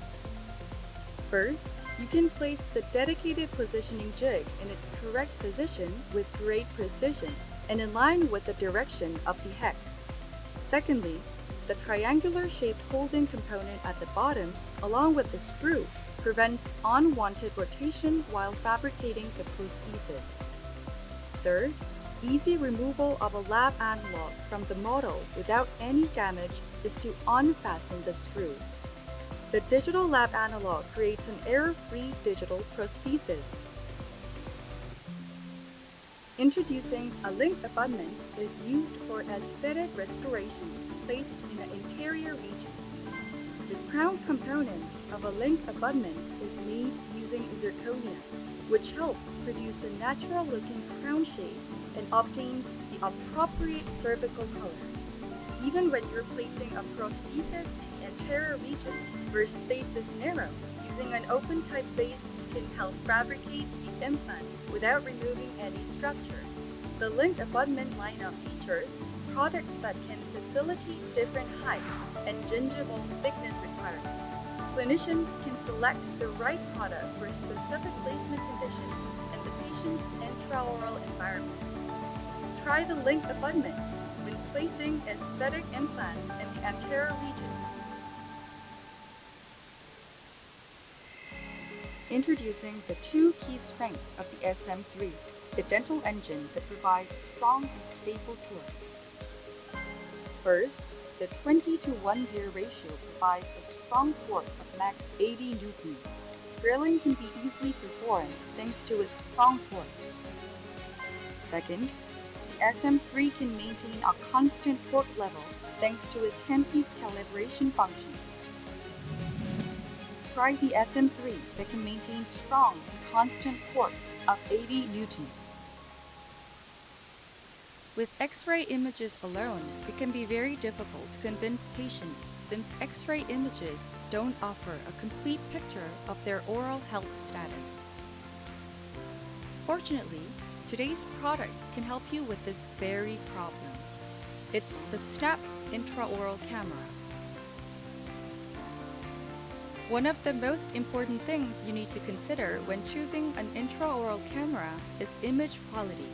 First, you can place the dedicated positioning jig in its correct position with great precision and in line with the direction of the hex. Secondly, the triangular-shaped holding component at the bottom, along with the screw, prevents unwanted rotation while fabricating the prosthesis. Third, easy removal of a lab analog from the model without any damage is to unfasten the screw. The Digital Lab Analog creates an error-free digital prosthesis. Introducing a link abutment is used for aesthetic restorations placed in an interior region. The crown component of a link abutment is made using zirconia, which helps produce a natural-looking crown shape and obtains the appropriate cervical color. Even when you're placing a prosthesis in the anterior region where space is narrow, using an open-type base can help fabricate the implant without removing any structure. The link abutment lineup features products that can facilitate different heights and gingival thickness requirements. Clinicians can select the right product for a specific placement condition and the patient's intraoral environment. Try the link abutment when placing aesthetic implants in the anterior region. Introducing the 2 key strengths of the SM3, the dental engine that provides strong and stable torque. First, the 20-to-1 gear ratio provides a strong torque of max 80 Newton. Drilling can be easily performed thanks to its strong torque. Second, the SM3 can maintain a constant torque level thanks to its handpiece calibration function. Try the SM3 that can maintain strong and constant torque of 80 Newton. With X-ray images alone, it can be very difficult to convince patients since X-ray images don't offer a complete picture of their oral health status. Fortunately, today's product can help you with this very problem. It's the Snap intraoral camera. One of the most important things you need to consider when choosing an intraoral camera is image quality.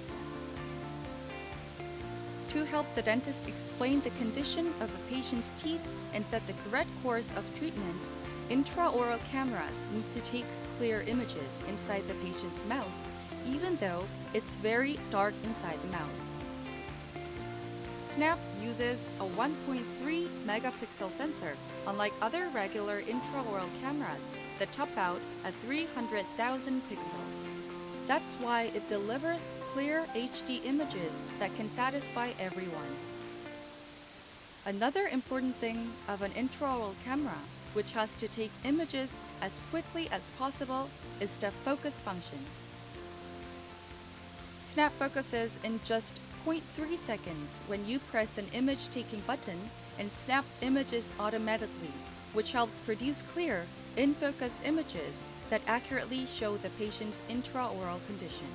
To help the dentist explain the condition of a patient's teeth and set the correct course of treatment, intraoral cameras need to take clear images inside the patient's mouth, even though it's very dark inside the mouth. Snap uses a 1.3 megapixel sensor, unlike other regular intraoral cameras that top out at 300,000 pixels. That's why it delivers clear HD images that can satisfy everyone. Another important thing of an intraoral camera, which has to take images as quickly as possible, is the focus function. Snap focuses in just 0.3 seconds when you press an image-taking button and snaps images automatically, which helps produce clear, in-focus images that accurately show the patient's intraoral condition.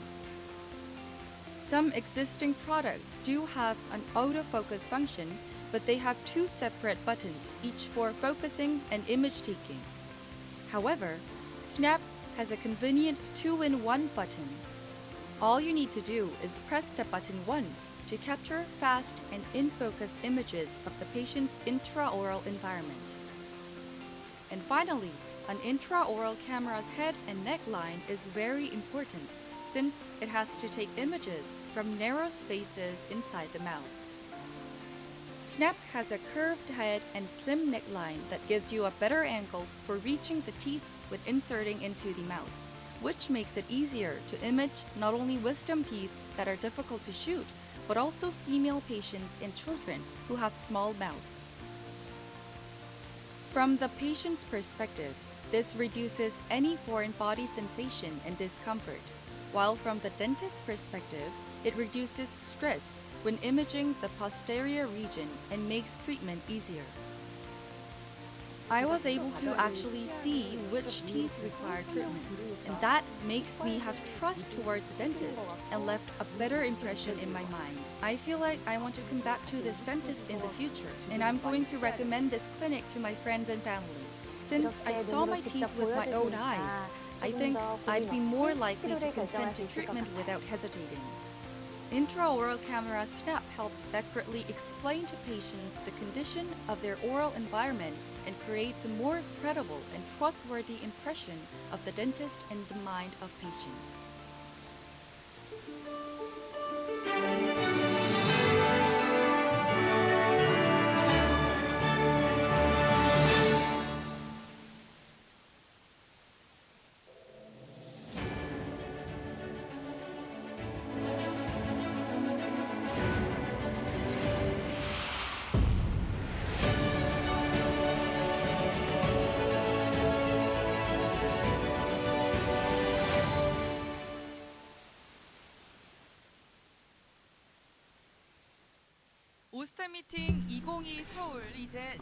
Some existing products do have an autofocus function, but they have 2 separate buttons, each for focusing and image taking. However, Snap has a convenient 2-in-1 button. All you need to do is press the button once to capture fast and in-focus images of the patient's intraoral environment. And finally, an intraoral camera's head and neck line is very important since it has to take images from narrow spaces inside the mouth. Snap has a curved head and slim neckline that gives you a better angle for reaching the teeth when inserting into the mouth, which makes it easier to image not only wisdom teeth that are difficult to shoot, but also female patients and children who have small mouth. From the patient's perspective, this reduces any foreign body sensation and discomfort. while from the dentist's perspective, it reduces stress when imaging the posterior region and makes treatment easier. I was able to actually see which teeth require treatment, and that makes me have trust toward the dentist and left a better impression in my mind. I feel like I want to come back to this dentist in the future, and I'm going to recommend this clinic to my friends and family. Since I saw my teeth with my own eyes, I think I'd be more likely to consent to treatment without hesitating. Intraoral camera snap helps accurately explain to patients the condition of their oral environment and creates a more credible and trustworthy impression of the dentist in the mind of patients.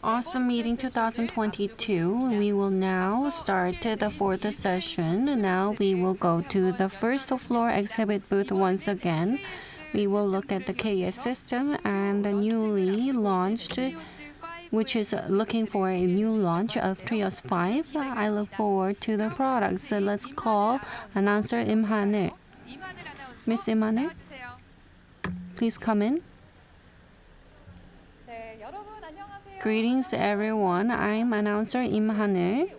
Osstem Meeting 2022. We will now start the fourth session. Now we will go to the first floor exhibit booth once again. We will look at the KS system and the newly launched, which is looking for a new launch of Trios 5. I look forward to the products. So let's call announcer Im Ha-neul. Miss Im Ha-neul, please come in. Greetings everyone. I'm announcer Im Ha-neul.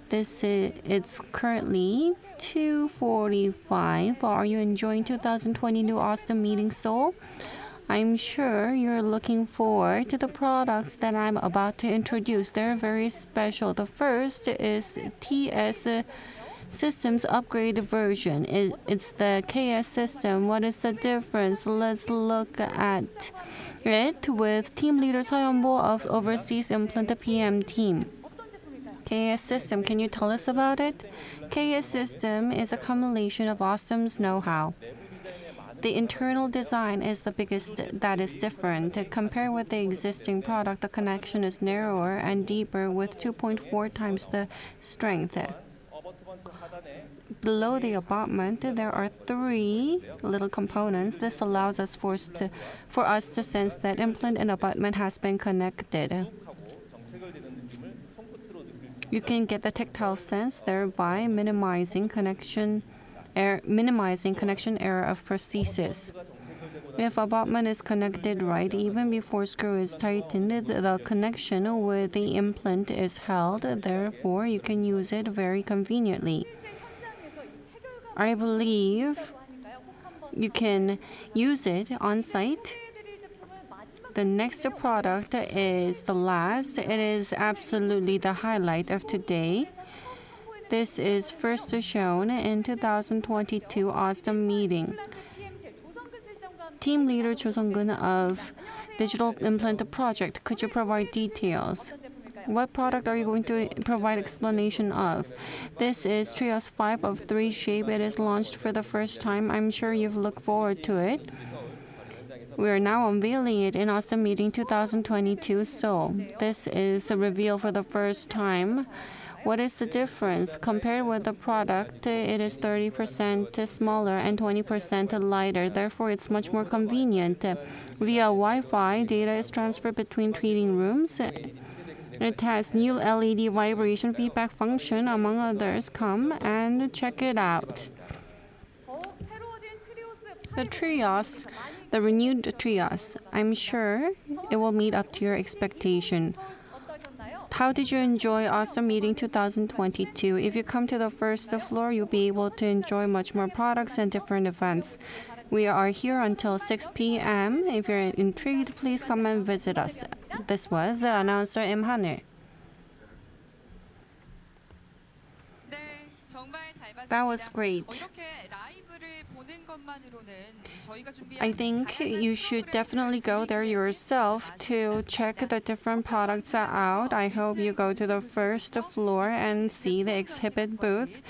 It's currently 2:45. Are you enjoying 2022 Osstem Meeting Seoul? I'm sure you're looking forward to the products that I'm about to introduce. They're very special. The first is TS Systems upgrade version. It's the KS system. What is the difference? Let's look at it with team leader Seonbo of Overseas Implant PM team. KS system, can you tell us about it? KS system is a combination of Osstem's know-how. The internal design is the biggest that is different. Compared with the existing product, the connection is narrower and deeper with 2.4 times the strength. Below the abutment, there are 3 little components. This allows us for us to sense that implant and abutment has been connected. You can get the tactile sense, thereby minimizing connection error of prosthesis. If abutment is connected right, even before screw is tightened, the connection with the implant is held. Therefore, you can use it very conveniently. I believe you can use it on site. The next product is the last. It is absolutely the highlight of today. This is first shown in 2022 Osstem Meeting. Team leader Cho Sung-gun of Digital Implant Project, could you provide details? What product are you going to provide explanation of? This is Trios 5 of 3 shape. It is launched for the first time. I'm sure you've looked forward to it. We are now unveiling it in Osstem Meeting 2022 Seoul. This is a reveal for the first time. What is the difference? Compared with the product, it is 30% smaller and 20% lighter. Therefore, it's much more convenient. Via Wi-Fi, data is transferred between treating rooms. It has new LED vibration feedback function, among others. Come and check it out. The Trios, the renewed Trios, I'm sure it will meet up to your expectation. How did you enjoy Osstem Meeting 2022? If you come to the first floor, you'll be able to enjoy much more products and different events. We are here until 6 p.m. If you're intrigued, please come and visit us. This was announcer Im Ha-neul. That was great. I think you should definitely go there yourself to check the different products out. I hope you go to the first floor and see the exhibit booth.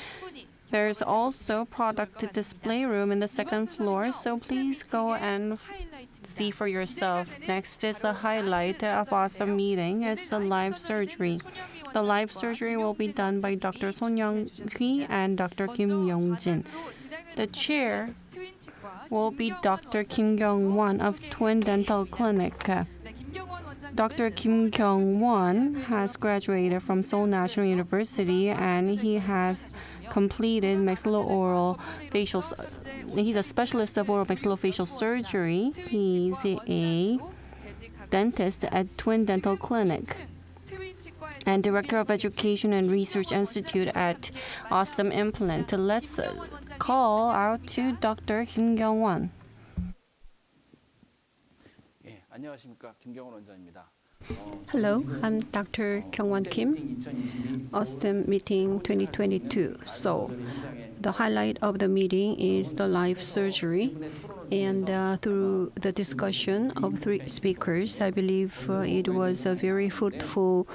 There's also product display room in the second floor, so please go and see for yourself. Next is the highlight of Osstem meeting. It's the live surgery. The live surgery will be done by Dr. Son Young-hee and Dr. Kim Young-jin. The chair will be Dr. Kim Kyung-won of Twin Dental Clinic. Dr. Kim Kyung-won has graduated from Seoul National University and he has completed maxillo-oral facial. He's a specialist of oral maxillofacial surgery. He's a dentist at Twin Dental Clinic and Director of Education and Research Institute at Osstem Implant. Let's call out to Dr. Kim Kyung-won.
안녕하십니까. 김경원 원장입니다.
Hello, I'm Dr. Kyung-won Kim, Osstem Meeting 2022. So, the highlight of the meeting is the live surgery. And through the discussion of three speakers, I believe it was a very fruitful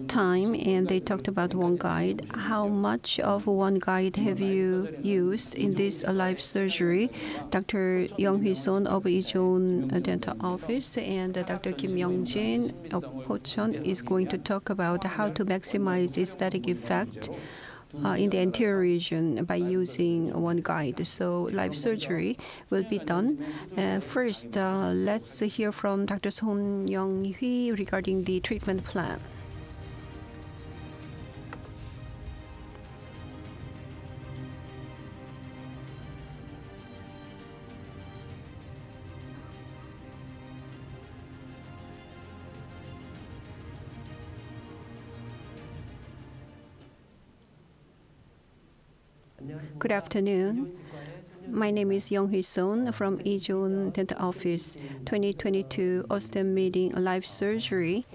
time, and they talked about one guide. How much of one guide have you used in this live surgery? Dr. Young Hee-son of Ijeon Dental Office and Dr. Kim Young-jin of Pocheon is going to talk about how to maximize aesthetic effect in the anterior region by using one guide. So live surgery will be done. First, let's hear from Dr. Son Young-hee regarding the treatment plan. Good afternoon. My name is Young Hee-son from Ijeon Dental Office. 2022 Osstem meeting live surgery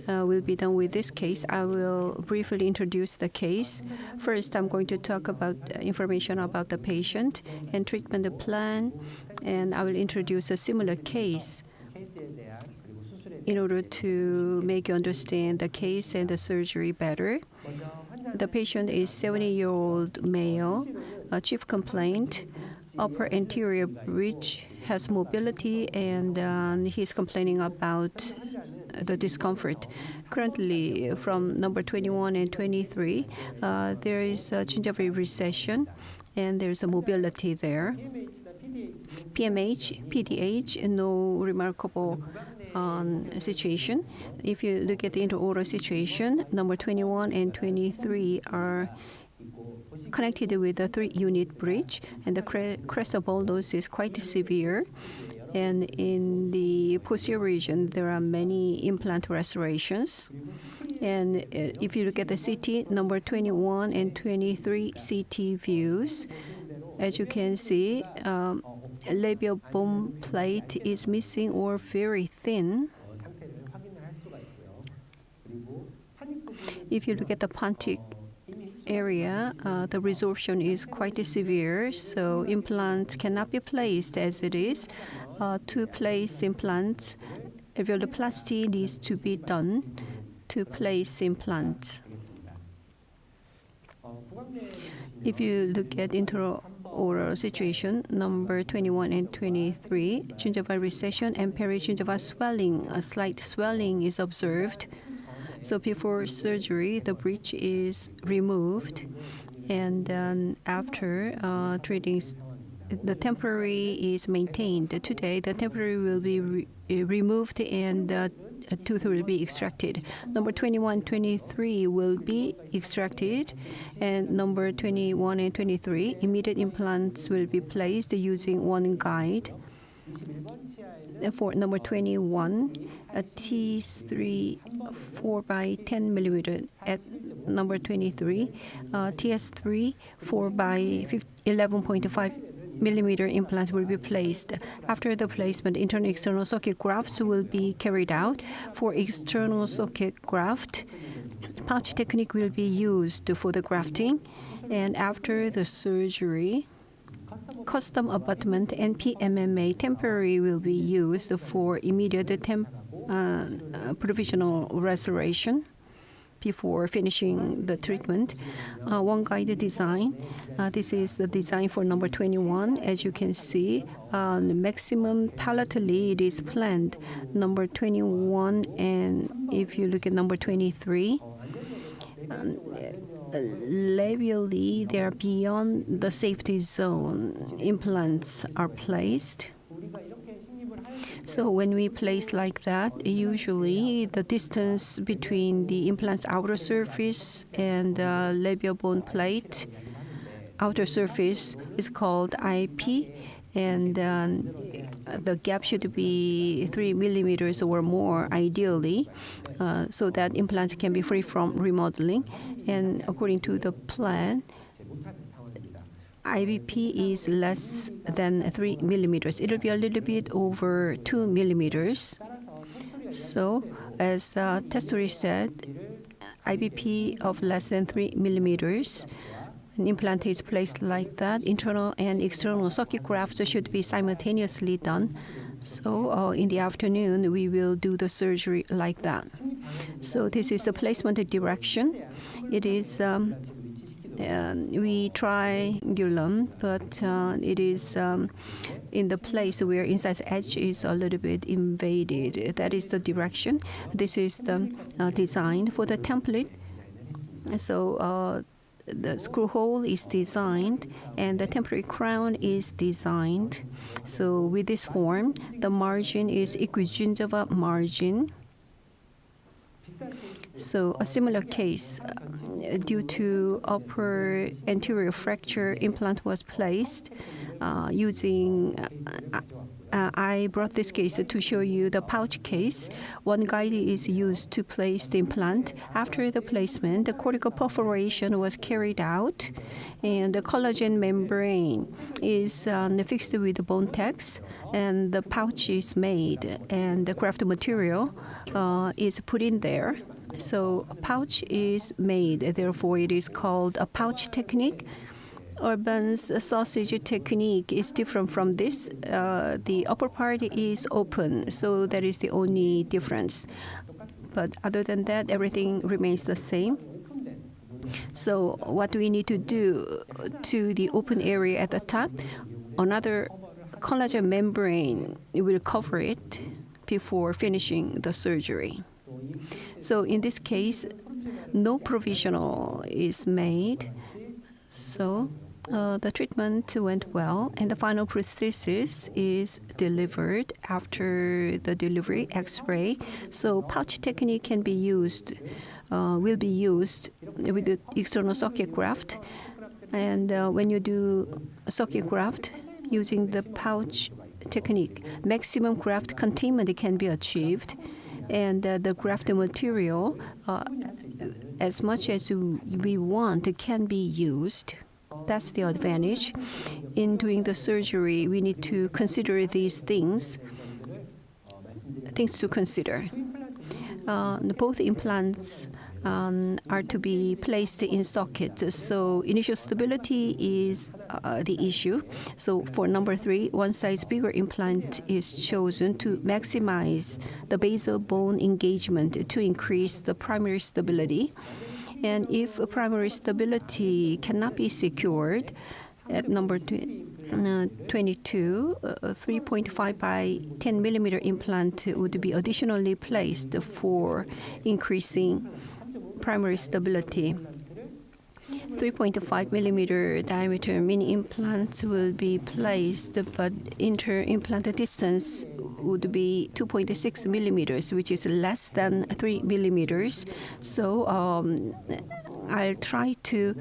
will be done with this case. I will briefly introduce the case. First, I'm going to talk about information about the patient and treatment plan, and I will introduce a similar case in order to make you understand the case and the surgery better. The patient is 70-year-old male. Chief complaint, upper anterior bridge has mobility, and he's complaining about the discomfort. Currently, from number 21 and 23, there is a gingival recession, and there's a mobility there. PMH, PDH, no remarkable situation. If you look at the intraoral situation, number 21 and 23 are connected with a 3-unit bridge, and the crest of bolus is quite severe. And in the posterior region, there are many implant restorations. And if you look at the CT, number 21 and 23 CT views, as you can see, labial bone plate is missing or very thin. If you look at the pontic area, the resorption is quite severe, so implant cannot be placed as it is. To place implants, alveoloplasty needs to be done to place implants. If you look at intraoral situation, number 21 and 23, gingival recession and perigingival swelling, a slight swelling is observed. So before surgery, the bridge is removed, and then after treating, the temporary is maintained. Today, the temporary will be removed and a tooth will be extracted. Number 21, 23 will be extracted, and number 21 and 23, immediate implants will be placed using one guide. For number 21, a T3 4 by 10 millimeter. At number 23, TS3 4 by 11.5 millimeter implants will be placed. After the placement, internal external socket grafts will be carried out. For external socket graft, pouch technique will be used for the grafting. And after the surgery, custom abutment and PMMA temporary will be used for immediate provisional restoration. before finishing the treatment. One guide design. This is the design for number 21. As you can see, the maximum palate lead is planned. Number 21, and if you look at number 23, labially, they are beyond the safety zone. Implants are placed. So when we place like that, usually the distance between the implant's outer surface and the labial bone plate, outer surface, is called IP, and the gap should be 3 millimeters or more, ideally, so that implants can be free from remodeling. And according to the plan, IBP is less than 3 millimeters. It'll be a little bit over 2 millimeters. So, as Testori said, IBP of less than 3 millimeters. An implant is placed like that. Internal and external socket grafts should be simultaneously done. So, in the afternoon, we will do the surgery like that. So, this is the placement direction. It is we triangulum, but it is in the place where incised edge is a little bit invaded. That is the direction. This is the design for the template. So the screw hole is designed and the temporary crown is designed. So with this form, the margin is equigingiva margin. So a similar case, due to upper anterior fracture, implant was placed using. I brought this case to show you the pouch case. One guide is used to place the implant. After the placement, the cortical perforation was carried out, and the collagen membrane is fixed with the bone tacks, and the pouch is made, and the graft material is put in there. So a pouch is made, therefore it is called a pouch technique. Urban's sausage technique is different from this. The upper part is open, so that is the only difference. But other than that, everything remains the same. So what do we need to do to the open area at the top? Another collagen membrane will cover it before finishing the surgery. So in this case, no provisional is made. So the treatment went well, and the final prosthesis is delivered after the delivery X-ray. So pouch technique can be used, will be used with the external socket graft. And when you do socket graft using the pouch technique, maximum graft containment can be achieved. And the graft material, as much as we want, can be used. That's the advantage. In doing the surgery, we need to consider these things to consider. Both implants are to be placed in sockets. So initial stability is the issue. So for number 3, one size bigger implant is chosen to maximize the basal bone engagement to increase the primary stability. And if primary stability cannot be secured, at number 22, 3.5 by 10 millimeter implant would be additionally placed for increasing primary stability. 3.5 millimeter diameter mini implants will be placed, but inter-implant distance would be 2.6 millimeters, which is less than 3 millimeters. So I'll try to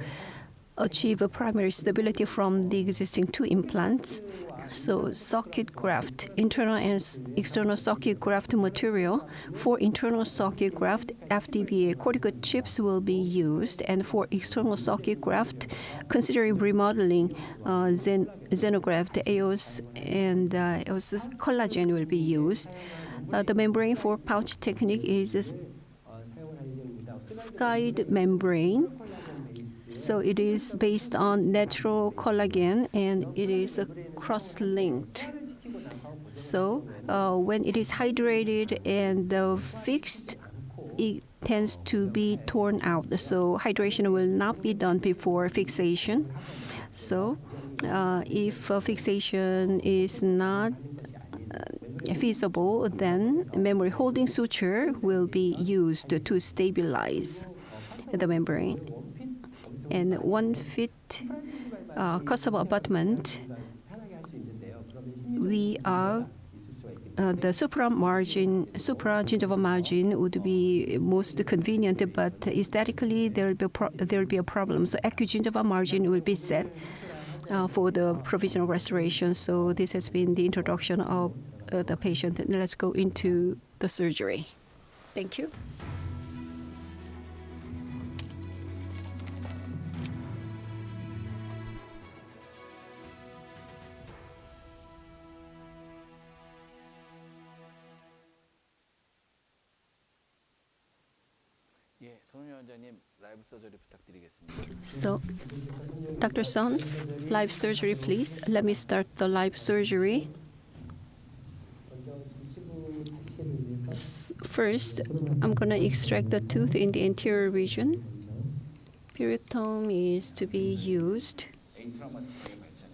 achieve a primary stability from the existing 2 implants. So socket graft, internal and external socket graft material. For internal socket graft, FDBA cortical chips will be used, and for external socket graft, considering remodeling, xenograft, EOS, and EOS collagen will be used. The membrane for pouch technique is skied membrane. So it is based on natural collagen, and it is cross-linked. So when it is hydrated and fixed, it tends to be torn out, so hydration will not be done before fixation. So if fixation is not feasible, then memory holding suture will be used to stabilize the membrane. And 1 feet cuspal abutment, we are the supragingival margin would be most convenient, but aesthetically there will be a problem. So acute margin will be set for the provisional restoration. So this has been the introduction of the patient. And let's go into the surgery. Thank you. So, Dr. Son, live surgery, please. Let me start the live surgery. First, I'm going to extract the tooth in the anterior region. Periotome is to be used.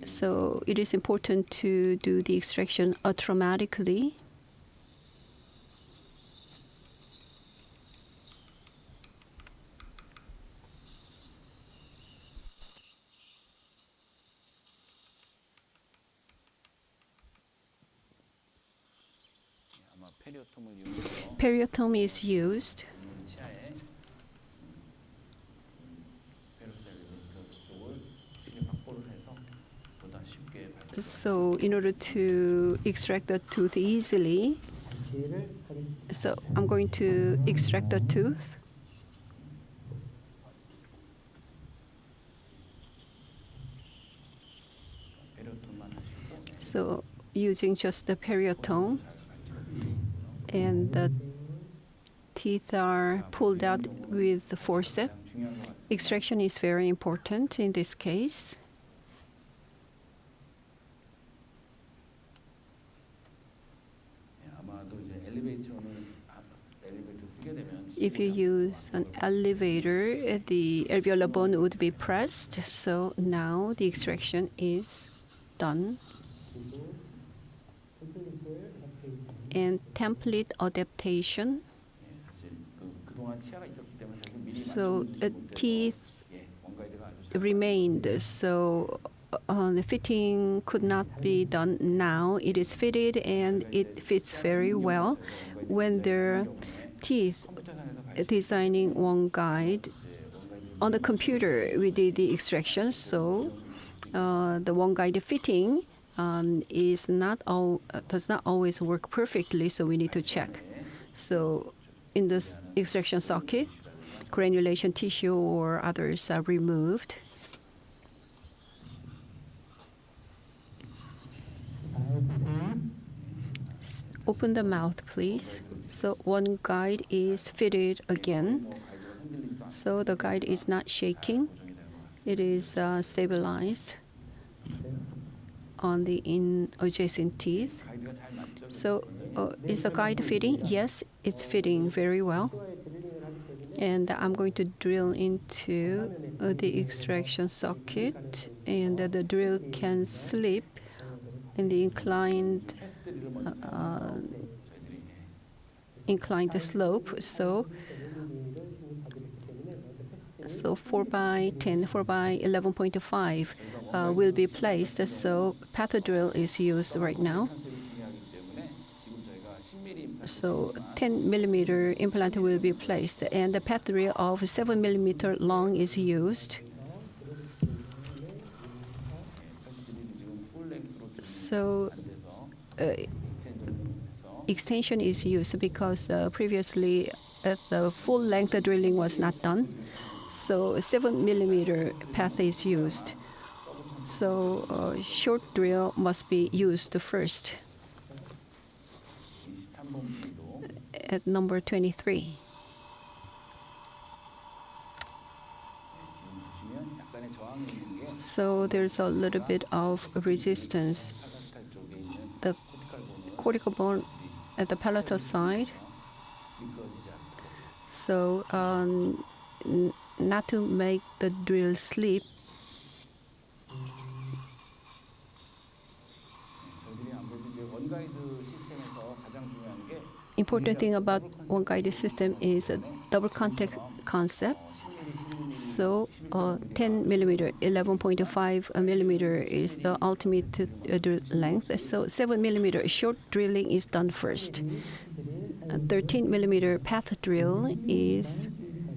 So it is important to do the extraction atraumatically. Periotome is used. So in order to extract the tooth easily, so I'm going to extract the tooth. So using just the periotome, and the teeth are pulled out with the forceps. Extraction is very important in this case. If you use an elevator, the alveolar bone would be pressed. So now the extraction is done. And template adaptation. So teeth remained, so the fitting could not be done. Now it is fitted and it fits very well. When the teeth designing one guide on the computer, we did the extraction. So the one guide fitting does not always work perfectly, so we need to check. So in this extraction socket, granulation tissue or others are removed. Open the mouth, please. So one guide is fitted again. So the guide is not shaking. It is stabilized on the adjacent teeth. So is the guide fitting? Yes, it's fitting very well. And I'm going to drill into the extraction socket, and the drill can slip in the inclined slope. So 4x10, 4x11.5 will be placed. So pathodrill is used right now. So 10 millimeter implant will be placed, and the pathodrill of 7 millimeter long is used. So extension is used because previously the full length drilling was not done. So 7 millimeter path is used. So short drill must be used first. At number 23. So there's a little bit of resistance. The cortical bone at the palatal side. So not to make the drill slip. Important thing about one-guided system is a double contact concept. So 10 millimeter, 11.5 millimeter is the ultimate drill length. So 7 millimeter short drilling is done first. 13 millimeter path drill is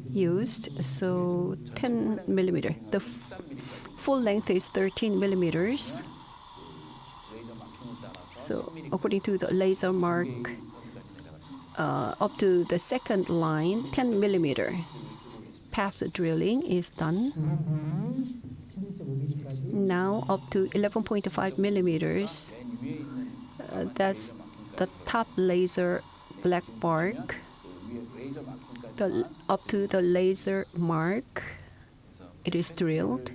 used. So 10 millimeter. The full length is 13 millimeters. So according to the laser mark, up to the second line, 10 millimeter path drilling is done. Now up to 11.5 millimeters, that's the top laser black mark. Up to the laser mark, it is drilled.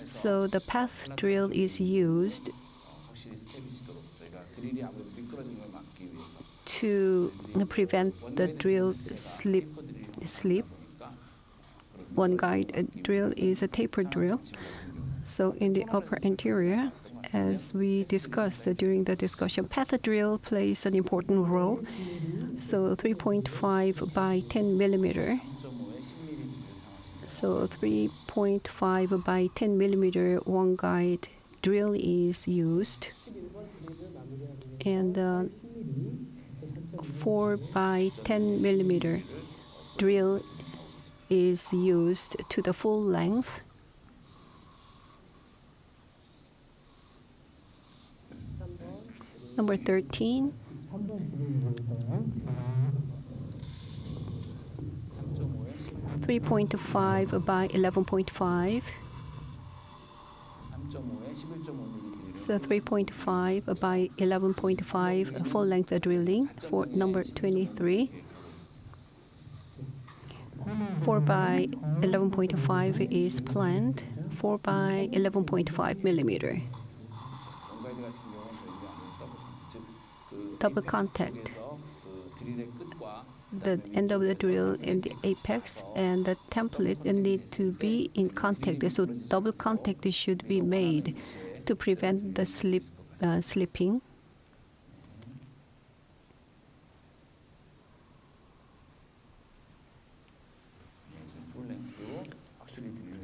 So the path drill is used to prevent the drill slip. One guide drill is a taper drill. So in the upper anterior, as we discussed during the discussion, path drill plays an important role. So 3.5 by 10 millimeter. So 3.5 by 10 millimeter one guide drill is used. And 4 by 10 millimeter drill is used to the full length. Number 13. .5 by 11.5. So 3.5 by 11.5 full length drilling for number 23. 4 by 11.5 is planned. 4 by 11.5 millimeter. Double contact. The end of the drill in the apex and the template need to be in contact. So double contact should be made to prevent the slipping.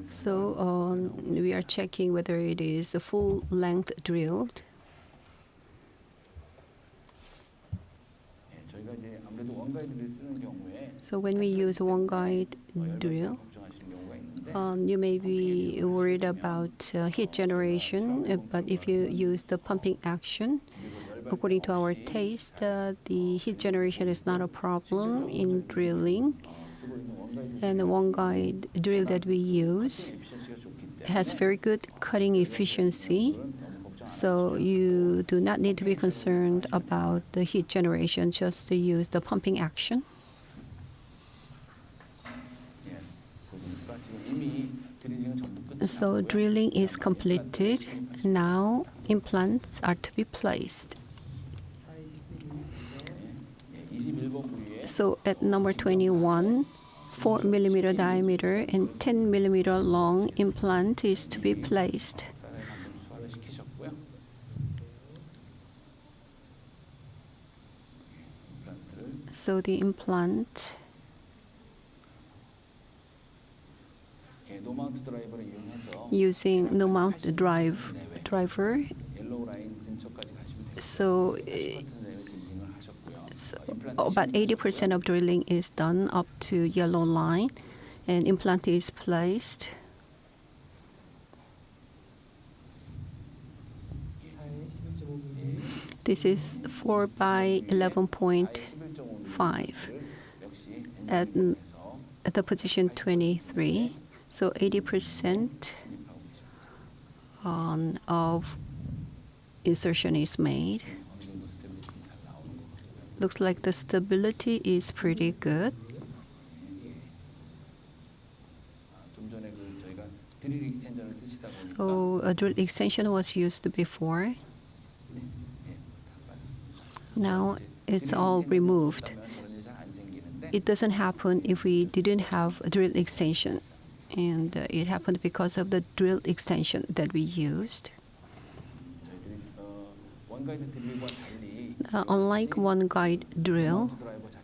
So we are checking whether it is a full length drilled. So when we use one guide drill, you may be worried about heat generation, but if you use the pumping action, according to our taste, the heat generation is not a problem in drilling. And the one guide drill that we use has very good cutting efficiency. So you do not need to be concerned about the heat generation, just to use the pumping action. So drilling is completed. Now implants are to be placed. So at number 21, 4 millimeter diameter and 10 millimeter long implant is to be placed. So the implant using no mount driver. So about 80% of drilling is done up to yellow line, and implant is placed. This is 4 by 11.5 at the position 23. So 80% of insertion is made. Looks like the stability is pretty good. So a drill extension was used before. Now it's all removed. it doesn't happen if we didn't have a drill extension. And it happened because of the drill extension that we used. Unlike one guide drill,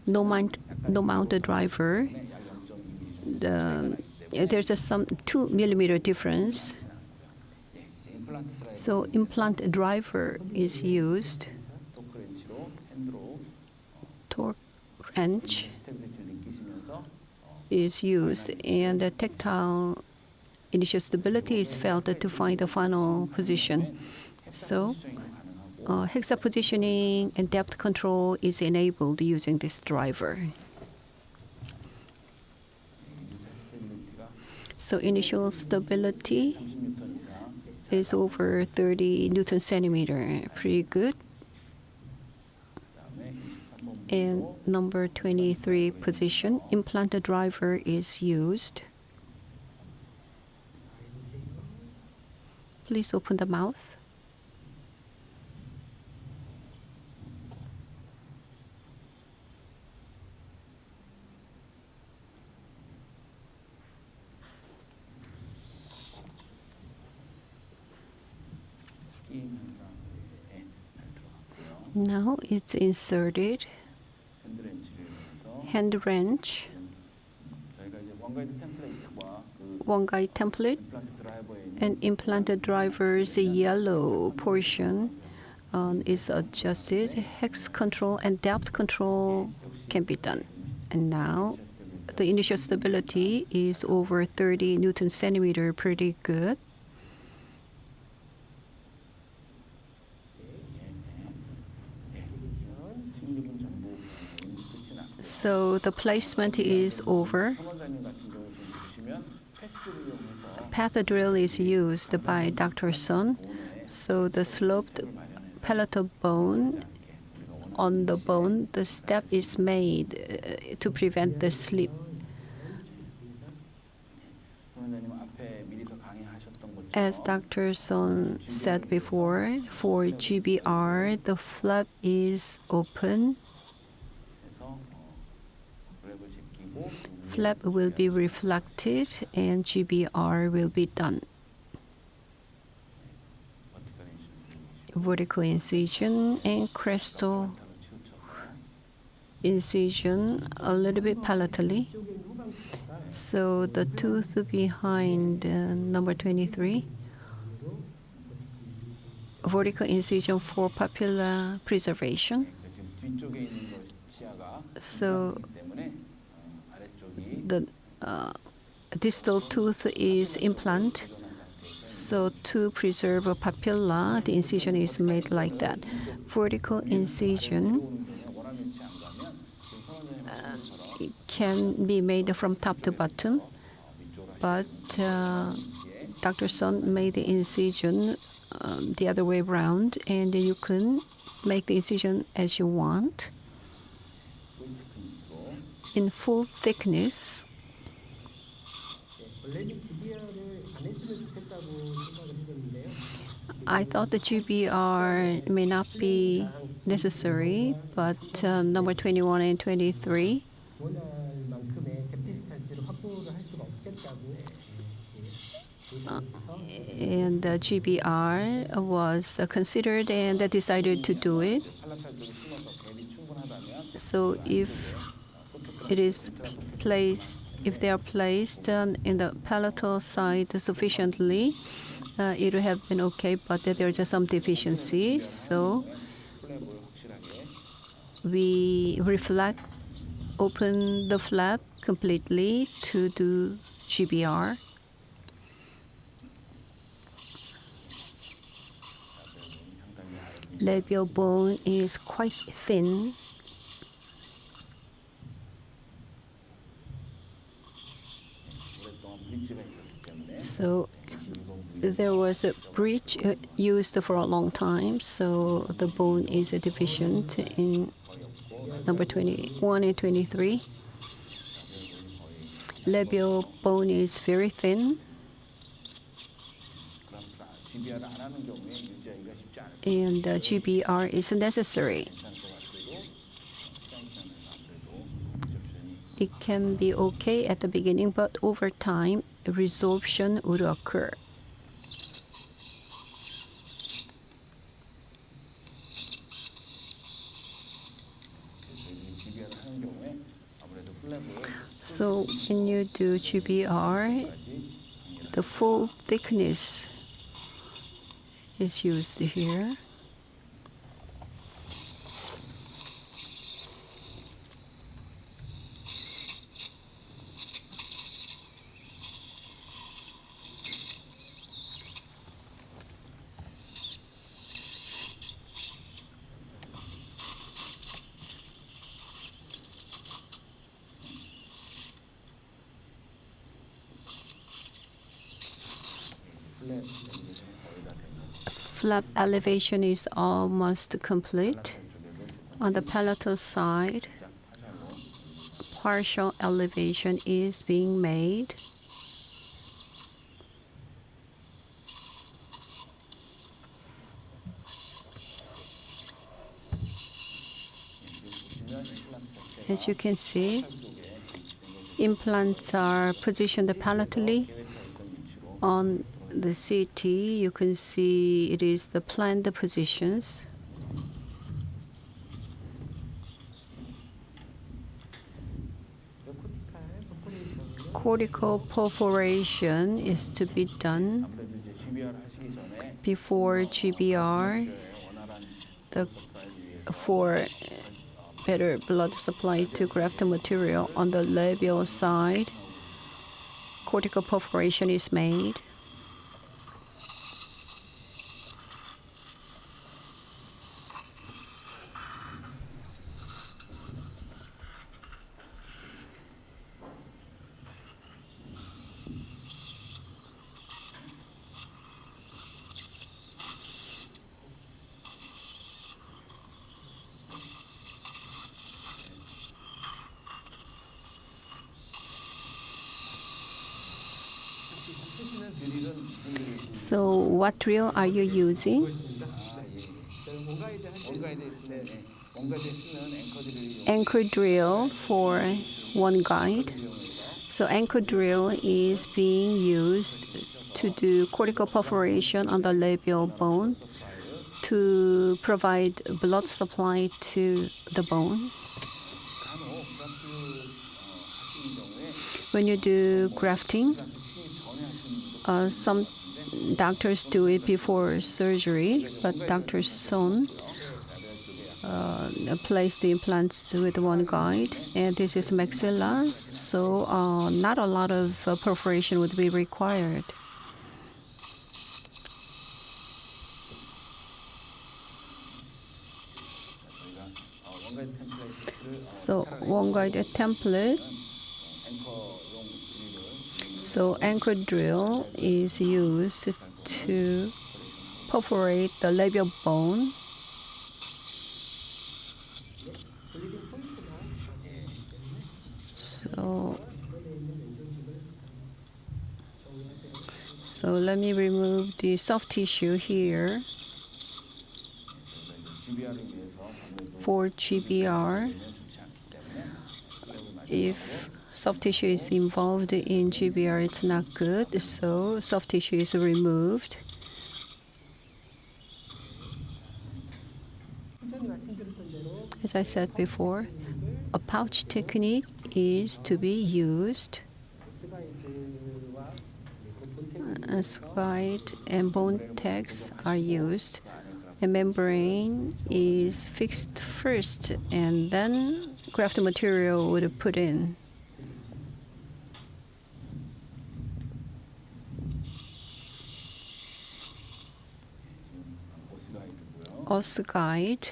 no mount driver, there's some 2 millimeter difference. So implant driver is used. Torque wrench is used, and the tactile initial stability is felt to find the final position. So hexa positioning and depth control is enabled using this driver. So initial stability is over 30 Newton centimeter, pretty good. And number 23 position, implant driver is used. Please open the mouth. Now it's inserted. Hand wrench, one guide template, and implanted driver's yellow portion is adjusted. Hex control and depth control can be done. And now the initial stability is over 30 Newton centimeter, pretty good. So the placement is over. Path drill is used by Dr. Son. So the sloped palatal bone, on the bone, the step is made to prevent the slip. As Dr. Son said before, for GBR, the flap is open. Flap will be reflected and GBR will be done. Vertical incision and crestal incision a little bit palatally. So the tooth behind number 23, vertical incision for papilla preservation. So the distal tooth is implant. So to preserve a papilla, the incision is made like that. Vertical incision can be made from top to bottom, but Dr. Son made the incision the other way around, and you can make the incision as you want. In full thickness. I thought the GBR may not be necessary, but number 21 and 23 and the GBR was considered and decided to do it. So if it is placed, if they are placed in the palatal side sufficiently, it would have been okay, but there is some deficiency. So we open the flap completely to do GBR. Labial bone is quite thin. So there was a breach used for a long time, so the bone is deficient in number 21 and 23. Labial bone is very thin. And GBR is necessary. it can be okay at the beginning, but over time, resorption would occur. So when you do GBR, the full thickness is used here. Flap elevation is almost complete. On the palatal side, partial elevation is being made. As you can see, implants are positioned palatally. On the CT, you can see it is the planned positions. Cortical perforation is to be done before GBR for better blood supply to graft material. On the labial side, cortical perforation is made. So what drill are you using? Anchor drill for one guide. So anchor drill is being used to do cortical perforation on the labial bone to provide blood supply to the bone. When you do grafting, some doctors do it before surgery, but Dr. Son placed the implants with one guide, and this is maxilla, so not a lot of perforation would be required. So one guide template. So anchor drill is used to perforate the labial bone. So let me remove the soft tissue here for GBR. If soft tissue is involved in GBR, it's not good, so soft tissue is removed. As I said before, a pouch technique is to be used. Guide and bone tags are used. A membrane is fixed first, and then graft material would be put in. Os guide.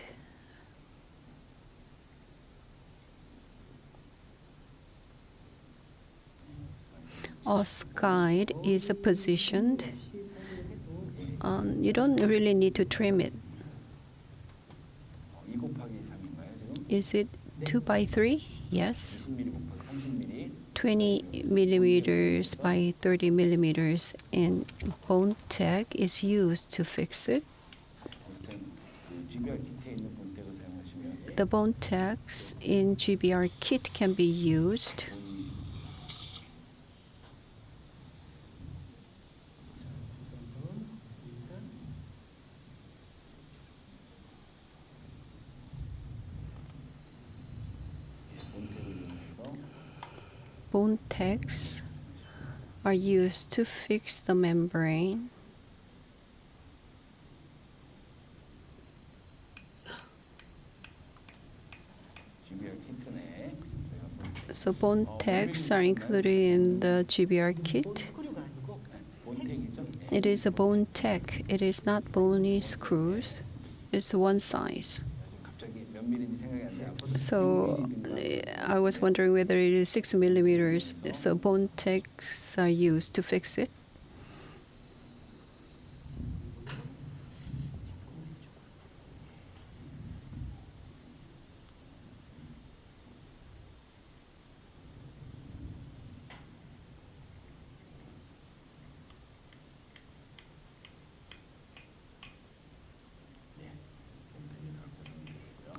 Os guide is positioned. You don't really need to trim it. Is it 2 by 3? Yes. 20 millimeters by 30 millimeters, and bone tag is used to fix it. the bone tags in GBR kit can be used. Bone tags are used to fix the membrane. So bone tags are included in the GBR kit. It is a bone tag. It is not bony screws. It's one size. So I was wondering whether it is 6 millimeters. So bone tags are used to fix it.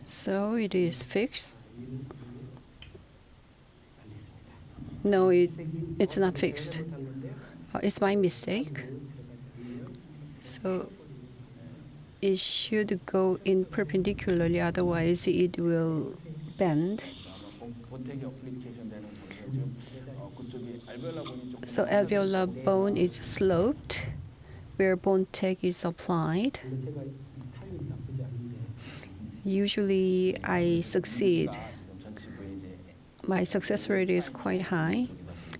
So it is fixed. No, it's not fixed. It's my mistake. So it should go in perpendicularly, otherwise it will bend. So alveolar bone is sloped where bone tag is applied. Usually I succeed. My success rate is quite high.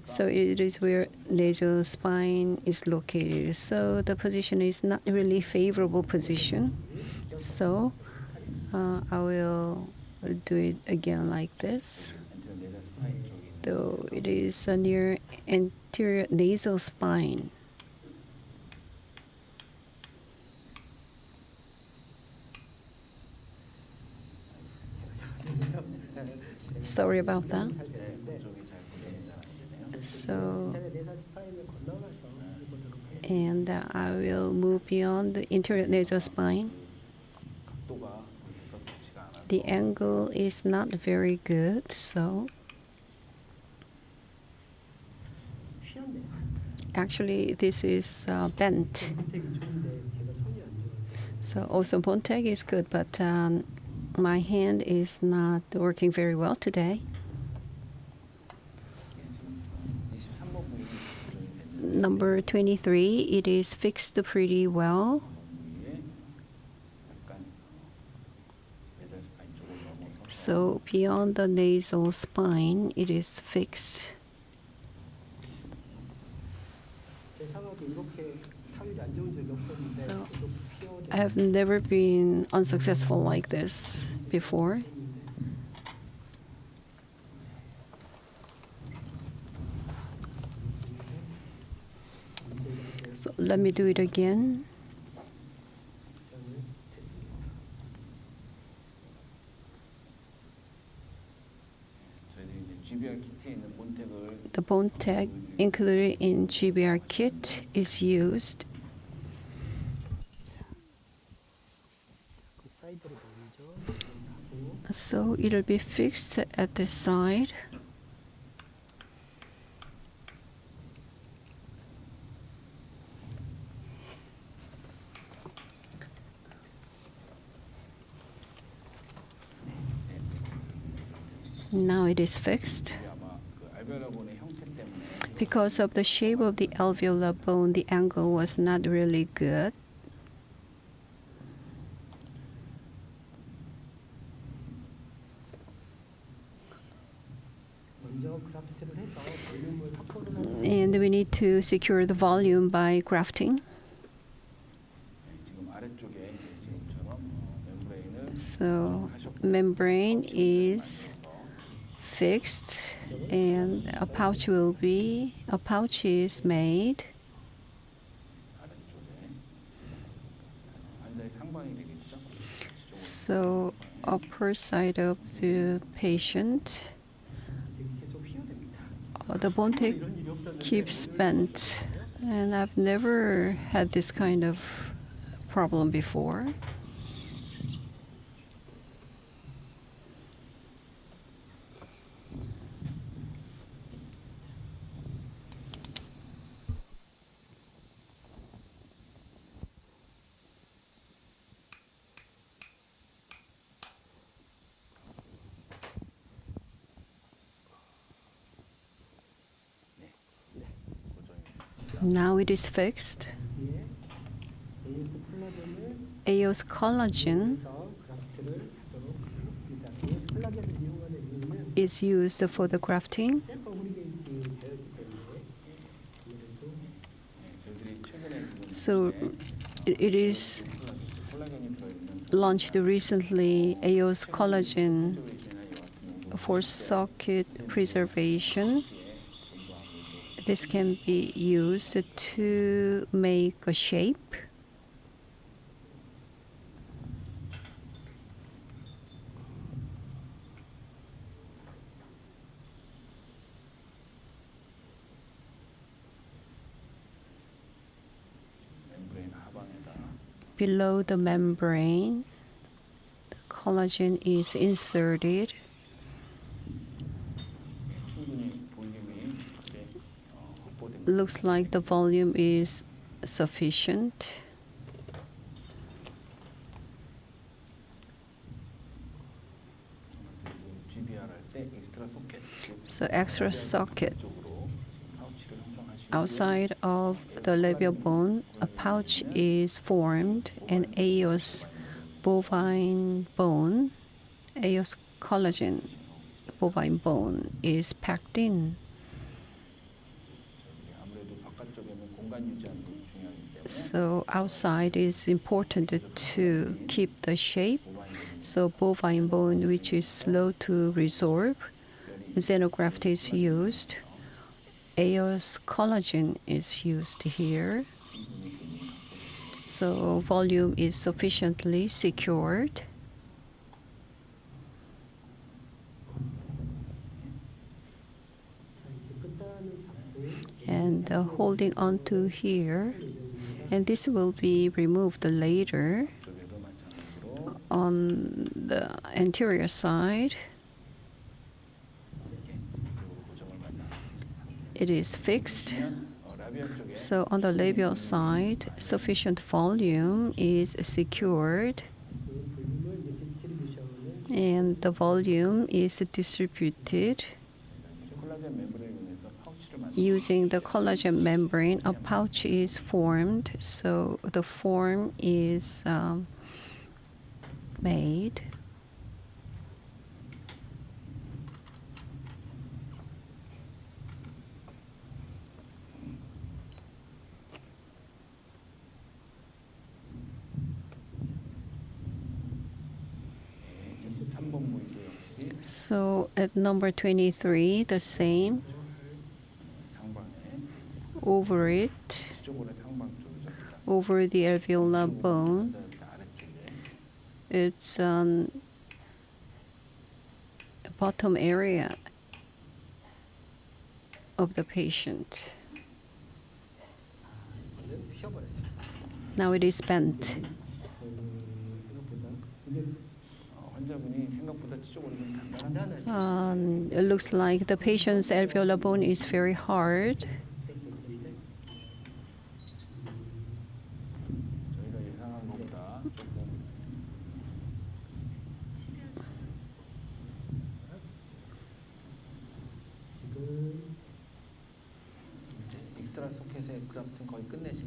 So it is where nasal spine is located. So the position is not really favorable position. So I will do it again like this. Though it is near anterior nasal spine. Sorry about that. So, and I will move beyond the interior nasal spine. The angle is not very good, so actually this is bent. So also bone tag is good, but my hand is not working very well today. Number 23, it is fixed pretty well. So beyond the nasal spine, it is fixed. So I have never been unsuccessful like this before. So let me do it again. The bone tag included in GBR kit is used. So it'll be fixed at the side. Now it is fixed. Because of the shape of the alveolar bone, the angle was not really good. And we need to secure the volume by grafting. So membrane is fixed and a pouch is made. So upper side of the patient, the bone tag keeps bent, and I've never had this kind of problem before. Now it is fixed. AOS collagen is used for the grafting. So it is launched recently, AOS collagen for socket preservation. This can be used to make a shape. Below the membrane, the collagen is inserted. Looks like the volume is sufficient. So extra socket. Outside of the labial bone, a pouch is formed, and AOS bovine bone, AOS collagen bovine bone is packed in. So outside is important to keep the shape. So bovine bone, which is slow to resorb, xenograft is used. AOS collagen is used here. So volume is sufficiently secured. And holding onto here, and this will be removed later on the anterior side. It is fixed. So on the labial side, sufficient volume is secured, and the volume is distributed. Using the collagen membrane, a pouch is formed, so the form is made. So at number 23, the same. Over it, over the alveolar bone, it's bottom area of the patient. Now it is bent. It looks like the patient's alveolar bone is very hard.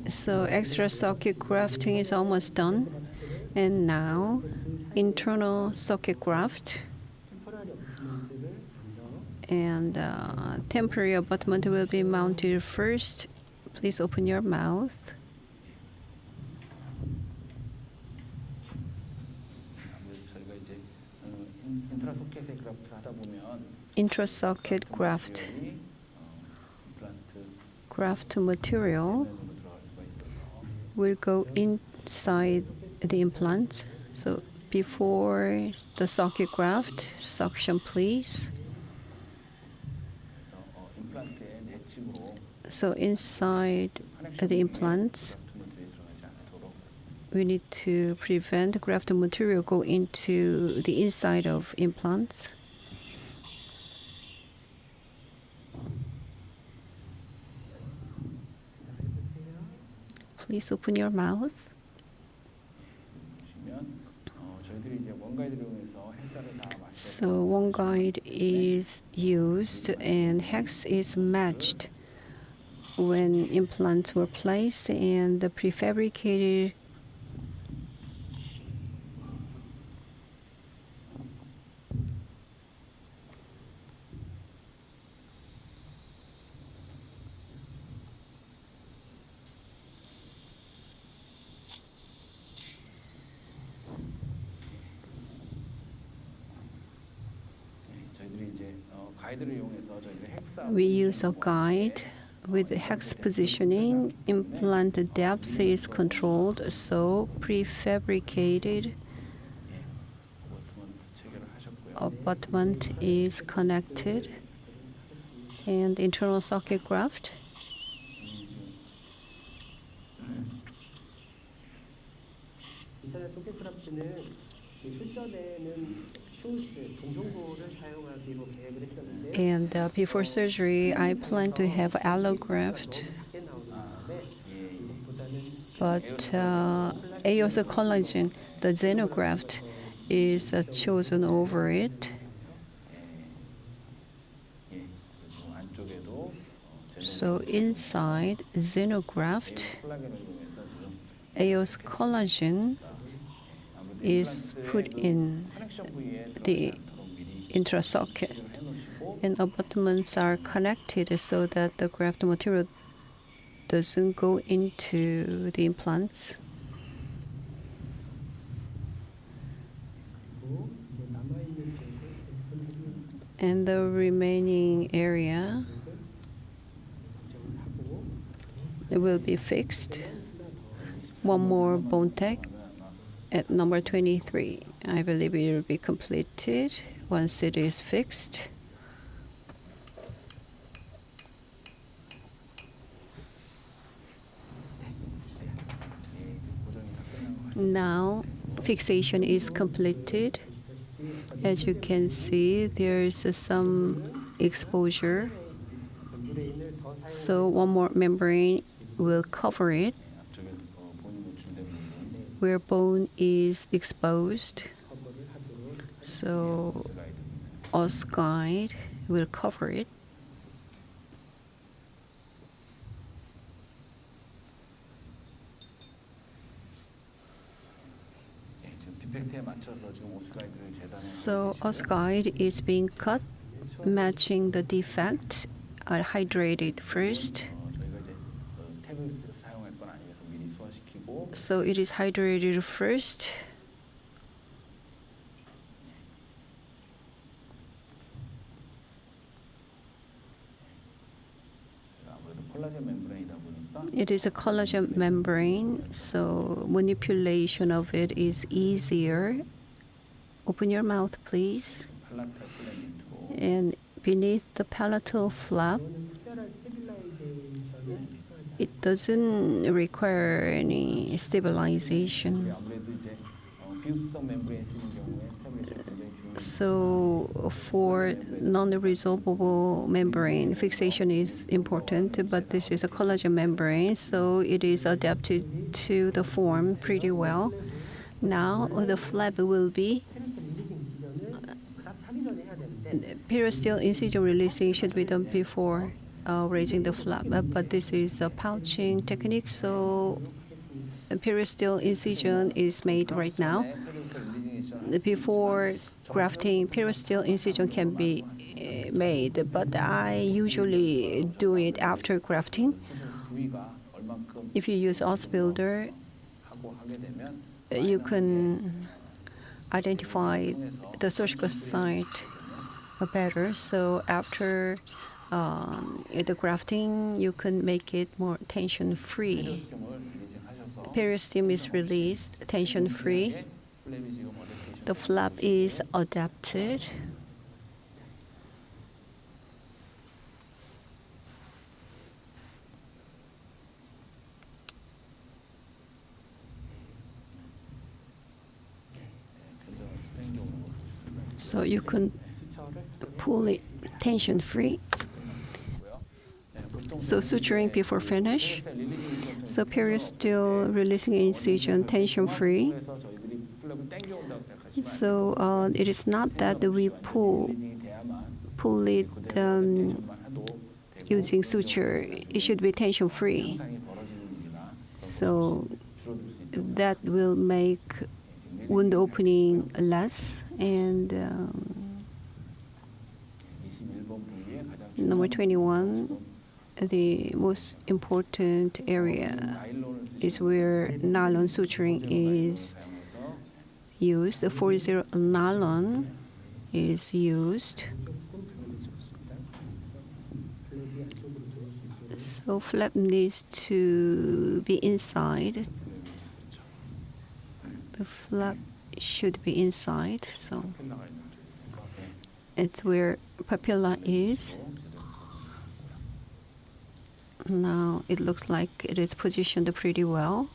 So extra socket grafting is almost done. And now internal socket graft and temporary abutment will be mounted first. Please open your mouth. Intrasocket graft material will go inside the implants. So before the socket graft, suction please. So inside the implants, we need to prevent graft material go into the inside of implants. Please open your mouth. So one guide is used and hex is matched when implants were placed, and the prefabricated we use a guide with hex positioning. Implant depth is controlled, so prefabricated abutment is connected, and internal socket graft. And before surgery, I plan to have allograft, but AOS collagen, the xenograft, is chosen over it. So inside xenograft, AOS collagen is put in the intrasocket, and abutments are connected so that the graft material doesn't go into the implants. And the remaining area will be fixed. One more bone tech at number 23. I believe it will be completed once it is fixed. Now fixation is completed. As you can see, there is some exposure. So one more membrane will cover it where bone is exposed. So Oss guide will cover it. So Oss guide is being cut, matching the defect. Are hydrated first. So it is hydrated first. It is a collagen membrane, so manipulation of it is easier. Open your mouth, please. And beneath the palatal flap, it doesn't require any stabilization. So for non-resolvable membrane, fixation is important, but this is a collagen membrane, so it is adapted to the form pretty well. Now the flap will be periosteal incision releasing should be done before raising the flap, but this is a pouching technique, so periosteal incision is made right now. Before grafting, periosteal incision can be made, but I usually do it after grafting. If you use Oss Builder, you can identify the surgical site better. So after the grafting, you can make it more tension-free. Periosteum is released tension-free. The flap is adapted. So you can pull it tension-free. So suturing before finish. So periosteal releasing incision tension-free. So it is not that we pull it using suture, it should be tension free. So that will make wound opening less. And number 21, the most important area is where nylon suturing is used. The 40 nylon is used. So flap needs to be inside. The flap should be inside. So it's where papilla is. Now it looks like it is positioned pretty well.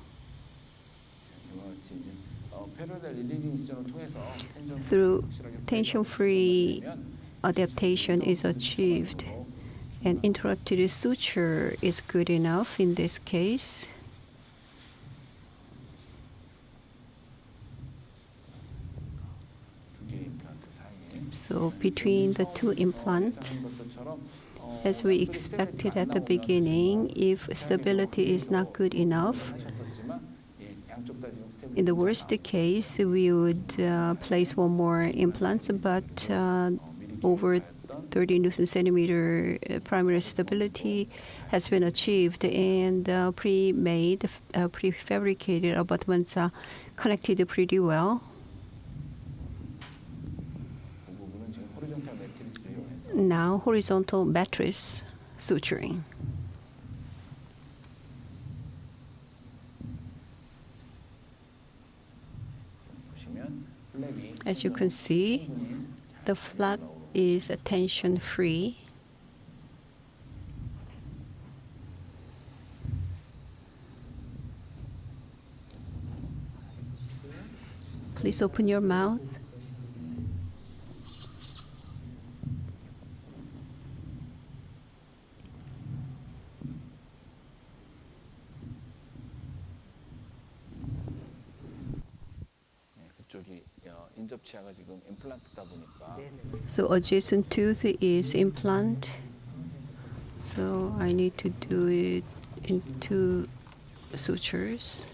Through tension-free adaptation is achieved, and interrupted suture is good enough in this case. So between the two implants, as we expected at the beginning, if stability is not good enough, in the worst case, we would place one more implant, but over 30 Newton centimeter primary stability has been achieved, and pre-made, prefabricated abutments are connected pretty well. Now horizontal mattress suturing. As you can see, the flap is tension-free. Please open your mouth. So adjacent tooth is implant. So I need to do it in 2 sutures.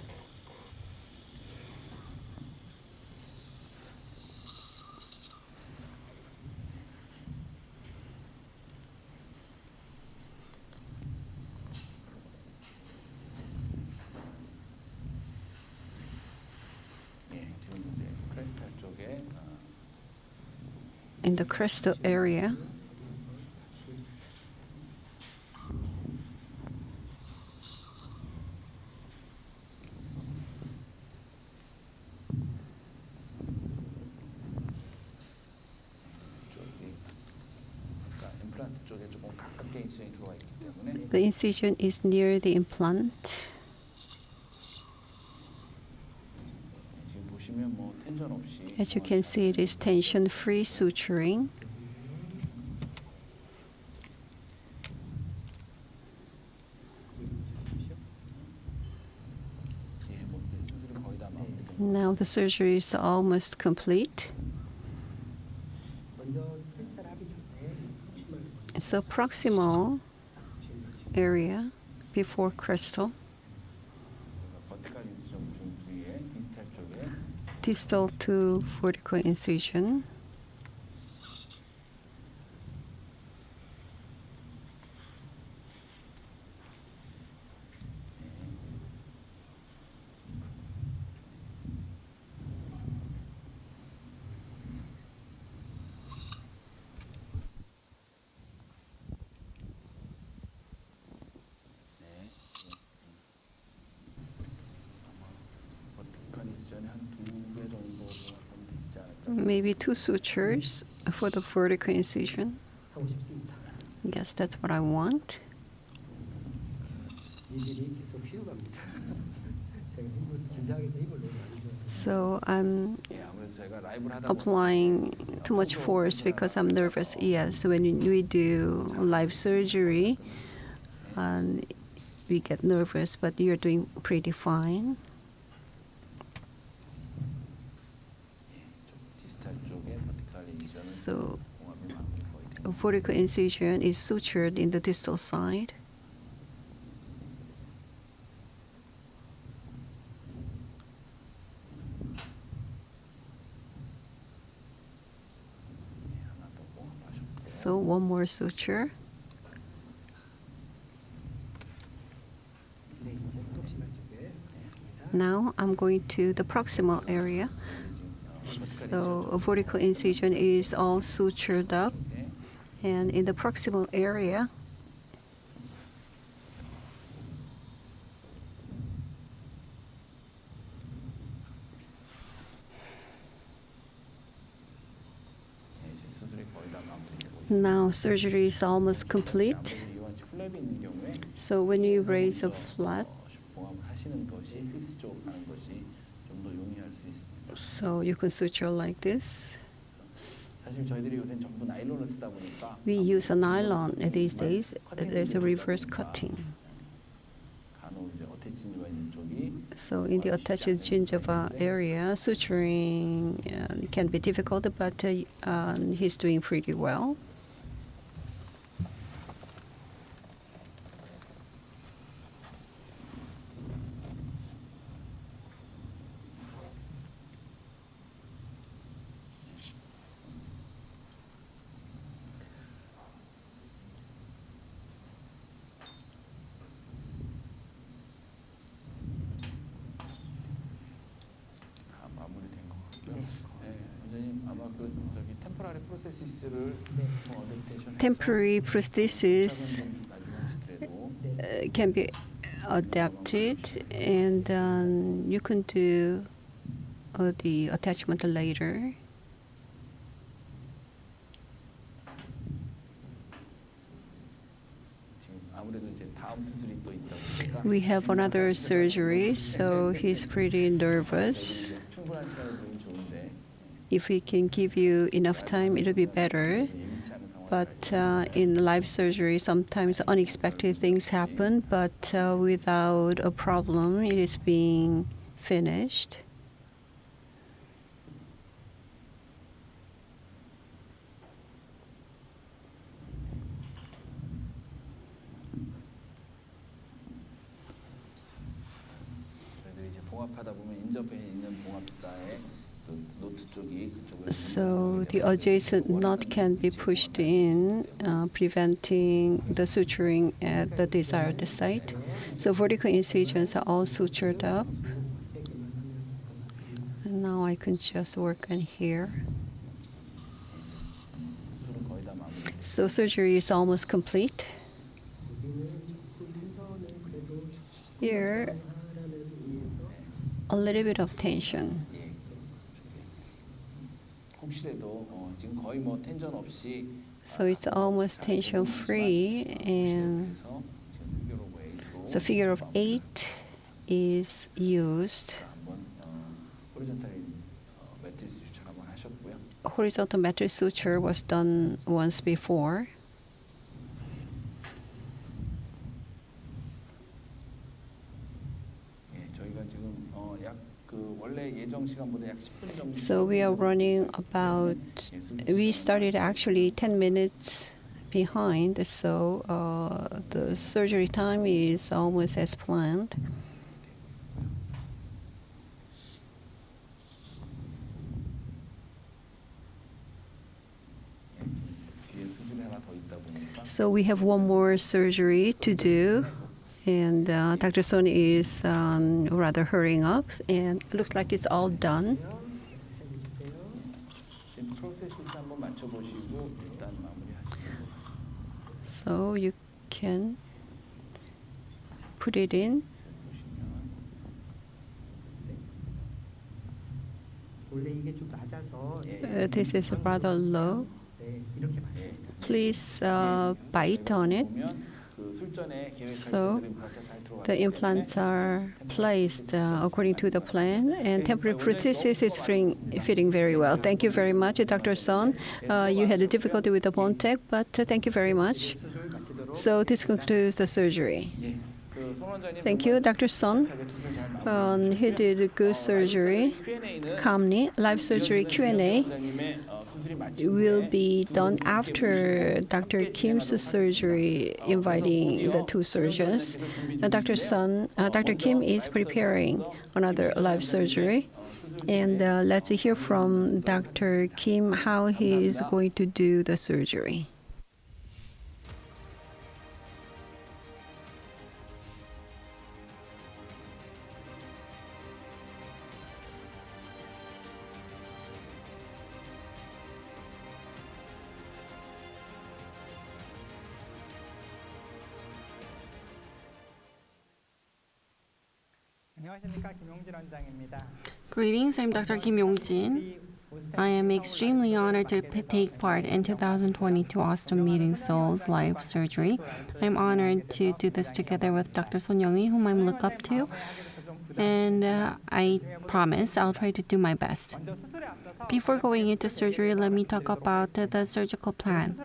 In the crestal area. The incision is near the implant. As you can see, it is tension-free suturing. Now the surgery is almost complete. So proximal area before crestal. Distal to vertical incision. Maybe 2 sutures for the vertical incision. Yes, that's what I want. So I'm applying too much force because I'm nervous. Yes, when we do live surgery, we get nervous, but you're doing pretty fine. So vertical incision is sutured in the distal side. So one more suture. Now I'm going to the proximal area. So a vertical incision is all sutured up, and in the proximal area, now surgery is almost complete. So when you raise a flap, so you can suture like this. We use a nylon these days. There's a reverse cutting. So in the attached gingiva area, suturing can be difficult, but he's doing pretty well. Temporary prosthesis can be adapted, and you can do the attachment later. We have another surgery, so he's pretty nervous. If we can give you enough time, it'll be better. But in live surgery, sometimes unexpected things happen, but without a problem, it is being finished. So the adjacent nut can be pushed in, preventing the suturing at the desired site. So vertical incisions are all sutured up. And now I can just work on here. So surgery is almost complete. Here, a little bit of tension. So it's almost tension free, and so figure of 8 is used. Horizontal matrix suture was done once before. So we are running about, we started actually 10 minutes behind, so the surgery time is almost as planned. So we have one more surgery to do, and Dr. Son is rather hurrying up, and it looks like it's all done. So you can put it in. This is rather low. Please bite on it. So the implants are placed according to the plan, and temporary prosthesis is fitting very well. Thank you very much, Dr. Son. You had a difficulty with the bone tech, but thank you very much. So this concludes the surgery. Thank you, Dr. Son. He did a good surgery, calmly. Live surgery Q&A. will be done after Dr. Kim's surgery, inviting the two surgeons. Dr. Kim is preparing another live surgery. And let's hear from Dr. Kim how he is going to do the surgery.
Greetings, I'm Dr. Kim Yong-jin. I am extremely honored to take part in 2022 Osstem meeting Seoul's live surgery. I'm honored to do this together with Dr. Son Young-hee, whom I look up to, and I promise I'll try to do my best. Before going into surgery, let me talk about the surgical plan.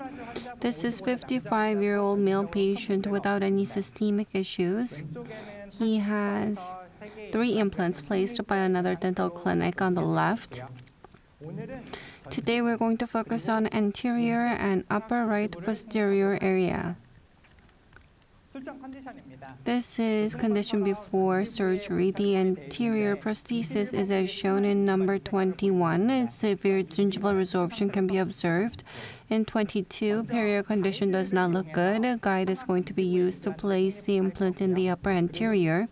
This is 55-year-old male patient without any systemic issues. He has 3 implants placed by another dental clinic on the left. Today we're going to focus on anterior and upper right posterior area. This is condition before surgery. The anterior prosthesis is as shown in number 21. Severe gingival resorption can be observed. In 22, period condition does not look good. A guide is going to be used to place the implant in the upper anterior.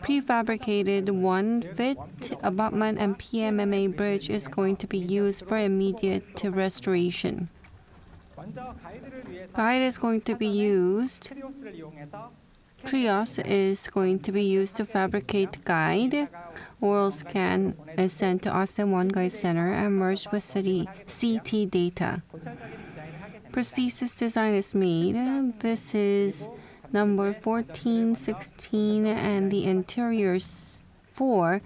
Prefabricated 1-fit abutment and PMMA bridge is going to be used for immediate restoration. Guide is going to be used. Trios is going to be used to fabricate guide. Oral scan is sent to Osstem 1 Guide Center and merged with CT data. Prosthesis design is made. This is number 14, 16, and the anterior 4.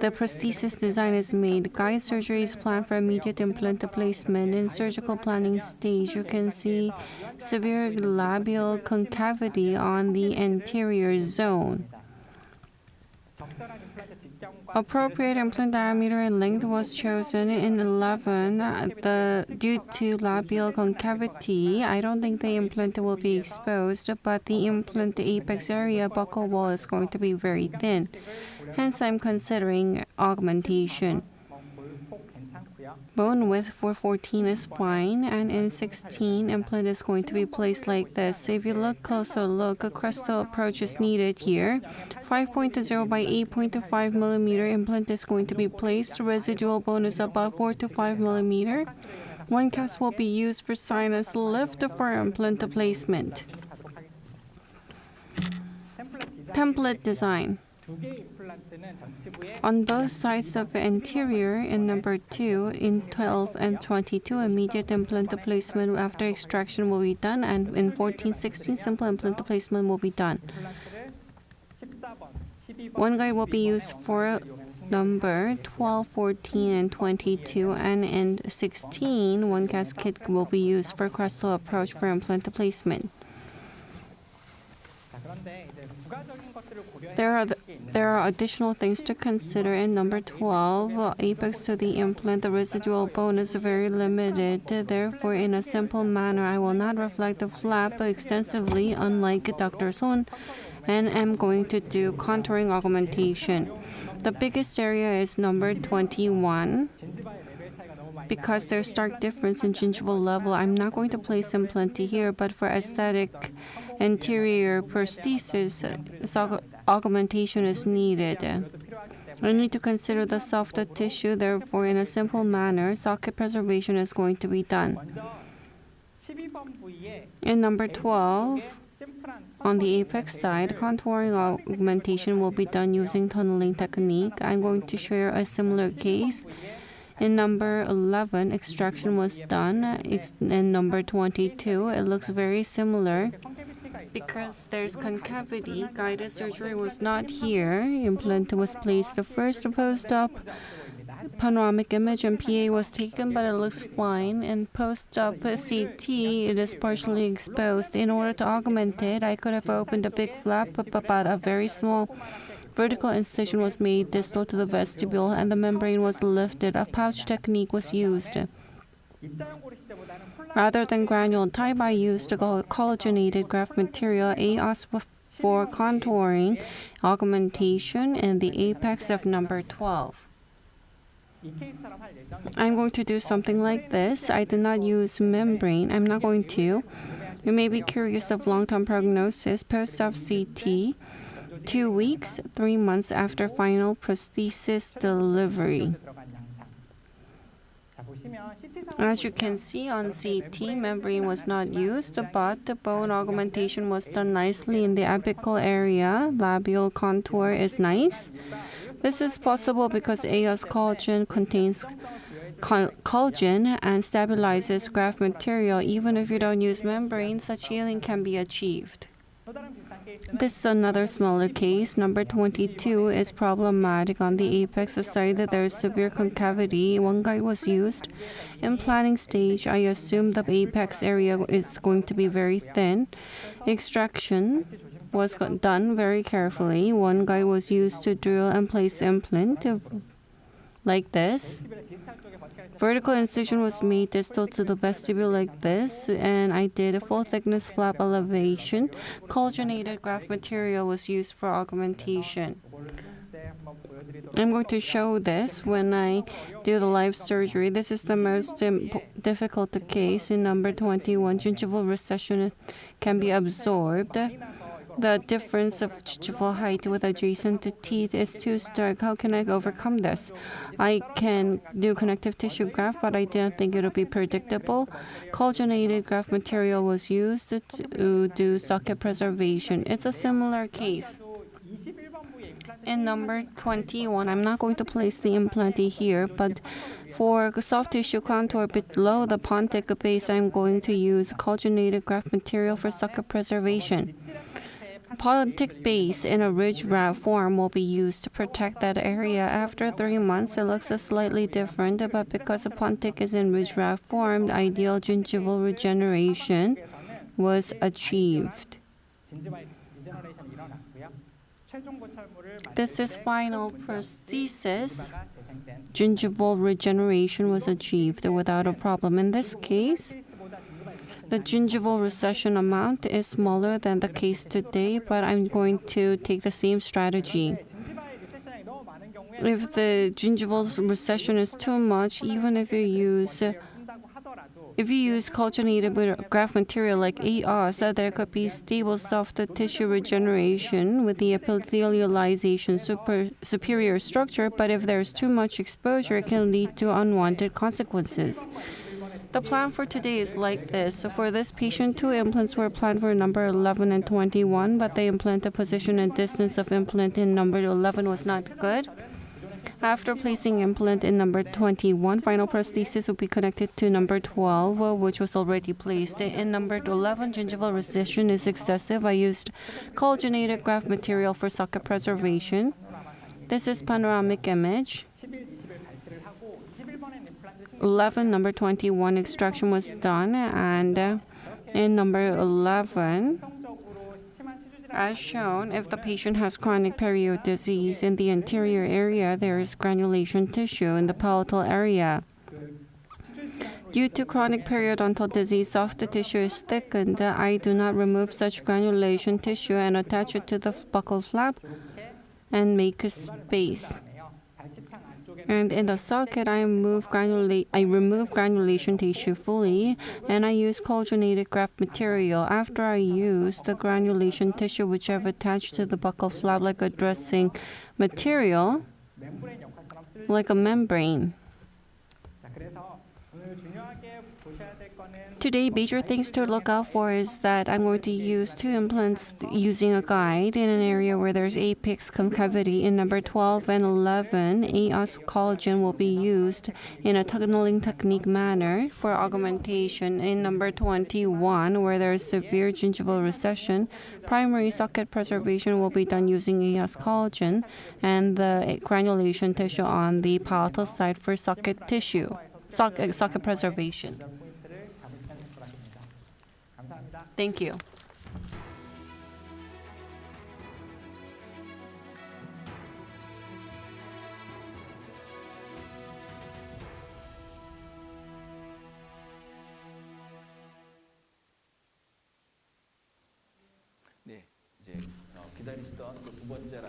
The prosthesis design is made. Guide surgery is planned for immediate implant placement. In surgical planning stage, you can see severe labial concavity on the anterior zone. Appropriate implant diameter and length was chosen in 11. Due to labial concavity, I don't think the implant will be exposed, but the implant apex area buccal wall is going to be very thin. Hence, I'm considering augmentation. Bone width for 14 is fine, and in 16, implant is going to be placed like this. If you look closer, look, a crestal approach is needed here. 5.0 by 8.5 millimeter implant is going to be placed. The residual bone is about 4 to 5 millimeter. One cast will be used for sinus lift for implant placement. Template design. On both sides of the anterior, in number 2, in 12 and 22, immediate implant placement after extraction will be done, and in 14, 16, simple implant placement will be done. One guide will be used for number 12, 14, and 22, and in 16, one casket will be used for crestal approach for implant placement. There are additional things to consider. In number 12, apex to the implant, the residual bone is very limited. Therefore, in a simple manner, I will not reflect the flap extensively, unlike Dr. Son, and am going to do contouring augmentation. The biggest area is number 21. Because there's stark difference in gingival level, I'm not going to place implant here, but for aesthetic anterior prosthesis, augmentation is needed. I need to consider the softer tissue, therefore, in a simple manner, socket preservation is going to be done. In number 12, on the apex side, contouring augmentation will be done using tunneling technique. I'm going to share a similar case. In number 11, extraction was done. In number 22, it looks very similar. Because there's concavity, guided surgery was not here. Implant was placed first. Post-op panoramic image and PA was taken, but it looks fine. In post-op CT, it is partially exposed. In order to augment it, I could have opened a big flap, but a very small vertical incision was made distal to the vestibule and the membrane was lifted. A pouch technique was used. Rather than granule type, I used a collagenated graft material, AOS for contouring, augmentation, and the apex of number 12. I'm going to do something like this. I did not use membrane. I'm not going to. You may be curious of long-term prognosis. Post-op CT, 2 weeks, 3 months after final prosthesis delivery. As you can see on CT, membrane was not used, but the bone augmentation was done nicely in the apical area. Labial contour is nice. This is possible because AOS collagen contains collagen and stabilizes graft material. Even if you don't use membrane, such healing can be achieved. This is another smaller case. Number 22 is problematic on the apex of side that there is severe concavity. One guide was used. In planning stage, I assume the apex area is going to be very thin. Extraction was done very carefully. One guide was used to drill and place implant like this. Vertical incision was made distal to the vestibule like this, and I did a full thickness flap elevation. Collagenated graft material was used for augmentation. I'm going to show this when I do the live surgery. This is the most difficult case. In number 21, gingival recession can be absorbed. The difference of gingival height with adjacent teeth is too stark. How can I overcome this? I can do connective tissue graft, but I didn't think it would be predictable. Collagenated graft material was used to do socket preservation. It's a similar case. In number 21, I'm not going to place the implant here, but for soft tissue contour below the pontic base, I'm going to use collagenated graft material for socket preservation. Pontic base in a ridge wrap form will be used to protect that area. After 3 months, it looks slightly different, but because the pontic is in ridge wrap form, the ideal gingival regeneration was achieved. This is final prosthesis. Gingival regeneration was achieved without a problem. In this case, the gingival recession amount is smaller than the case today, but I'm going to take the same strategy. If the gingival recession is too much, even if you use collagenated graft material like AOS, there could be stable soft tissue regeneration with the epithelialization superior structure, but if there's too much exposure, it can lead to unwanted consequences. The plan for today is like this. So for this patient, 2 implants were planned for number 11 and 21, but the implanted position and distance of implant in number 11 was not good. After placing implant in number 21, final prosthesis will be connected to number 12, which was already placed. In number 11, gingival recession is excessive. I used collagenated graft material for socket preservation. This is panoramic image. 11, number 21 extraction was done, and in number 11, as shown, if the patient has chronic period disease in the anterior area, there is granulation tissue in the palatal area. Due to chronic periodontal disease, soft tissue is thickened. I do not remove such granulation tissue and attach it to the buccal flap and make a space. And in the socket, I remove granulation tissue fully, and I use collagenated graft material. After I use the granulation tissue, which I've attached to the buccal flap like a dressing material, like a membrane. Today, major things to look out for is that I'm going to use 2 implants using a guide in an area where there's apex concavity. In number 12 and 11, AOS collagen will be used in a tunneling technique manner for augmentation. In number 21, where there is severe gingival recession, primary socket preservation will be done using AOS collagen and the granulation tissue on the palatal side for socket preservation. Thank you.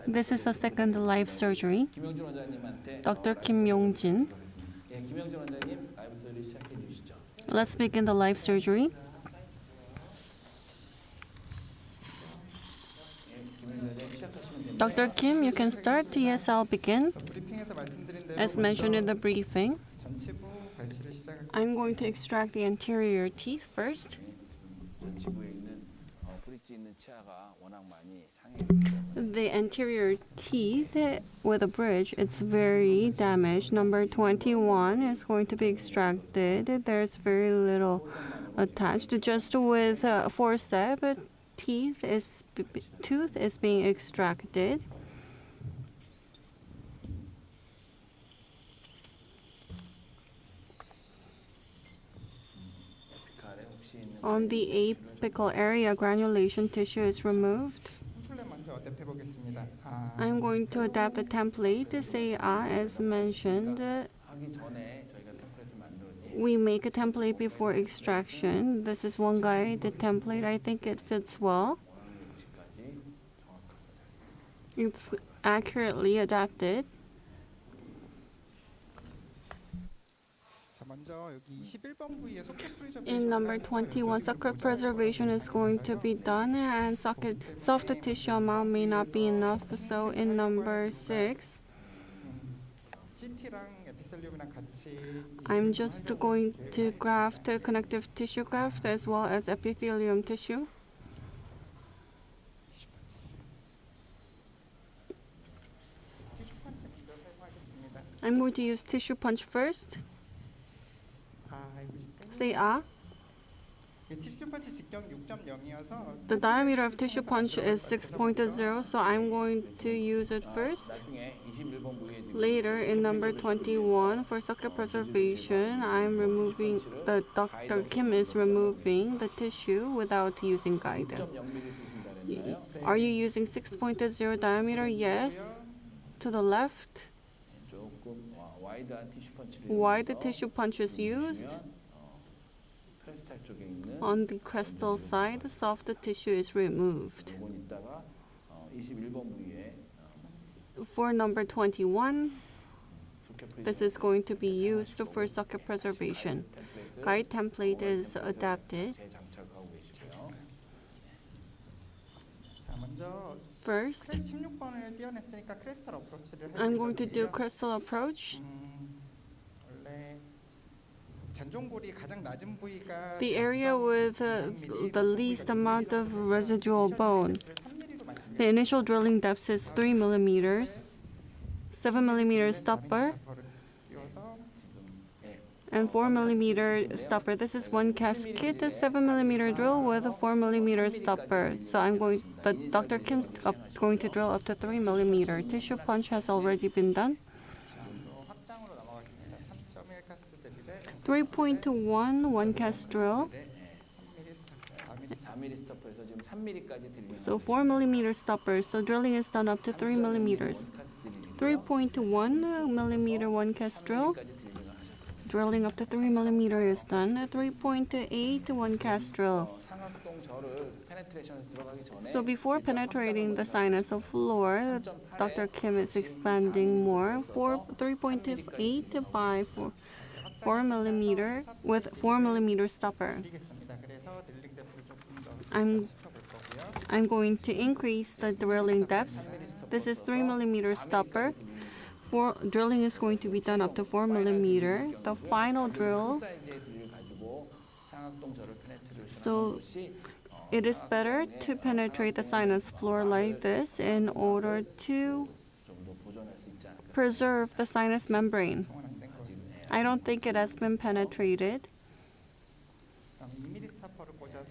This is a second live surgery. Dr. Kim Yong-jin. Let's begin the live surgery. Dr. Kim, you can start. Yes, I'll begin. As mentioned in the briefing, I'm going to extract the anterior teeth first. The anterior teeth with a bridge, it's very damaged. Number 21 is going to be extracted. There's very little attached. Just with forceps, tooth is being extracted. On the apical area, granulation tissue is removed. I'm going to adapt the template to say as mentioned. We make a template before extraction. This is one guide, the template. I think it fits well. It's accurately adapted. In number 21, socket preservation is going to be done, and soft tissue amount may not be enough. So in number 6, I'm just going to graft connective tissue graft as well as epithelium tissue. I'm going to use tissue punch first. Say ah. The diameter of tissue punch is 6.0, so I'm going to use it first. Later, in number 21, for socket preservation, Dr. Kim is removing the tissue without using guide. Are you using 6.0 diameter? Yes. To the left. Wide tissue punch is used. On the crestal side, the soft tissue is removed. For number 21, this is going to be used for socket preservation. Guide template is adapted. First, I'm going to do crestal approach. The area with the least amount of residual bone. The initial drilling depth is 3 millimeters, 7 millimeter stopper, and 4 millimeter stopper. This is one casket, a 7 millimeter drill with a 4 millimeter stopper. So Dr. Kim's going to drill up to 3 millimeter. Tissue punch has already been done. 3.1 one cast drill. So 4 millimeter stopper. So drilling is done up to 3 millimeters. 3.1 millimeter one cast drill. Drilling up to 3 millimeter is done. 3.8 one cast drill. So before penetrating the sinus of floor, Dr. Kim is expanding more. 3.8 by 4 millimeter with 4 millimeter stopper. I'm going to increase the drilling depth. This is 3 millimeter stopper. Drilling is going to be done up to 4 millimeter. The final drill. So it is better to penetrate the sinus floor like this in order to preserve the sinus membrane. I don't think it has been penetrated.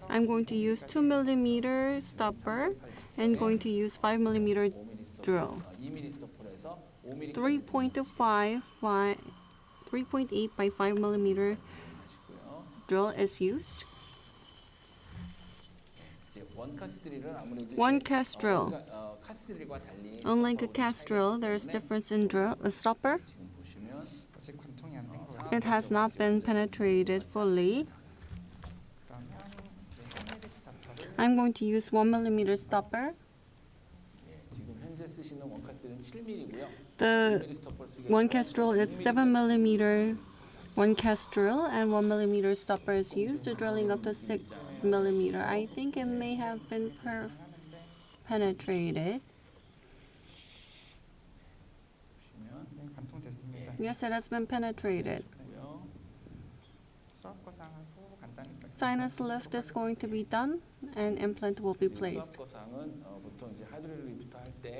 I'm going to use 2 millimeter stopper and going to use 5 millimeter drill. 3.8 by 5 millimeter drill is used. One cast drill. Unlike a cast drill, there is difference in stopper. It has not been penetrated fully. I'm going to use 1 millimeter stopper.
The one castrol is 7 millimeter. One castrol and 1 millimeter stopper is used. The drilling up to 6 millimeter. I think it may have been penetrated. Yes, it has been penetrated. Sinus lift is going to be done and implant will be placed.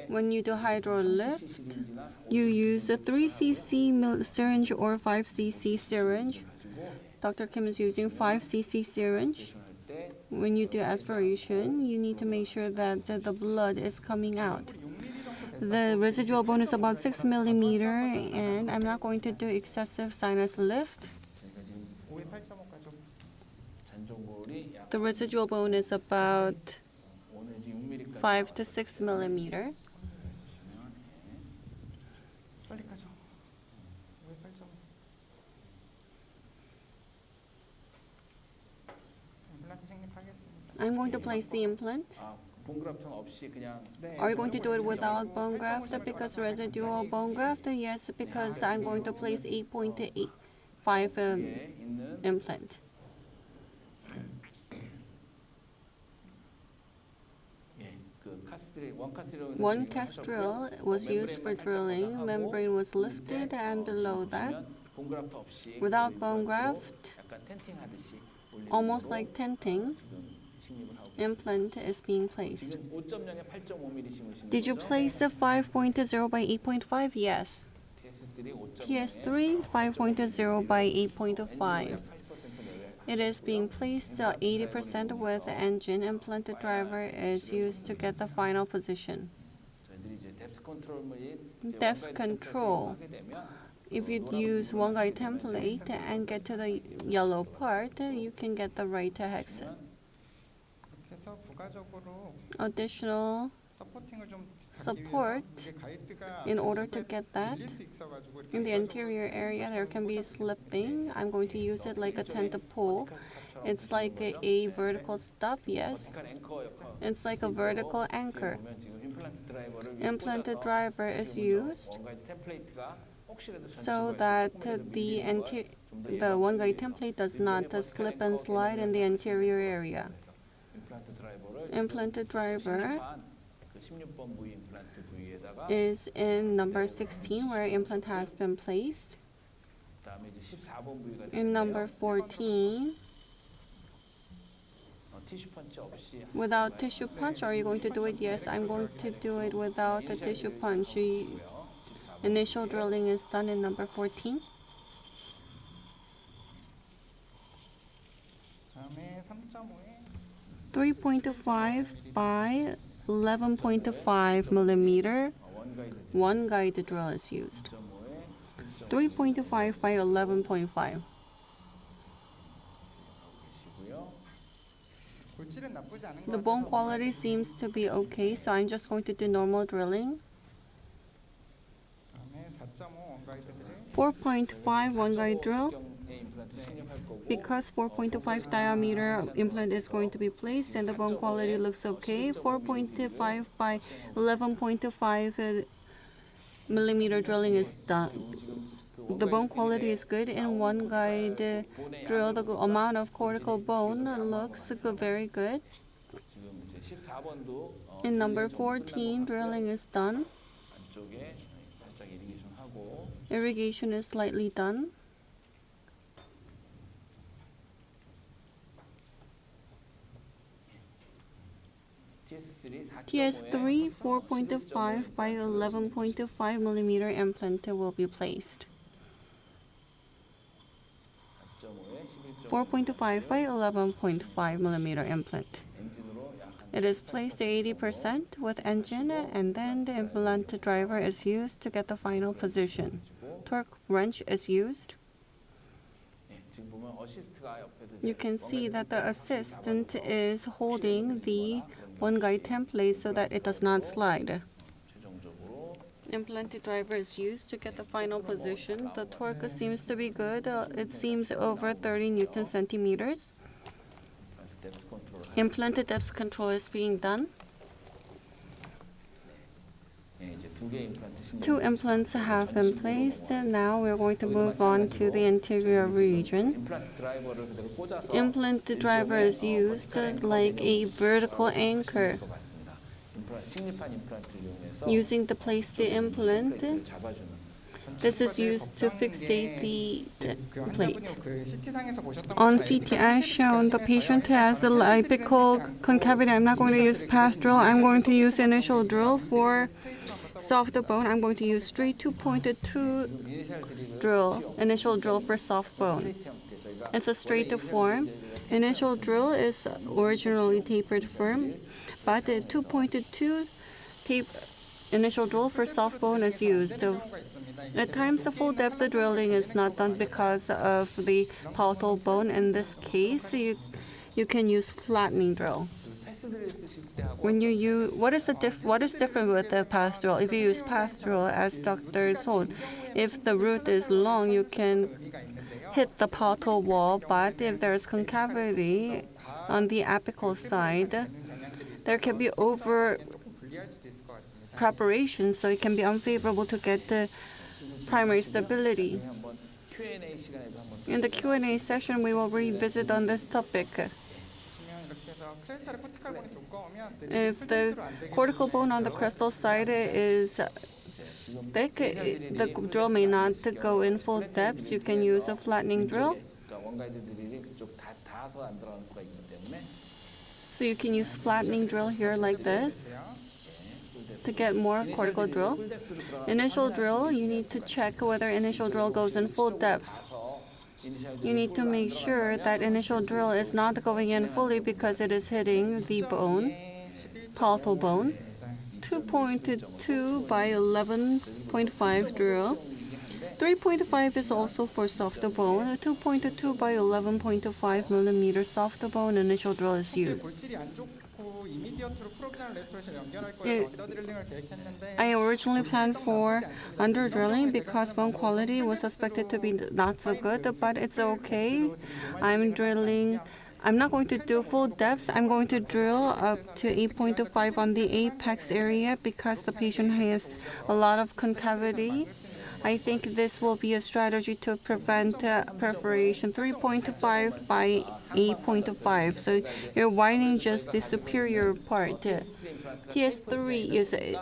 When you do hydro lift, you use a 3 cc syringe or 5 cc syringe. Dr. Kim is using 5 cc syringe. When you do aspiration, you need to make sure that the blood is coming out. The residual bone is about 6 millimeter, and I'm not going to do excessive sinus lift. The residual bone is about 5 to 6 millimeter. I'm going to place the implant. Are you going to do it without bone graft? Because residual bone graft? Yes, because I'm going to place 8.85 implant. One castrol was used for drilling. Membrane was lifted, and below that, without bone graft, almost like tenting, implant is being placed. Did you place the 5.0 by 8.5? Yes. TS3 5.0 by 8.5. It is being placed 80% with the engine. Implanted driver is used to get the final position. Depth control. If you use one guide template and get to the yellow part, you can get the right hex. Additional support in order to get that. In the interior area, there can be slipping. I'm going to use it like a tent pole. It's like a vertical stop, yes. It's like a vertical anchor. Implanted driver is used so that the one guide template does not slip and slide in the interior area. Implanted driver is in number 16 where implant has been placed. In number 14, without tissue punch, are you going to do it? Yes, I'm going to do it without the tissue punch. Initial drilling is done in number 14. .5 by 11.5 millimeter. One guide drill is used. 3.5 by 11.5. The bone quality seems to be okay, so I'm just going to do normal drilling. 4.5 one guide drill. Because 4.5 diameter implant is going to be placed and the bone quality looks okay, 4.5 by 11.5 millimeter drilling is done. The bone quality is good. In one guide drill, the amount of cortical bone looks very good. In number 14, drilling is done. Irrigation is slightly done. TS3 4.5 by 11.5 millimeter implant will be placed. 4.5 by 11.5 millimeter implant. It is placed 80% with engine, and then the implant driver is used to get the final position. Torque wrench is used. You can see that the assistant is holding the one guide template so that it does not slide. Implanted driver is used to get the final position. The torque seems to be good. It seems over 30 Newton centimeters. Implanted depth control is being done. 2 implants have been placed. Now we're going to move on to the anterior region. Implant driver is used like a vertical anchor. Using the placed implant, this is used to fixate the plate. On CT as shown, the patient has a apical concavity. I'm not going to use path drill. I'm going to use initial drill. For soft bone, I'm going to use straight 2.2 drill, initial drill for soft bone. It's a straight form. Initial drill is originally tapered form, but the 2.2 initial drill for soft bone is used. At times, the full depth of drilling is not done because of the palatal bone. In this case, you can use flattening drill. When you use, what is different with the path drill? If you use path drill, as Dr. Seoul, if the root is long, you can hit the palatal wall. But if there is concavity on the apical side, there can be over preparation, so it can be unfavorable to get the primary stability. In the Q&A session, we will revisit on this topic. If the cortical bone on the crestal side is thick, the drill may not go in full depth. You can use a flattening drill. So you can use flattening drill here like this to get more cortical drill. Initial drill, you need to check whether initial drill goes in full depth. You need to make sure that initial drill is not going in fully because it is hitting the bone, palatal bone. 2.2 by 11.5 drill. 3.5 is also for soft bone. 2.2 by 11.5 millimeter soft bone initial drill is used. I originally planned for under drilling because bone quality was suspected to be not so good, but it's okay. I'm not going to do full depth. I'm going to drill up to 8.5 on the apex area because the patient has a lot of concavity. I think this will be a strategy to prevent perforation. 3.5 by 8.5. So you're widening just the superior part. TS3 is a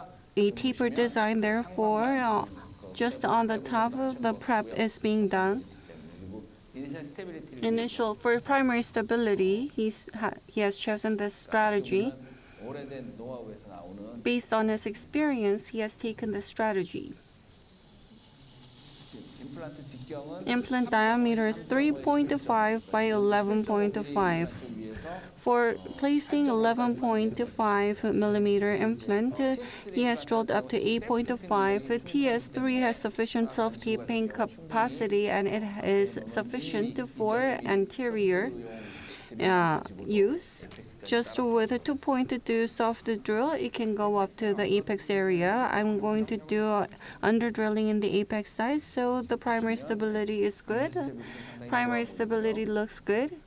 taper design, therefore just on the top of the prep is being done. Initial for primary stability, he has chosen this strategy. Based on his experience, he has taken this strategy. Implant diameter is 3.5 by 11.5. For placing 11.5 millimeter implant, he has drilled up to 8.5. TS3 has sufficient self-taping capacity and it is sufficient for anterior use. Just with a 2.2 soft drill, it can go up to the apex area. I'm going to do under drilling in the apex side, so the primary stability is good. Primary stability looks good.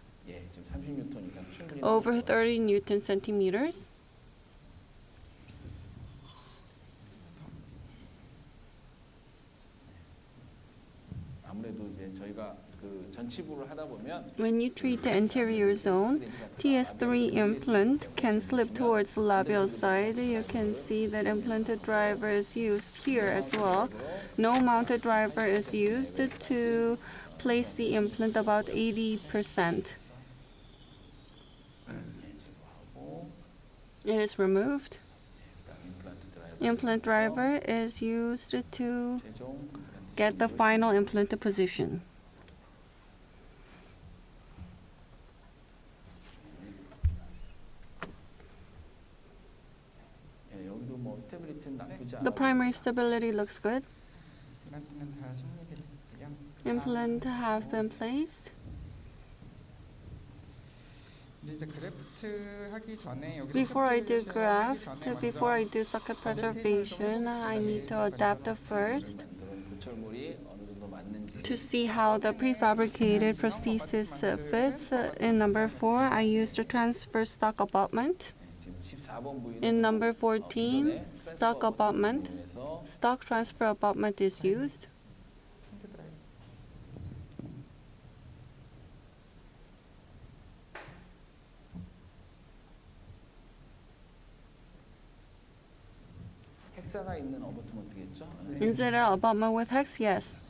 Over 30 Newton centimeters. When you treat the anterior zone, TS3 implant can slip towards the labial side. You can see that implanted driver is used here as well. No mounted driver is used to place the implant about 80%. It is removed. Implant driver is used to get the final implant position. The primary stability looks good. Implant have been placed. Before I do graft, before I do socket preservation, I need to adapt first to see how the prefabricated prosthesis fits. In number 4, I used a transfer stock abutment. In number 14, stock abutment, stock transfer abutment is used.
헥사가 있는 어버트먼트겠죠?
Is it an abutment with hex? Yes.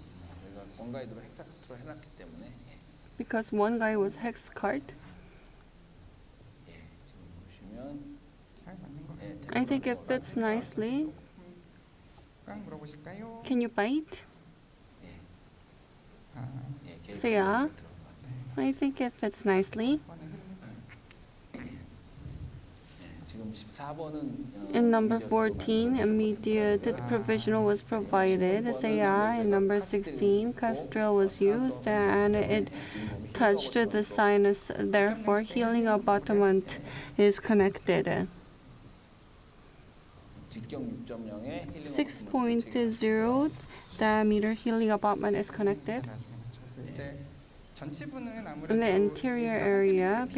원가이드로 헥사 컨트롤 해놨기 때문에.
Because one guy was hex card.
지금 보시면
I think it fits nicely. Can you bite? Say yeah. I think it fits nicely.
지금 14번은
In number 14, immediate provisional was provided. Say yeah. In number 16, Castrol was used and it touched the sinus. Therefore, healing abutment is connected. 6.0 diameter healing abutment is connected. In the interior area,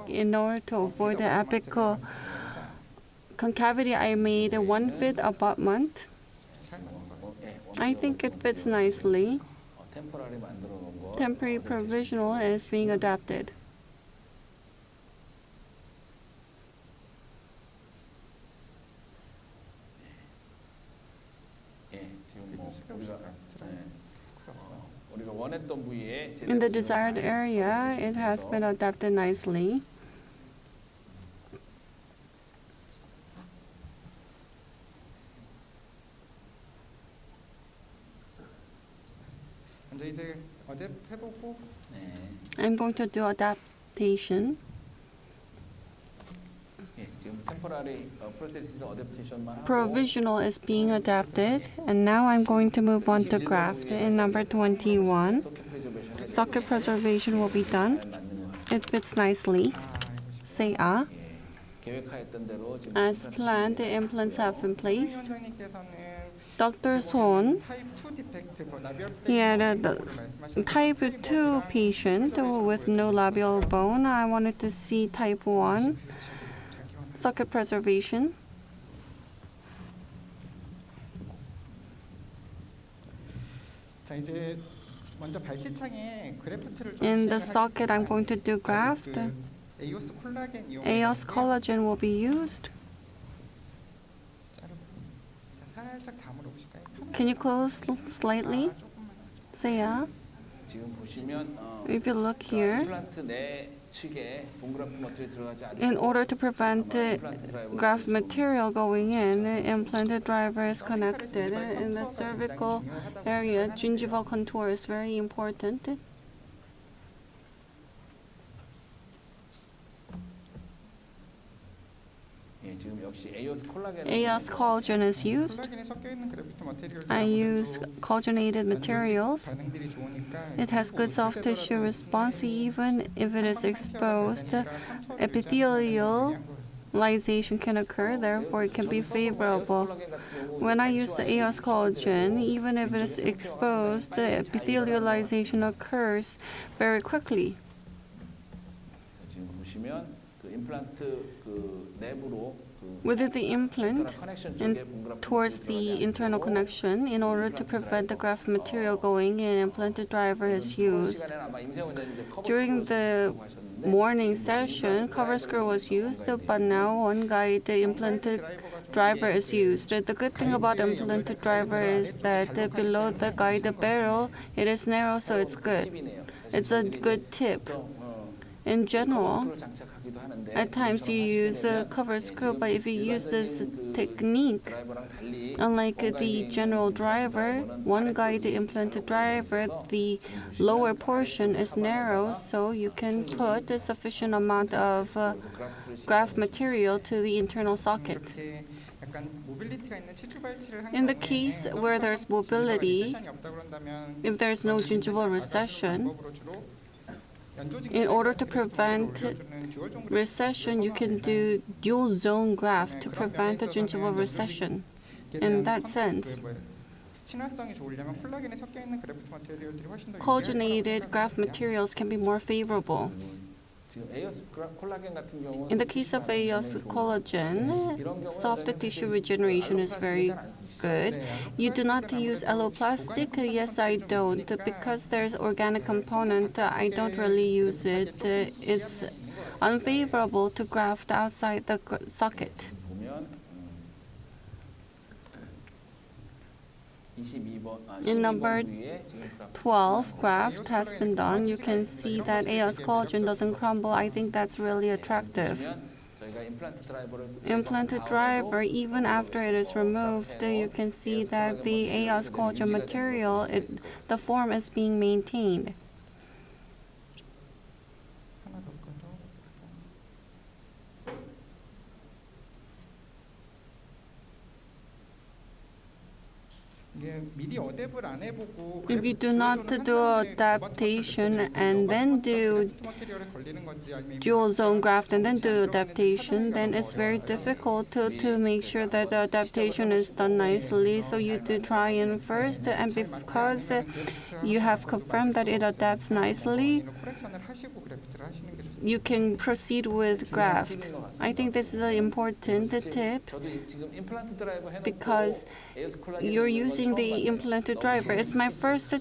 in order to avoid the apical concavity, I made a 1/5 abutment. I think it fits nicely. Temporary provisional is being adapted. In the desired area, it has been adapted nicely. I'm going to do adaptation. Provisional is being adapted, and now I'm going to move on to graft. In number 21, socket preservation will be done. It fits nicely. Say ah. As planned, the implants have been placed. Dr. Son, he had a type 2 patient with no labial bone. I wanted to see type 1 socket preservation. In the socket, I'm going to do graft. EOS collagen will be used. Can you close slightly? Say yeah. If you look here, in order to prevent graft material going in, the implanted driver is connected. In the cervical area, gingival contour is very important. EOS collagen is used. I use collagenated materials. It has good soft tissue response even if it is exposed. Epithelialization can occur, therefore it can be favorable. When I use the EOS collagen, even if it is exposed, the epithelialization occurs very quickly. Within the implant and towards the internal connection, in order to prevent the graft material going in, implanted driver is used. During the morning session, cover screw was used, but now one guide the implanted driver is used. The good thing about implanted driver is that below the guide barrel, it is narrow, so it's good. It's a good tip. In general, at times you use a cover screw, but if you use this technique, unlike the general driver, one guide implanted driver, the lower portion is narrow, so you can put a sufficient amount of graft material to the internal socket. In the case where there's mobility, if there's no gingival recession, in order to prevent recession, you can do dual zone graft to prevent the gingival recession. In that sense, collagenated graft materials can be more favorable.
In the case of AOS collagen, soft tissue regeneration is very good. You do not use alloplastic? Yes, I don't. Because there's organic component, I don't really use it. It's unfavorable to graft outside the socket. In number 12, graft has been done. You can see that AOS collagen doesn't crumble. I think that's really attractive. Implanted driver, even after it is removed, you can see that the AOS collagen material, the form is being maintained. If you do not do adaptation and then do dual zone graft and then do adaptation, then it's very difficult to make sure that the adaptation is done nicely. So you do try in first, and because you have confirmed that it adapts nicely, you can proceed with graft. I think this is an important tip because you're using the implanted driver. It's my first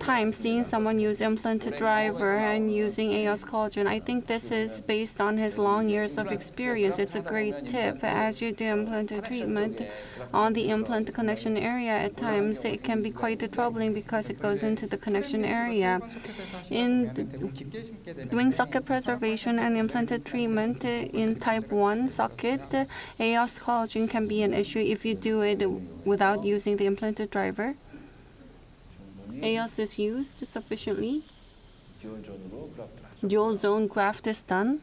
time seeing someone use implanted driver and using AOS collagen. I think this is based on his long years of experience. It's a great tip. As you do implanted treatment on the implant connection area, at times it can be quite troubling because it goes into the connection area. In doing socket preservation and implanted treatment in type 1 socket, AOS collagen can be an issue if you do it without using the implanted driver. AOS is used sufficiently. Dual zone graft is done.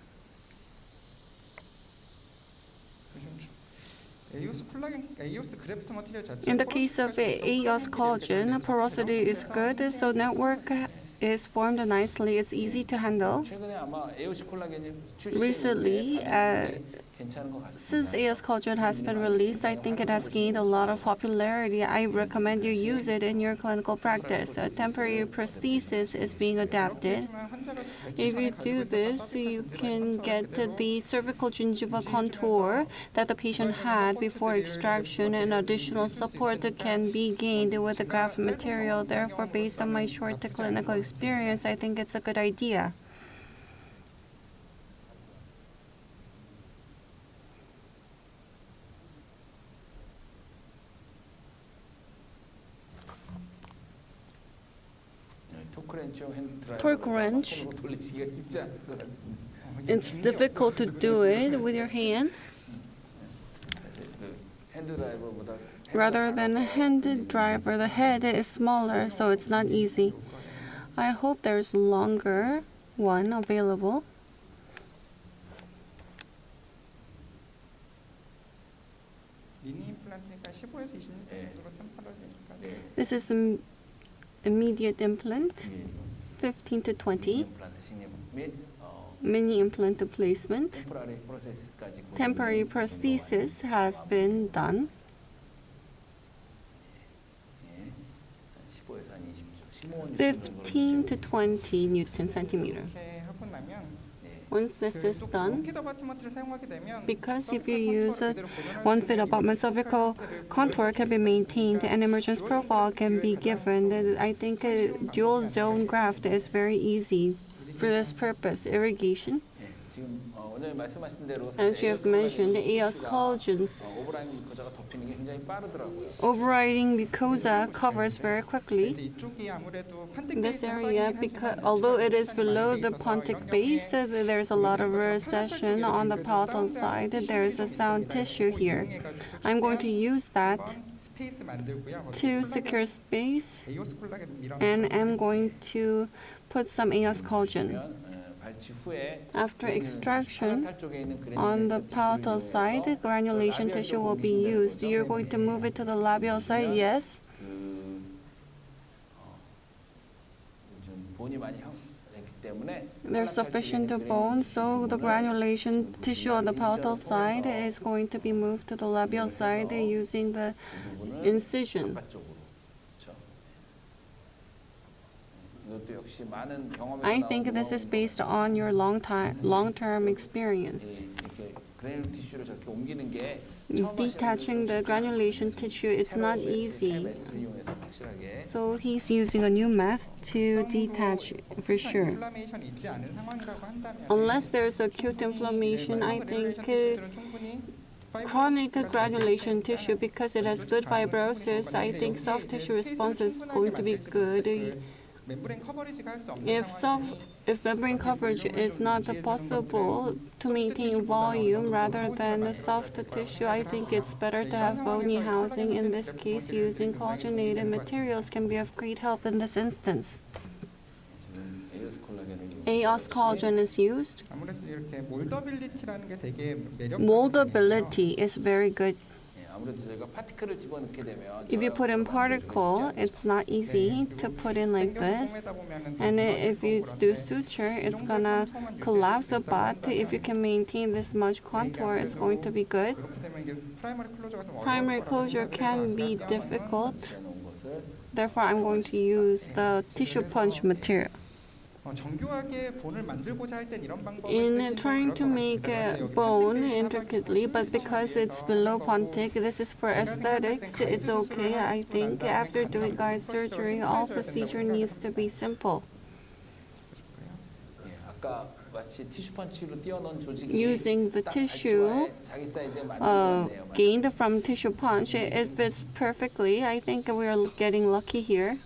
In the case of AOS collagen, porosity is good, so network is formed nicely. It's easy to handle. Recently, since AOS collagen has been released, I think it has gained a lot of popularity. I recommend you use it in your clinical practice. Temporary prosthesis is being adapted. If you do this, you can get the cervical gingiva contour that the patient had before extraction, and additional support can be gained with the graft material. Therefore, based on my short clinical experience, I think it's a good idea. Torque wrench. It's difficult to do it with your hands rather than a hand driver. The head is smaller, so it's not easy. I hope there's longer one available. This is immediate implant, 15 to 20. Mini implant placement. Temporary prosthesis has been done. 15 to 20 Newton centimeter. Once this is done, because if you use 1 feet abutment, cervical contour can be maintained and emergence profile can be given. I think a dual zone graft is very easy for this purpose. Irrigation. As you have mentioned, the AOS collagen overriding mucosa covers very quickly. This area, because although it is below the pontic base, there's a lot of recession on the palatal side. There is a sound tissue here. I'm going to use that to secure space, and I'm going to put some AOS collagen. After extraction, on the palatal side, granulation tissue will be used. You're going to move it to the labial side, yes? There's sufficient bone, so the granulation tissue on the palatal side is going to be moved to the labial side using the incision. I think this is based on your long-term experience. Detaching the granulation tissue, it's not easy. So he's using a new method to detach for sure. Unless there's acute inflammation, I think chronic granulation tissue, because it has good fibrosis, I think soft tissue response is going to be good. If membrane coverage is not possible to maintain volume rather than a soft tissue, I think it's better to have bony housing. In this case, using collagenated materials can be of great help in this instance. AOS collagen is used. Moldability is very good. If you put in particle, it's not easy to put in like this. And if you do suture, it's gonna collapse a lot. If you can maintain this much contour, it's going to be good. Primary closure can be difficult. Therefore, I'm going to use the tissue punch material. In trying to make a bone intricately, but because it's below pontic, this is for aesthetics, it's okay. I think after doing guide surgery, all procedure needs to be simple. Using the tissue gained from tissue punch, it fits perfectly. I think we are getting lucky here.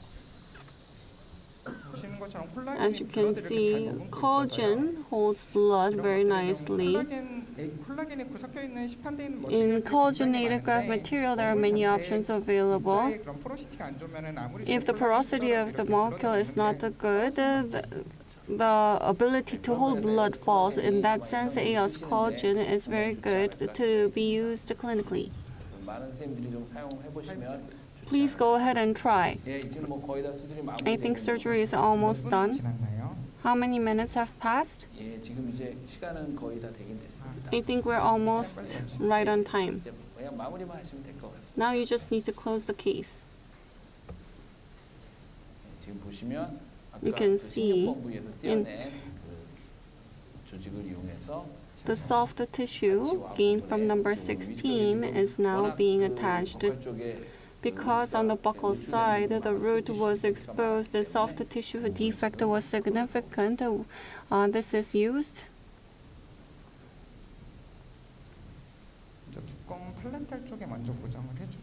As you can see, collagen holds blood very nicely. In collagenated graft material, there are many options available. If the porosity of the molecule is not good, the ability to hold blood falls. In that sense, AOS collagen is very good to be used clinically. Please go ahead and try. I think surgery is almost done. How many minutes have passed? I think we're almost right on time. Now you just need to close the case. You can see in the soft tissue gained from number 16 is now being attached. Because on the buccal side, the root was exposed, the soft tissue defect was significant. This is used.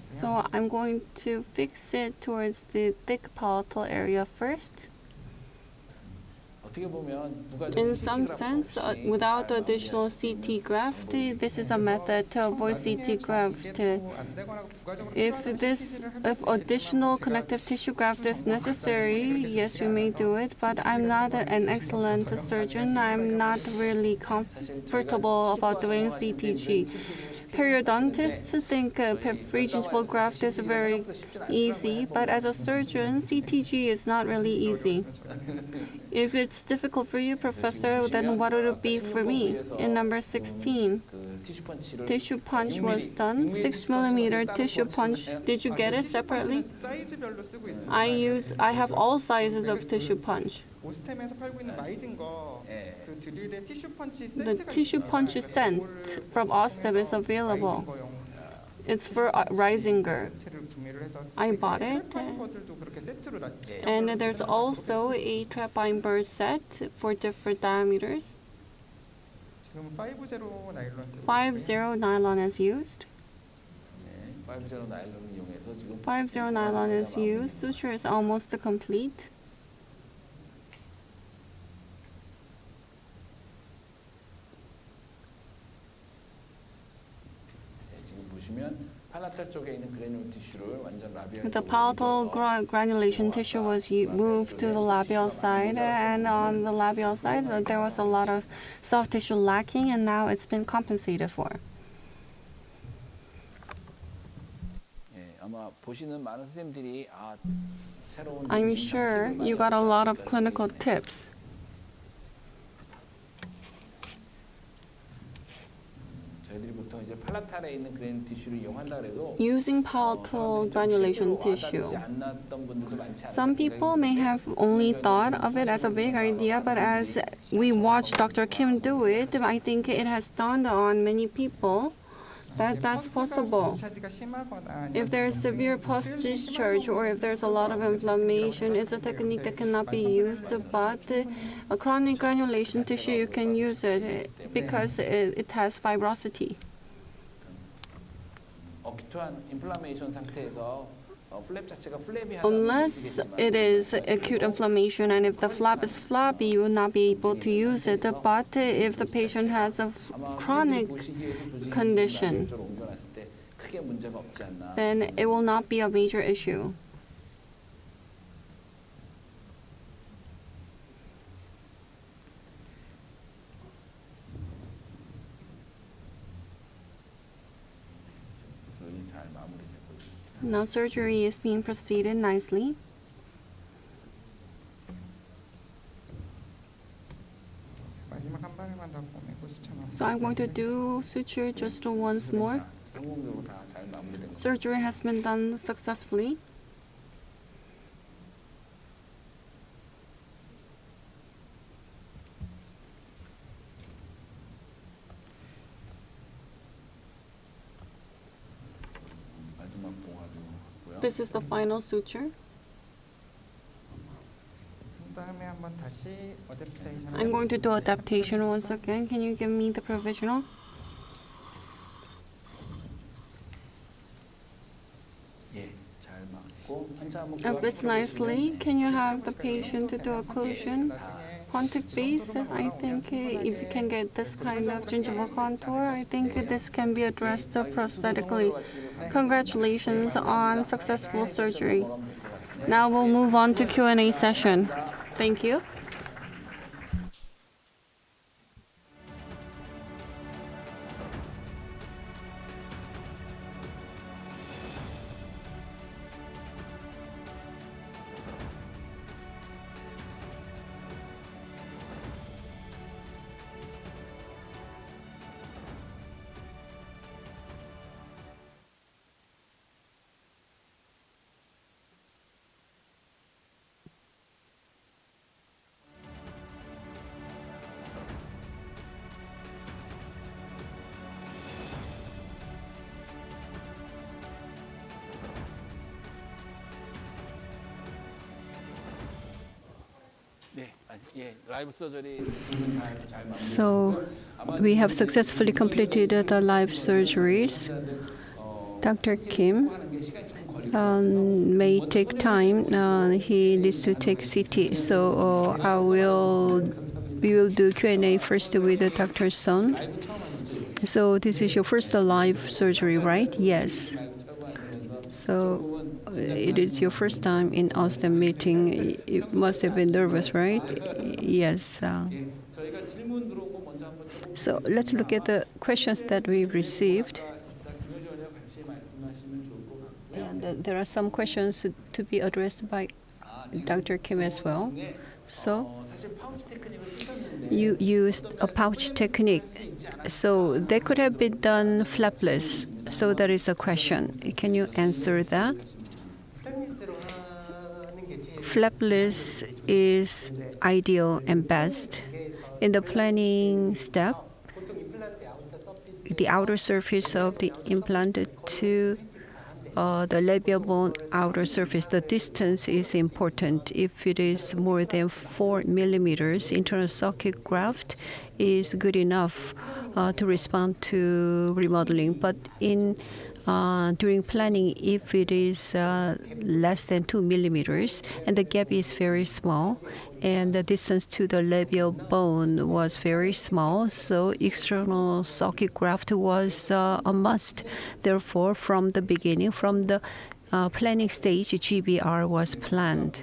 So I'm going to fix it towards the thick palatal area first. In some sense, without additional CT graft, this is a method to avoid CT graft. If additional connective tissue graft is necessary, yes, you may do it, but I'm not an excellent surgeon. I'm not really comfortable about doing CTG. Periodontists think pharyngeal graft is very easy, but as a surgeon, CTG is not really easy. If it's difficult for you, Professor, then what would it be for me? In number 16, tissue punch was done. 6 millimeter tissue punch. Did you get it separately? I have all sizes of tissue punch. The tissue punch set from Osstem is available. It's for Reisinger. I bought it. And there's also a trapine burr set for different diameters. 5-0 nylon is used. 5-0 nylon is used. Suture is almost complete. The palatal granulation tissue was moved to the labial side, and on the labial side there was a lot of soft tissue lacking, and now it's been compensated for. I'm sure you got a lot of clinical tips. using palatal granulation tissue. Some people may have only thought of it as a vague idea, but as we watched Dr. Kim do it, I think it has dawned on many people that that's possible. If there's severe post-discharge or if there's a lot of inflammation, it's a technique that cannot be used, but a chronic granulation tissue, you can use it because it has fibrosity. Unless it is acute inflammation and if the flap is flabby, you will not be able to use it. But if the patient has a chronic condition, then it will not be a major issue. Now surgery is being proceeded nicely. So I'm going to do suture just once more. Surgery has been done successfully. This is the final suture. I'm going to do adaptation once again. Can you give me the provisional? It fits nicely. Can you have the patient to do occlusion? Pontic base, I think if you can get this kind of gingival contour, I think this can be addressed prosthetically. Congratulations on successful surgery. Now we'll move on to Q&A session. Thank you. So we have successfully completed the live surgeries. Dr. Kim may take time. He needs to take CT. So we will do Q&A first with Dr. Son. So this is your first live surgery, right? Yes. So it is your first time in Osstem meeting. You must have been nervous, right? Yes. So let's look at the questions that we received. And there are some questions to be addressed by Dr. Kim as well. So you used a pouch technique. So they could have been done flapless. So that is a question. Can you answer that? Flapless is ideal and best. In the planning step, the outer surface of the implant to the labial bone outer surface, the distance is important. If it is more than 4 millimeters, internal socket graft is good enough to respond to remodeling. But during planning, if it is less than 2 millimeters and the gap is very small and the distance to the labial bone was very small, so external socket graft was a must. Therefore, from the beginning, from the planning stage, GBR was planned.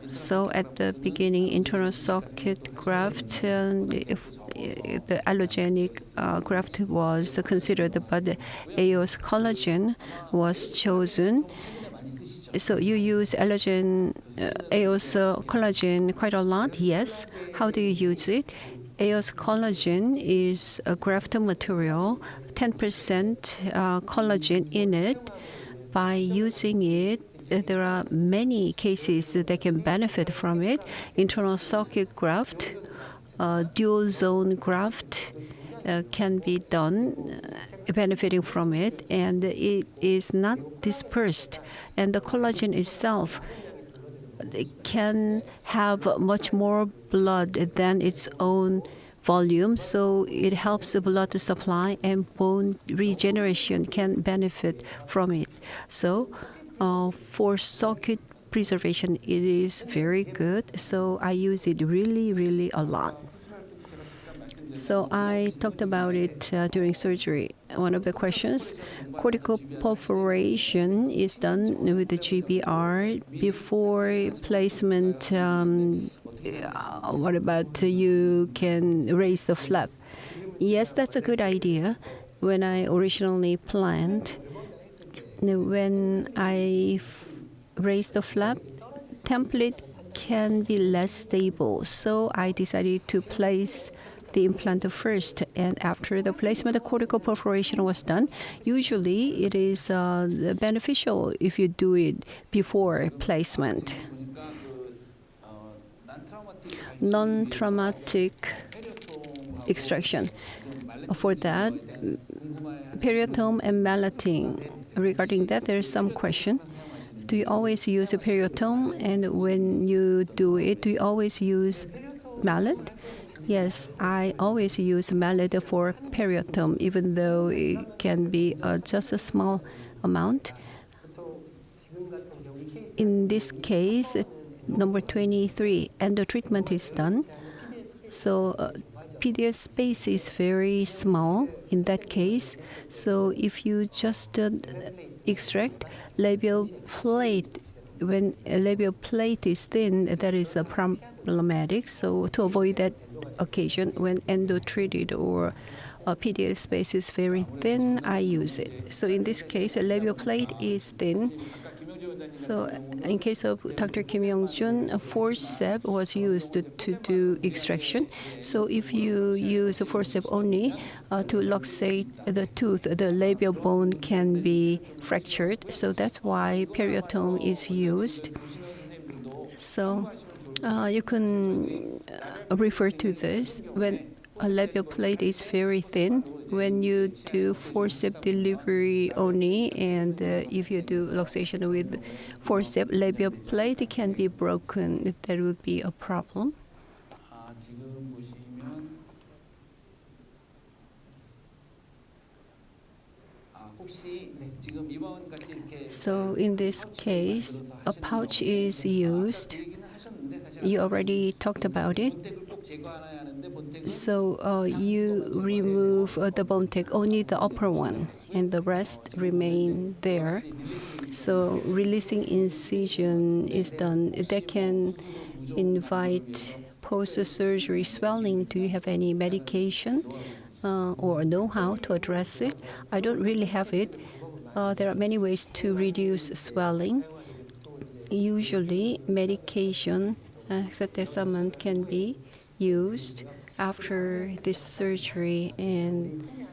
So at the beginning, internal socket graft, if the allogenic graft was considered, but the AOS collagen was chosen. So you use AOS collagen quite a lot? Yes. How do you use it?
EOS collagen is a graft material, 10% collagen in it. By using it, there are many cases that can benefit from it. Internal circuit graft, dual zone graft can be done, benefiting from it, and it is not dispersed. And the collagen itself can have much more blood than its own volume, so it helps the blood supply, and bone regeneration can benefit from it. So for circuit preservation, it is very good. So I use it really a lot. So I talked about it during surgery. One of the questions, cortical perforation is done with the GBR before placement. What about you can raise the flap? Yes, that's a good idea. When I originally planned, when I raised the flap, template can be less stable. So I decided to place the implant first, and after the placement, the cortical perforation was done. Usually, it is beneficial if you do it before placement. Non-traumatic extraction. For that, periotome and malleting. Regarding that, there is some question. Do you always use a periotome? And when you do it, do you always use mallet? Yes, I always use mallet for periotome, even though it can be just a small amount. In this case, number 23, and the treatment is done. So PDL space is very small in that case. So if you just extract labial plate, when a labial plate is thin, that is problematic. So to avoid that occasion, when endo treated or PDL space is very thin, I use it. So in this case, a labial plate is thin. So in case of Dr. Kim Young-jun, a forceps was used to do extraction. So if you use a forceps only to luxate the tooth, the labial bone can be fractured. So that's why periotome is used. So you can refer to this when a labial plate is very thin. When you do forceps delivery only, and if you do luxation with forceps, labial plate can be broken. That would be a problem. So in this case, a pouch is used. You already talked about it. So you remove the bone tech, only the upper one, and the rest remain there. So releasing incision is done. That can invite post-surgery swelling. Do you have any medication or know-how to address it? I don't really have it. There are many ways to reduce swelling. Usually, medication, hexatesamine, can be used after this surgery, and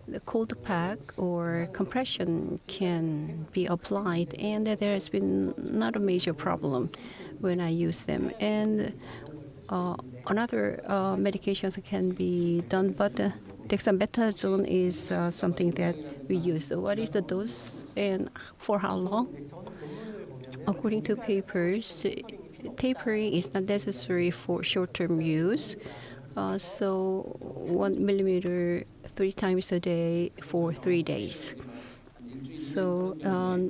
the cold pack or compression can be applied, and there has been not a major problem when I use them. And another medications can be done, but dexamethasone is something that we use. So what is the dose and for how long? According to papers, tapering is not necessary for short-term use. So 1 millimeter 3 times a day for 3 days. So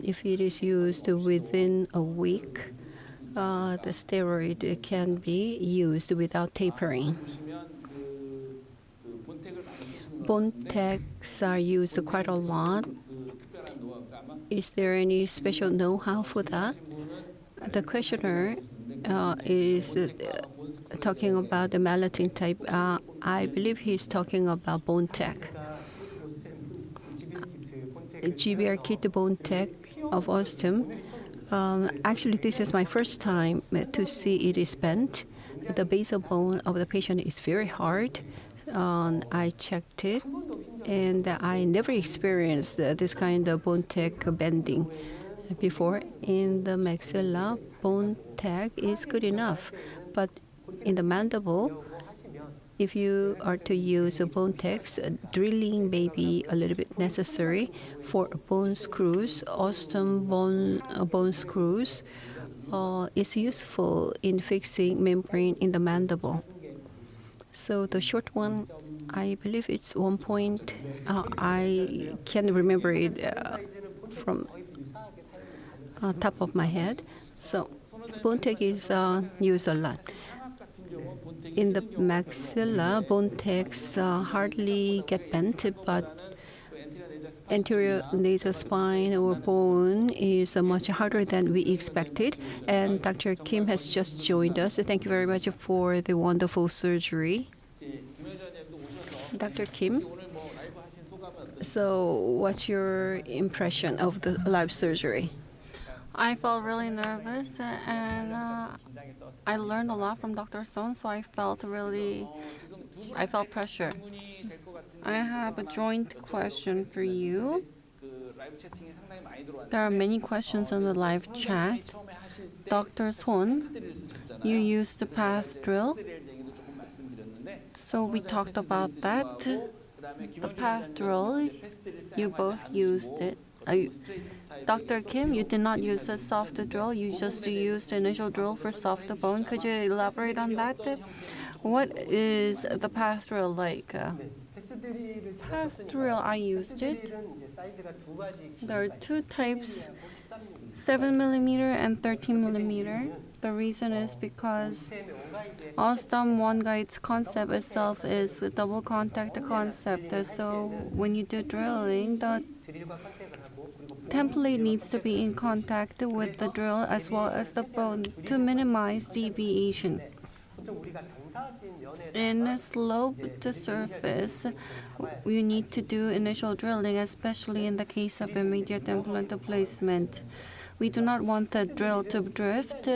if it is used within a week, the steroid can be used without tapering. Bone techs are used quite a lot. Is there any special know-how for that? The questioner is talking about the malleting type. I believe he's talking about bone tech. GBR kit bone tech of Osstem. Actually, this is my first time to see it is bent. the basal bone of the patient is very hard. I checked it, and I never experienced this kind of bone tech bending before. In the maxilla, bone tech is good enough, but in the mandible, if you are to use bone techs, drilling may be a little bit necessary. For bone screws, Osstem bone screws is useful in fixing membrane in the mandible. So the short one, I believe it's 1 point. I can't remember it from top of my head. So bone tech is used a lot. In the maxilla, bone techs hardly get bent, but anterior nasal spine or bone is much harder than we expected. And Dr. Kim has just joined us. Thank you very much for the wonderful surgery. Dr. Kim, so what's your impression of the live surgery?
I felt really nervous, and I learned a lot from Dr. Son, so I felt pressure. I have a joint question for you. There are many questions on the live chat. Dr. Son, you used the path drill, so we talked about that. The path drill, you both used it. Dr. Kim, you did not use a soft drill. You just used initial drill for soft bone. Could you elaborate on that? What is the path drill like? Path drill, I used it. There are two types, 7mm and 13mm. The reason is because Osstem one guide's concept itself is a double contact concept. So when you do drilling, the template needs to be in contact with the drill as well as the bone to minimize deviation. In a sloped surface, you need to do initial drilling, especially in the case of immediate implant placement. We do not want the drill to drift.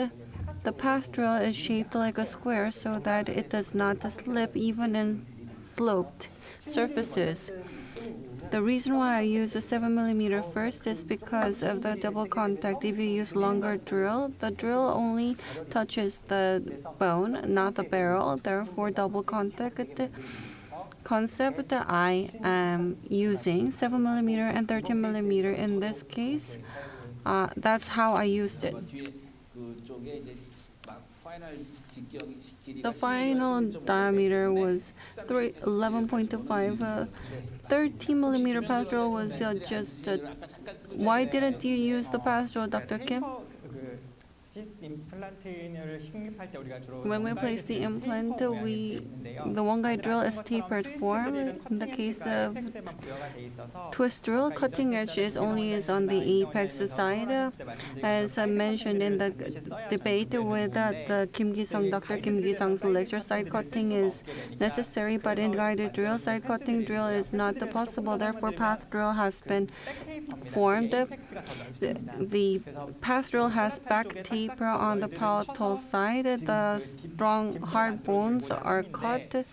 The path drill is shaped like a square so that it does not slip even in sloped surfaces. The reason why I use a 7mm first is because of the double contact. If you use longer drill, the drill only touches the bone, not the barrel. Therefore, double contact concept that I am using 7mm and 13mm in this case. That's how I used it. The final diameter was 11.5. 13mm path drill was just. Why didn't you use the path drill, Dr. Kim? When we place the implant, the one guide drill is tapered form. In the case of twist drill, cutting edge is only on the apex side. As I mentioned in the debate with Dr. Kim Gi-sung's lecture, side cutting is necessary, but in guided drill, side cutting drill is not possible. Therefore, path drill has been formed. The path drill has back taper on the palatal side. The strong hard bones are cut.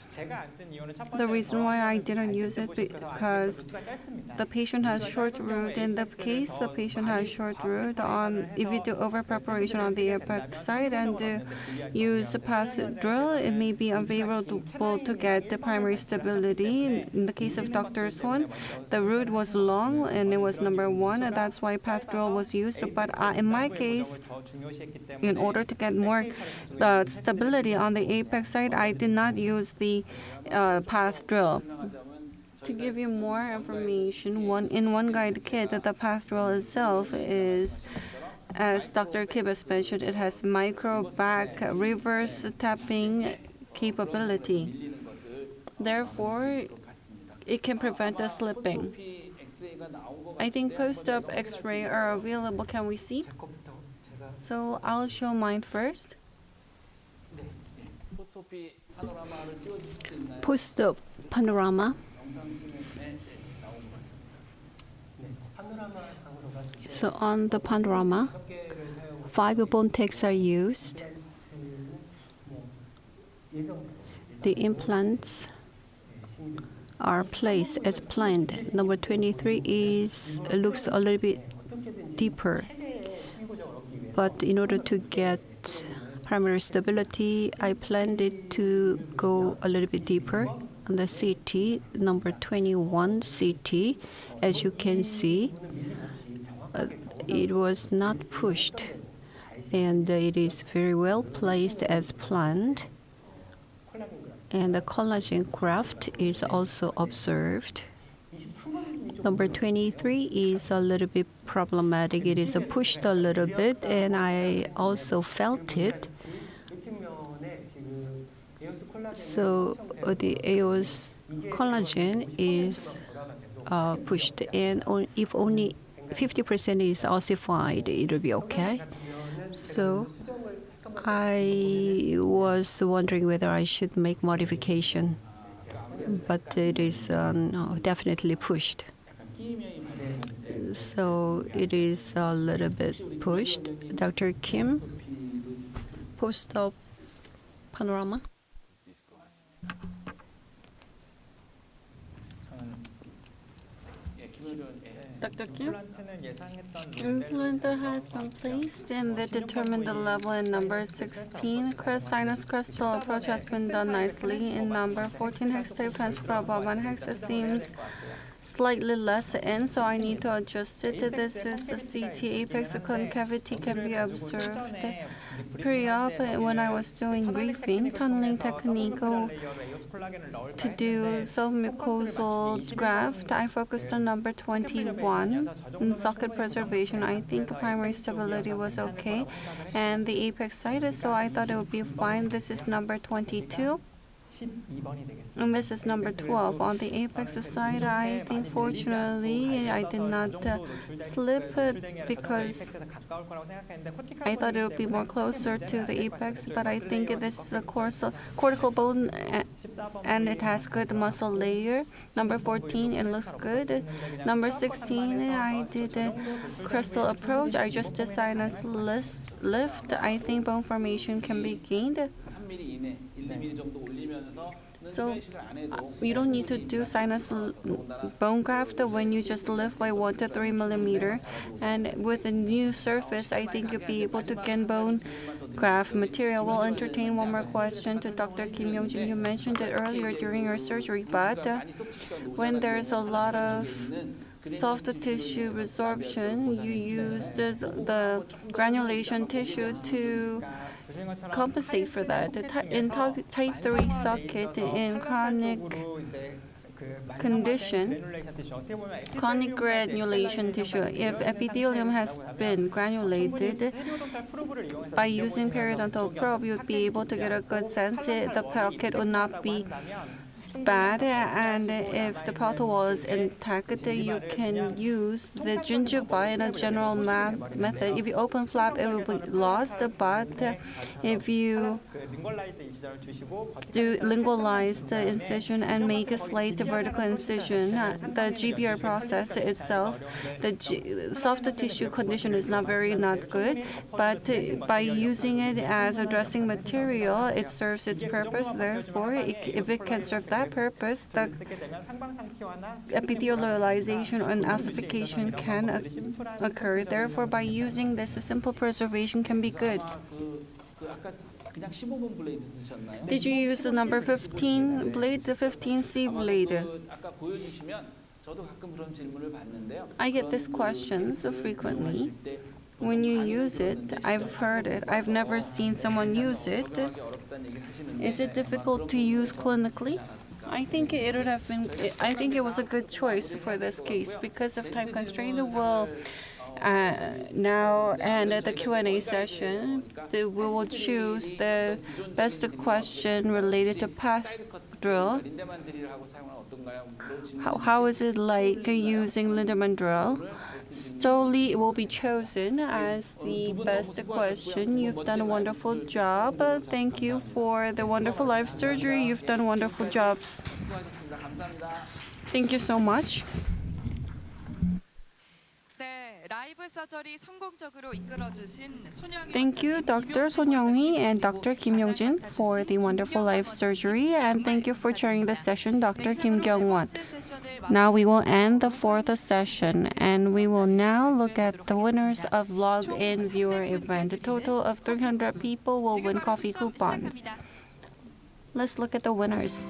The reason why I didn't use it because the patient has short root. In the case the patient has short root, if you do over preparation on the apex side and use a path drill, it may be unfavorable to get the primary stability. In the case of Dr. Swan, the root was long and it was number 1. That's why path drill was used. But in my case, in order to get more stability on the apex side, I did not use the path drill. To give you more information, in one guide kit, the path drill itself is, as Dr. Kim has mentioned, it has micro back reverse tapping capability. Therefore, it can prevent the slipping. I think post-op X-ray are available. Can we see? So I'll show mine first.
Post-op panorama. So on the panorama, 5 bone techs are used. The implants are placed as planned. Number 23 looks a little bit deeper. But in order to get primary stability, I planned it to go a little bit deeper. On the CT, number 21 CT, as you can see, it was not pushed, and it is very well placed as planned. And the collagen graft is also observed. Number 23 is a little bit problematic. It is pushed a little bit, and I also felt it. So the EOS collagen is pushed, and if only 50% is ossified, it will be okay. So I was wondering whether I should make modification, but it is definitely pushed. So it is a little bit pushed. Dr. Kim, post-op panorama. Dr. Kim, implant has been placed and they determined the level in number 16. Sinus crystal approach has been done nicely. In number 14, hex tape transfer above 1 hex seems slightly less in, so I need to adjust it. This is the CT apex concavity can be observed. Pre-op, when I was doing briefing, tunneling technique to do submucosal graft, I focused on number 21. In socket preservation, I think primary stability was okay, and the apex side, so I thought it would be fine. This is number 22. And this is number 12. On the apex side, I think fortunately I did not slip because I thought it would be more closer to the apex, but I think this is a cortical bone and it has good muscle layer. Number 14, it looks good. Number 16, I did a crystal approach. I just did sinus lift. I think bone formation can be gained. So you don't need to do sinus bone graft when you just lift by 1 to 3 millimeter. And with a new surface, I think you'll be able to gain bone graft material. We'll entertain one more question to Dr. Kim Young-jin. You mentioned it earlier during your surgery, but when there's a lot of soft tissue resorption, you use the granulation tissue to compensate for that. In type 3 socket, in chronic condition, chronic granulation tissue, if epithelium has been granulated, by using periodontal probe, you would be able to get a good sense. The pocket would not be bad, and if the palatal wall is intact, you can use the gingiva in a general method. If you open flap, it will be lost, but if you do lingualized incision and make a slight vertical incision, the GBR process itself, the soft tissue condition is not good, but by using it as a dressing material, it serves its purpose. Therefore, if it can serve that purpose, the epithelialization and ossification can occur. Therefore, by using this, a simple preservation can be good. Did you use the number 15 blade, the 15C blade? I get these questions frequently. When you use it, I've heard it. I've never seen someone use it. Is it difficult to use clinically? I think it would have been. I think it was a good choice for this case because of time constraint. We'll now end the Q&A session. We will choose the best question related to path drill. How is it like using Lindemann drill? Stoli will be chosen as the best question. You've done a wonderful job. Thank you for the wonderful live surgery. You've done wonderful jobs. Thank you so much.
네, 라이브
Thank you, Dr. Son Young-hee and Dr. Kim Young-jin, for the wonderful life surgery, and thank you for chairing the session, Dr. Kim Kyung-won. Now we will end the fourth session, and we will now look at the winners of log-in viewer event. A total of 300 people will win coffee coupon. Let's look at the winners.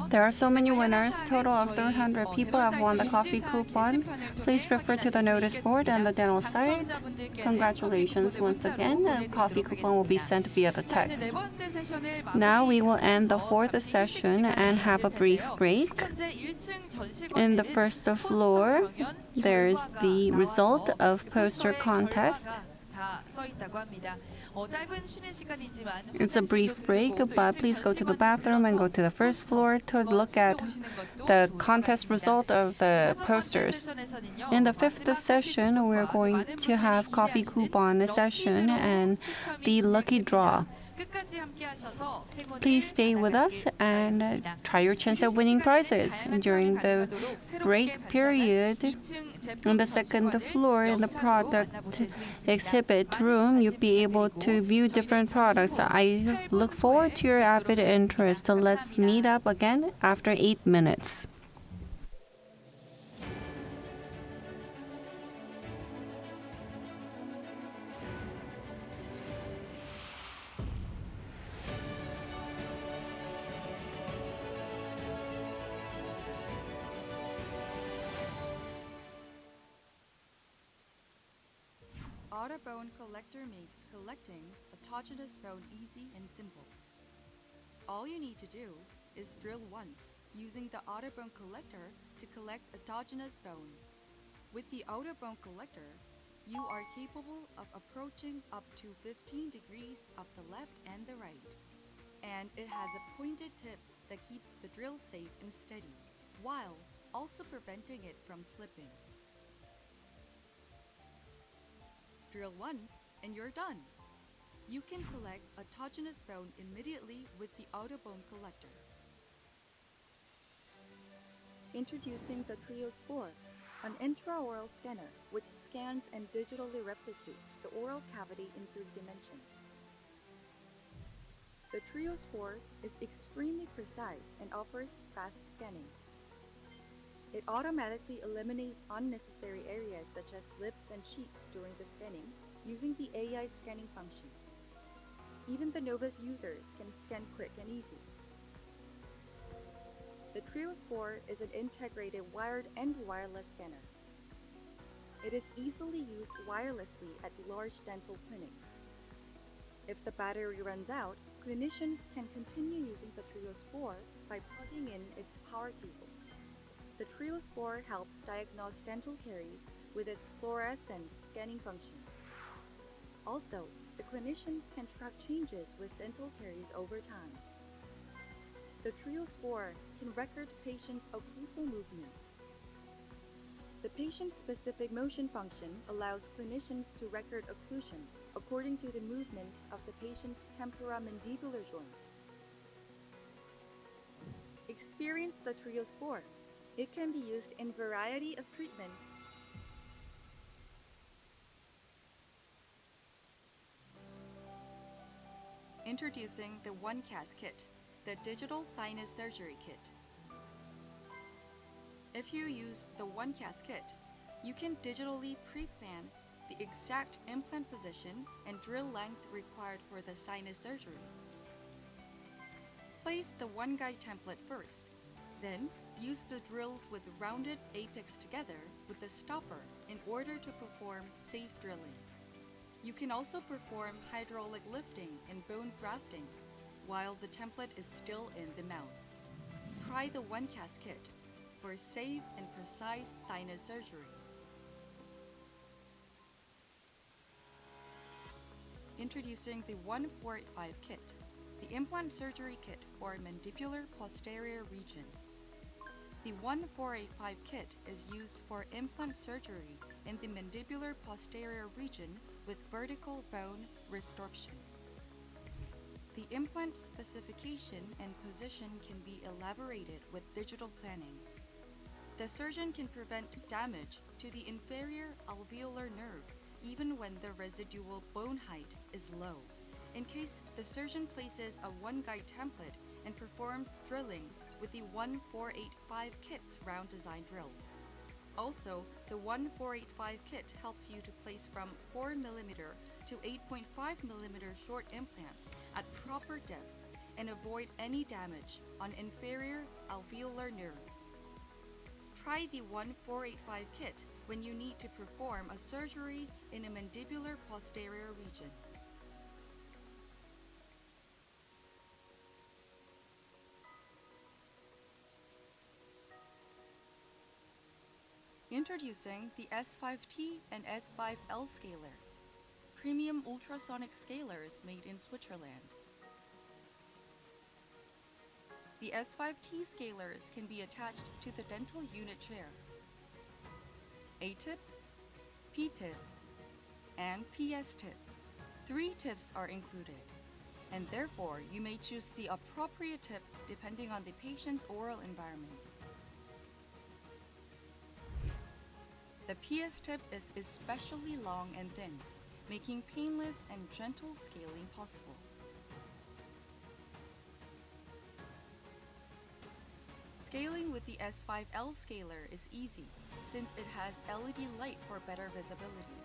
There are so many winners. Total of 300 people have won the coffee coupon. Please refer to the notice board and the dental site. Congratulations once again. The coffee coupon will be sent via the text. Now we will end the fourth session and have a brief break. In the first floor, there's the result of poster contest. It's a brief break, but please go to the bathroom and go to the first floor to look at the contest result of the posters. In the fifth session, we're going to have coffee coupon session and the lucky draw. Please stay with us and try your chance at winning prizes. During the break period, on the second floor in the product exhibit room, you'll be able to view different products. I look forward to your avid interest. Let's meet up again after 8 minutes.
Autobone collector makes collecting autogenous bone easy and simple. All you need to do is drill once using the Autobone collector to collect autogenous bone. With the Autobone collector, you are capable of approaching up to 15 degrees of the left and the right. And it has a pointed tip that keeps the drill safe and steady, while also preventing it from slipping. Drill once and you're done. You can collect autogenous bone immediately with the Autobone collector. Introducing the Trios 4, an intraoral scanner which scans and digitally replicates the oral cavity in 3 dimensions. The Trios 4 is extremely precise and offers fast scanning. It automatically eliminates unnecessary areas such as lips and cheeks during the scanning using the AI scanning function. Even the novice users can scan quick and easy. The Trios 4 is an integrated wired and wireless scanner. It is easily used wirelessly at large dental clinics. If the battery runs out, clinicians can continue using the Trios 4 by plugging in its power cable. The Trios 4 helps diagnose dental caries with its fluorescent scanning function. Also, the clinicians can track changes with dental caries over time. The Trios 4 can record patients' occlusal movement. The patient-specific motion function allows clinicians to record occlusion according to the movement of the patient's temporomandibular joint. Experience the Trios 4. It can be used in a variety of treatments. Introducing the OneCast kit, the digital sinus surgery kit. If you use the OneCast kit, you can digitally pre-plan the exact implant position and drill length required for the sinus surgery. Place the one guide template first, then use the drills with rounded apex together with the stopper in order to perform safe drilling. You can also perform hydraulic lifting and bone grafting while the template is still in the mouth. Try the OneCast kit for safe and precise sinus surgery. Introducing the 1485 kit, the implant surgery kit for mandibular posterior region. The 1485 kit is used for implant surgery in the mandibular posterior region with vertical bone resorption. The implant specification and position can be elaborated with digital planning. The surgeon can prevent damage to the inferior alveolar nerve even when the residual bone height is low, in case the surgeon places a one-guide template and performs drilling with the 1485 kit's round design drills. Also, the 1485 kit helps you to place from 4mm to 8.5mm short implants at proper depth and avoid any damage on inferior alveolar nerve. Try the 1485 kit when you need to perform a surgery in a mandibular posterior region. Introducing the S5T and S5L scaler, premium ultrasonic scalers made in Switzerland. The S5T scalers can be attached to the dental unit chair. A-tip, P-tip, and PS-tip. 3 tips are included, and therefore you may choose the appropriate tip depending on the patient's oral environment. The PS tip is especially long and thin, making painless and gentle scaling possible. Scaling with the S5L scaler is easy, since it has LED light for better visibility.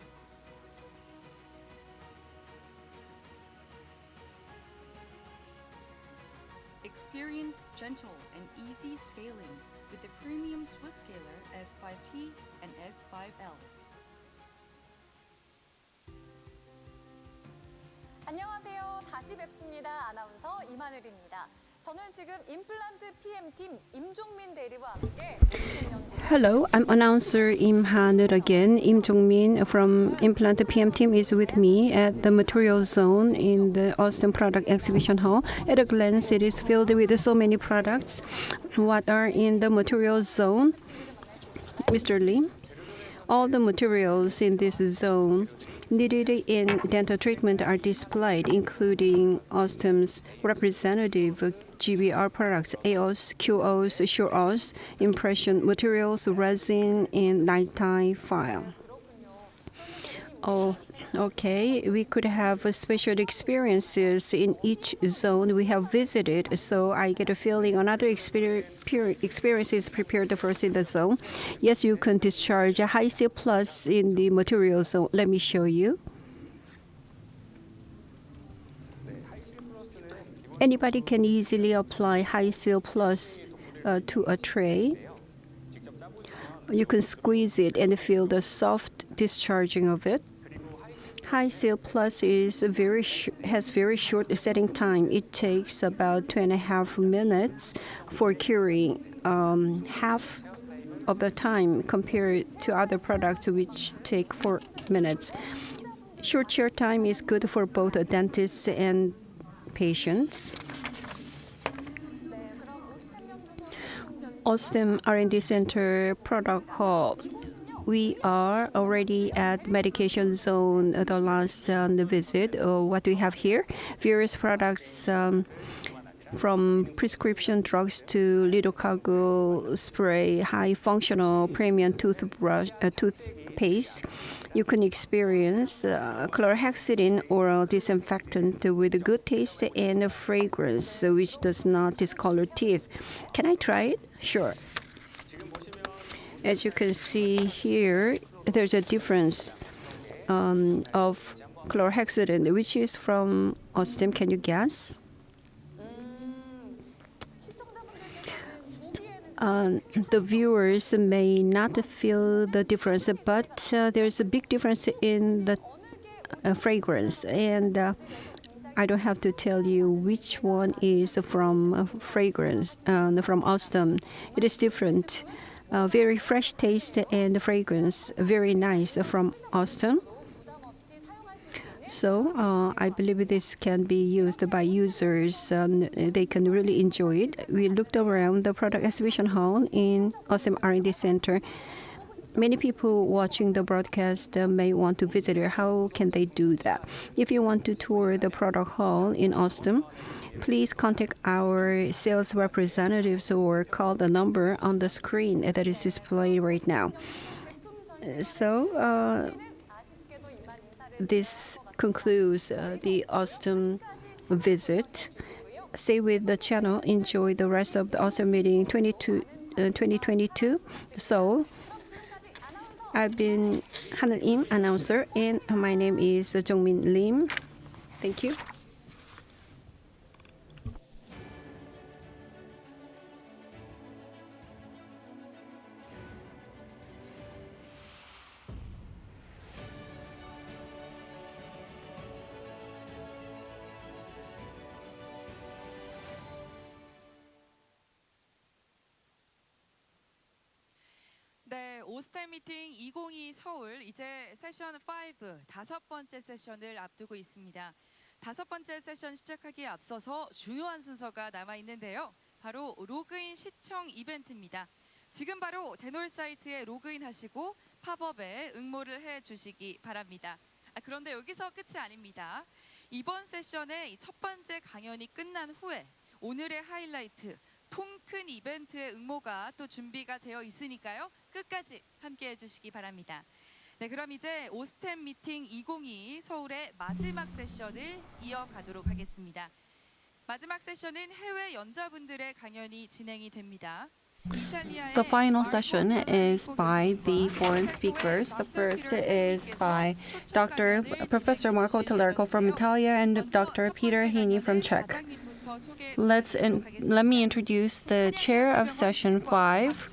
Experience gentle and easy scaling with the premium Swiss scaler S5T and S5L.
안녕하세요. 다시 뵙습니다. 아나운서 이만을입니다. 저는 지금 임플란트 PM팀 임종민 대리와 함께
Hello, I'm announcer Im Ha-neul again. Im Jong-min from Implant PM team is with me at the material zone in the Osstem product exhibition hall. At a glance, it is filled with so many products. What are in the material zone? Mr. Lim? All the materials in this zone needed in dental treatment are displayed, including Osstem's representative GBR products, AOS, QOS, SureOS, impression materials, resin, and nighttime file. Oh, okay. We could have special experiences in each zone we have visited, so I get a feeling another experience is prepared first in the zone. Yes, you can discharge a high C plus in the material zone. Let me show you. Anybody can easily apply high seal plus to a tray. You can squeeze it and feel the soft discharging of it. High seal plus is has very short setting time. It takes about 2.5 minutes for curing, half of the time compared to other products which take 4 minutes. Short chair time is good for both dentists and patients. Osstem R&D Center Product Hall. We are already at medication zone the last visit. What we have here, various products from prescription drugs to lidocago spray, high functional premium toothpaste. You can experience chlorhexidine oral disinfectant with good taste and fragrance, which does not discolor teeth. Can I try it? Sure. As you can see here, there's a difference of chlorhexidine, which is from Osstem. Can you guess? The viewers may not feel the difference, but there's a big difference in the fragrance. And I don't have to tell you which one is from fragrance, from Osstem. It is different. Very fresh taste and fragrance, very nice from Osstem. So I believe this can be used by users. They can really enjoy it. We looked around the product exhibition hall in Osstem R&D Center. Many people watching the broadcast may want to visit it. How can they do that? If you want to tour the product hall in Osstem, please contact our sales representatives or call the number on the screen that is displayed right now. So, this concludes the Osstem visit. Stay with the channel. Enjoy the rest of the Osstem meeting 2022 Seoul. I've been Haneul Im, announcer, and my name is Jongmin Lim. Thank you.
네, 오스템 미팅 2022 서울 이제 세션 5 다섯 번째 세션을 앞두고 있습니다. 다섯 번째 세션 시작하기에 앞서서 중요한 순서가 남아 있는데요. 바로 로그인 시청 이벤트입니다. 지금 바로 대놀 사이트에 로그인 하시고 팝업에 응모를 해 주시기 바랍니다. 그런데 여기서 끝이 아닙니다. 이번 세션의 첫 번째 강연이 끝난 후에 오늘의 하이라이트 통큰 이벤트의 응모가 또 준비가 되어 있으니까요. 끝까지 함께해 주시기 바랍니다. 네, 그럼 이제 오스템 미팅 2022 서울의 마지막 세션을 이어가도록 하겠습니다. 마지막 세션은 해외 연자분들의 강연이 진행이 됩니다.
The final session is by the foreign speakers. The first is by Professor Marco Tallerco from Italia and Dr. Peter Heaney from Czech. Let me introduce the chair of session 5,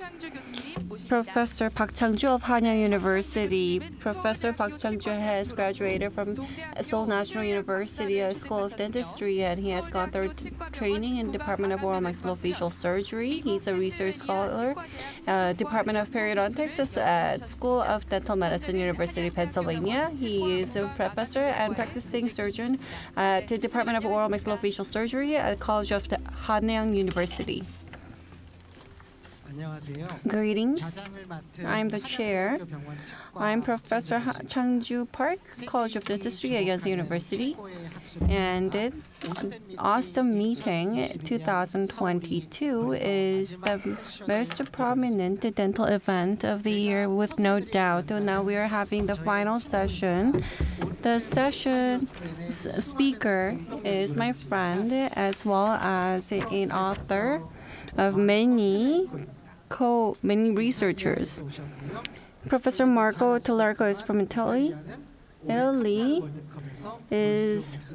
Professor Park Chang-ju of Hanyang University. Professor Park Chang-ju has graduated from Seoul National University School of Dentistry, and he has gone through training in Department of Oral Maxillofacial Surgery. He's a research scholar, Department of Periodontics at School of Dental Medicine, University of Pennsylvania. He is a professor and practicing surgeon at the Department of Oral Maxillofacial Surgery at College of Hanyang University. Greetings. I'm the chair. I'm Professor Chang-ju Park, College of Dentistry at Yonsei University. And Osstem Meeting 2022 is the most prominent dental event of the year, with no doubt. Now we are having the final session. The session speaker is my friend, as well as an author of many researchers. Professor Marco Tallerco is from Italy. Italy is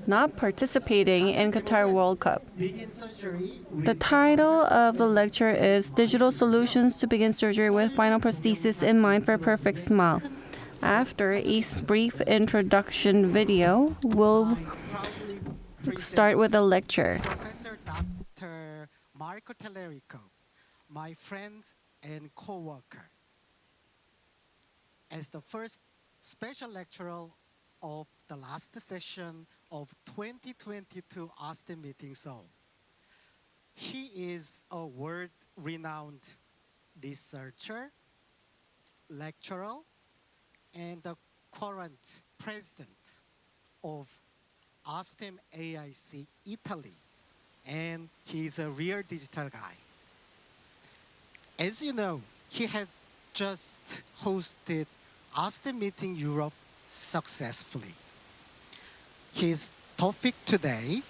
not participating in Qatar World Cup. The title of the lecture is Digital Solutions to Begin Surgery with Final Prosthesis in Mind for a Perfect Smile. After a brief introduction video, we'll start with a lecture.
Professor Dr. Marco Tallerco, my friend and co-worker, as the first special lecturer of the last session of 2022 Osstem Meeting Seoul. He is a world-renowned researcher, lecturer, and the current president of Osstem AIC Italy, and he's a real digital guy. As you know, he has just hosted Osstem Meeting Europe successfully. His topic today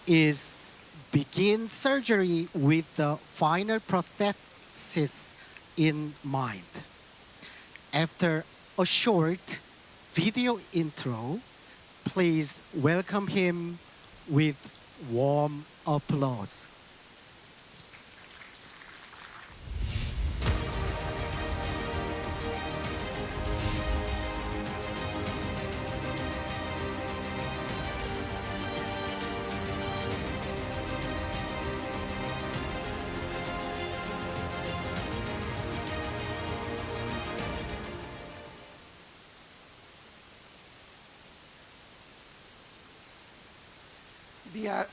is Begin Surgery with the Final Prosthesis in Mind. After a short video intro, please welcome him with warm applause.
Dear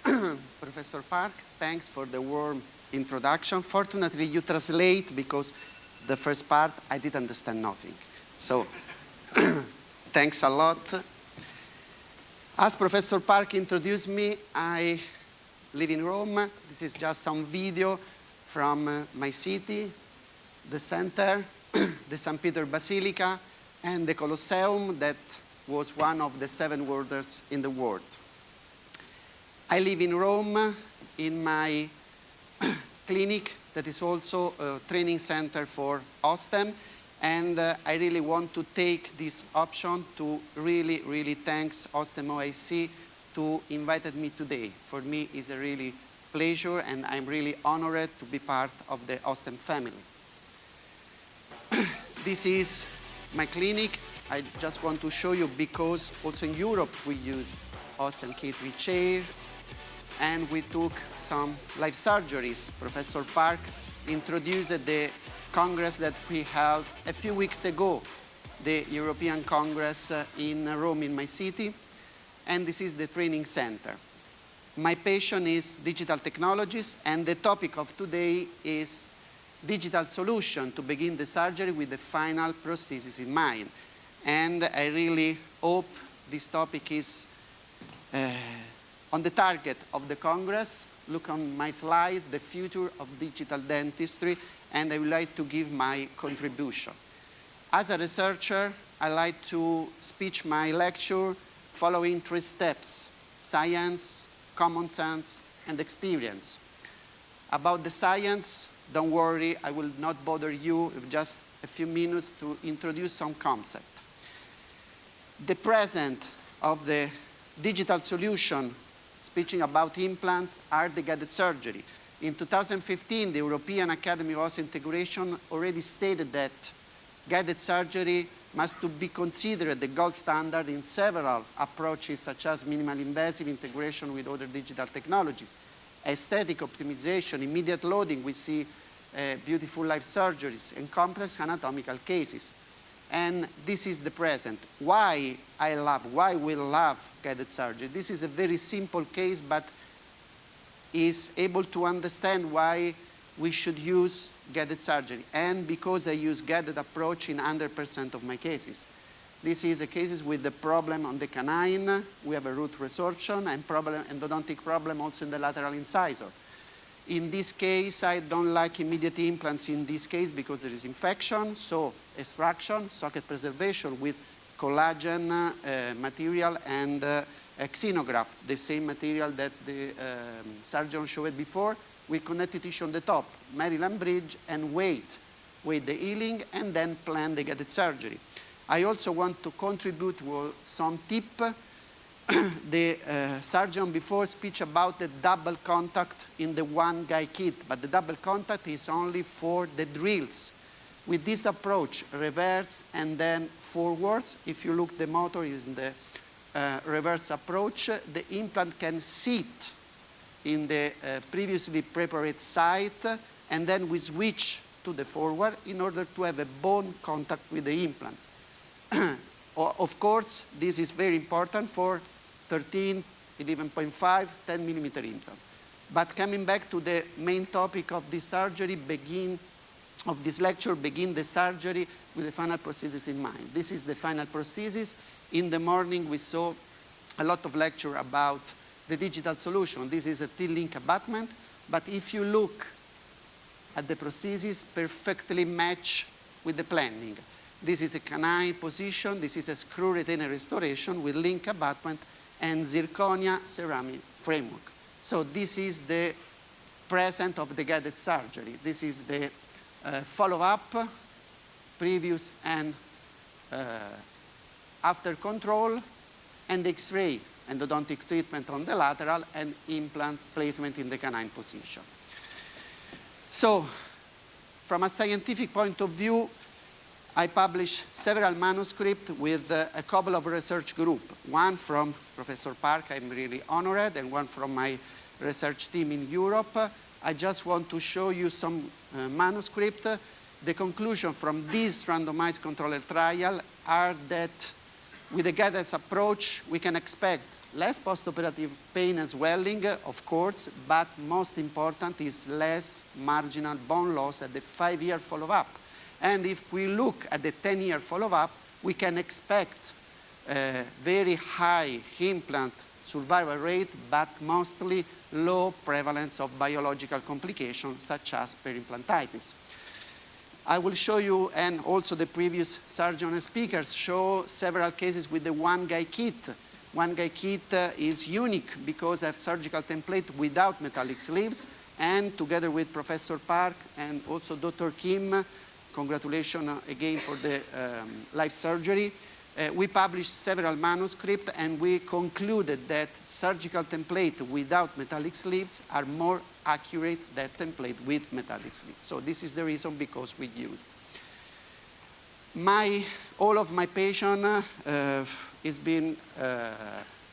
Professor Park, thanks for the warm introduction. Fortunately, you translate because
the first part, I didn't understand nothing. So thanks a lot. As Professor Park introduced me, I live in Rome. This is just some video from my city, the center, the St. Peter Basilica, and the Colosseum that was one of the 7 wonders in the world. I live in Rome in my clinic that is also a training center for Osstem, and I really want to take this option to really thanks Osstem OIC to invited me today. For me, it's a really pleasure, and I'm really honored to be part of the Osstem family. This is my clinic. I just want to show you because also in Europe we use Osstem K3 chair, and we took some live surgeries. Professor Park introduced the Congress that we held a few weeks ago, the European Congress in Rome, in my city, and this is the training center. My passion is digital technologies, and the topic of today is digital solution to begin the surgery with the final prosthesis in mind. And I really hope this topic is on the target of the Congress. Look on my slide, the future of digital dentistry, and I would like to give my contribution. As a researcher, I like to speak my lecture following 3 steps: science, common sense, and experience. About the science, don't worry, I will not bother you with just a few minutes to introduce some concept. The present of the digital solution, speaking about implants, are the guided surgery. In 2015, the European Academy of Osseointegration already stated that guided surgery must to be considered the gold standard in several approaches, such as minimal invasive integration with other digital technologies, aesthetic optimization, immediate loading. We see beautiful life surgeries and complex anatomical cases. And this is the present. Why we love guided surgery? This is a very simple case, but is able to understand why we should use guided surgery. And because I use guided approach in 100% of my cases. This is a cases with the problem on the canine. We have a root resorption and endodontic problem also in the lateral incisor. In this case, I don't like immediate implants in this case because there is infection, so extraction, socket preservation with collagen material and xenograft, the same material that the surgeon showed before, with connective tissue on the top, Maryland bridge, and wait the healing, and then plan the guided surgery. I also want to contribute with some tip. The surgeon before speech about the double contact in the one guy kit, but the double contact is only for the drills. With this approach, reverse and then forwards, if you look, the motor is in the reverse approach, the implant can sit in the previously prepared site, and then we switch to the forward in order to have a bone contact with the implants. Of course, this is very important for 13, 11.5, 10 millimeter implants. But coming back to the main topic of this surgery, this lecture, begin the surgery with the final prosthesis in mind. This is the final prosthesis. In the morning, we saw a lot of lecture about the digital solution. This is a T-link abutment, but if you look at the prosthesis, perfectly match with the planning. This is a canine position. This is a screw retainer restoration with link abutment and zirconia ceramic framework. So this is the present of the guided surgery. This is the follow-up, previous and after control, and X-ray endodontic treatment on the lateral, and implants placement in the canine position. So from a scientific point of view, I published several manuscripts with a couple of research groups. One from Professor Park, I'm really honored, and one from my research team in Europe. I just want to show you some manuscript. The conclusion from this randomized controlled trial are that with a guided approach, we can expect less postoperative pain and swelling, of course, but most important is less marginal bone loss at the 5-year follow-up. And if we look at the 10-year follow-up, we can expect very high implant survival rate, but mostly low prevalence of biological complications such as perimplantitis. I will show you, and also the previous surgeon and speakers show several cases with the one-guy kit. One-guy kit is unique because I have surgical template without metallic sleeves, and together with Professor Park and also Dr. Kim, congratulations again for the life surgery, we published several manuscripts, and we concluded that surgical template without metallic sleeves are more accurate than template with metallic sleeves. So this is the reason because we used. All of my patients it's been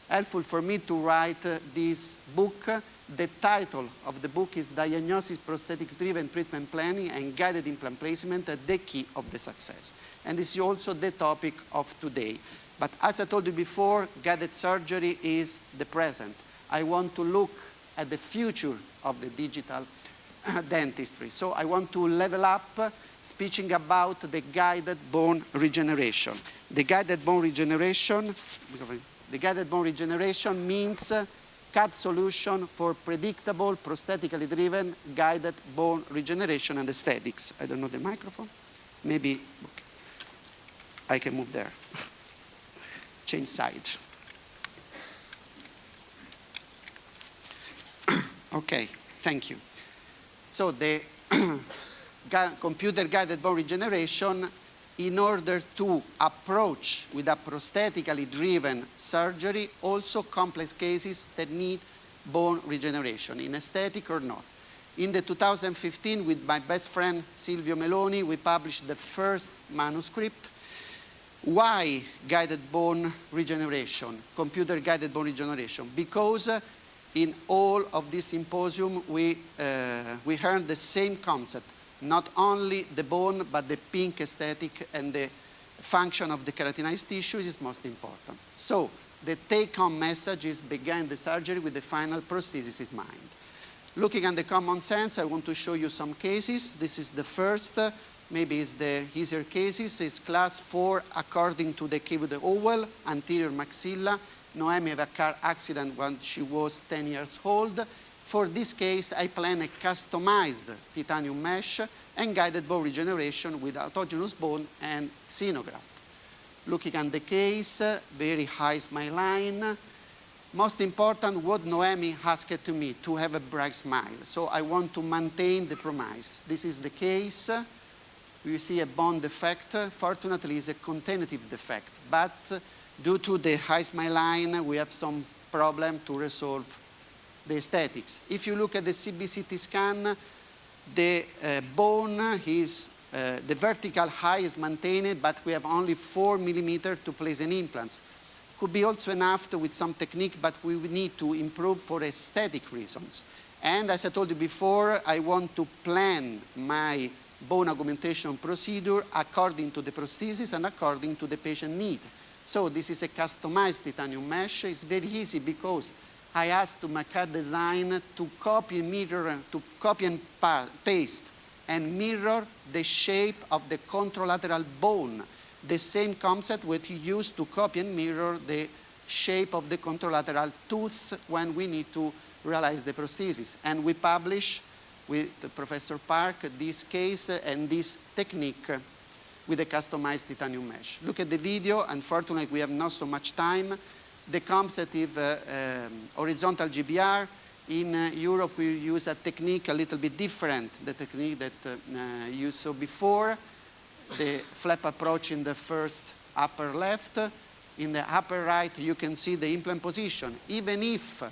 helpful for me to write this book. The title of the book is Diagnosis Prosthetic-Driven Treatment Planning and Guided Implant Placement, the Key of the Success. And this is also the topic of today. But as I told you before, guided surgery is the present. I want to look at the future of the digital dentistry. So I want to level up speaking about the guided bone regeneration. The guided bone regeneration means CAD solution for predictable, prosthetically driven, guided bone regeneration and aesthetics. I don't know the microphone. Maybe okay. I can move there. Change side. Okay, thank you. So the computer-guided bone regeneration, in order to approach with a prosthetically driven surgery, also complex cases that need bone regeneration, in aesthetic or not. In the 2015, with my best friend Silvio Meloni, we published the first manuscript. Why guided bone regeneration, computer-guided bone regeneration? Because in all of this symposium, we heard the same concept. Not only the bone, but the pink aesthetic and the function of the keratinized tissues is most important. So the take-home message is begin the surgery with the final prosthesis in mind. Looking at the common sense, I want to show you some cases. This is the first, maybe it's the easier cases. It's class 4 according to the cave oval, anterior maxilla. Noemi had a car accident when she was 10 years old. For this case, I plan a customized titanium mesh and guided bone regeneration with autogenous bone and xenograft. Looking at the case, very high smile line. Most important, what Noemi asked to me, to have a bright smile. So I want to maintain the promise. This is the case. You see a bone defect. Fortunately, it's a contaminative defect. But due to the high smile line, we have some problem to resolve the aesthetics. If you look at the CBCT scan, the bone is, the vertical height is maintained, but we have only 4 millimeters to place an implant. Could be also enough with some technique, but we need to improve for aesthetic reasons. And as I told you before, I want to plan my bone augmentation procedure according to the prosthesis and according to the patient need. So this is a customized titanium mesh. It's very easy because I asked to my CAD design to copy and mirror, to copy and paste and mirror the shape of the contralateral bone. The same concept what you use to copy and mirror the shape of the contralateral tooth when we need to realize the prosthesis. And we publish with Professor Park this case and this technique with a customized titanium mesh. Look at the video. Unfortunately, we have not so much time. The concept is horizontal GBR. In Europe, we use a technique a little bit different, the technique that you saw before. The flap approach in the first upper left. In the upper right, you can see the implant position. Even if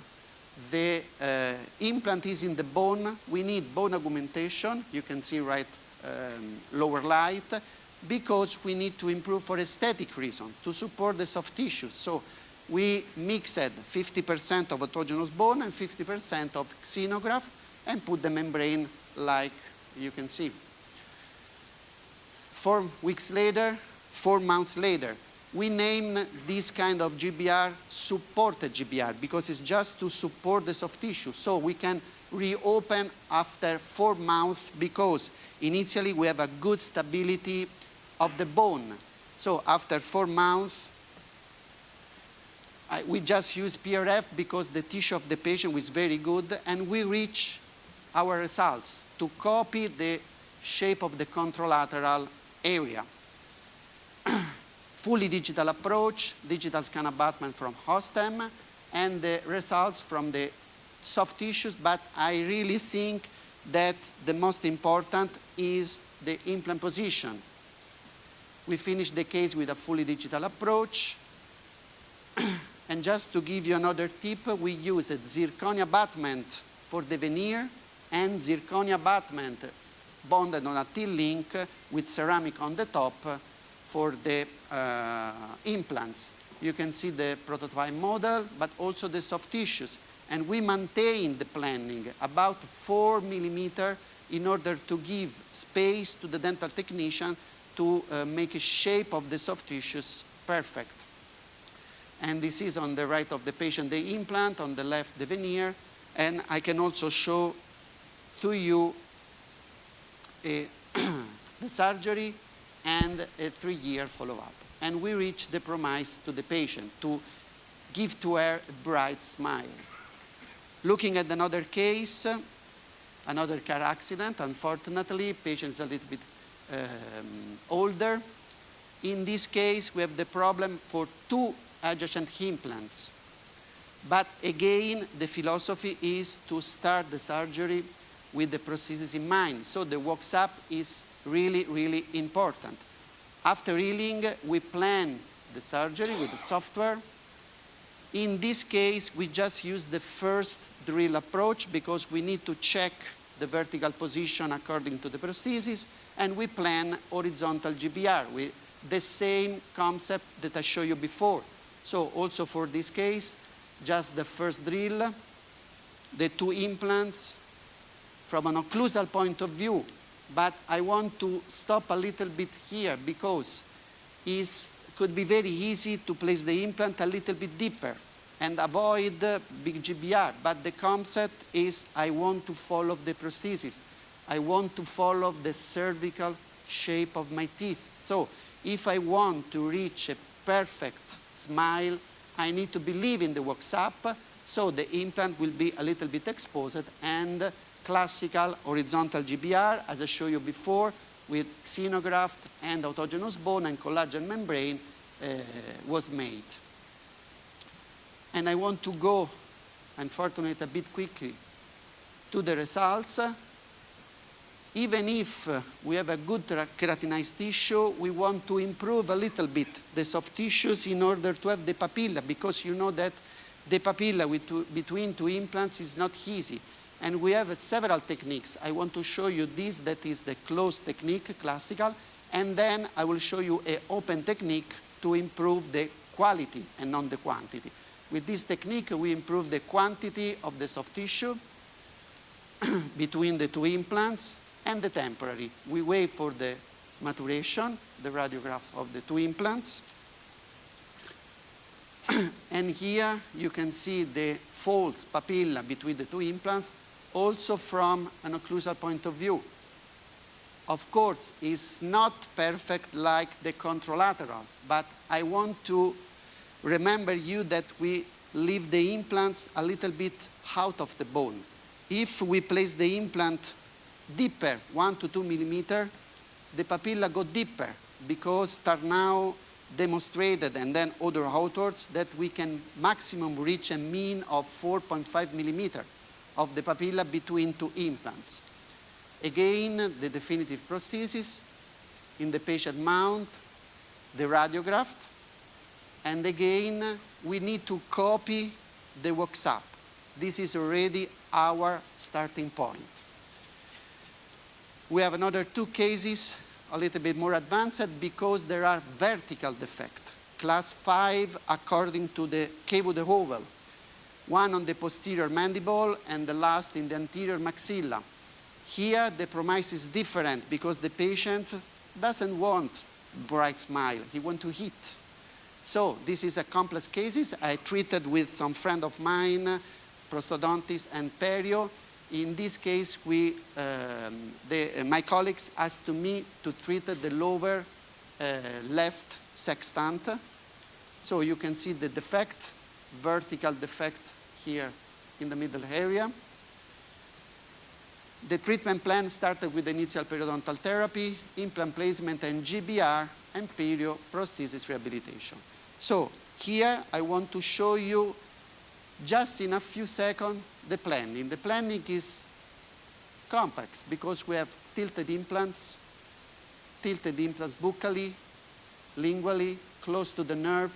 the implant is in the bone, we need bone augmentation. You can see right lower light, because we need to improve for aesthetic reason, to support the soft tissues. So we mixed 50% of autogenous bone and 50% of xenograft and put the membrane like you can see. 4 weeks later, 4 months later, we name this kind of GBR supported GBR because it's just to support the soft tissue. So we can reopen after 4 months because initially we have a good stability of the bone. So after 4 months, we just use PRF because the tissue of the patient was very good, and we reach our results to copy the shape of the contralateral area. Fully digital approach, digital scan abutment from Osstem, and the results from the soft tissues, but I really think that the most important is the implant position. We finished the case with a fully digital approach. And just to give you another tip, we use a zirconia abutment for the veneer and zirconia abutment bonded on a T-link with ceramic on the top for the implants. You can see the prototype model, but also the soft tissues. And we maintain the planning about 4 millimeters in order to give space to the dental technician to make a shape of the soft tissues perfect. And this is on the right of the patient, the implant, on the left, the veneer. And I can also show to you the surgery and a 3-year follow-up. And we reach the promise to the patient to give to her a bright smile. Looking at another case, another car accident, unfortunately, patient is a little bit older. In this case, we have the problem for 2 adjacent implants. But again, the philosophy is to start the surgery with the prosthesis in mind. So the workup is really, really important. After healing, we plan the surgery with the software. In this case, we just use the first drill approach because we need to check the vertical position according to the prosthesis, and we plan horizontal GBR with the same concept that I showed you before. So also for this case, just the first drill, the 2 implants from an occlusal point of view. But I want to stop a little bit here because it could be very easy to place the implant a little bit deeper and avoid big GBR. But the concept is I want to follow the prosthesis. I want to follow the cervical shape of my teeth. So if I want to reach a perfect smile, I need to believe in the workup, so the implant will be a little bit exposed, and classical horizontal GBR, as I showed you before, with xenograft and autogenous bone and collagen membrane was made. And I want to go, unfortunately, a bit quickly to the results. Even if we have a good keratinized tissue, we want to improve a little bit the soft tissues in order to have the papilla, because you know that the papilla between 2 implants is not easy. And we have several techniques. I want to show you this, that is the closed technique, classical, and then I will show you an open technique to improve the quality and not the quantity. With this technique, we improve the quantity of the soft tissue between the 2 implants and the temporary. We wait for the maturation, the radiographs of the 2 implants. And here you can see the false papilla between the 2 implants, also from an occlusal point of view. Of course, it's not perfect like the contralateral, but I want to remember you that we leave the implants a little bit out of the bone. If we place the implant deeper, 1 to 2 millimeters, the papilla go deeper because Tarnow demonstrated, and then other authors, that we can maximum reach a mean of 4.5 millimeters of the papilla between 2 implants. Again, the definitive prosthesis in the patient mouth, the radiograft, and again, we need to copy the workup. This is already our starting point. We have another 2 cases, a little bit more advanced, because there are vertical defects, class 5 according to the Kevu de Hovel. One on the posterior mandible and the last in the anterior maxilla. Here the promise is different because the patient doesn't want bright smile, he wants to hit. So this is a complex case I treated with some friend of mine, prosthodontist and perio, in this case, my colleagues asked me to treat the lower left sextant. So you can see the defect, vertical defect here in the middle area. The treatment plan started with initial periodontal therapy, implant placement, and GBR, and perioprosthesis rehabilitation. So here I want to show you, just in a few seconds, the planning. The planning is complex because we have tilted implants buccally, lingually, close to the nerve,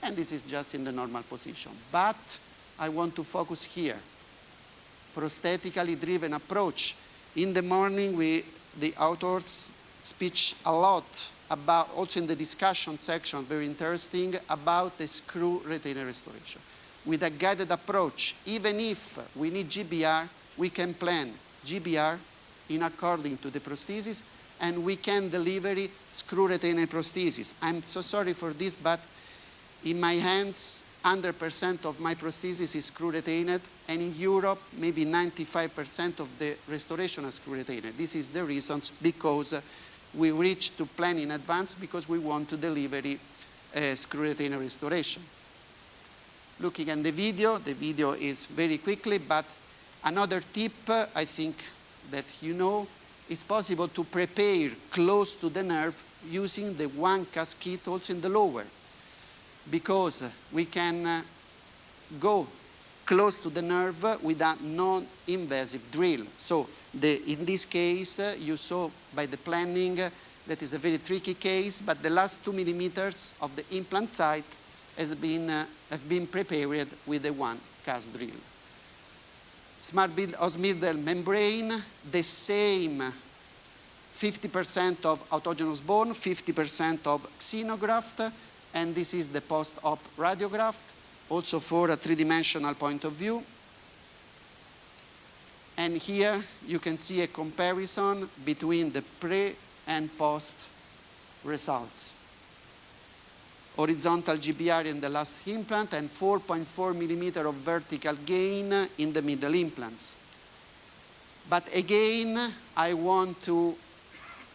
and this is just in the normal position. But I want to focus here. Prosthetically driven approach. In the morning, the authors speak a lot about, also in the discussion section, very interesting, about the screw retainer restoration. With a guided approach, even if we need GBR, we can plan GBR in according to the prosthesis, and we can deliver screw retainer prosthesis. I'm so sorry for this, but in my hands, 100% of my prosthesis is screw retained, and in Europe, maybe 95% of the restoration is screw retained. This is the reasons because we reach to plan in advance because we want to deliver screw retainer restoration. Looking at the video is very quickly, but another tip I think that you know, it's possible to prepare close to the nerve using the one casket also in the lower, because we can go close to the nerve with a non-invasive drill. So in this case, you saw by the planning, that is a very tricky case, but the last 2 millimeters of the implant site have been prepared with the one cast drill. Smart build osmirdel membrane, the same 50% of autogenous bone, 50% of xenograft, and this is the post-op radiograph, also for a three-dimensional point of view. And here you can see a comparison between the pre and post results. Horizontal GBR in the last implant and 4.4 millimeter of vertical gain in the middle implants. But again, I want to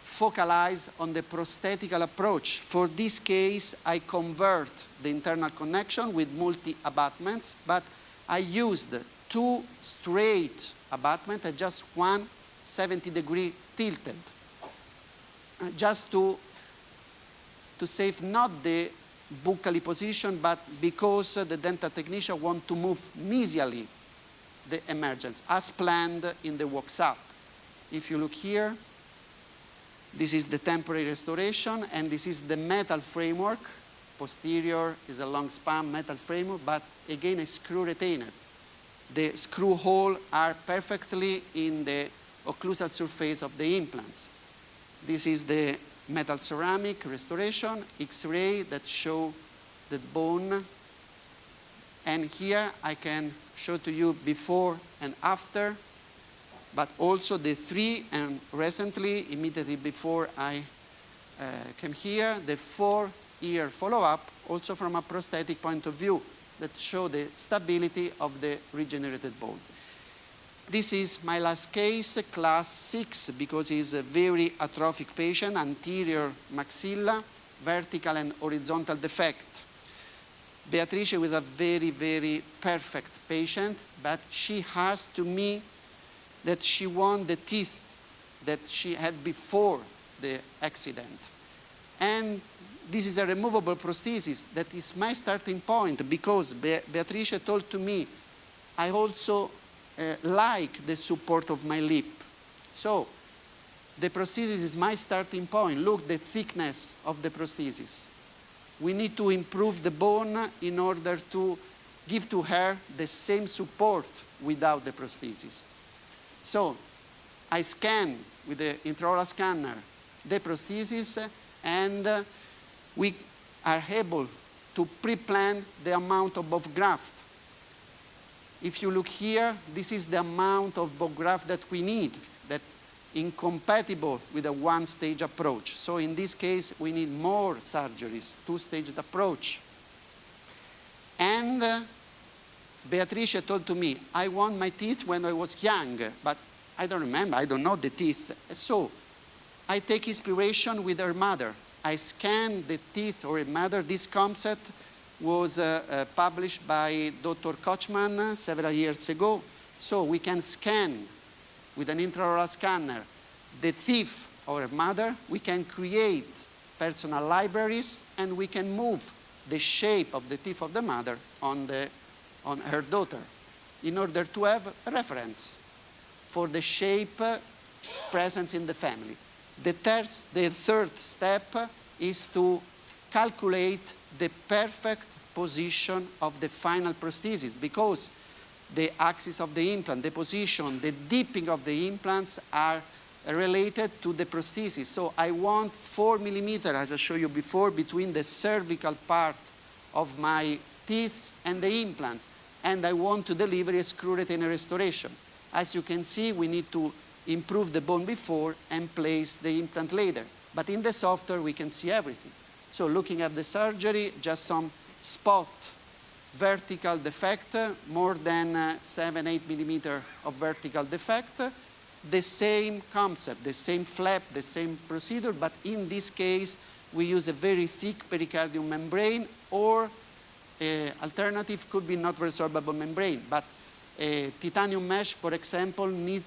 focalize on the prosthetical approach. For this case, I convert the internal connection with multi-abutments, but I used 2 straight abutments and just one 70-degree tilted, just to save not the buccally position, but because the dental technician want to move mesially the emergence, as planned in the walks-up. If you look here, this is the temporary restoration, and this is the metal framework. Posterior is a long span metal framework, but again a screw retainer. The screw holes are perfectly in the occlusal surface of the implants. This is the metal ceramic restoration, X-ray that show the bone. And here I can show to you before and after, but also the 3, and recently, immediately before I came here, the 4-year follow-up, also from a prosthetic point of view, that show the stability of the regenerated bone. This is my last case, class 6, because he's a very atrophic patient, anterior maxilla, vertical and horizontal defect. Beatrice was a very, very perfect patient, but she has to me that she won the teeth that she had before the accident. And this is a removable prosthesis that is my starting point, because Beatrice told to me, I also like the support of my lip. So the prosthesis is my starting point. Look the thickness of the prosthesis. We need to improve the bone in order to give to her the same support without the prosthesis. So I scan with the intraoral scanner the prosthesis, and we are able to pre-plan the amount of bone graft. If you look here, this is the amount of bone graft that we need, that incompatible with a one-stage approach. So in this case, we need more surgeries, two-staged approach. And Beatrice told to me, I want my teeth when I was young, but I don't remember, I don't know the teeth. So I take inspiration with her mother. I scan the teeth of her mother. This concept was published by Dr. Kochman several years ago. So we can scan with an intraoral scanner the teeth of her mother. We can create personal libraries, and we can move the shape of the teeth of the mother on her daughter in order to have a reference for the shape present in the family. The third step is to calculate the perfect position of the final prosthesis, because the axis of the implant, the position, the dipping of the implants are related to the prosthesis. So I want 4 millimeters, as I showed you before, between the cervical part of my teeth and the implants. And I want to deliver a screw retainer restoration. As you can see, we need to improve the bone before and place the implant later. But in the software, we can see everything. So looking at the surgery, just some spot vertical defect, more than 7-8 millimeters of vertical defect. The same concept, the same flap, the same procedure, but in this case, we use a very thick pericardium membrane, or alternative could be not resorbable membrane, but titanium mesh, for example, need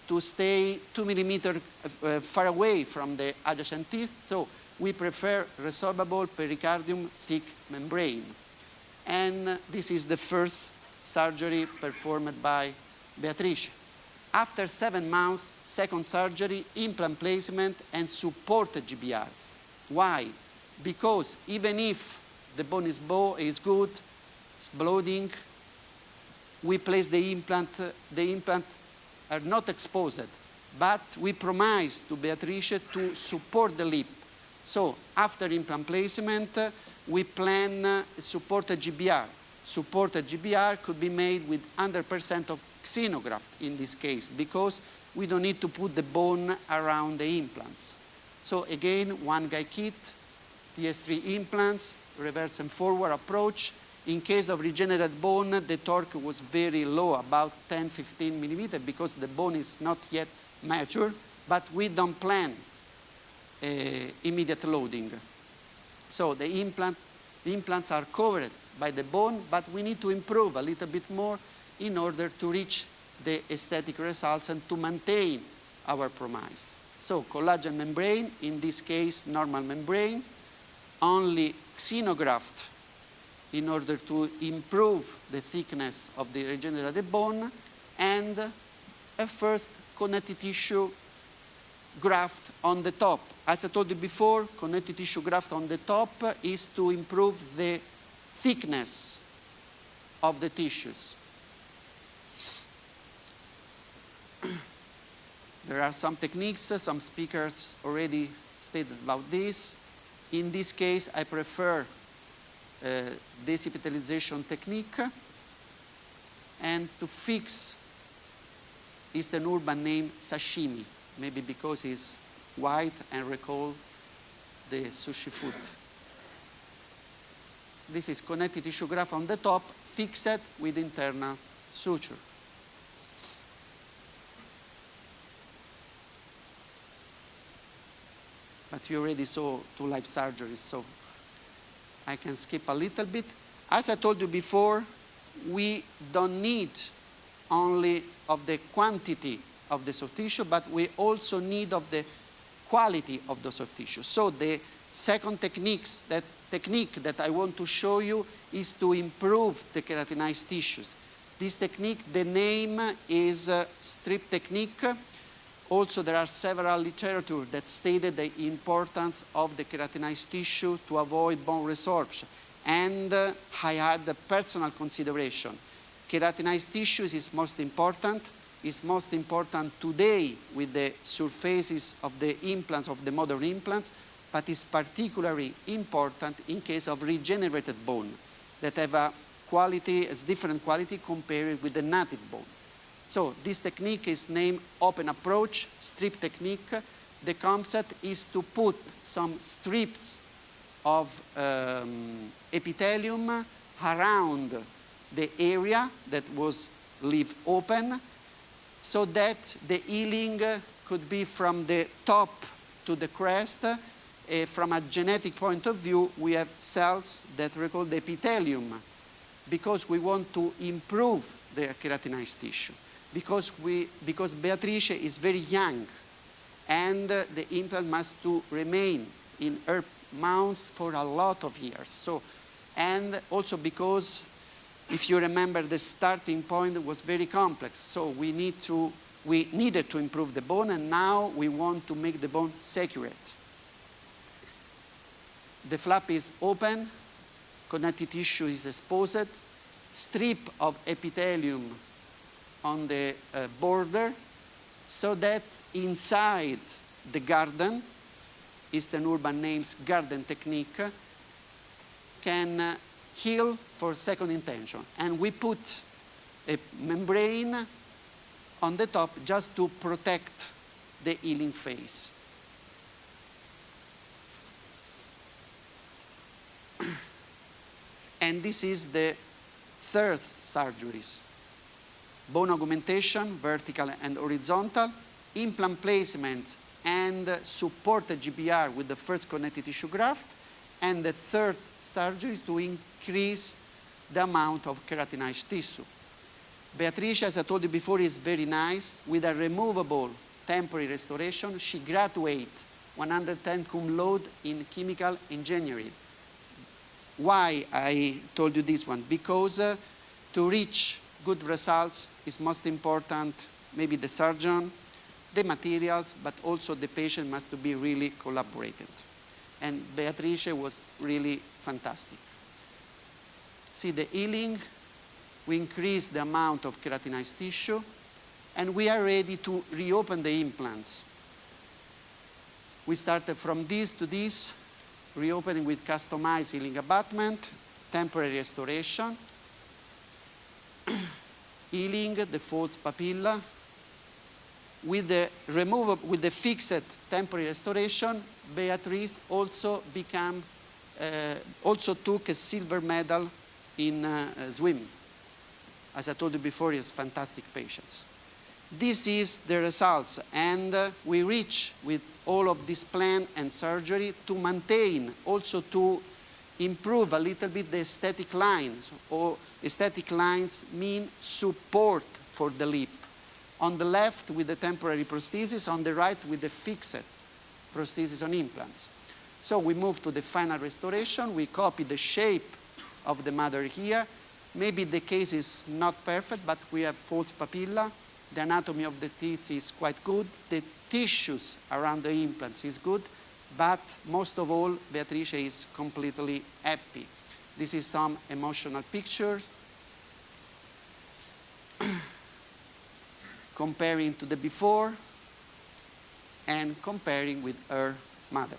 to stay 2 millimeters far away from the adjacent teeth, so we prefer resorbable pericardium thick membrane. And this is the first surgery performed by Beatrice. After 7 months, second surgery, implant placement, and supported GBR. Why? Because even if the bone is good, it's bloating, we place the implant are not exposed, but we promise to Beatrice to support the lip. So after implant placement, we plan supported GBR. Supported GBR could be made with 100% of xenograft in this case, because we don't need to put the bone around the implants. So again, one guide kit, TS3 implants, reverse and forward approach. In case of regenerated bone, the torque was very low, about 10-15 millimeters, because the bone is not yet mature, but we don't plan immediate loading. So the implants are covered by the bone, but we need to improve a little bit more in order to reach the aesthetic results and to maintain our promise. So collagen membrane, in this case normal membrane, only xenograft in order to improve the thickness of the regenerated bone, and a first connective tissue graft on the top. As I told you before, connective tissue graft on the top is to improve the thickness of the tissues. There are some techniques, some speakers already stated about this. In this case, I prefer desepitalization technique, and to fix Eastern urban name sashimi, maybe because it's white and recall the sushi food. This is connective tissue graft on the top, fixed with internal suture. But you already saw 2 live surgeries, so I can skip a little bit. As I told you before, we don't need only of the quantity of the soft tissue, but we also need of the quality of the soft tissue. So the second technique that I want to show you is to improve the keratinized tissues. This technique, the name is strip technique. Also, there are several literature that stated the importance of the keratinized tissue to avoid bone resorption. And I had a personal consideration. Keratinized tissues is most important. It's most important today with the surfaces of the implants, of the modern implants, but is particularly important in case of regenerated bone that have a quality, a different quality compared with the native bone. So this technique is named open approach, strip technique. The concept is to put some strips of epithelium around the area that was left open so that the healing could be from the top to the crest. From a genetic point of view, we have cells that we call the epithelium because we want to improve the keratinized tissue. Because Beatrice is very young and the implant must to remain in her mouth for a lot of years. So, and also because, if you remember, the starting point was very complex. So we needed to improve the bone, and now we want to make the bone secure. The flap is open, connective tissue is exposed, strip of epithelium on the border, so that inside the garden, Eastern urban names garden technique, can heal for second intention. And we put a membrane on the top just to protect the healing phase. And this is the third surgeries. Bone augmentation, vertical and horizontal, implant placement and supported GBR with the first connective tissue graft, and the third surgery to increase the amount of keratinized tissue. Beatrice, as I told you before, is very nice. With a removable temporary restoration, she graduated 110 cum laude in chemical engineering. Why I told you this one? Because to reach good results is most important, maybe the surgeon, the materials, but also the patient must be really collaborated. And Beatrice was really fantastic. See the healing, we increase the amount of keratinized tissue, and we are ready to reopen the implants. We started from this to this, reopening with customized healing abutment, temporary restoration, healing the false papilla. With the fixed temporary restoration, Beatrice also took a silver medal in swimming. As I told you before, he has fantastic patients. This is the results, and we reach with all of this plan and surgery to maintain, also to improve a little bit the aesthetic lines. Or aesthetic lines mean support for the lip. On the left with the temporary prosthesis, on the right with the fixed prosthesis on implants. So we move to the final restoration. We copy the shape of the mother here. Maybe the case is not perfect, but we have false papilla. The anatomy of the teeth is quite good. The tissues around the implants is good. But most of all, Beatrice is completely happy. This is some emotional pictures. Comparing to the before and comparing with her mother.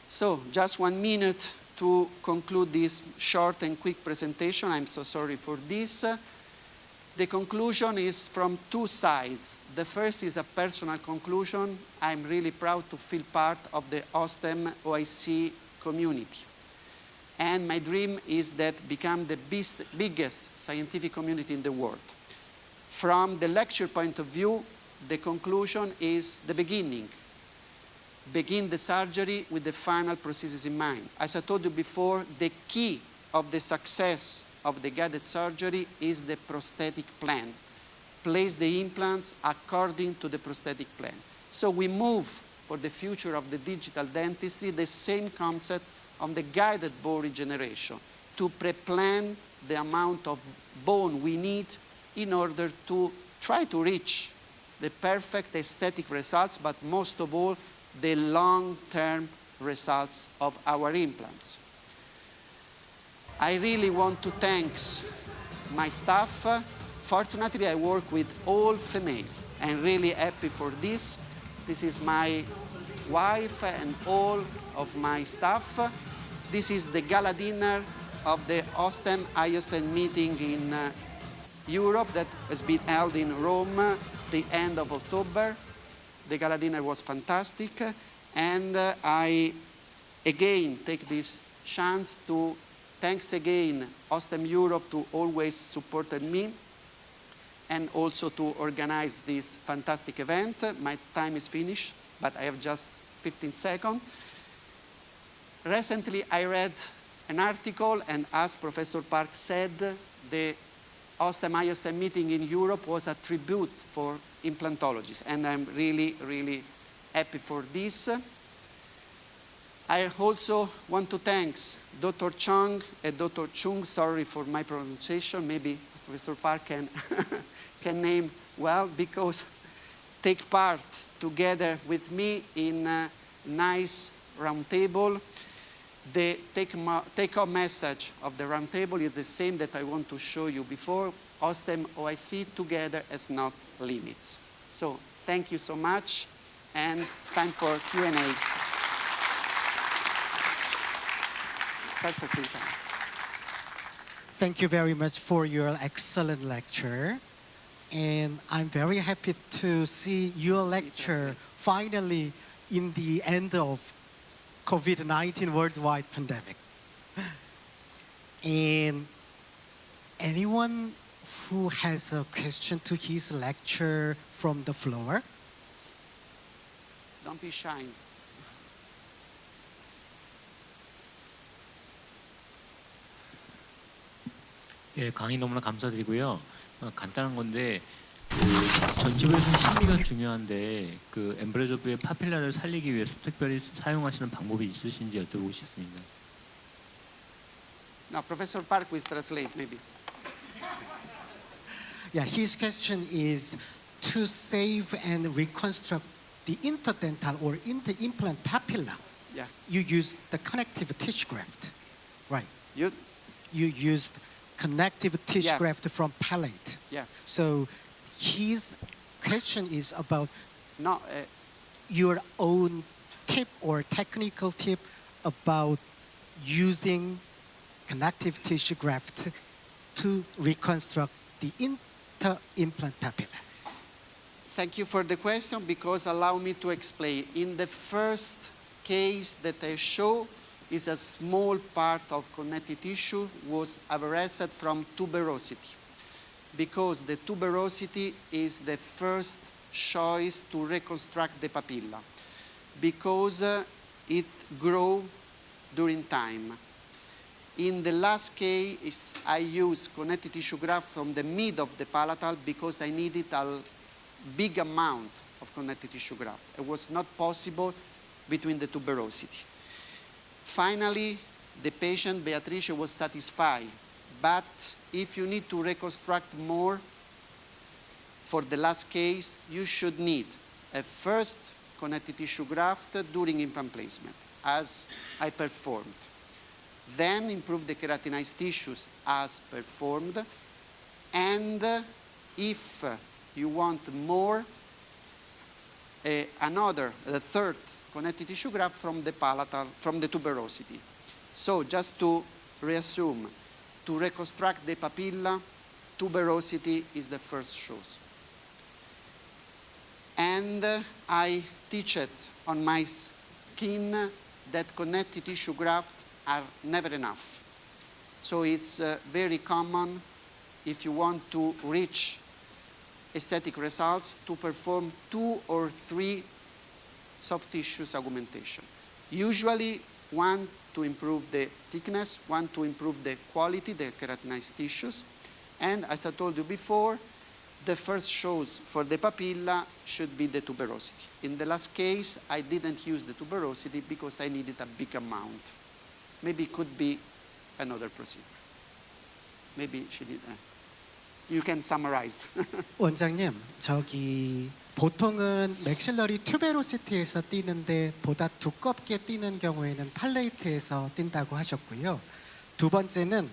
So just 1 minute to conclude this short and quick presentation. I'm so sorry for this. The conclusion is from two sides. The first is a personal conclusion. I'm really proud to feel part of the Osstem OIC community. And my dream is that become the biggest scientific community in the world. From the lecture point of view, the conclusion is the beginning. Begin the surgery with the final prosthesis in mind. As I told you before, the key of the success of the guided surgery is the prosthetic plan. Place the implants according to the prosthetic plan. So we move for the future of the digital dentistry the same concept on the guided bone regeneration, to pre-plan the amount of bone we need in order to try to reach the perfect aesthetic results, but most of all, the long-term results of our implants. I really want to thank my staff. Fortunately, I work with all female. I'm really happy for this. This is my wife and all of my staff. This is the gala dinner of the Osstem IOSN meeting in Europe that has been held in Rome the end of October. The gala dinner was fantastic, and I again take this chance to thanks again, Osstem Europe, to always supported me and also to organize this fantastic event. My time is finished, but I have just 15 seconds. Recently, I read an article, and as Professor Park said, the Osstem ISM meeting in Europe was a tribute for implantologists, and I'm really, really happy for this. I also want to thank Dr. Chung and Dr. Chung, sorry for my pronunciation, maybe Professor Park can, can name well, because take part together with me in a nice roundtable. The take-home message of the roundtable is the same that I want to show you before. Osstem OIC, together as not limits. So thank you so much, and time for Q&A. Perfectly time.
Thank you very much for your excellent lecture. And I'm very happy to see your lecture finally in the end of COVID-19 worldwide pandemic. And anyone who has a question to his lecture from the floor?
Don't be shy.
예, 강의 너무나 감사드리고요. 간단한 건데 전치부에서는 심리가 중요한데 그 엠브레조브의 파필라를 살리기 위해서 특별히 사용하시는 방법이 있으신지 여쭤보고 싶습니다.
Now, Professor Park will translate, maybe.
Yeah, his question is to save and reconstruct the interdental or inter-implant papilla.
Yeah.
You used the connective tissue graft, right?
You
used connective tissue
Yeah.
graft from palate.
Yeah.
So his question is about
No,
your own tip or technical tip about using connective tissue graft to reconstruct the inter-implant papilla.
Thank you for the question, because allow me to explain. In the first case that I show, is a small part of connective tissue was arrested from tuberosity, because the tuberosity is the first choice to reconstruct the papilla, because it grows during time. In the last case, I used connective tissue graft from the mid of the palatal because I needed a big amount of connective tissue graft. It was not possible between the tuberosity. Finally, the patient, Beatrice, was satisfied. But if you need to reconstruct more, for the last case, you should need a first connective tissue graft during implant placement, as I performed. Then improve the keratinized tissues as performed. And if you want more, the third connective tissue graft from the palatal, from the tuberosity. So just to reassume, to reconstruct the papilla, tuberosity is the first choice. And I teach it on my skin that connective tissue grafts are never enough. So it's very common, if you want to reach aesthetic results, to perform 2 or 3 soft tissues augmentation. Usually 1 to improve the thickness, 1 to improve the quality, the keratinized tissues. And as I told you before, the first choice for the papilla should be the tuberosity. In the last case, I didn't use the tuberosity because I needed a big amount. Maybe it could be another procedure. Maybe she did. You can summarize.
원장님, 보통은 맥실러리 튜베로시티에서 띄는데 보다 두껍게 띄는 경우에는 팔레이트에서 띈다고 하셨고요. 두 번째는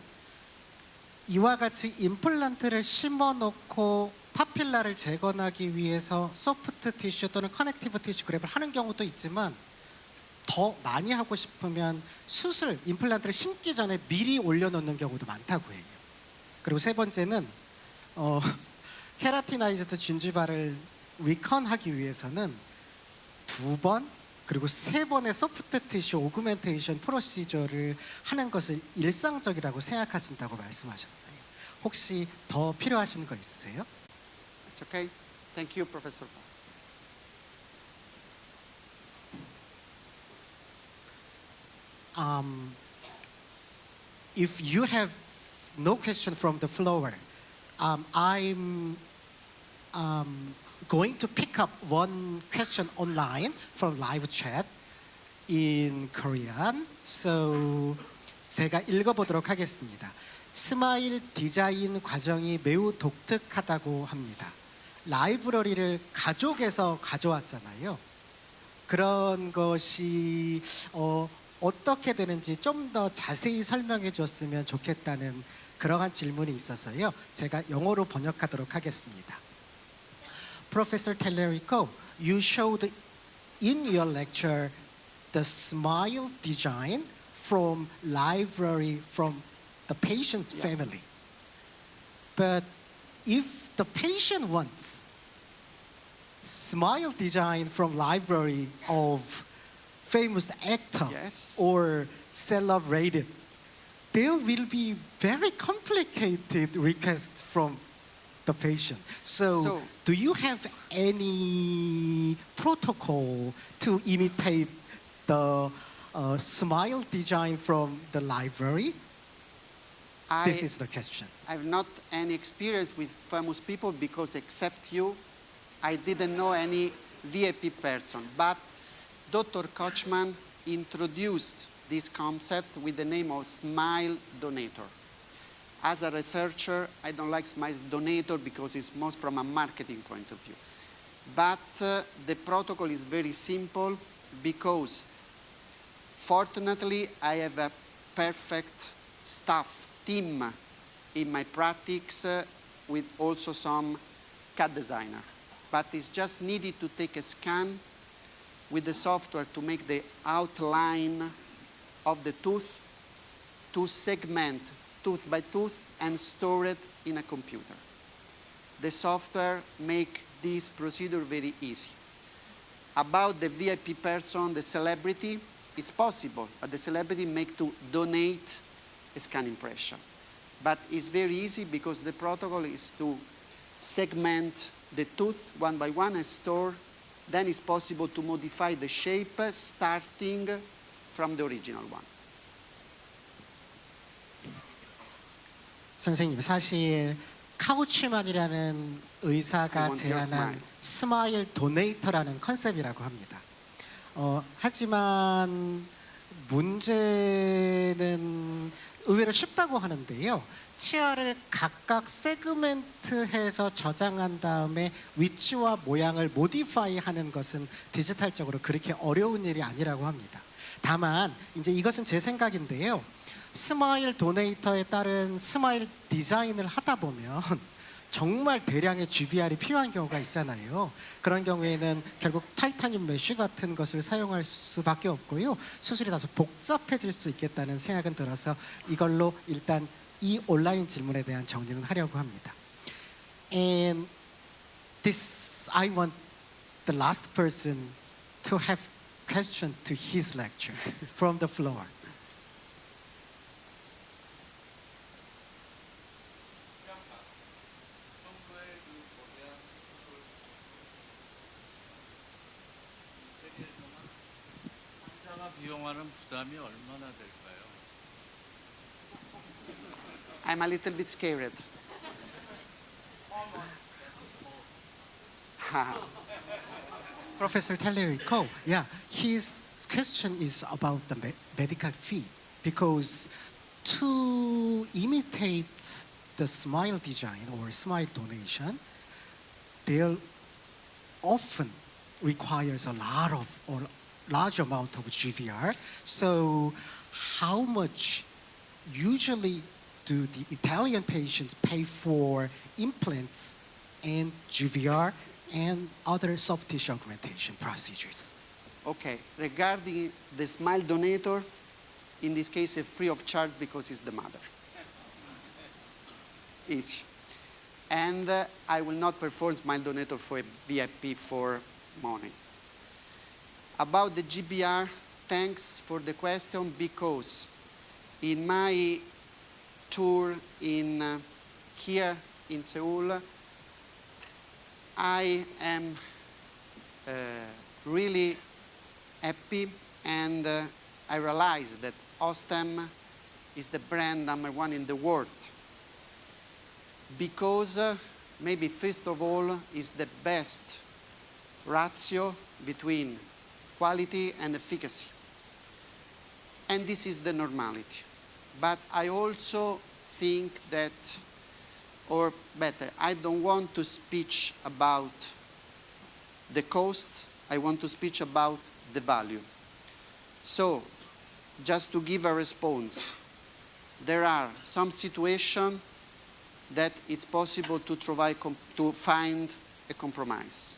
이와 같이 임플란트를 심어놓고 파필라를 재건하기 위해서 소프트 티슈 또는 커넥티브 티슈 그랩을 하는 경우도 있지만 더 많이 하고 싶으면 수술, 임플란트를 심기 전에 미리 올려놓는 경우도 많다고 해요. 그리고 세 번째는 케라티나이즈드 진주발을 리컨하기 위해서는 2번 그리고 3번의 소프트 티슈 오그멘테이션 프로시저를 하는 것을 일상적이라고 생각하신다고 말씀하셨어요. 혹시 더 필요하신 거 있으세요?
It's okay. Thank you, Professor.
If you have no question from the floor, I'm going to pick up one question online from live chat in Korean. So 제가 읽어보도록 하겠습니다. 스마일 디자인 과정이 매우 독특하다고 합니다. 라이브러리를 가족에서 가져왔잖아요. 그런 것이 어떻게 되는지 좀 더 자세히 설명해 줬으면 좋겠다는 그러한 질문이 있어서요. 제가 영어로 번역하도록 하겠습니다. Professor Tellerico, you showed in your lecture the smile design from library from the patient's family. But if the patient wants smile design from library of famous actor or celebrated, there will be very complicated requests from the patient. So do you have any protocol to imitate the smile design from the library? This is the question.
I have not any experience with famous people because except you, I didn't know any VIP person. But Dr. Kochman introduced this concept with the name of Smile Donator. As a researcher, I don't like Smile Donator because it's most from a marketing point of view. But the protocol is very simple because fortunately I have a perfect staff team in my practice with also some CAD designer. But it's just needed to take a scan with the software to make the outline of the tooth, to segment tooth by tooth and store it in a computer. The software make this procedure very easy. About the VIP person, the celebrity, it's possible, but the celebrity make to donate a scan impression. But it's very easy because the protocol is to segment the tooth one by one and store. Then it's possible to modify the shape starting from the original one.
선생님, 사실 카우치만이라는 의사가 제안한 스마일 도네이터라는 컨셉이라고 합니다. 하지만 문제는 의외로 쉽다고 하는데요. 치아를 각각 세그멘트해서 저장한 다음에 위치와 모양을 모디파이 하는 것은 디지털적으로 그렇게 어려운 일이 아니라고 합니다. 다만 이제 이것은 제 생각인데요. 스마일 도네이터에 따른 스마일 디자인을 하다 보면 정말 대량의 GBR이 필요한 경우가 있잖아요. 그런 경우에는 결국 타이타늄 메쉬 같은 것을 사용할 수밖에 없고요. 수술이 다소 복잡해질 수 있겠다는 생각은 들어서 이걸로 일단 이 온라인 질문에 대한 정리는 하려고 합니다. And this, I want the last person to have question to his lecture from the floor.
비용하는 부담이 얼마나 될까요?
I'm a little bit scared.
Professor Tellerico, yeah, his question is about the medical fee because to imitate the smile design or smile donation, there often requires a lot of or large amount of GVR. So how much usually do the Italian patients pay for implants and GVR and other soft tissue augmentation procedures?
Okay, regarding the Smile Donator, in this case, it's free of charge because it's the mother. Easy. And I will not perform Smile Donator for a VIP for money. about the GBR, thanks for the question, because in my tour here in Seoul, I am really happy, and I realize that Osstem is the brand #1 in the world, because maybe first of all is the best ratio between quality and efficacy. And this is the normality. But I also think that, or better, I don't want to speak about the cost, I want to speak about the value. So, just to give a response, there are some situations that it's possible to find a compromise.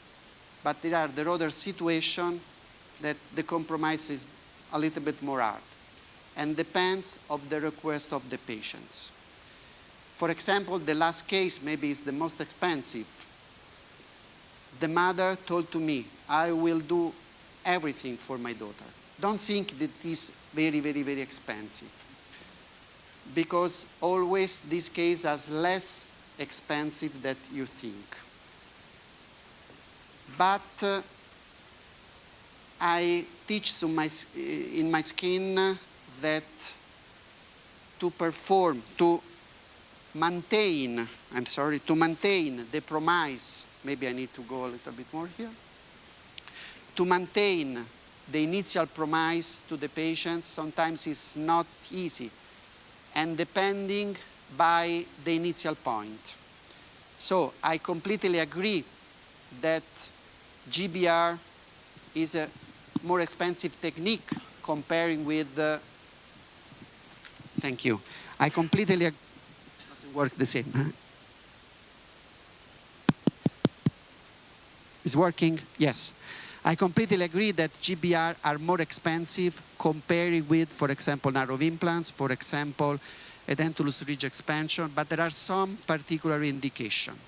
But there are the other situations that the compromise is a little bit more hard and depends on the request of the patients. For example, the last case maybe is the most expensive. The mother told to me, I will do everything for my daughter. Don't think that it is very, very, very expensive, because always this case is less expensive than you think. But I teach in my skin that to maintain the promise, maybe I need to go a little bit more here, to maintain the initial promise to the patients sometimes is not easy, and depending by the initial point. So I completely agree that GBR is a more expensive technique comparing with thank you. I completely agree. Doesn't work the same. Huh? Is working? Yes. I completely agree that GBR are more expensive comparing with, for example, narrow implants, for example, edentulous ridge expansion, but there are some particular indications.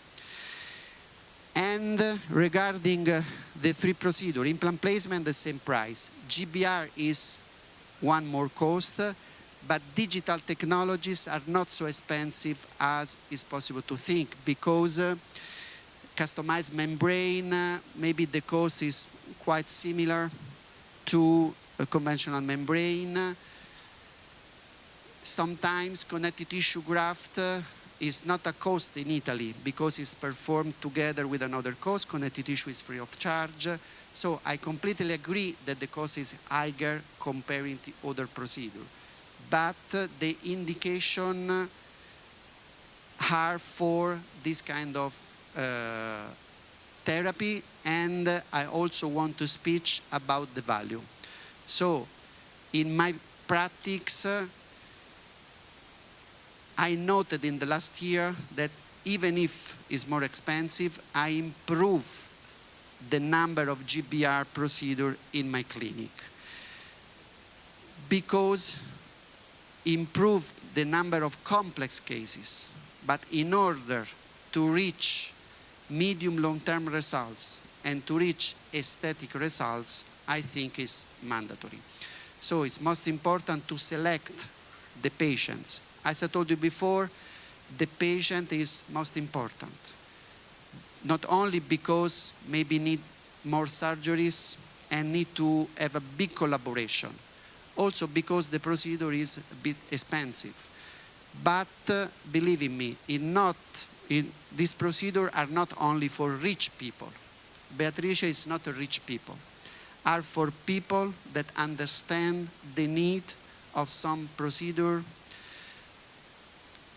And regarding the three procedures, implant placement, the same price. GBR is one more cost, but digital technologies are not so expensive as is possible to think, because customized membrane, maybe the cost is quite similar to a conventional membrane. Sometimes connective tissue graft is not a cost in Italy because it's performed together with another cost. Connective tissue is free of charge. So I completely agree that the cost is higher comparing to other procedures. But the indication are for this kind of therapy, and I also want to speak about the value. So in my practice, I noted in the last year that even if it's more expensive, I improve the number of GBR procedures in my clinic, because improve the number of complex cases. But in order to reach medium long-term results and to reach aesthetic results, I think is mandatory. So it's most important to select the patients. As I told you before, the patient is most important. Not only because maybe need more surgeries and need to have a big collaboration, also because the procedure is a bit expensive. But believe in me, these procedures are not only for rich people. Beatrice is not a rich people. Are for people that understand the need of some procedure,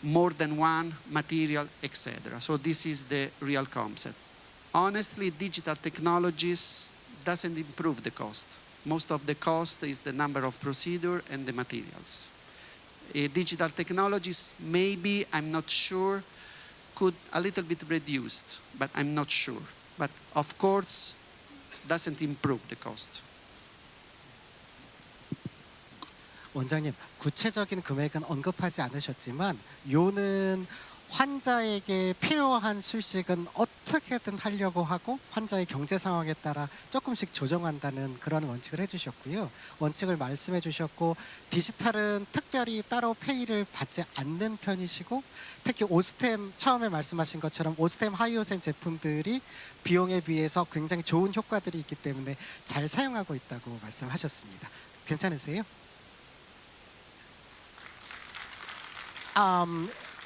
more than one material, etc. So this is the real concept. Honestly, digital technologies doesn't improve the cost. Most of the cost is the number of procedures and the materials. Digital technologies, maybe, I'm not sure, could a little bit reduced, but I'm not sure. But of course, doesn't improve the cost.
원장님, 구체적인 금액은 언급하지 않으셨지만 요는 환자에게 필요한 술식은 어떻게든 하려고 하고 환자의 경제 상황에 따라 조금씩 조정한다는 그런 원칙을 해주셨고요. 원칙을 말씀해 주셨고 디지털은 특별히 따로 페이를 받지 않는 편이시고 특히 오스템 처음에 말씀하신 것처럼 오스템 하이오센 제품들이 비용에 비해서 굉장히 좋은 효과들이 있기 때문에 잘 사용하고 있다고 말씀하셨습니다. 괜찮으세요?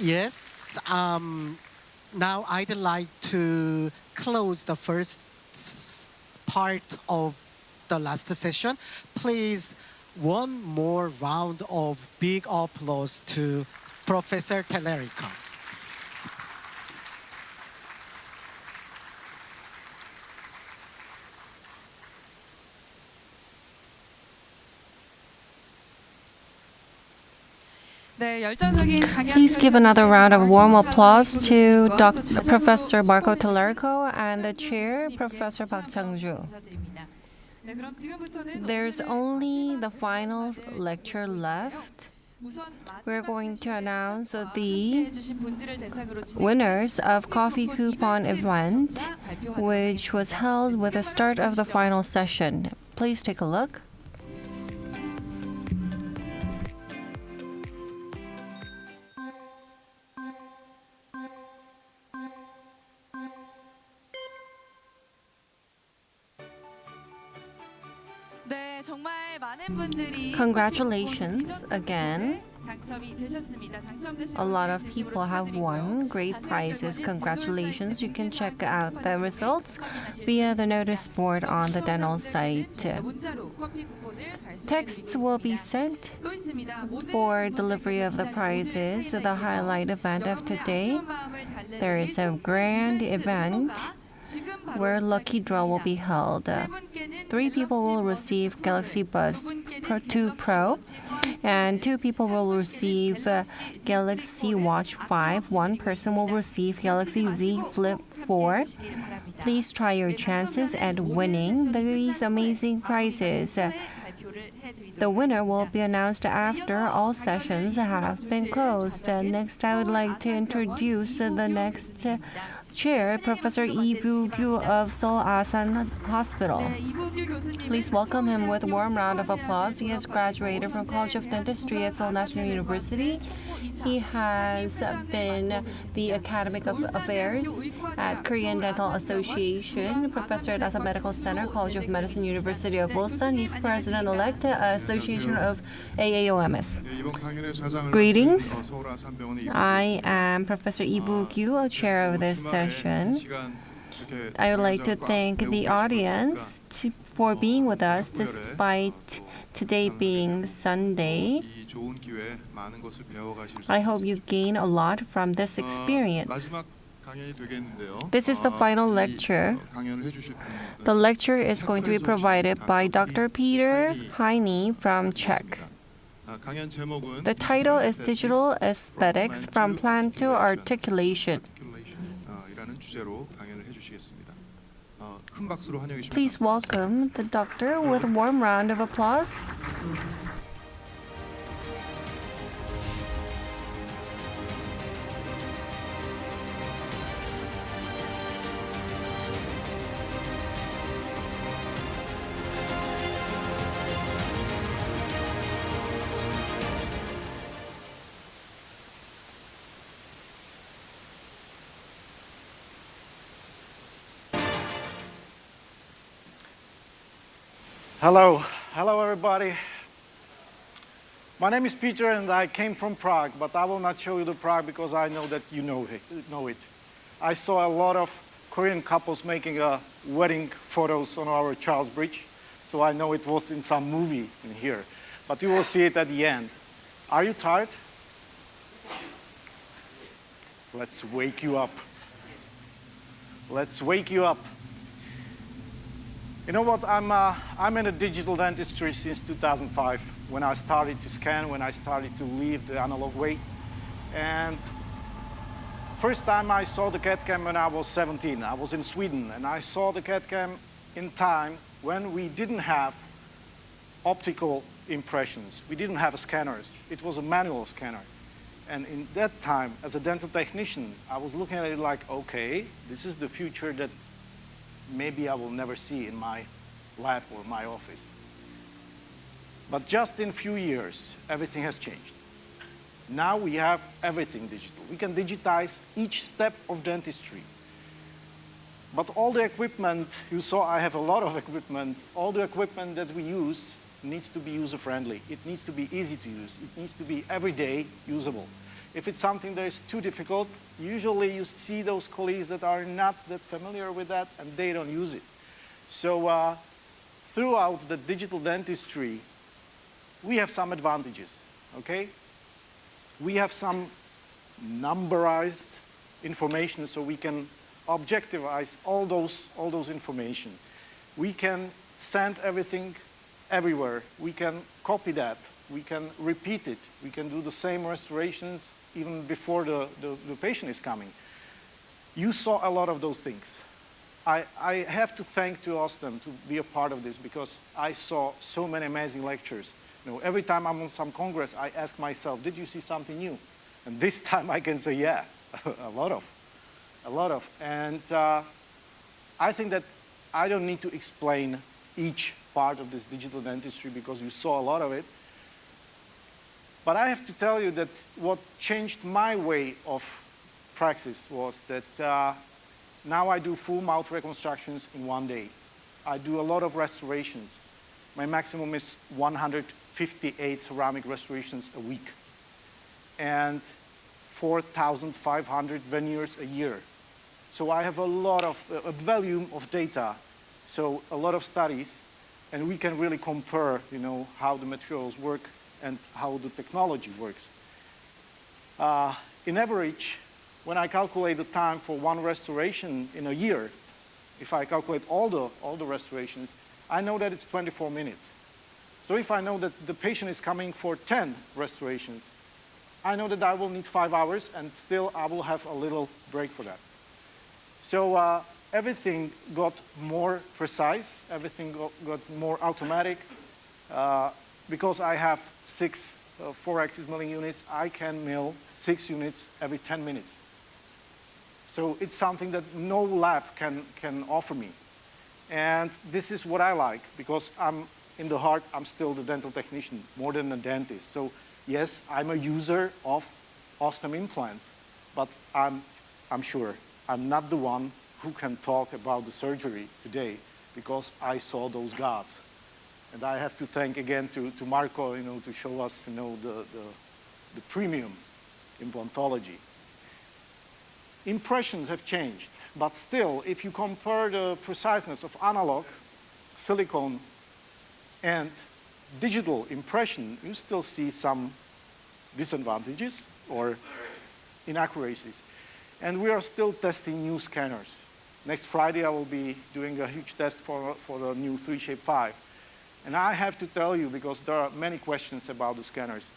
Yes. Now I'd like to close the first part of the last session. Please, one more round of big applause to Professor Tellerico.
Please give another round of warm applause to Professor Marco Tellerico and the chair, Professor Park Chang-ju. There's only the final lecture left. We're going to announce the winners of Coffee Coupon event, which was held with the start of the final session. Please take a look. Congratulations again. A lot of people have won great prizes. Congratulations. You can check out the results via the notice board on the dental site. Texts will be sent for delivery of the prizes. The highlight event of today, there is a grand event where lucky draw will be held. 3 people will receive Galaxy Buds 2 Pro, and 2 people will receive Galaxy Watch 5. 1 person will receive Galaxy Z Flip 4. Please try your chances at winning these amazing prizes. The winner will be announced after all sessions have been closed. Next, I would like to introduce the next chair, Professor Lee Boo-gyu of Seoul Asan Hospital. Please welcome him with a warm round of applause. He has graduated from College of Dentistry at Seoul National University. He has been the Academic of Affairs at Korean Dental Association, professor at Asa Medical Center, College of Medicine, University of Ulsan. He's president-elect, Association of AAOMS. Greetings. I am Professor Lee Boo-gyu, chair of this session. I would like to thank the audience for being with us despite today being Sunday. I hope you gain a lot from this experience. This is the final lecture. The lecture is going to be provided by Dr. Peter Heine from Czech. The title is Digital Aesthetics from Plan to Articulation. Please welcome the doctor with a warm round of applause.
Hello everybody. My name is Peter and I came from Prague, but I will not show you the Prague because I know that you know it. I saw a lot of Korean couples making wedding photos on our Charles Bridge, so I know it was in some movie in here, but you will see it at the end. Are you tired? Let's wake you up. Let's wake you up. You know what, I'm in a digital dentistry since 2005, when I started to scan, when I started to leave the analog way. And first time I saw the CAD cam when I was 17. I was in Sweden, and I saw the CAD cam in time when we didn't have optical impressions. We didn't have scanners. It was a manual scanner.
And in that time, as a dental technician, I was looking at it like, okay, this is the future that maybe I will never see in my lab or my office. But just in a few years, everything has changed. Now we have everything digital. We can digitize each step of dentistry. But all the equipment, you saw I have a lot of equipment, all the equipment that we use needs to be user-friendly. It needs to be easy to use. It needs to be everyday usable. If it's something that is too difficult, usually you see those colleagues that are not that familiar with that and they don't use it. So throughout the digital dentistry, we have some advantages, okay? We have some numberized information so we can objectivize all those information. We can send everything everywhere. We can copy that. We can repeat it. We can do the same restorations even before the patient is coming. You saw a lot of those things. I have to thank to Osstem to be a part of this because I saw so many amazing lectures. You know, every time I'm on some congress, I ask myself, did you see something new? And this time I can say, yeah, a lot of. And I think that I don't need to explain each part of this digital dentistry because you saw a lot of it. But I have to tell you that what changed my way of praxis was that now I do full mouth reconstructions in one day. I do a lot of restorations. My maximum is 158 ceramic restorations a week and 4,500 veneers a year. So I have a lot of, a volume of data, so a lot of studies, and we can really compare, you know, how the materials work and how the technology works. In average, when I calculate the time for one restoration in a year, if I calculate all the restorations, I know that it's 24 minutes. So if I know that the patient is coming for 10 restorations, I know that I will need 5 hours and still I will have a little break for that. So everything got more precise, everything got more automatic. Because I have 6 4-axis milling units, I can mill 6 units every 10 minutes. So it's something that no lab can offer me. And this is what I like, because in the heart, I'm still the dental technician, more than a dentist. So yes, I'm a user of Osstem implants, but I'm sure I'm not the one who can talk about the surgery today, because I saw those gods. And I have to thank again to Marco, you know, to show us, you know, the premium implantology. Impressions have changed, but still, if you compare the preciseness of analog, silicone, and digital impression, you still see some disadvantages or inaccuracies. And we are still testing new scanners. Next Friday, I will be doing a huge test for the new 3Shape 5. And I have to tell you, because there are many questions about the scanners,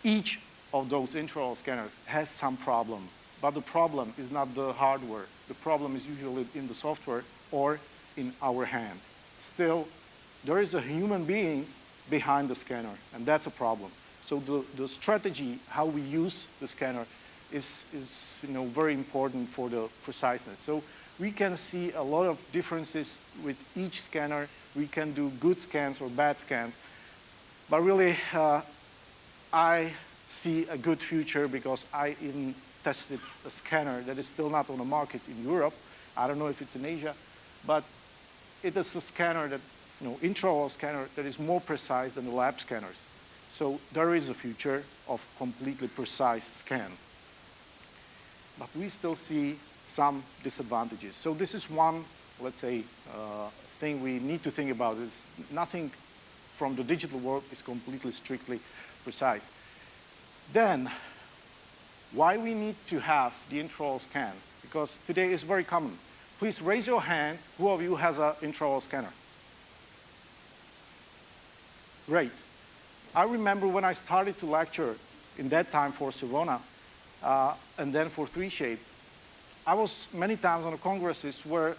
each of those intraoral scanners has some problem. But the problem is not the hardware. The problem is usually in the software or in our hand. Still, there is a human being behind the scanner, and that's a problem. So the strategy, how we use the scanner, is you know, very important for the preciseness. So we can see a lot of differences with each scanner. We can do good scans or bad scans. But really, I see a good future because I even tested a scanner that is still not on the market in Europe. I don't know if it's in Asia, but it is a scanner that, you know, intraoral scanner that is more precise than the lab scanners. So there is a future of completely precise scan. But we still see some disadvantages. So this is one, let's say, thing we need to think about. Is nothing from the digital world is completely strictly precise. Then, why we need to have the intraoral scan? Because today is very common. Please raise your hand, who of you has an intraoral scanner? Great. I remember when I started to lecture in that time for Sirona, and then for 3Shape, I was many times on the congresses where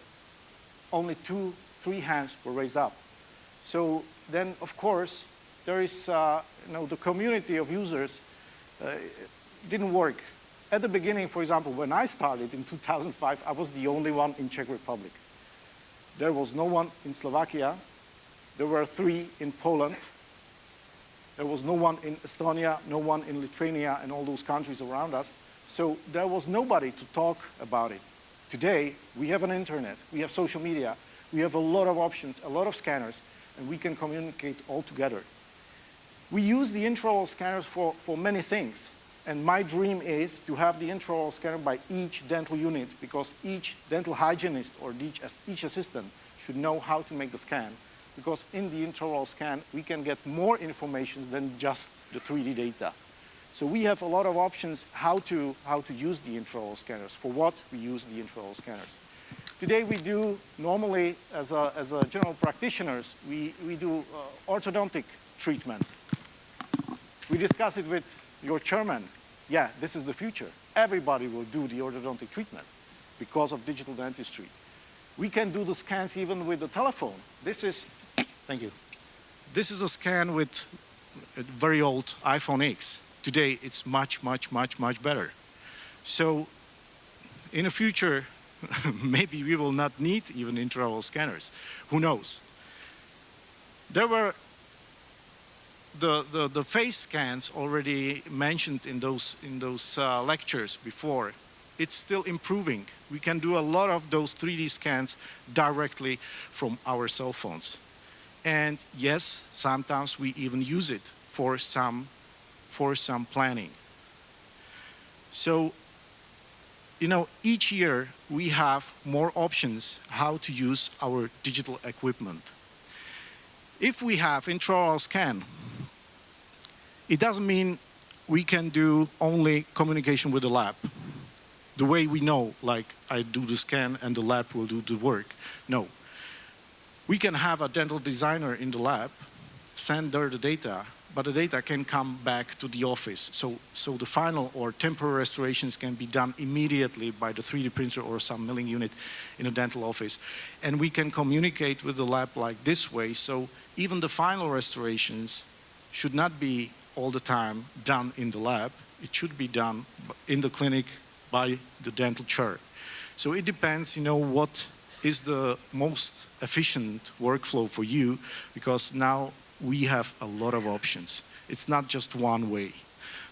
only 2, 3 hands were raised up. So then, of course, there is you know, the community of users didn't work. At the beginning, for example, when I started in 2005, I was the only one in Czech Republic. There was no one in Slovakia. There were 3 in Poland. There was no one in Estonia, no one in Lithuania, and all those countries around us. So there was nobody to talk about it. Today, we have an internet, we have social media, we have a lot of options, a lot of scanners, and we can communicate all together. We use the intraoral scanners for many things. And my dream is to have the intraoral scanner by each dental unit, because each dental hygienist or each assistant should know how to make the scan. Because in the intraoral scan, we can get more information than just the 3D data. So we have a lot of options how to use the intraoral scanners, for what we use the intraoral scanners. Today we do, normally as a general practitioners, we do orthodontic treatment. We discussed it with your chairman. Yeah, this is the future. Everybody will do the orthodontic treatment because of digital dentistry. We can do the scans even with the telephone. This is, thank you. This is a scan with a very old iPhone X. Today, it's much better. So, in the future, maybe we will not need even intraoral scanners. Who knows? There were the face scans already mentioned in those lectures before. It's still improving. We can do a lot of those 3D scans directly from our cell phones. And yes, sometimes we even use it for some planning. So, you know, each year we have more options how to use our digital equipment. If we have intraoral scan, it doesn't mean we can do only communication with the lab. The way we know, like I do the scan and the lab will do the work. No. We can have a dental designer in the lab, send her the data, but the data can come back to the office. So the final or temporary restorations can be done immediately by the 3D printer or some milling unit in a dental office. And we can communicate with the lab like this way, so even the final restorations should not be all the time done in the lab. It should be done in the clinic by the dental chair. So it depends, you know, what is the most efficient workflow for you, because now we have a lot of options. It's not just one way.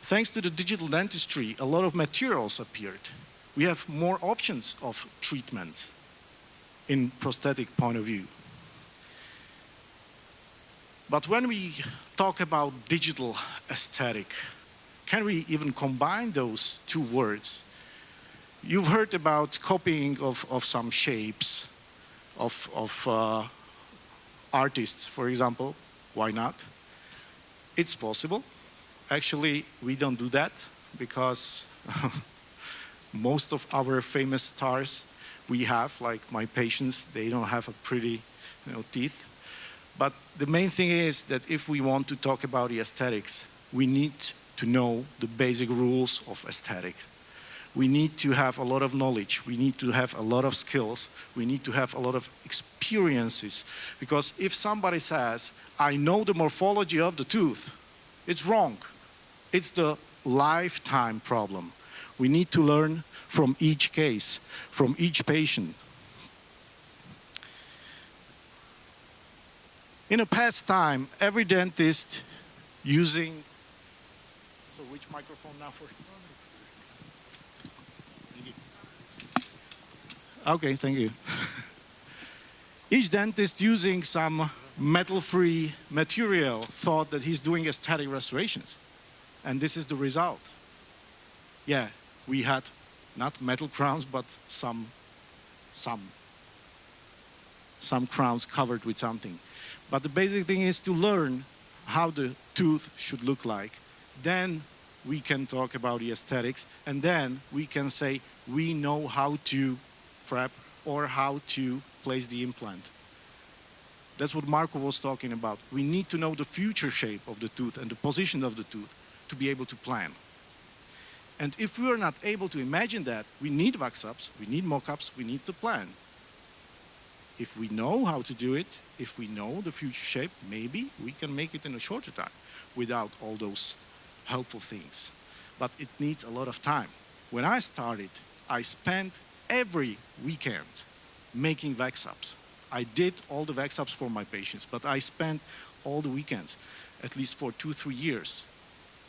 Thanks to the digital dentistry, a lot of materials appeared. We have more options of treatments in prosthetic point of view. But when we talk about digital aesthetic, can we even combine those two words? You've heard about copying of some shapes of artists, for example. Why not? It's possible. Actually, we don't do that because most of our famous stars we have, like my patients, they don't have a pretty, teeth. But the main thing is that if we want to talk about the aesthetics, we need to know the basic rules of aesthetics. We need to have a lot of knowledge. We need to have a lot of skills. We need to have a lot of experiences. Because if somebody says, I know the morphology of the tooth, it's wrong. It's the lifetime problem. We need to learn from each case, from each patient. In a past time, every dentist using, so which microphone now for it? Okay, thank you. Each dentist using some metal-free material thought that he's doing aesthetic restorations. And this is the result. Yeah, we had not metal crowns, but some crowns covered with something. But the basic thing is to learn how the tooth should look like. Then we can talk about the aesthetics, and then we can say we know how to prep or how to place the implant. That's what Marco was talking about. We need to know the future shape of the tooth and the position of the tooth to be able to plan. And if we are not able to imagine that, we need wax-ups, we need mock-ups, we need to plan. If we know how to do it, if we know the future shape, maybe we can make it in a shorter time without all those helpful things. but it needs a lot of time. When I started, I spent every weekend making wax-ups. I did all the wax-ups for my patients, but I spent all the weekends, at least for 2-3 years.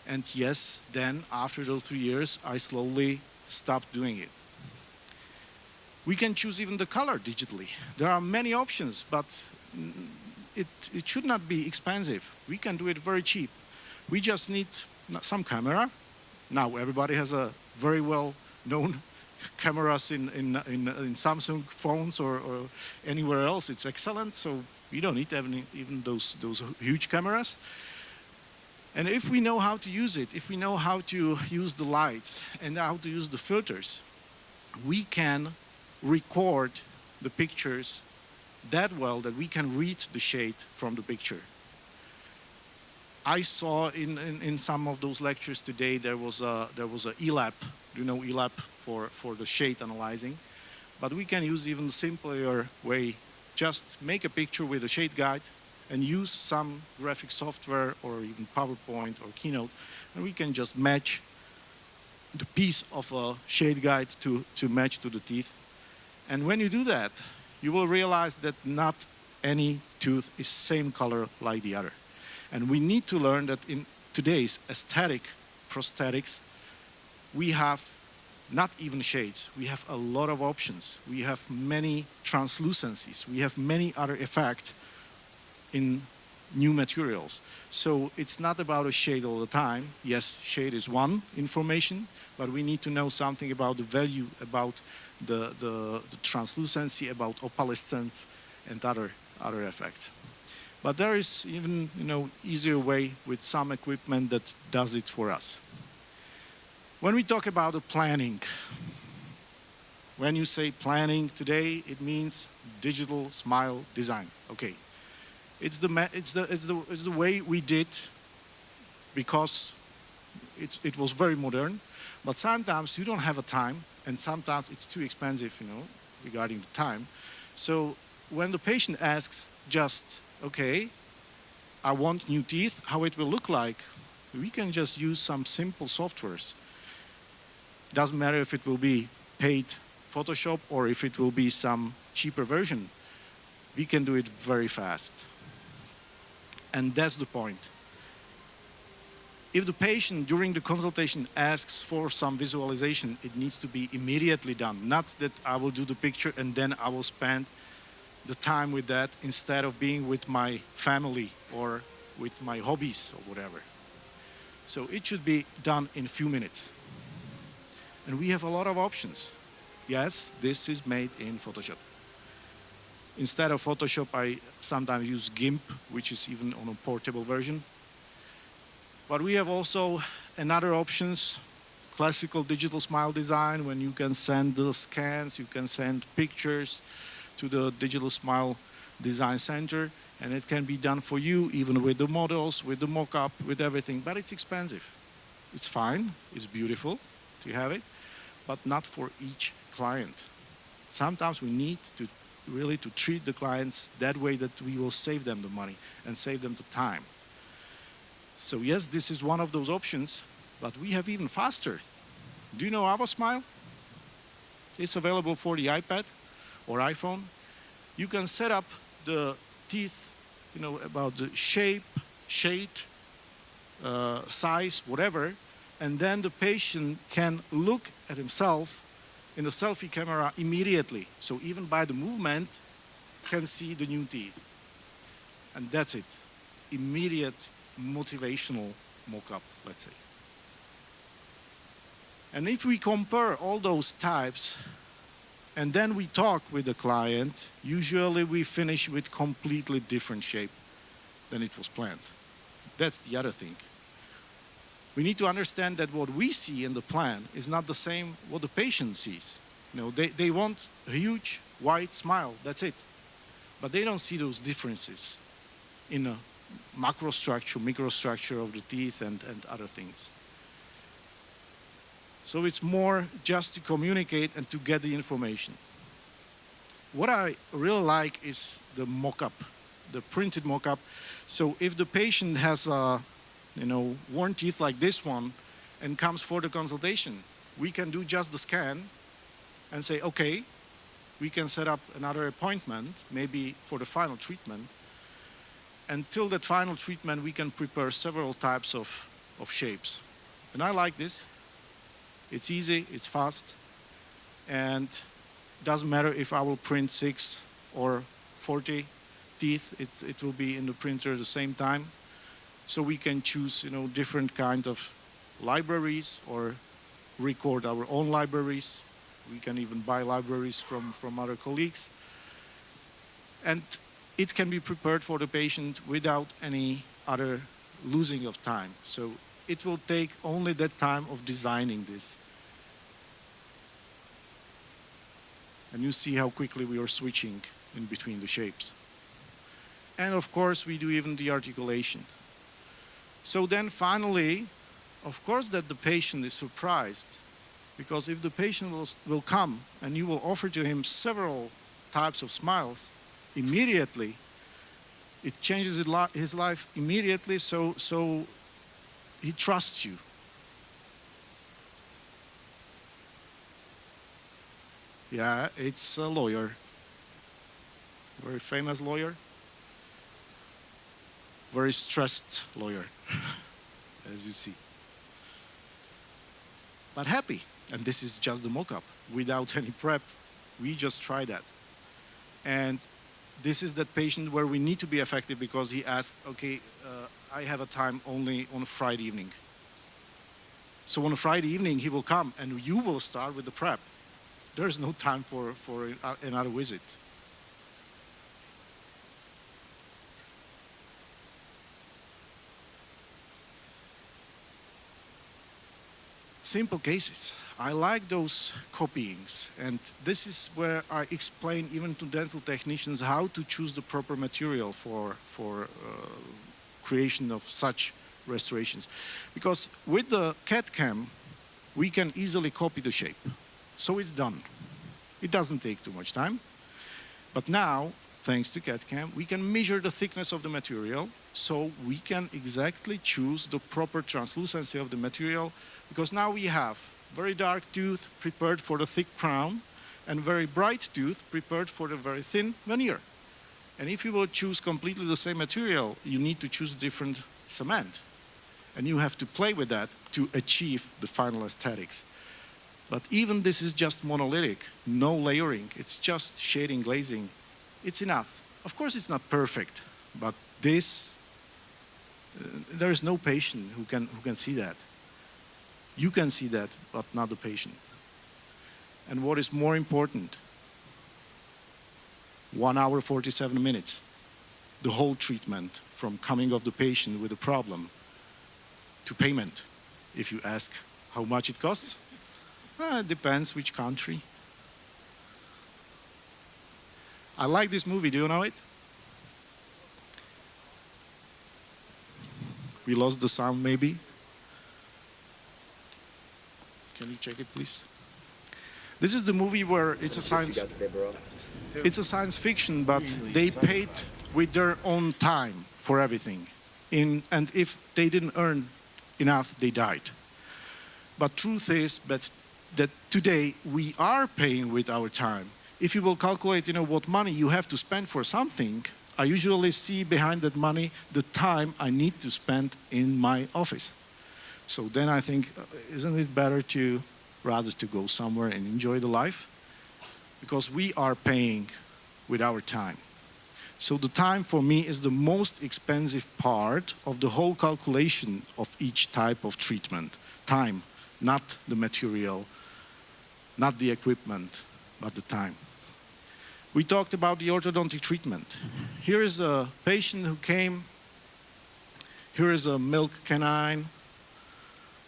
And yes, then after those 3 years, I slowly stopped doing it. We can choose even the color digitally. There are many options, but it should not be expensive. We can do it very cheap. We just need some camera. Now everybody has a very well-known cameras in Samsung phones or anywhere else. It's excellent, so we don't need even those huge cameras. And if we know how to use it, if we know how to use the lights and how to use the filters, we can record the pictures that well that we can read the shade from the picture. I saw in some of those lectures today there was a ELAP, you know ELAP for the shade analyzing, but we can use even simpler way. Just make a picture with a shade guide and use some graphic software or even PowerPoint or Keynote, and we can just match the piece of a shade guide to match to the teeth. And when you do that, you will realize that not any tooth is same color like the other. And we need to learn that in today's aesthetic prosthetics, we have not even shades. We have a lot of options. We have many translucencies. We have many other effects in new materials. So it's not about a shade all the time. Yes, shade is one information, but we need to know something about the value, about the translucency, about opalescence and other effects. But there is even easier way with some equipment that does it for us. When we talk about the planning, when you say planning today, it means digital smile design. Okay, it's the way we did because it was very modern. But sometimes you don't have a time, and sometimes it's too expensive, regarding the time. So when the patient asks just, okay, I want new teeth, how it will look like, we can just use some simple softwares. It doesn't matter if it will be paid Photoshop or if it will be some cheaper version. We can do it very fast. And that's the point. If the patient during the consultation asks for some visualization, it needs to be immediately done. Not that I will do the picture and then I will spend the time with that instead of being with my family or with my hobbies or whatever. So it should be done in a few minutes. And we have a lot of options. Yes, this is made in Photoshop. Instead of Photoshop, I sometimes use GIMP, which is even on a portable version. But we have also another options, classical digital smile design, when you can send the scans, you can send pictures to the digital smile design center, and it can be done for you, even with the models, with the mock-up, with everything, but it's expensive. It's fine, it's beautiful to have it, but not for each client. Sometimes we need to really treat the clients that way that we will save them the money and save them the time. So yes, this is one of those options, but we have even faster. Do you know AvoSmile? It's available for the iPad or iPhone. You can set up the teeth, about the shape, shade, size, whatever, and then the patient can look at himself in the selfie camera immediately. So even by the movement, can see the new teeth. And that's it. Immediate motivational mock-up, let's say. And if we compare all those types, and then we talk with the client, usually we finish with completely different shape than it was planned. That's the other thing. We need to understand that what we see in the plan is not the same what the patient sees. They want a huge white smile, that's it. But they don't see those differences in a macrostructure, microstructure of the teeth and other things. So it's more just to communicate and to get the information. What I really like is the mock-up, the printed mock-up. So if the patient has worn teeth like this one, and comes for the consultation, we can do just the scan and say, okay, we can set up another appointment, maybe for the final treatment. Until that final treatment, we can prepare several types of shapes. And I like this. It's easy, it's fast, and doesn't matter if I will print 6 or 40 teeth, it will be in the printer at the same time. So we can choose, different kind of libraries or record our own libraries. We can even buy libraries from other colleagues. And it can be prepared for the patient without any other losing of time. So it will take only that time of designing this. And you see how quickly we are switching in between the shapes. And of course, we do even the articulation. So then finally, of course that the patient is surprised, because if the patient will come and you will offer to him several types of smiles, immediately, it changes his life immediately, so he trusts you. Yeah, it's a lawyer, very famous lawyer, very stressed lawyer, as you see. But happy, and this is just the mock-up, without any prep. We just try that. And this is that patient where we need to be effective because he asked, okay, I have a time only on a Friday evening. So on a Friday evening, he will come and you will start with the prep. There's no time for another visit. Simple cases. I like those copyings, and this is where I explain even to dental technicians how to choose the proper material for creation of such restorations. Because with the CAD-CAM, we can easily copy the shape. So it's done. It doesn't take too much time. But now, thanks to CAD-CAM, we can measure the thickness of the material, so we can exactly choose the proper translucency of the material, because now we have very dark tooth prepared for the thick crown and very bright tooth prepared for the very thin veneer. And if you will choose completely the same material, you need to choose different cement. And you have to play with that to achieve the final aesthetics. But even this is just monolithic, no layering, it's just shading, glazing. It's enough. Of course it's not perfect, but this, there is no patient who can see that. You can see that, but not the patient. And what is more important, 1 hour, 47 minutes. The whole treatment, from coming of the patient with a problem to payment. If you ask how much it costs, it depends which country. I like this movie, do you know it? We lost the sound maybe. Can you check it, please? This is the movie where it's a science fiction, but they paid with their own time for everything. And if they didn't earn enough, they died. But truth is that today we are paying with our time. If you will calculate, what money you have to spend for something, I usually see behind that money the time I need to spend in my office. So then I think, isn't it better to rather to go somewhere and enjoy the life? Because we are paying with our time. So the time for me is the most expensive part of the whole calculation of each type of treatment. Time, not the material, not the equipment, but the time. We talked about the orthodontic treatment. Here is a patient who came. Here is a milk canine,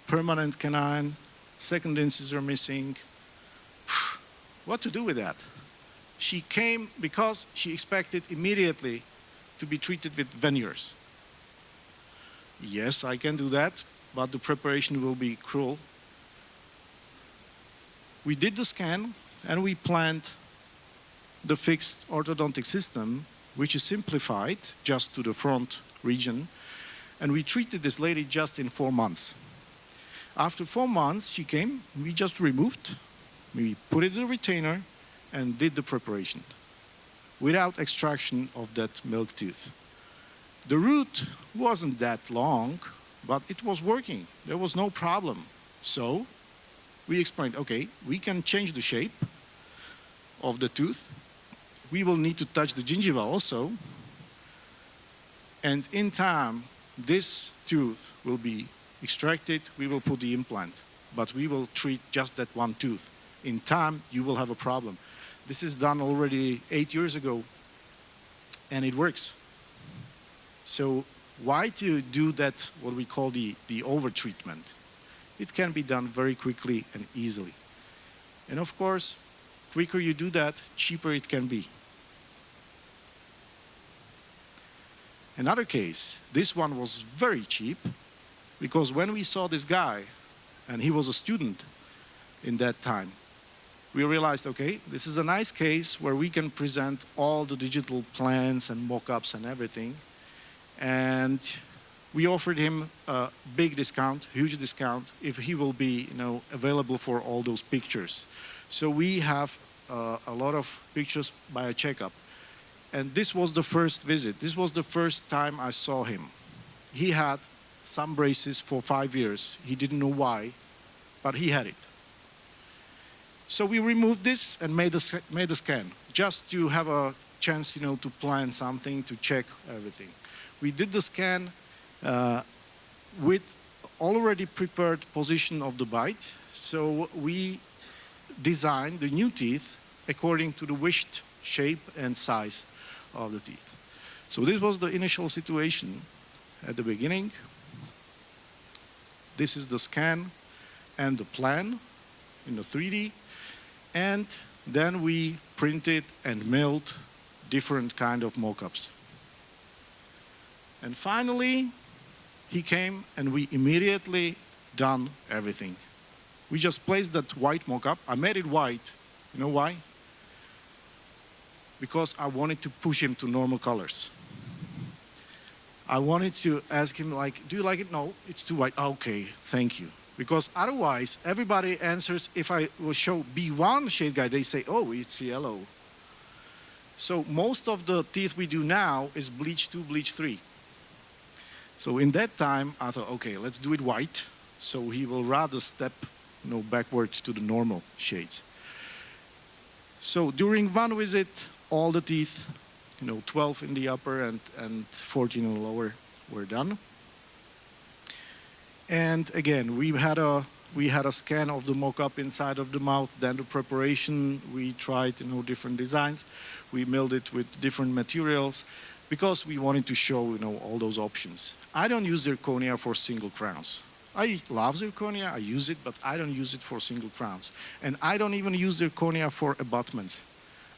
permanent canine, second incisor missing. What to do with that? She came because she expected immediately to be treated with veneers. Yes, I can do that, but the preparation will be cruel. We did the scan and we planned the fixed orthodontic system, which is simplified just to the front region, and we treated this lady just in 4 months. After 4 months, she came, we just removed, we put it in a retainer and did the preparation without extraction of that milk tooth. The root wasn't that long, but it was working. There was no problem. So we explained, okay, we can change the shape of the tooth. We will need to touch the gingiva also. And in time, this tooth will be extracted. We will put the implant, but we will treat just that one tooth. In time, you will have a problem. This is done already 8 years ago, and it works. So why to do that, what we call the over-treatment? It can be done very quickly and easily. And of course, quicker you do that, cheaper it can be. Another case, this one was very cheap, because when we saw this guy, and he was a student in that time, we realized, okay, this is a nice case where we can present all the digital plans and mock-ups and everything. And we offered him a big discount, huge discount, if he will be, available for all those pictures. So we have a lot of pictures by a checkup. And this was the first visit. This was the first time I saw him. He had some braces for 5 years. He didn't know why, but he had it. So we removed this and made a scan, just to have a chance, to plan something, to check everything. We did the scan with already prepared position of the bite. So we designed the new teeth according to the wished shape and size of the teeth. So this was the initial situation at the beginning. This is the scan and the plan in the 3D. And then we printed and milled different kind of mock-ups. And finally, he came and we immediately done everything. We just placed that white mock-up. I made it white. You know why? Because I wanted to push him to normal colors. I wanted to ask him, do you like it? No, it's too white. Okay, thank you. Because otherwise, everybody answers, if I will show B1 shade guide, they say, oh, it's yellow. So most of the teeth we do now is bleach 2, bleach 3. So in that time, I thought, okay, let's do it white. So he will rather step backward to the normal shades. So during one visit, all the teeth, 12 in the upper and 14 in the lower were done. And again, we had a scan of the mock-up inside of the mouth, then the preparation. We tried different designs. We milled it with different materials because we wanted to show all those options. I don't use zirconia for single crowns. I love zirconia, I use it, but I don't use it for single crowns. And I don't even use zirconia for abutments.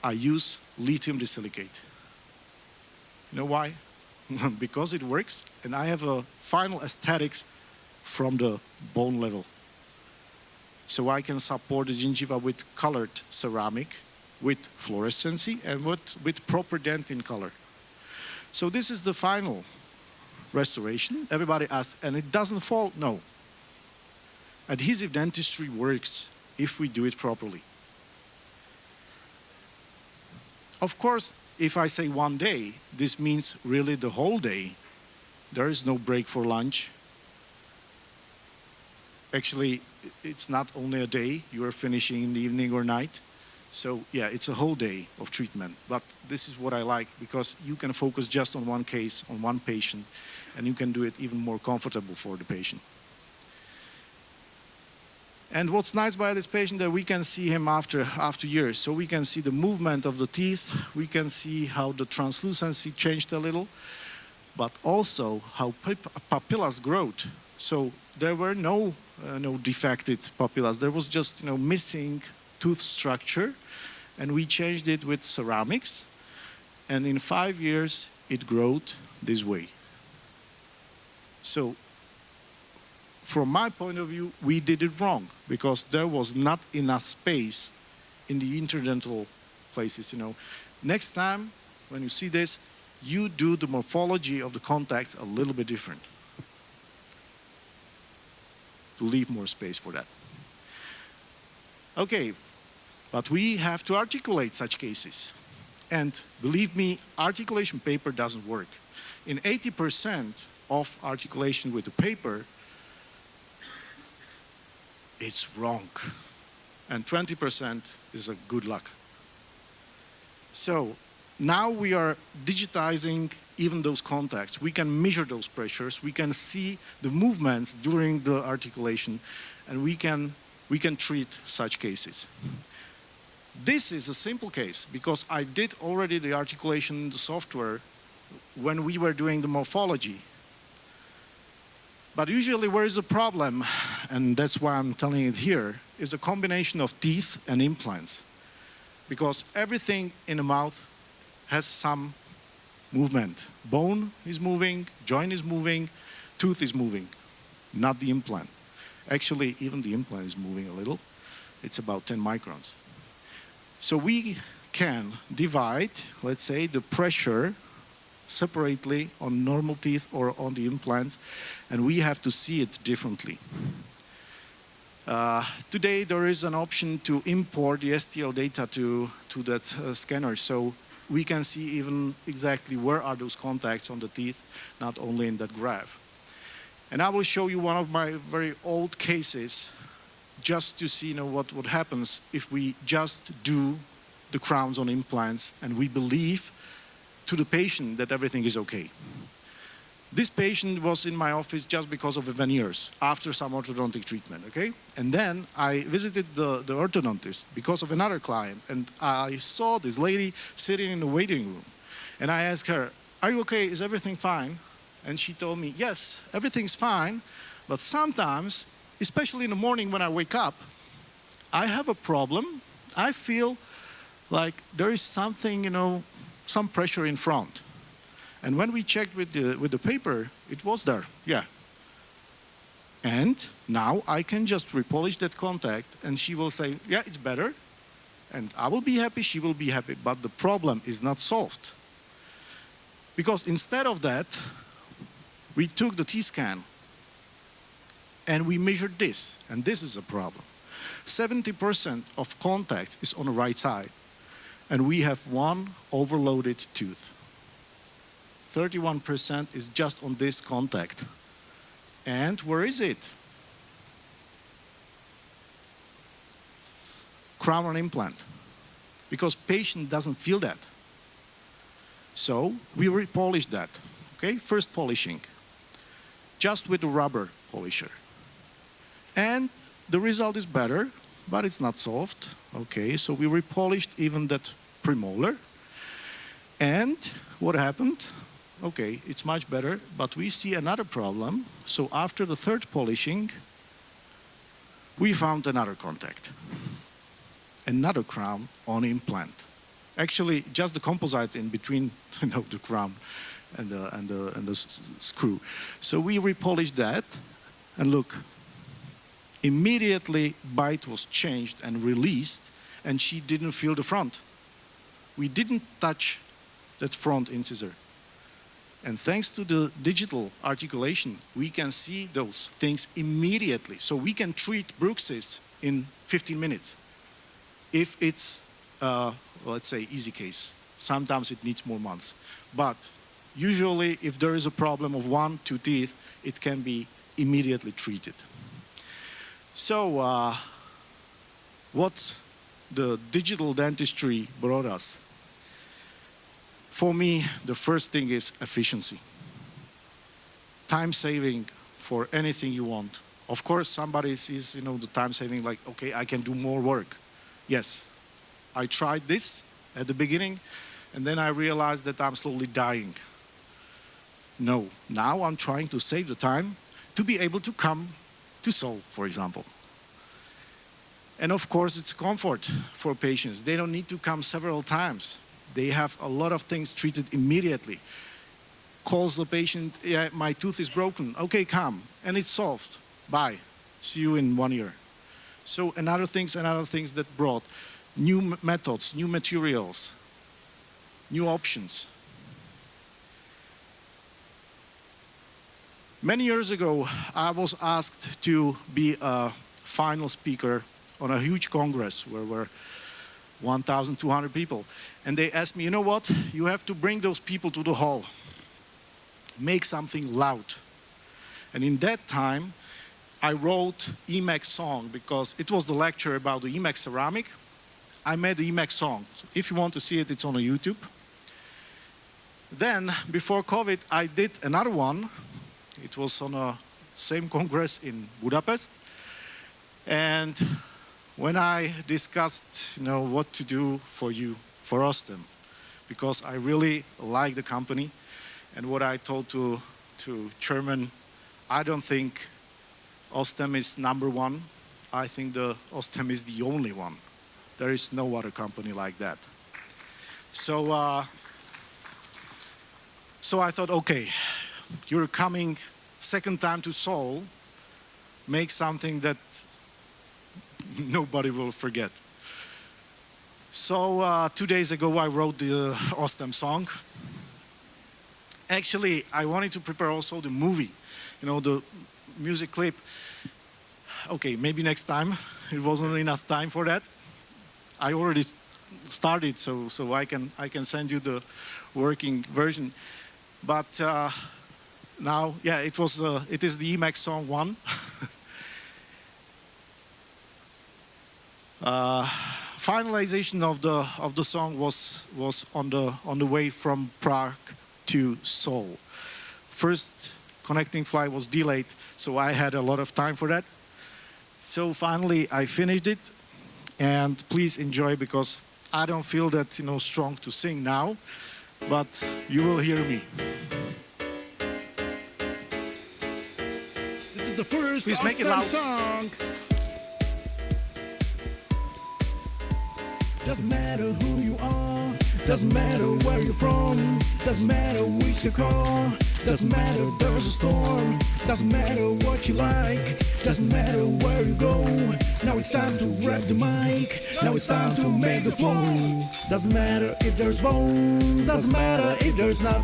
I use lithium disilicate. You know why? Because it works, and I have a final aesthetics from the bone level. So I can support the gingiva with colored ceramic, with fluorescency, and with proper dentin color. So this is the final restoration. Everybody asks, and it doesn't fall? No. Adhesive dentistry works if we do it properly. Of course, if I say 1 day, this means really the whole day. There is no break for lunch. Actually, it's not only a day. You are finishing in the evening or night. So yeah, it's a whole day of treatment. But this is what I like, because you can focus just on one case, on one patient, and you can do it even more comfortable for the patient. And what's nice by this patient that we can see him after years. So we can see the movement of the teeth. We can see how the translucency changed a little, but also how papillas growth. So there were no defected papillas. There was just missing tooth structure, and we changed it with ceramics. And in 5 years, it grew this way. So from my point of view, we did it wrong, because there was not enough space in the interdental places. Next time, when you see this, you do the morphology of the contacts a little bit different. to leave more space for that. Okay, but we have to articulate such cases. And believe me, articulation paper doesn't work. In 80% of articulation with the paper, it's wrong. And 20% is a good luck. So now we are digitizing even those contacts. We can measure those pressures. We can see the movements during the articulation, and we can treat such cases. This is a simple case because I did already the articulation in the software when we were doing the morphology. But usually where is the problem, and that's why I'm telling it here, is a combination of teeth and implants. Because everything in the mouth has some movement. Bone is moving, joint is moving, tooth is moving, not the implant. Actually, even the implant is moving a little. It's about 10 microns. So we can divide, let's say, the pressure separately on normal teeth or on the implants, and we have to see it differently. Today there is an option to import the STL data to that scanner, so we can see even exactly where are those contacts on the teeth, not only in that graph. And I will show you one of my very old cases just to see what happens if we just do the crowns on implants and we believe to the patient that everything is okay. This patient was in my office just because of the veneers after some orthodontic treatment, okay? And then I visited the orthodontist because of another client, and I saw this lady sitting in the waiting room. And I asked her, "Are you okay? Is everything fine?" And she told me, "Yes, everything's fine, but sometimes, especially in the morning when I wake up, I have a problem. I feel like there is something, some pressure in front." And when we checked with the paper, it was there, yeah. And now I can just repolish that contact and she will say, "Yeah, it's better." And I will be happy, she will be happy, but the problem is not solved. Because instead of that, we took the T-scan and we measured this, and this is a problem. 70% of contacts is on the right side, and we have one overloaded tooth. 31% is just on this contact. And where is it? Crown and implant. Because patient doesn't feel that. So we repolish that. Okay, first polishing. Just with the rubber polisher. And the result is better, but it's not solved. Okay, so we repolished even that premolar. And what happened? Okay, it's much better, but we see another problem. So after the third polishing, we found another contact. Another crown on implant. Actually, just the composite in between the crown and the screw. So we repolished that, and look, immediately bite was changed and released, and she didn't feel the front. We didn't touch that front incisor. And thanks to the digital articulation, we can see those things immediately. So we can treat bruxism in 15 minutes. If it's, let's say, easy case. Sometimes it needs more months. But usually, if there is a problem of 1-2 teeth, it can be immediately treated. So what the digital dentistry brought us? For me, the first thing is efficiency. Time saving for anything you want. Of course, somebody sees, the time saving like, okay, I can do more work. Yes, I tried this at the beginning, and then I realized that I'm slowly dying. No, now I'm trying to save the time to be able to come to Seoul, for example. And of course, it's comfort for patients. They don't need to come several times. They have a lot of things treated immediately. Calls the patient, "Yeah, my tooth is broken." "Okay, come." And it's solved. Bye. See you in 1 year. So another things that brought new methods, new materials, new options. Many years ago, I was asked to be a final speaker on a huge congress where were 1,200 people. And they asked me, you know what, you have to bring those people to the hall. Make something loud. And in that time, I wrote Emacs song because it was the lecture about the Emacs ceramic. I made the Emacs song. So if you want to see it, it's on YouTube. Then, before COVID, I did another one. It was on a same congress in Budapest. And when I discussed, what to do for you, for Osstem, because I really like the company, and what I told to Chairman, I don't think Osstem is number one. I think the Osstem is the only one. There is no other company like that. So I thought, okay, you're coming second time to Seoul, make something that nobody will forget. So 2 days ago, I wrote the Osstem song. Actually, I wanted to prepare also the movie, the music clip. Okay, maybe next time. It wasn't enough time for that. I already started, so I can send you the working version. But now, yeah, it is the Emacs song 1. Finalization of the song was on the way from Prague to Seoul. First connecting flight was delayed, so I had a lot of time for that. So finally I finished it, and please enjoy, because I don't feel that strong to sing now, but you will hear me.
This is the first
Please make it loud.
song. Doesn't matter who you are, doesn't matter where you're from, doesn't matter which you call, doesn't matter there's a storm, doesn't matter what you like, doesn't matter where you go. Now it's time to grab the mic, now it's time to make the flow. Doesn't matter if there's bone, doesn't matter if there's not.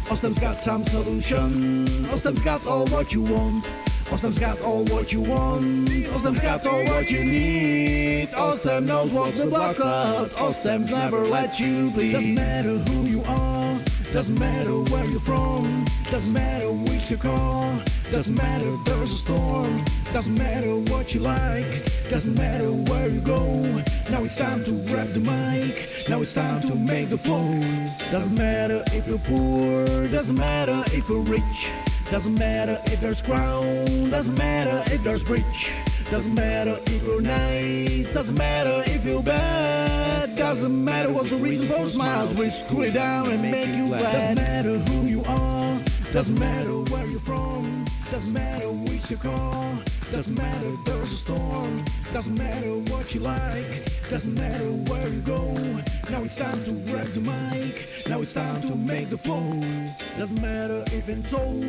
Osstem's got some solution, Osstem's got all what you want. Osstem's got all what you want, Osstem's got all what you need. Osstem knows what's the blood clot, Osstem's never let you bleed. Doesn't matter who you are, doesn't matter where you're from, doesn't matter which you call, doesn't matter there's a storm, doesn't matter what you like, doesn't matter where you go. Now it's time to grab the mic, now it's time to make the flow. Doesn't matter if you're poor, doesn't matter if you're rich, doesn't matter if there's crown, doesn't matter if there's bridge, doesn't matter if you're nice, doesn't matter if you're bad, doesn't matter what's the reason for smiles, we screw it down and make you glad. Doesn't matter who you are, doesn't matter where you're from, doesn't matter which you call, doesn't matter there's a storm, doesn't matter what you like, doesn't matter where you go. Now it's time to grab the mic, now it's time to make the flow. Doesn't matter if in Seoul,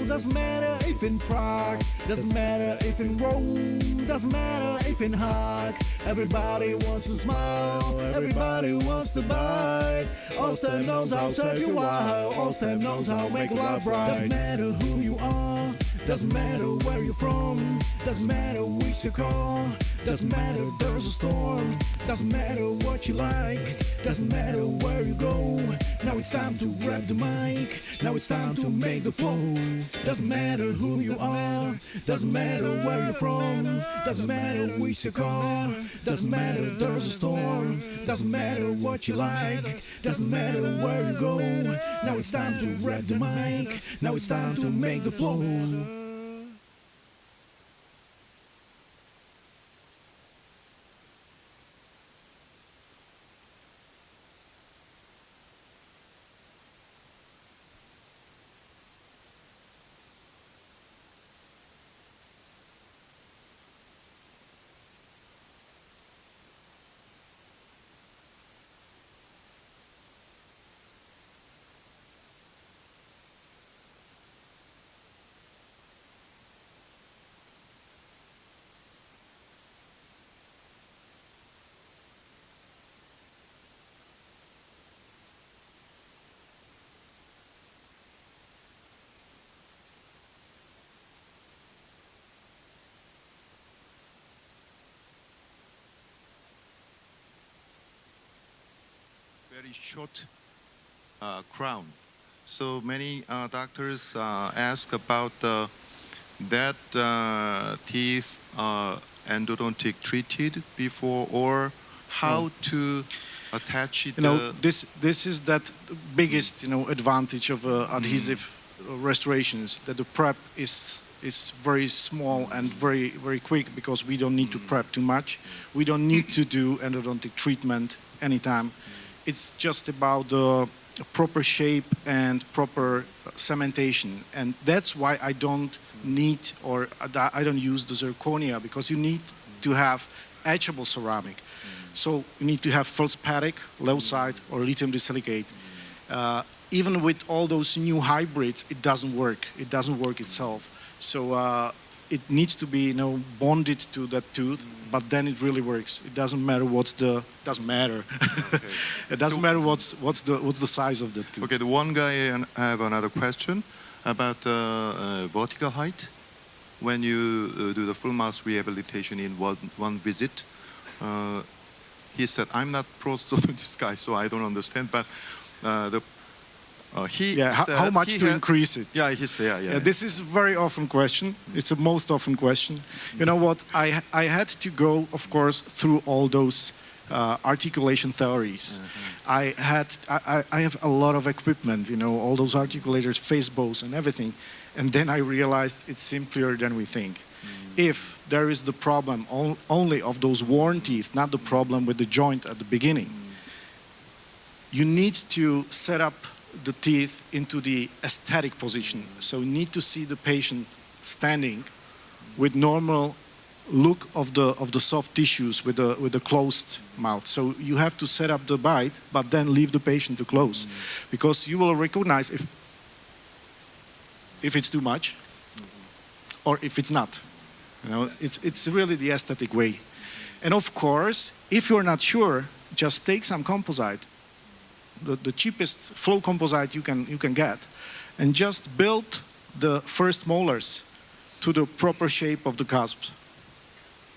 doesn't matter if in Prague, doesn't matter if in Rome, doesn't matter if in Hague. Everybody wants to smile, everybody wants to bite. Osstem knows how to serve you well, Osstem knows how to make life right. Doesn't matter who you are, doesn't matter where you're from, doesn't matter which you call, doesn't matter there's a storm, doesn't matter what you like, doesn't matter where you go. Now it's time to grab the mic, now it's time to make the flow. Doesn't matter who you are, doesn't matter where you're from, doesn't matter which you call, doesn't matter there's a storm, doesn't matter what you like, doesn't matter where you go. Now it's time to grab the mic, now it's time to make the flow.
short crown. So many doctors ask about that teeth endodontic treated before, or how to attach it.
This is that biggest advantage of adhesive restorations, that the prep is very small and very quick, because we don't need to prep too much. We don't need to do endodontic treatment anytime. It's just about the proper shape and proper cementation, and that's why I don't need, or I don't use the zirconia, because you need to have etchable ceramic. So you need to have feldspathic, low side, or lithium disilicate. Even with all those new hybrids, it doesn't work. It doesn't work itself. So it needs to be bonded to that tooth, but then it really works. It doesn't matter doesn't matter.
Okay.
It doesn't matter what's the size of the tooth.
Okay, the one guy have another question about vertical height. When you do the full mouth rehabilitation in one visit, he said, "I'm not prosthodontist guy, so I don't understand." But he said,
how much to increase it?
Yeah, he said, yeah.
This is a very often question. It's a most often question. You know what? I had to go, of course, through all those articulation theories. I have a lot of equipment, all those articulators, face bows and everything. And then I realized it's simpler than we think. If there is the problem only of those worn teeth, not the problem with the joint at the beginning, you need to set up the teeth into the aesthetic position. So you need to see the patient standing with normal look of the soft tissues with the closed mouth. So you have to set up the bite, but then leave the patient to close, because you will recognize if it's too much or if it's not. It's really the aesthetic way. And of course, if you're not sure, just take some composite, the cheapest flow composite you can get, and just build the first molars to the proper shape of the cusp,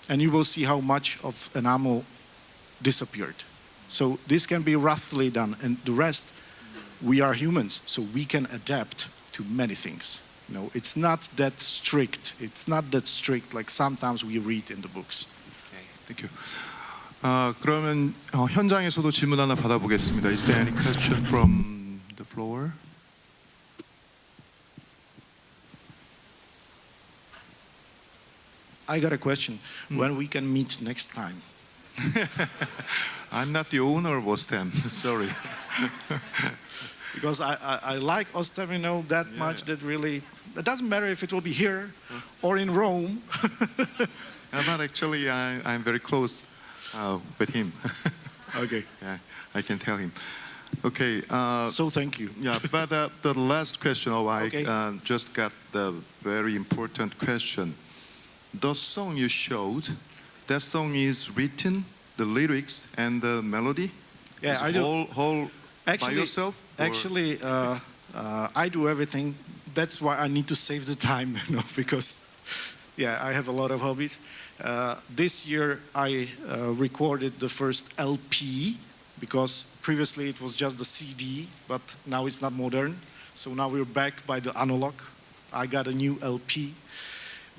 and you will see how much of enamel disappeared. So this can be roughly done, and the rest, we are humans, so we can adapt to many things. It's not that strict. It's not that strict like sometimes we read in the books.
Okay, thank you. 그러면 현장에서도 질문 하나 받아보겠습니다. Is there any question from the floor?
I got a question. When we can meet next time?
I'm not the owner of Osstem. Sorry.
Because I like Osstem, that much that really, it doesn't matter if it will be here or in Rome.
But actually, I'm very close with him.
Okay.
Yeah, I can tell him. Okay.
So thank you.
Yeah, but the last question, I just got the very important question. The song you showed, that song is written, the lyrics and the melody?
Yeah, I do.
Whole by yourself?
Actually, I do everything. That's why I need to save the time, because, I have a lot of hobbies. This year, I recorded the first LP, because previously it was just the CD, but now it's not modern. So now we're back by the analog. I got a new LP.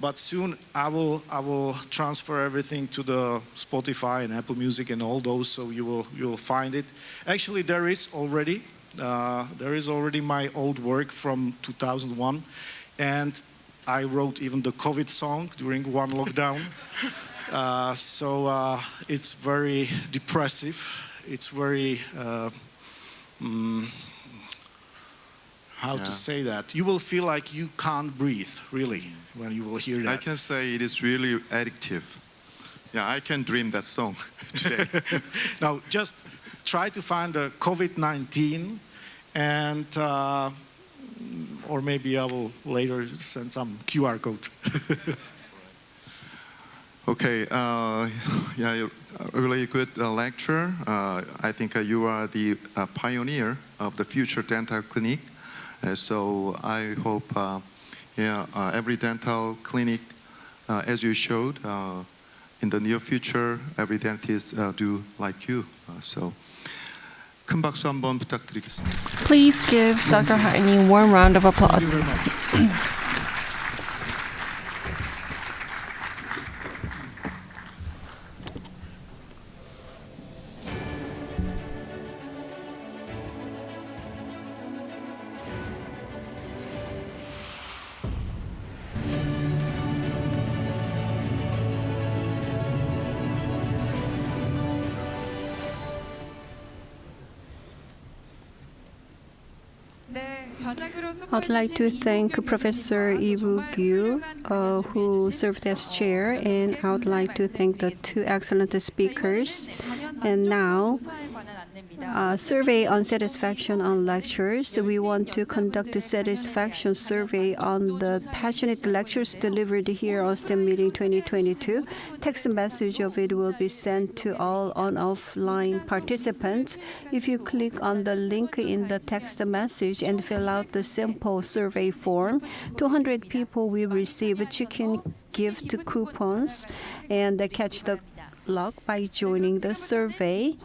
But soon I will transfer everything to the Spotify and Apple Music and all those, so you will find it. Actually, there is already my old work from 2001, and I wrote even the COVID song during one lockdown. So it's very depressive. It's very how to say that? You will feel like you can't breathe, really, when you will hear that.
I can say it is really addictive. Yeah, I can dream that song today.
Now, just try to find the COVID-19, and or maybe I will later send some QR code.
Okay, yeah, a really good lecture. I think you are the pioneer of the future dental clinic. So I hope every dental clinic, as you showed, in the near future, every dentist do like you. So 큰 박수 한번 부탁드리겠습니다.
Please give Dr. Haini a warm round of applause.
I'd like to thank Professor Lee Woo-gyu, who served as chair, and I would like to thank the two excellent speakers. And now, survey on satisfaction on lectures. We want to conduct a satisfaction survey on the passionate lectures delivered here on Osstem Meeting 2022. Text message of it will be sent to all on offline participants. If you click on the link in the text message and fill out the simple survey form, 200 people will receive chicken gift coupons and catch the luck by joining the survey.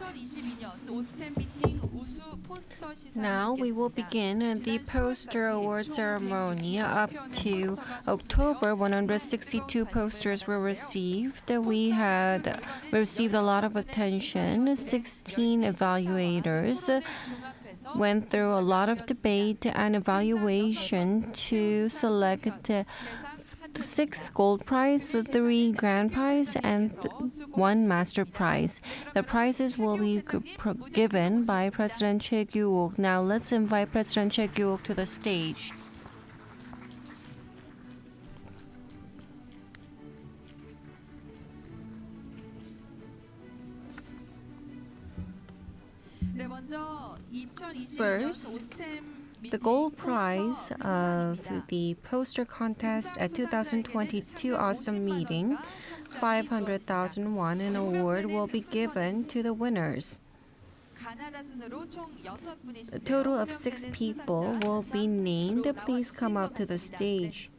Now we will begin the poster award ceremony. Up to October, 162 posters were received. We had received a lot of attention. 16 evaluators went through a lot of debate and evaluation to select the 6 gold prize, the 3 grand prize, and 1 master prize. The prizes will be given by President Choi Kyu-ok. Now let's invite President Choi Kyu-ok to the stage. First, the gold prize of the poster contest at 2022 Osstem Meeting, 500,000 won in award will be given to the winners. A total of 6 people will be named. Please come up to the stage.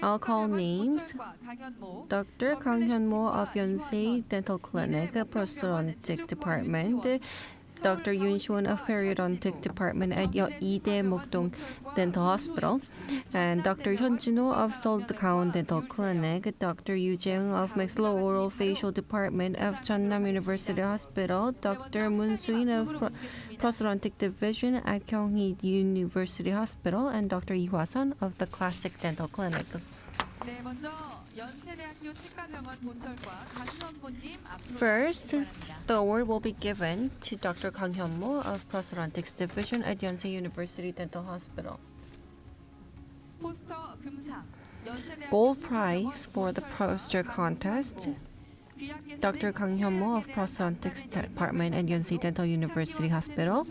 I'll call names. Dr. Kang Hyun-mo of Yonsei Dental Clinic, Prosthodontic Department. Dr. Yoon Si-won of Periodontic Department at Ide Mokdong Dental Hospital, and Dr. Hyun Jin-ho of Seoul Gaon Dental Clinic, Dr. Yu Jae-young of Maxillofacial Facial Department of Jeonnam University Hospital, Dr. Moon Soo-in of Prosthodontic Division at Kyunghee University Hospital, and Dr. Lee Hwa-sun of the Classic Dental Clinic. First, the award will be given to Dr. Kang Hyun-mo of Prosthodontics Division at Yonsei University Dental Hospital. Gold prize for the poster contest, Dr. Kang Hyun-mo of Prosthodontics Department at Yonsei Dental University Hospital.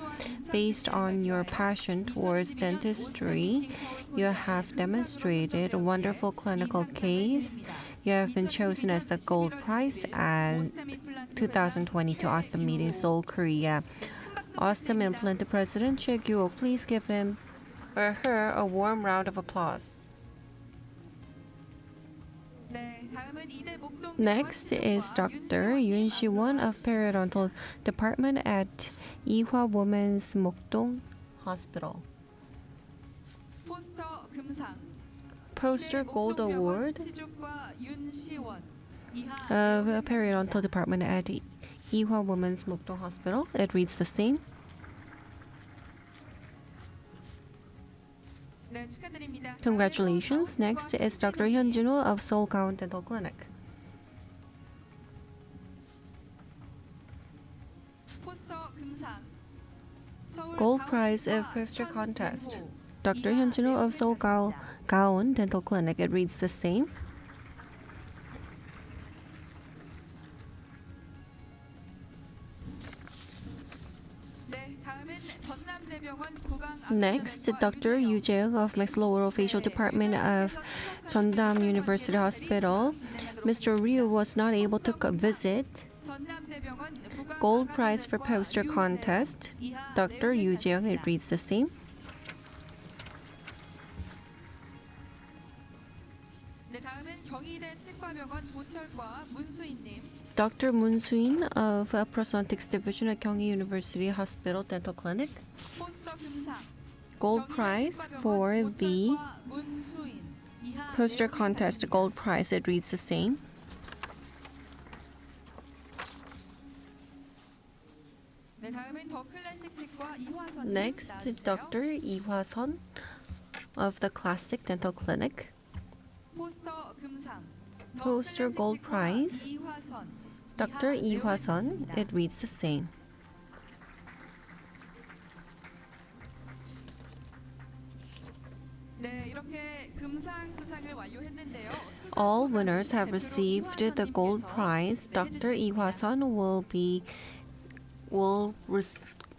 Based on your passion towards dentistry, you have demonstrated a wonderful clinical case. You have been chosen as the gold prize at 2022 Osstem Meeting, Seoul, Korea. Osstem Implant President Choi Kyu-ok, please give him or her a warm round of applause. Next is Dr. Yoon Si-won of Periodontal Department at Ihwa Women's Mokdong Hospital. Poster Gold Award of Periodontal Department at Ihwa Women's Mokdong Hospital. It reads the same. Congratulations. Next is Dr. Hyun Jin-ho of Seoul Gaon Dental Clinic. Gold prize of poster contest, Dr. Hyun Jin-ho of Seoul Gaon Dental Clinic. It reads the same. Next, Dr. Yu Jae-young of Maxillofacial Department of Jeonnam University Hospital. Mr. Ryu was not able to visit. Gold prize for poster contest, Dr. Yu Jae-young. It reads the same.
Dr. Moon Soo-in of Prosthetics Division at Gyeonggi University Hospital Dental Clinic.
포스터 금상.
Gold prize for the
문수인. 이하
poster
내용
contest gold prize. It reads the same.
네, 다음은 더 클래식 치과 이화선.
Next, Dr. Lee Hwa-sun of the Classic Dental Clinic.
포스터 금상. 더
Poster
클래식
gold
치과
prize.
이화선.
Dr.
이하
Lee
내용을
Hwa-sun.
읽습니다.
It reads the same.
네, 이렇게 금상 수상을 완료했는데요. 수상
All
소감을
winners have
대표로
received the gold
이화선님께서
prize. Dr. Lee Hwa-sun will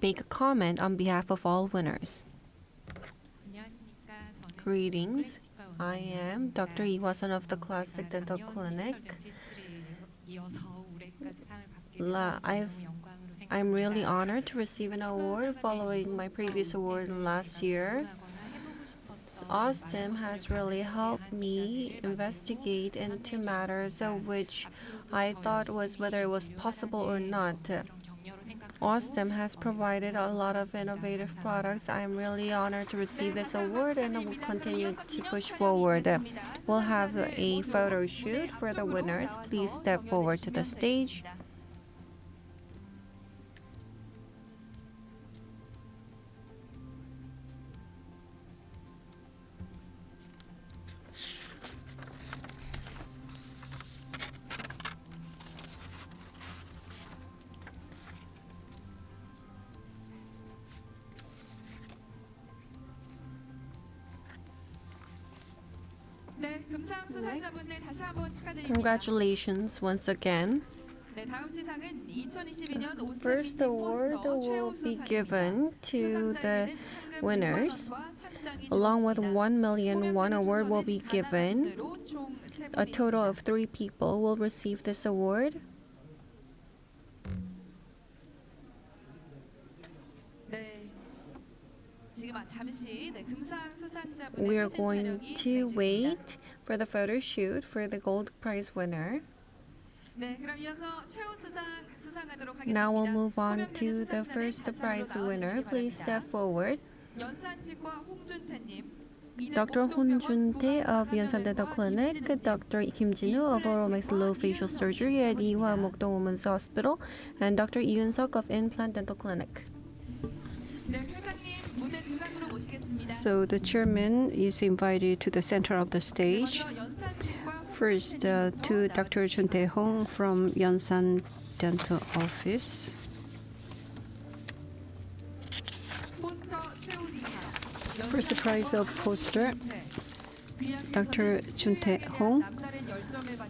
make a comment on behalf of all winners.
안녕하십니까. 저는
Greetings. I am Dr. Lee Hwa-sun of the Classic Dental Clinic.
이어서 올해까지 상을 받게
La-
돼서
I've-
너무 영광으로 생각합니다.
I'm really honored to receive an award following my previous award last year. Osstem has really helped me investigate into matters of which I thought was whether it was possible or not. Osstem has provided a lot of innovative products. I'm really honored to receive this award and I will continue to push forward. We'll have a photo shoot for the winners. Please step forward to the stage.
네, 금상 수상자분들 다시 한번 축하드립니다.
Congratulations once again.
네, 다음 시상은 2022년 오스템
First
미팅
award
포스터 최우
will be
수상입니다.
given to the
수상자에게는 상금
winners.
100만 원과 상장이
Along with
주어집니다.
1 million won
호명되는
award will be
순서는
given.
가나순으로 총 세
A total
분이십니다.
of 3 people will receive this award.
네. 지금 잠시 네, 금상 수상자분의
We are
사진
going
촬영이
to
진행 중입니다.
wait for the photo shoot for the gold prize winner.
네, 그럼 이어서 최우 수상하도록 하겠습니다.
Now we'll move on
호명되는
to the
수상자는
first
단상으로
prize winner.
나와주시기
Please step
바랍니다.
forward.
연산치과 홍준태님, 이대
Dr.
목동병원
Honjun-tae of
구강
Yonsan Dental
감염외과
Clinic,
김진우님,
Dr. Kim Jin-woo of Oral Maxillofacial Surgery at Ewha Mokdong Women's Hospital, and Dr. Lee Yoon-suk of Implant Dental Clinic.
네, 회장님 무대 중앙으로 모시겠습니다.
So the chairman is invited to the center of the stage.
먼저 연산치과
First, to Dr. Chun Tae-hong from Yonsan Dental Office.
포스터 최우 수상.
First prize of poster, Dr. Chun Tae-hong.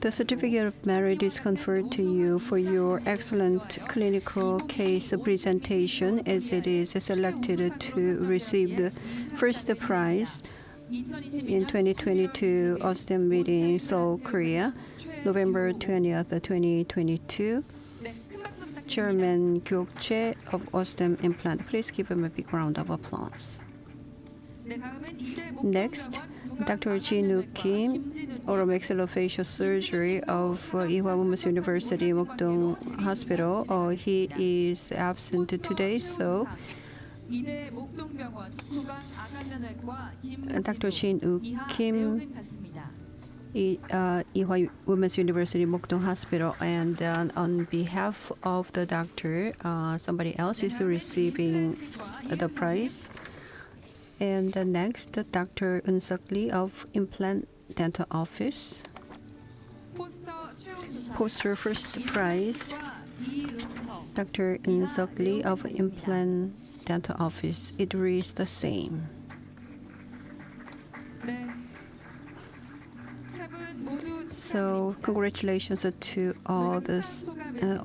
The certificate of merit is conferred to you for your excellent clinical case presentation as it is selected to receive the first prize in 2022 Osstem meeting Seoul, Korea, November 20th, 2022. Chairman Kyok-chae of Osstem Implant. Please give him a big round of applause. Next, Dr. Jin-woo Kim, Oromaxillofacial Surgery of Ewha Women's University Mokdong Hospital. He is absent today, so
이대 목동병원 구강 아간면외과
Dr.
김진우.
Jin-woo
이하
Kim,
내용은 같습니다.
Ewha Women's University Mokdong Hospital, and on behalf of the doctor, somebody else is receiving the prize. And next, Dr. Eun-suk Lee of Implant Dental Office.
포스터 최우 수상.
Poster first prize,
이은석.
Dr. Eun-suk Lee of Implant Dental Office. It reads the same.
네. 세 분 모두
So congratulations to all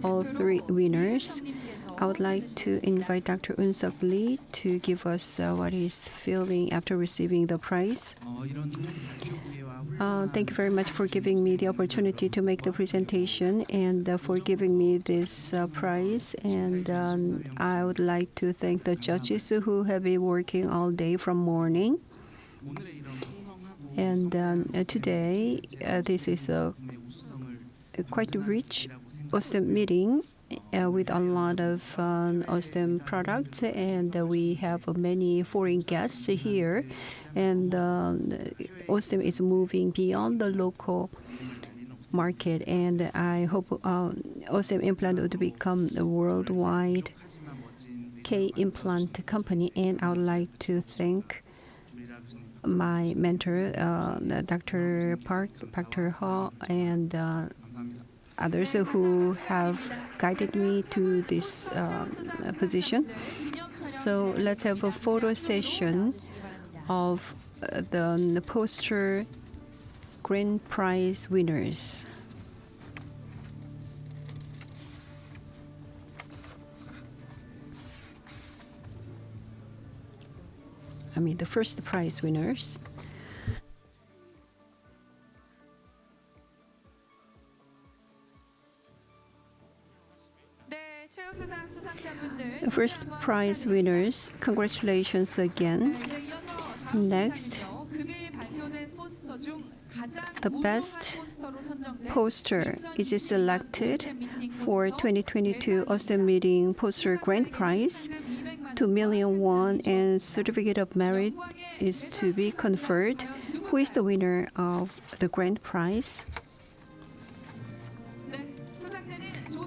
all 3 winners. I would like to invite Dr. Eun-suk Lee to give us what he's feeling after receiving the prize. Thank you very much for giving me the opportunity to make the presentation and for giving me this prize. And I would like to thank the judges who have been working all day from morning. And today, this is a quite rich Osstem meeting with a lot of Osstem products, and we have many foreign guests here. And Osstem is moving beyond the local market, and I hope Osstem implant would become a worldwide K-implant company. And I would like to thank my mentor, Dr. Park, Dr. Ho, and others who have guided me to this position. So let's have a photo session of the poster grand prize winners. I mean, the first prize winners. The first prize winners, congratulations again. Next, the best poster is selected for 2022 Osstem Meeting Poster Grand Prize. 2 million won and certificate of merit is to be conferred. Who is the winner of the grand prize?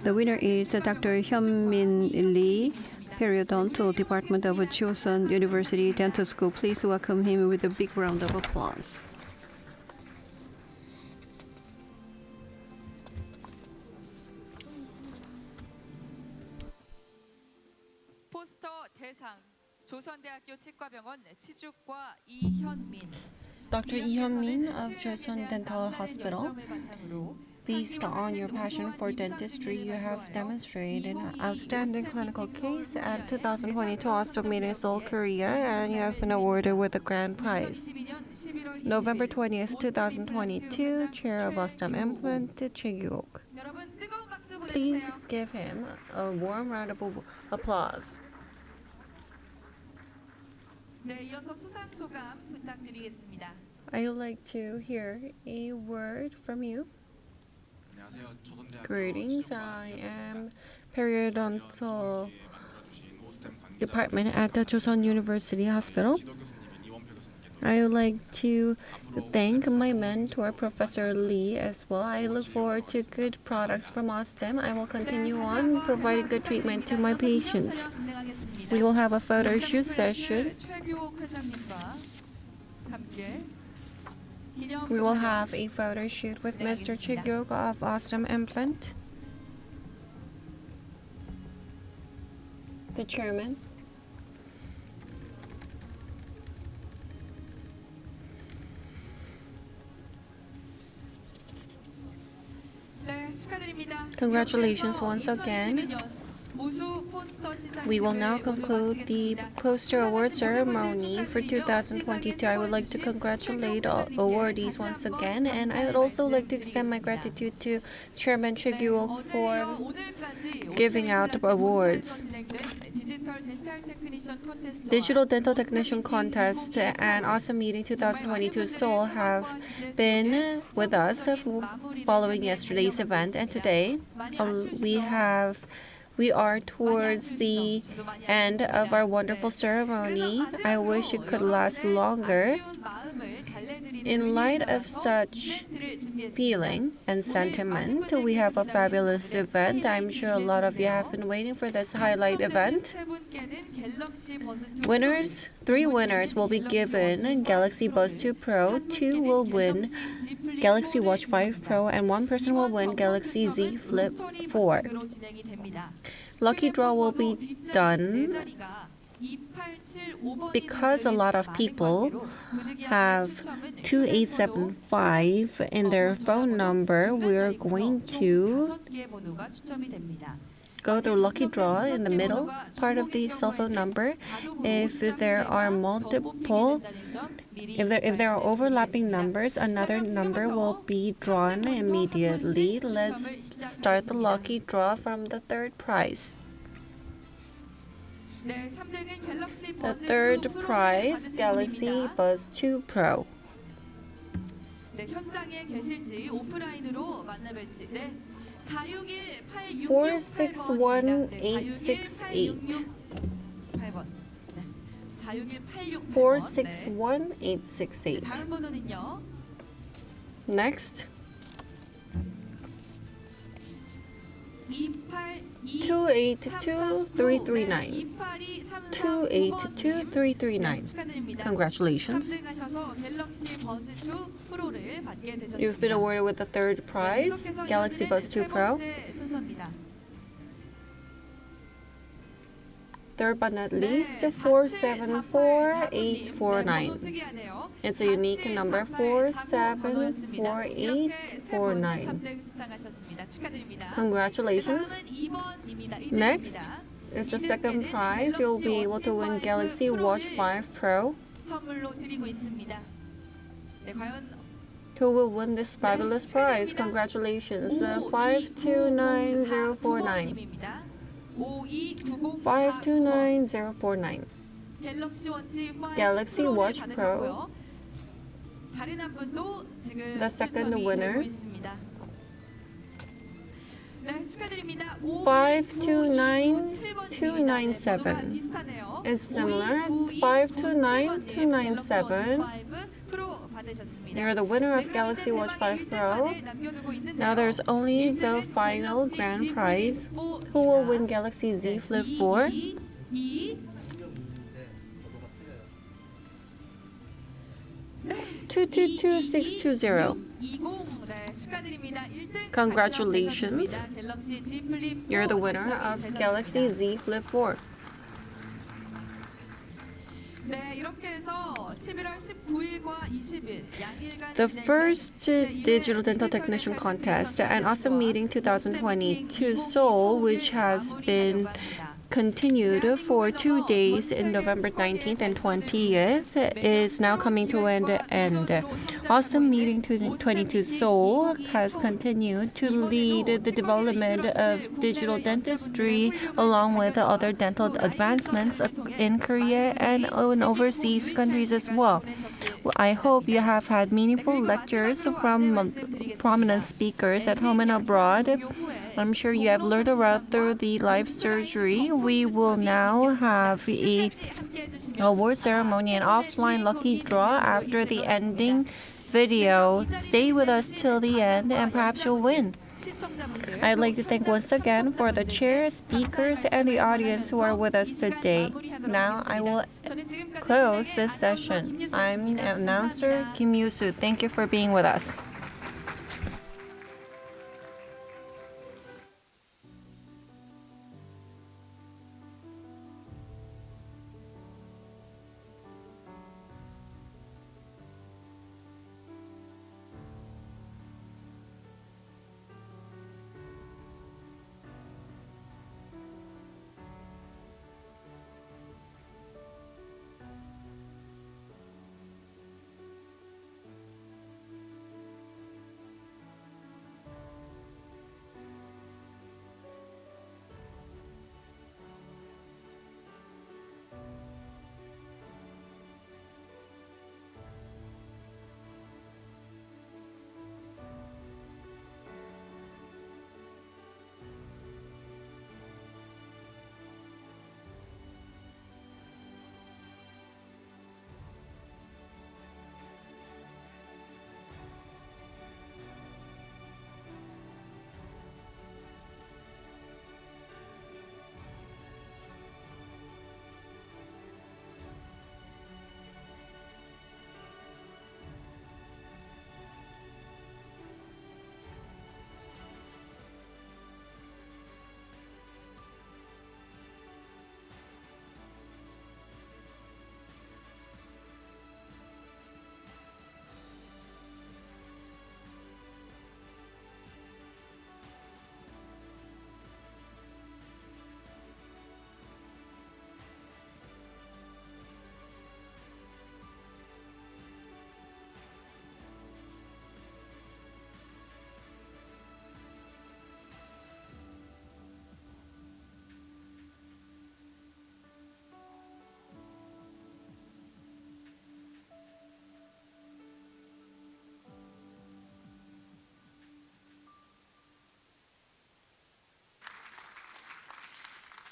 The winner is Dr. Hyun-min Lee, Periodontal Department of Chosun University Dental School. Please welcome him with a big round of applause.
Dr. Lee Hyun-min of Chosun Dental Hospital. Based on your passion for dentistry, you have demonstrated an outstanding clinical case at 2022 Osstem Meeting Seoul, Korea, and you have been awarded with the grand prize. November 20th, 2022, Chair of Osstem Implant, Choi Gyuk. Please give him a warm round of applause. I would like to hear a word from you. Greetings, I am Periodontal Department at the Chosun University Hospital. I would like to thank my mentor, Professor Lee, as well. I look forward to good products from Osstem. I will continue on providing good treatment to my patients. We will have a photo shoot session. We will have a photo shoot with Mr. Choi Gyuk of Osstem Implant, the chairman. Congratulations once again. We will now conclude the poster award ceremony for 2022. I would like to congratulate all awardees once again, and I would also like to extend my gratitude to Chairman Choi Gyuk for giving out awards. Digital Dental Technician Contest and Osstem Meeting 2022 Seoul have been with us following yesterday's event, and today we are towards the end of our wonderful ceremony. I wish it could last longer. In light of such feeling and sentiment, we have a fabulous event. I'm sure a lot of you have been waiting for this highlight event. Three winners will be given Galaxy Buds 2 Pro, 2 will win Galaxy Watch 5 Pro, and 1 person will win Galaxy Z Flip 4. Lucky draw will be done because a lot of people have 2875 in their phone number. We're going to go through lucky draw in the middle part of the cell phone number. If there are there are overlapping numbers, another number will be drawn immediately. Let's start the lucky draw from the third prize. The third prize, Galaxy Buds 2 Pro. 461868.
8번. 네. 461868번.
461868.
다음 번호는요.
Next. 282339. 282339. Congratulations. You've been awarded with the third prize, Galaxy Buds 2 Pro. Third but not least, 474849. It's a unique number, 474849. Congratulations. Next is the second prize. You'll be able to win Galaxy Watch 5 Pro. Who will win this fabulous prize? Congratulations. 529049. 529049. Galaxy Watch Pro. The second winner. 529297. It's similar. 529297. You're the winner of Galaxy Watch 5 Pro. Now there's only the final grand prize. Who will win Galaxy Z Flip 4? (222,620). Congratulations. You're the winner of Galaxy Z Flip 4. The first Digital Dental Technician Contest and Osstem Meeting 2022 Seoul, which has been continued for 2 days in November 19th and 20th, is now coming to an end. Osstem Meeting 2022 Seoul has continued to lead the development of digital dentistry along with other dental advancements in Korea and in overseas countries as well. I hope you have had meaningful lectures from prominent speakers at home and abroad. I'm sure you have learned about through the live surgery. We will now have a award ceremony and offline lucky draw after the ending video. Stay with us till the end and perhaps you'll win. I'd like to thank once again for the chair, speakers, and the audience who are with us today. Now I will close this session. I'm announcer Kim Yoo-soo. Thank you for being with us.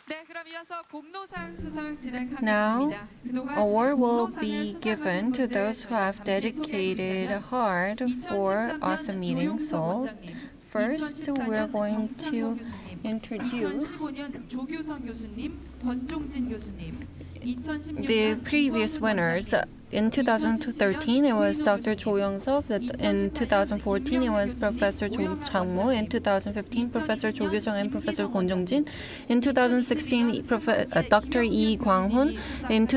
네, 그럼 이어서 공로상 수상 진행하겠습니다.
Now,
그동안
award will
공로상을
be
수상하신
given to
분들
those who have
잠시
dedicated
소개해드리자면
hard for
2013년
Awesome Meeting
조용석
Seoul.
원장님,
First, we're
2014년
going to
정창호 교수님,
introduce
2015년 조규성 교수님, 권종진 교수님, 2016년
the previous winners. In 2013, it was Dr. Cho Young-seok. In 2014, it was Professor Cho Chang-mo. In 2015, Professor Cho Kyu-sung and Professor Kwon Jong-jin. In 2016, Dr. Lee Kwang-hun. In